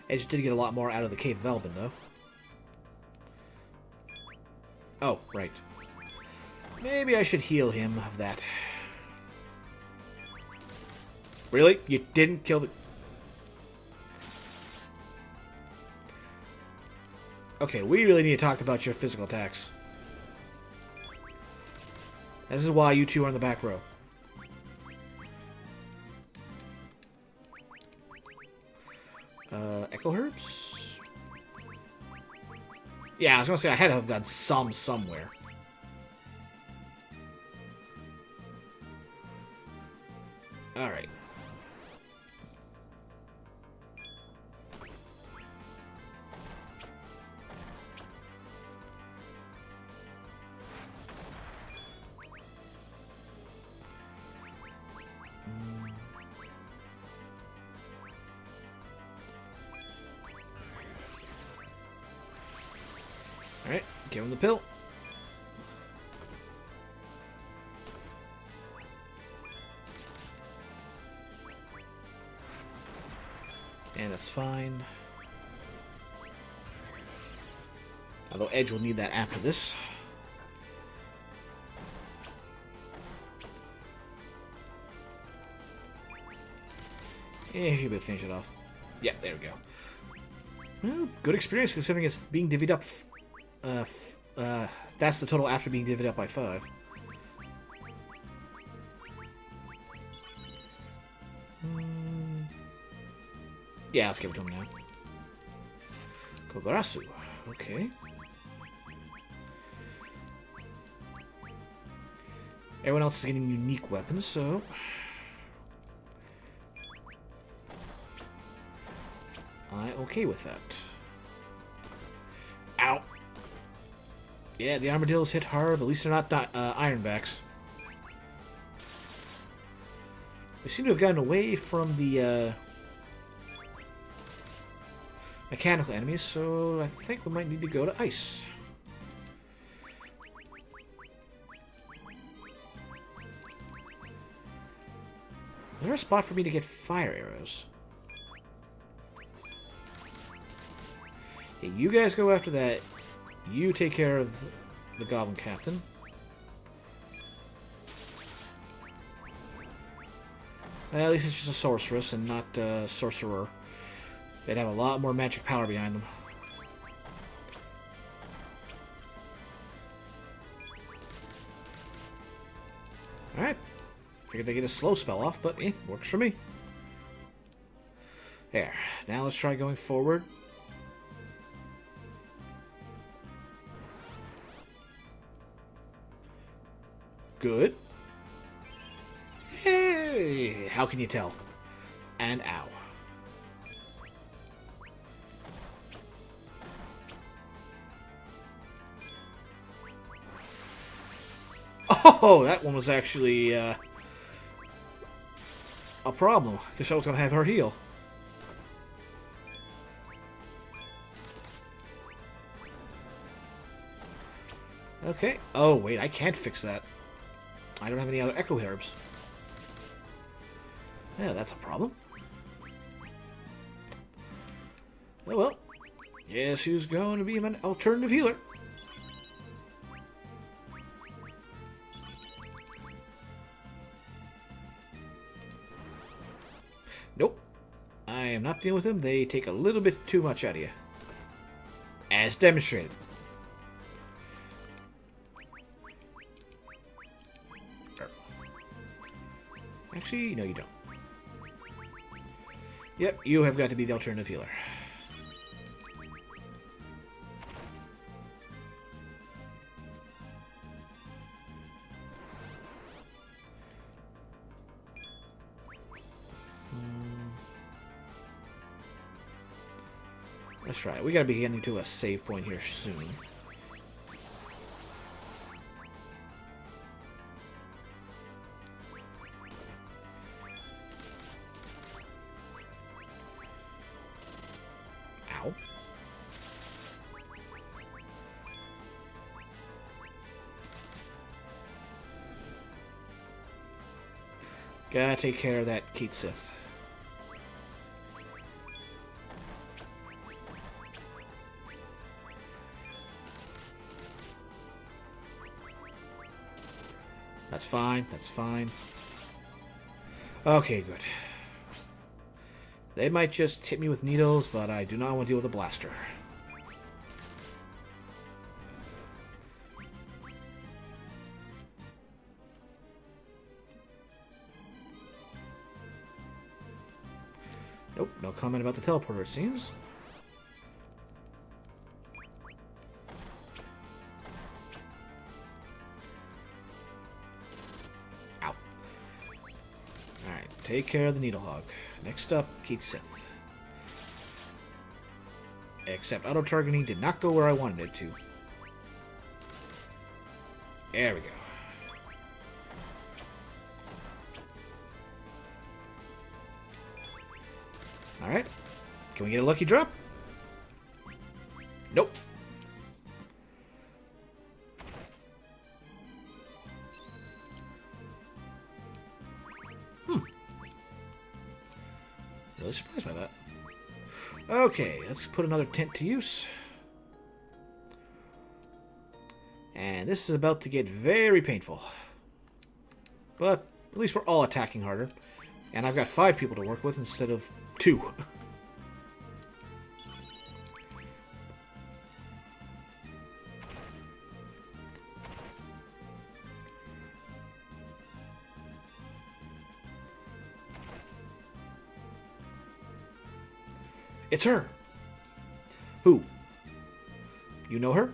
Edge did get a lot more out of the Cave of Elbin, though. Oh, right. Maybe I should heal him of that. Really? You didn't kill the... Okay, we really need to talk about your physical attacks. This is why you two are in the back row. Echo Herbs? Yeah, I was gonna say I had to have got some somewhere. Alright. Alright, give him the pill. And that's fine. Although Edge will need that after this. Yeah, he should be able to finish it off. Yep, there we go. Well, good experience considering it's being divvied up. That's the total after being divvied up by 5. Yeah, let's give it to him now. Kogarasu. Okay. Everyone else is getting unique weapons, so... I'm okay with that. Ow! Yeah, the armadillos hit hard, but at least they're not ironbacks. We seem to have gotten away from the mechanical enemies, so I think we might need to go to ice. Is there a spot for me to get fire arrows? Yeah, you guys go after that. You take care of the Goblin Captain. At least it's just a sorceress and not a sorcerer. They'd have a lot more magic power behind them. Alright. Figured they get a slow spell off, but works for me. There. Now let's try going forward. Good. Hey! How can you tell? And ow. Oh, that one was actually a problem, because I was going to have her heal. Okay. Oh, wait, I can't fix that. I don't have any other Echo Herbs. Yeah, that's a problem. Oh well. Guess who's going to be an alternative healer? Nope. I am not dealing with them. They take a little bit too much out of you. As demonstrated. Actually, no you don't. Yep, you have got to be the alternative healer. Let's try it. We gotta be getting to a save point here soon. Ow. Gotta take care of that Keat Sith. That's fine, that's fine. Okay, good. They might just hit me with needles, but I do not want to deal with a blaster. Nope, no comment about the teleporter, it seems. Ow. Alright, take care of the Needlehog. Next up, Keith Sith. Except auto-targeting did not go where I wanted it to. There we go. Alright. Can we get a lucky drop? Nope. Really surprised by that. Okay, let's put another tent to use. And this is about to get very painful. But at least we're all attacking harder. And I've got 5 people to work with instead of 2. It's her. Who? You know her?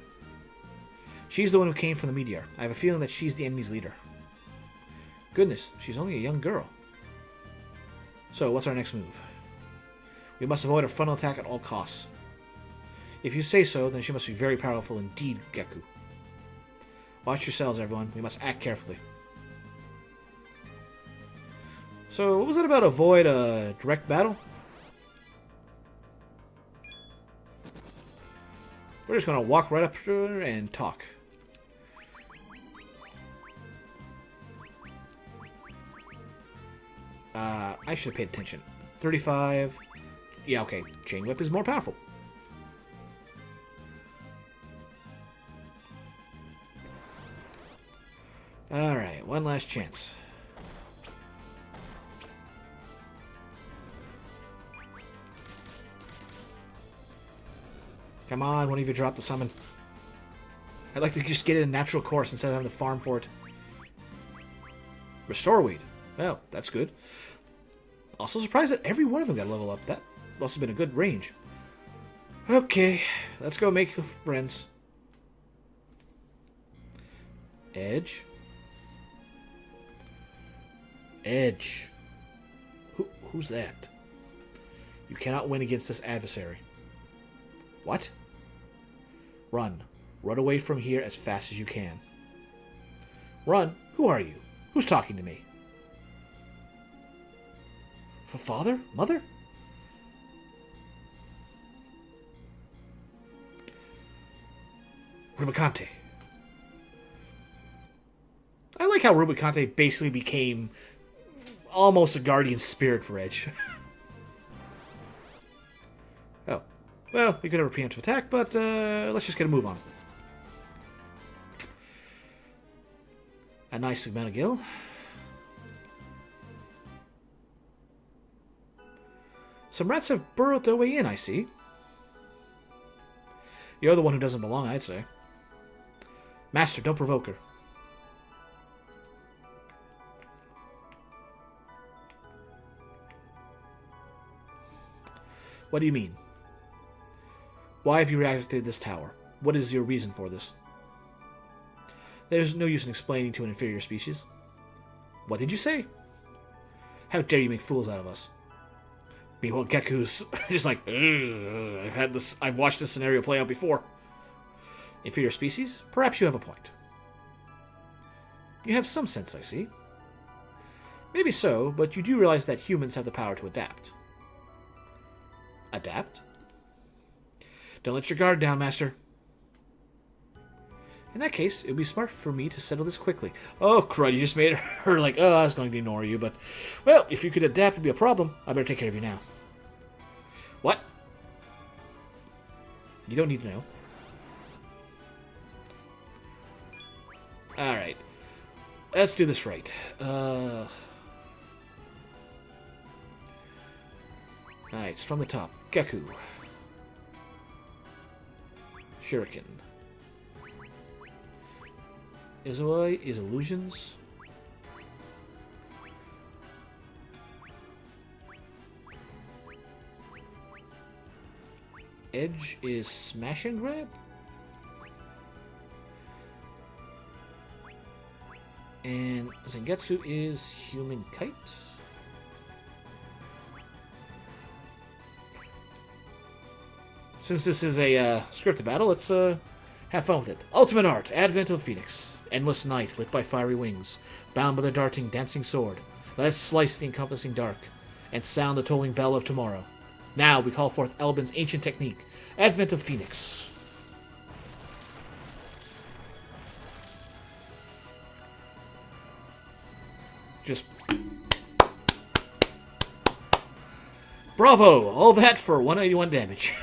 She's the one who came from the meteor. I have a feeling that she's the enemy's leader. Goodness, she's only a young girl. So, what's our next move? We must avoid a frontal attack at all costs. If you say so, then she must be very powerful indeed, Geku. Watch yourselves, everyone. We must act carefully. So, what was that about avoid a direct battle? We're just going to walk right up to her and talk. I should have paid attention. 35. Yeah, okay. Chain Whip is more powerful. Alright, one last chance. Come on, one of you drop the summon. I'd like to just get it in natural course instead of having to farm for it. Restore Weed. Well, that's good. Also surprised that every one of them got a level up. That must have been a good range. Okay, let's go make friends. Edge. Edge. Who's that? You cannot win against this adversary. What? Run. Run away from here as fast as you can. Run? Who are you? Who's talking to me? Father? Mother? Rubicante. I like how Rubicante basically became almost a guardian spirit for Edge. Oh. Well, we could have a preemptive attack, but let's just get a move on. A nice amount of Gil. Some rats have burrowed their way in, I see. You're the one who doesn't belong, I'd say. Master, don't provoke her. What do you mean? Why have you reacted to this tower? What is your reason for this? There's no use in explaining to an inferior species. What did you say? How dare you make fools out of us? Meanwhile, Geku's just like, I've watched this scenario play out before. Inferior species? Perhaps you have a point. You have some sense, I see. Maybe so, but you do realize that humans have the power to adapt. Adapt? Don't let your guard down, Master. In that case, it would be smart for me to settle this quickly. Oh, crud, you just made her like, oh, I was going to ignore you, but... Well, if you could adapt, it'd be a problem. I better take care of you now. What? You don't need to know. Alright. Let's do this right. Alright, it's from the top. Geku. Shuriken. Izoi is illusions. Edge is Smash and Grab. And Zangetsu is Human Kite. Since this is a scripted battle, let's have fun with it. Ultimate Art, Advent of Phoenix. Endless night, lit by fiery wings, bound by the darting, dancing sword. Let us slice the encompassing dark, and sound the tolling bell of tomorrow. Now we call forth Elbin's ancient technique, Advent of Phoenix. Just... Bravo! All that for 181 damage.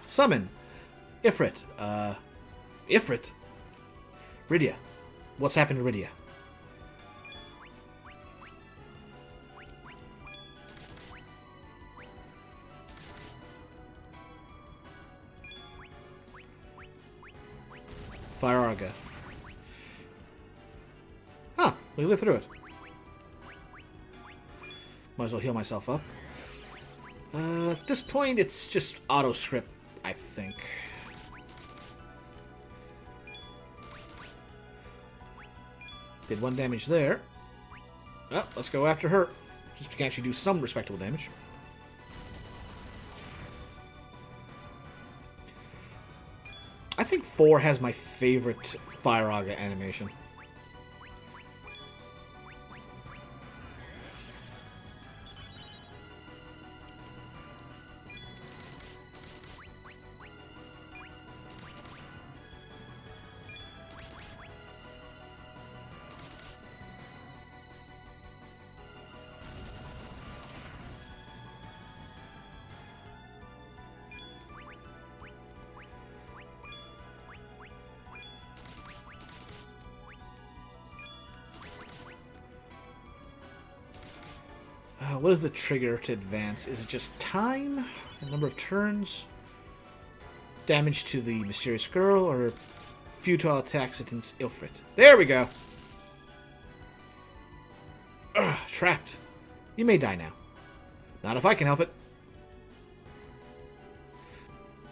Summon. Ifrit. Ifrit? Rydia. What's happened to Rydia? Fire Arga. Huh. We lived through it. Might as well heal myself up. At this point, it's just auto-script, I think. Did 1 damage there. Oh, let's go after her. Just to actually do some respectable damage. I think 4 has my favorite Fire Arga animation. What is the trigger to advance? Is it just time? A number of turns? Damage to the mysterious girl? Or futile attacks against Ifrit? There we go! Ugh, trapped. You may die now. Not if I can help it.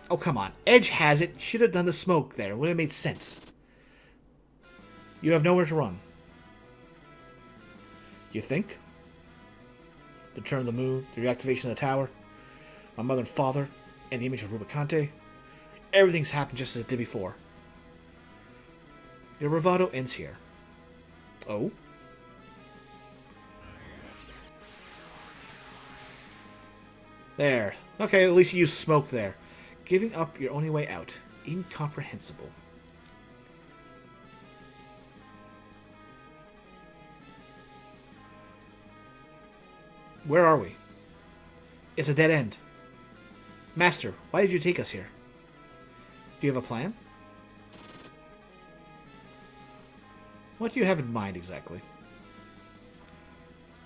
Oh, come on. Edge has it. Should have done the smoke there. Would have made sense. You have nowhere to run. You think? The turn of the moon, the reactivation of the tower, my mother and father, and the image of Rubicante. Everything's happened just as it did before. Your bravado ends here. Oh? There. Okay, at least you used smoke there. Giving up your only way out. Incomprehensible. Where are we? It's a dead end. Master, why did you take us here? Do you have a plan? What do you have in mind, exactly?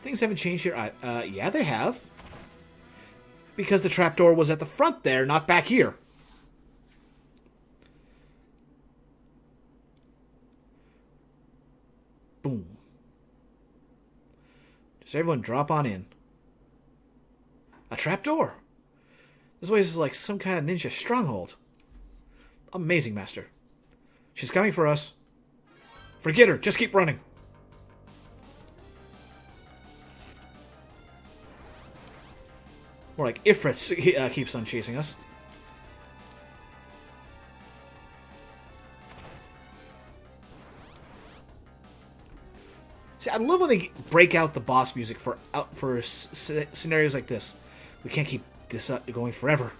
Things haven't changed here. Yeah, they have. Because the trapdoor was at the front there, not back here. Boom. Just everyone drop on in. A trapdoor. This place is like some kind of ninja stronghold. Amazing, Master. She's coming for us. Forget her. Just keep running. More like Ifrit keeps on chasing us. See, I love when they break out the boss music for scenarios like this. We can't keep this going forever.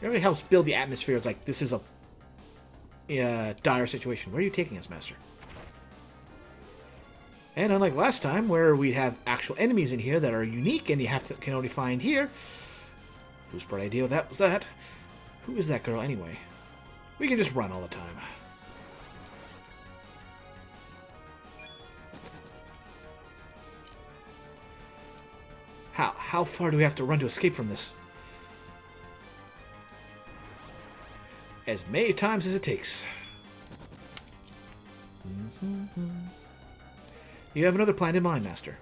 It really helps build the atmosphere. It's like, this is a dire situation. Where are you taking us, Master? And unlike last time, where we have actual enemies in here that are unique and you can only find here. Whose bright idea that was that? Who is that girl anyway? We can just run all the time. How far do we have to run to escape from this? As many times as it takes. You have another plan in mind, Master.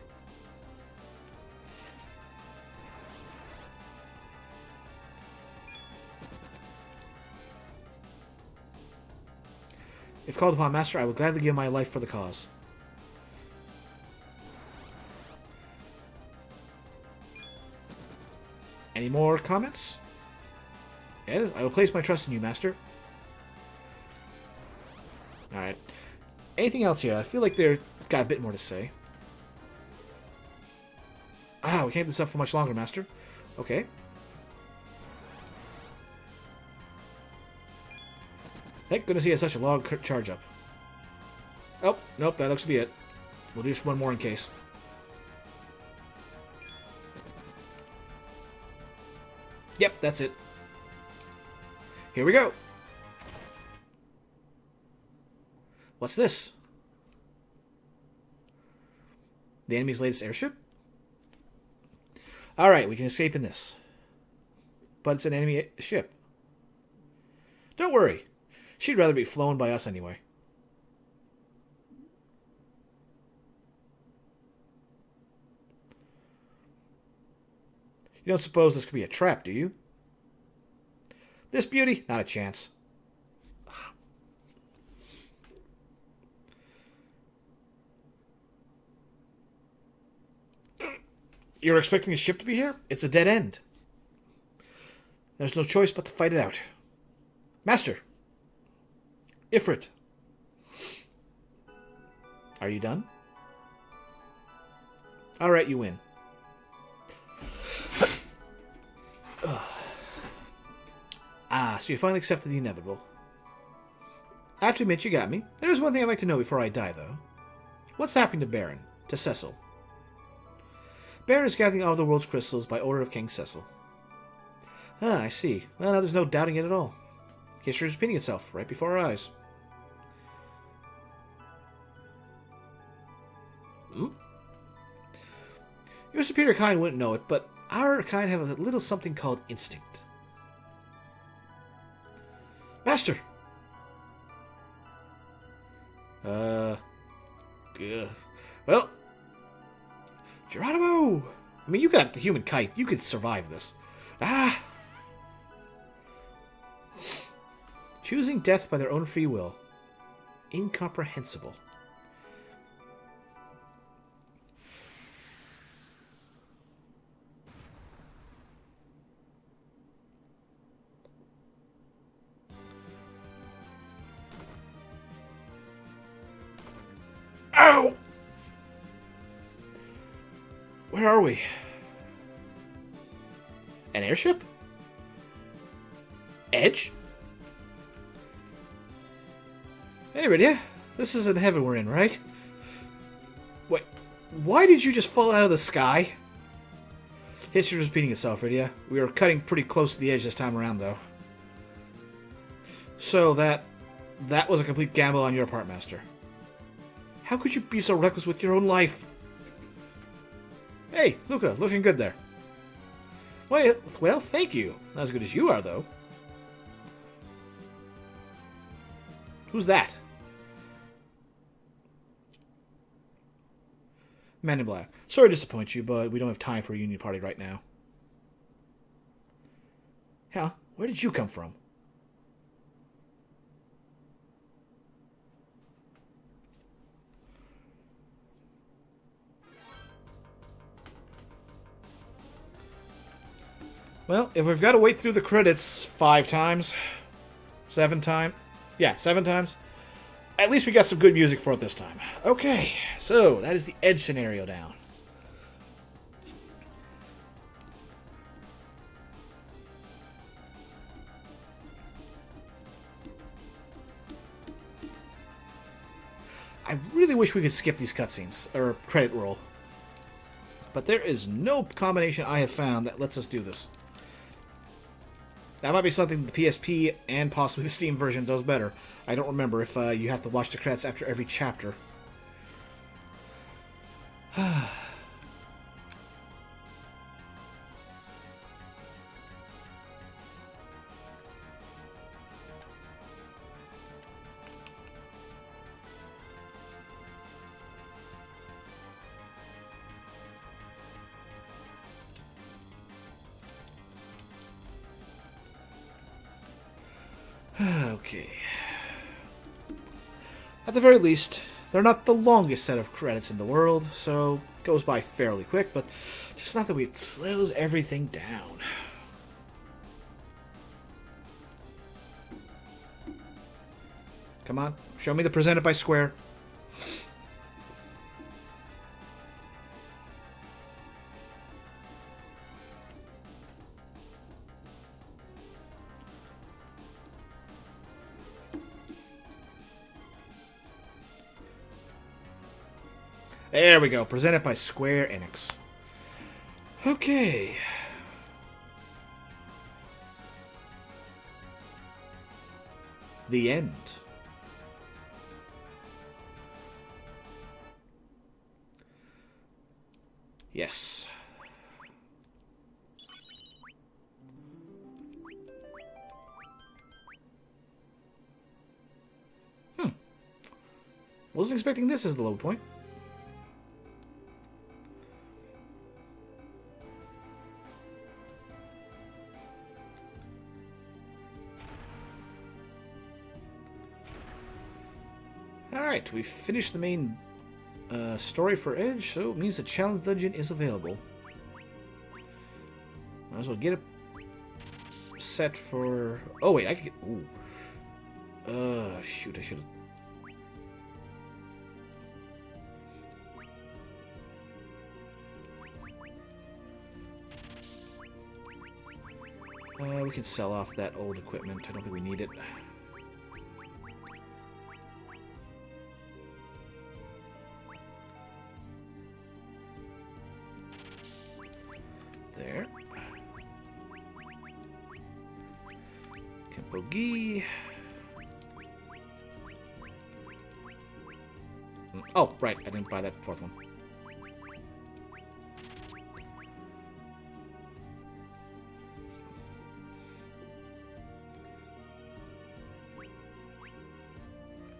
If called upon, Master, I will gladly give my life for the cause. Any more comments? Yes, I will place my trust in you, Master. Alright. Anything else here? I feel like they've got a bit more to say. Ah, we can't keep this up for much longer, Master. Okay. Thank goodness he has such a long charge up. Oh, nope, that looks to be it. We'll do just one more in case. Yep, that's it. Here we go. What's this? The enemy's latest airship? Alright, we can escape in this. But it's an enemy ship. Don't worry. She'd rather be flown by us anyway. You don't suppose this could be a trap, do you? This beauty? Not a chance. You're expecting a ship to be here? It's a dead end. There's no choice but to fight it out. Master! Ifrit! Are you done? Alright, you win. So you finally accepted the inevitable. I have to admit, you got me. There's one thing I'd like to know before I die, though. What's happening to Baron? To Cecil? Baron is gathering all of the world's crystals by order of King Cecil. Ah, I see. Well, now there's no doubting it at all. History is repeating itself right before our eyes. Your superior kind wouldn't know it, but our kind have a little something called instinct. Master! Good. Well, Geronimo! I mean, you got the human kite. You could survive this. Ah! Choosing death by their own free will. Incomprehensible. Ow! Where are we? An airship? Edge? Hey, Rydia. This isn't heaven we're in, right? Wait, why did you just fall out of the sky? History is repeating itself, Rydia. We are cutting pretty close to the edge this time around, though. So that was a complete gamble on your part, Master. How could you be so reckless with your own life? Hey, Luca, looking good there. Well, thank you. Not as good as you are, though. Who's that? Man in Black. Sorry to disappoint you, but we don't have time for a union party right now. Hell, where did you come from? Well, if we've got to wait through the credits 5 times, 7 times, yeah, 7 times, at least we got some good music for it this time. Okay, so that is the Edge scenario down. I really wish we could skip these cutscenes, or credit roll. But there is no combination I have found that lets us do this. That might be something the PSP and possibly the Steam version does better. I don't remember if you have to watch the credits after every chapter. Okay. At the very least, they're not the longest set of credits in the world, so it goes by fairly quick, but just not that it slows everything down. Come on, show me the presented by Square. There we go. Presented by Square Enix. Okay. The end. Yes. Wasn't expecting this as the low point. Alright, we've finished the main story for Edge, so it means the challenge dungeon is available. Might as well get it set for... Oh, wait, I could get... Ooh. Shoot, I should have... we can sell off that old equipment. I don't think we need it. There. Kenpo-gi. Oh, right. I didn't buy that fourth one.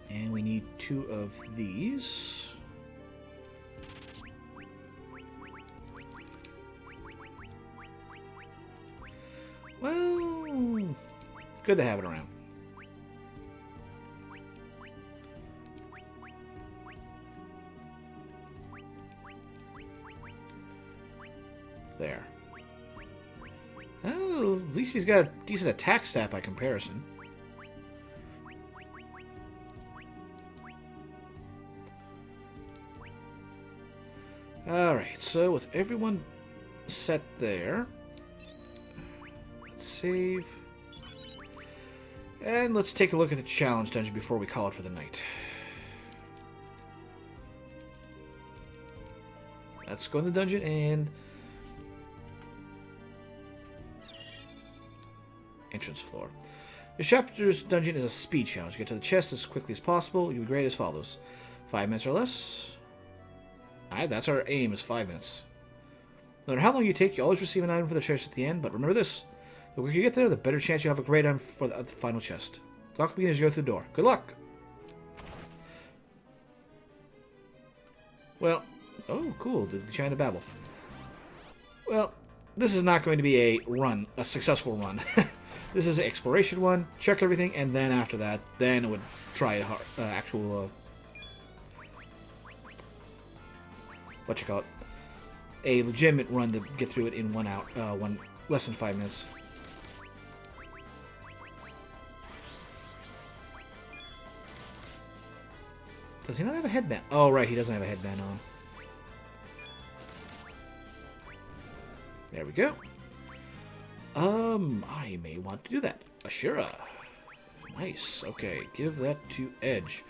And we need 2 of these. Well, good to have it around. There. Well, at least he's got a decent attack stat by comparison. Alright, so with everyone set there, let's save. And let's take a look at the challenge dungeon before we call it for the night. Let's go in the dungeon and... entrance floor. This chapter's dungeon is a speed challenge. Get to the chest as quickly as possible. You'll be graded as follows. 5 minutes or less. Alright, that's our aim, is 5 minutes. No matter how long you take, you always receive an item for the chest at the end, but remember this. The quicker you get there, the better chance you have a great item for the final chest. The clock begins as you go through the door. Good luck! Well, oh, cool, the China Babel. Well, this is not going to be a successful run. This is an exploration one, check everything, and then after that, then it would try a actual, a legitimate run to get through it in less than 5 minutes. Does he not have a headband? Oh, right, he doesn't have a headband on. There we go. I may want to do that. Ashura. Nice. Okay, give that to Edge.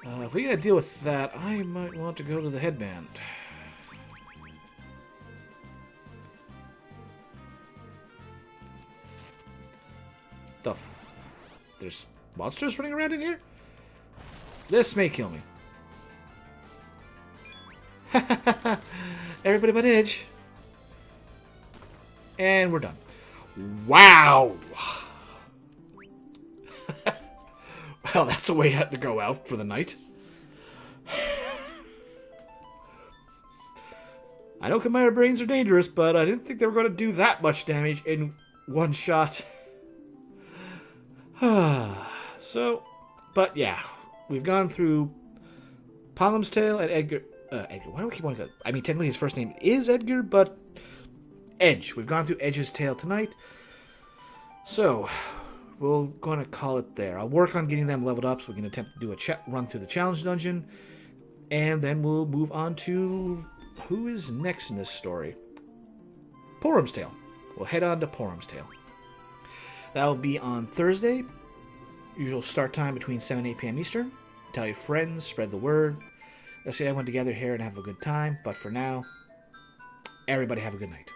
If we gotta deal with that, I might want to go to the headband. There's monsters running around in here? This may kill me. Everybody but Edge. And we're done. Wow! Well, that's a way to go out for the night. I know Chimera Brains are dangerous, but I didn't think they were going to do that much damage in one shot. So, but yeah, we've gone through Palom's Tail and Edgar. Edgar, why do I keep wanting to? I mean, technically his first name is Edgar, but Edge. We've gone through Edge's Tail tonight. So, we're going to call it there. I'll work on getting them leveled up so we can attempt to do a run through the challenge dungeon. And then we'll move on to who is next in this story. Porum's Tail. We'll head on to Porum's Tail. That'll be on Thursday. Usual start time between 7 and 8 p.m. Eastern. Tell your friends, spread the word. Let's get everyone together here and have a good time. But for now, everybody have a good night.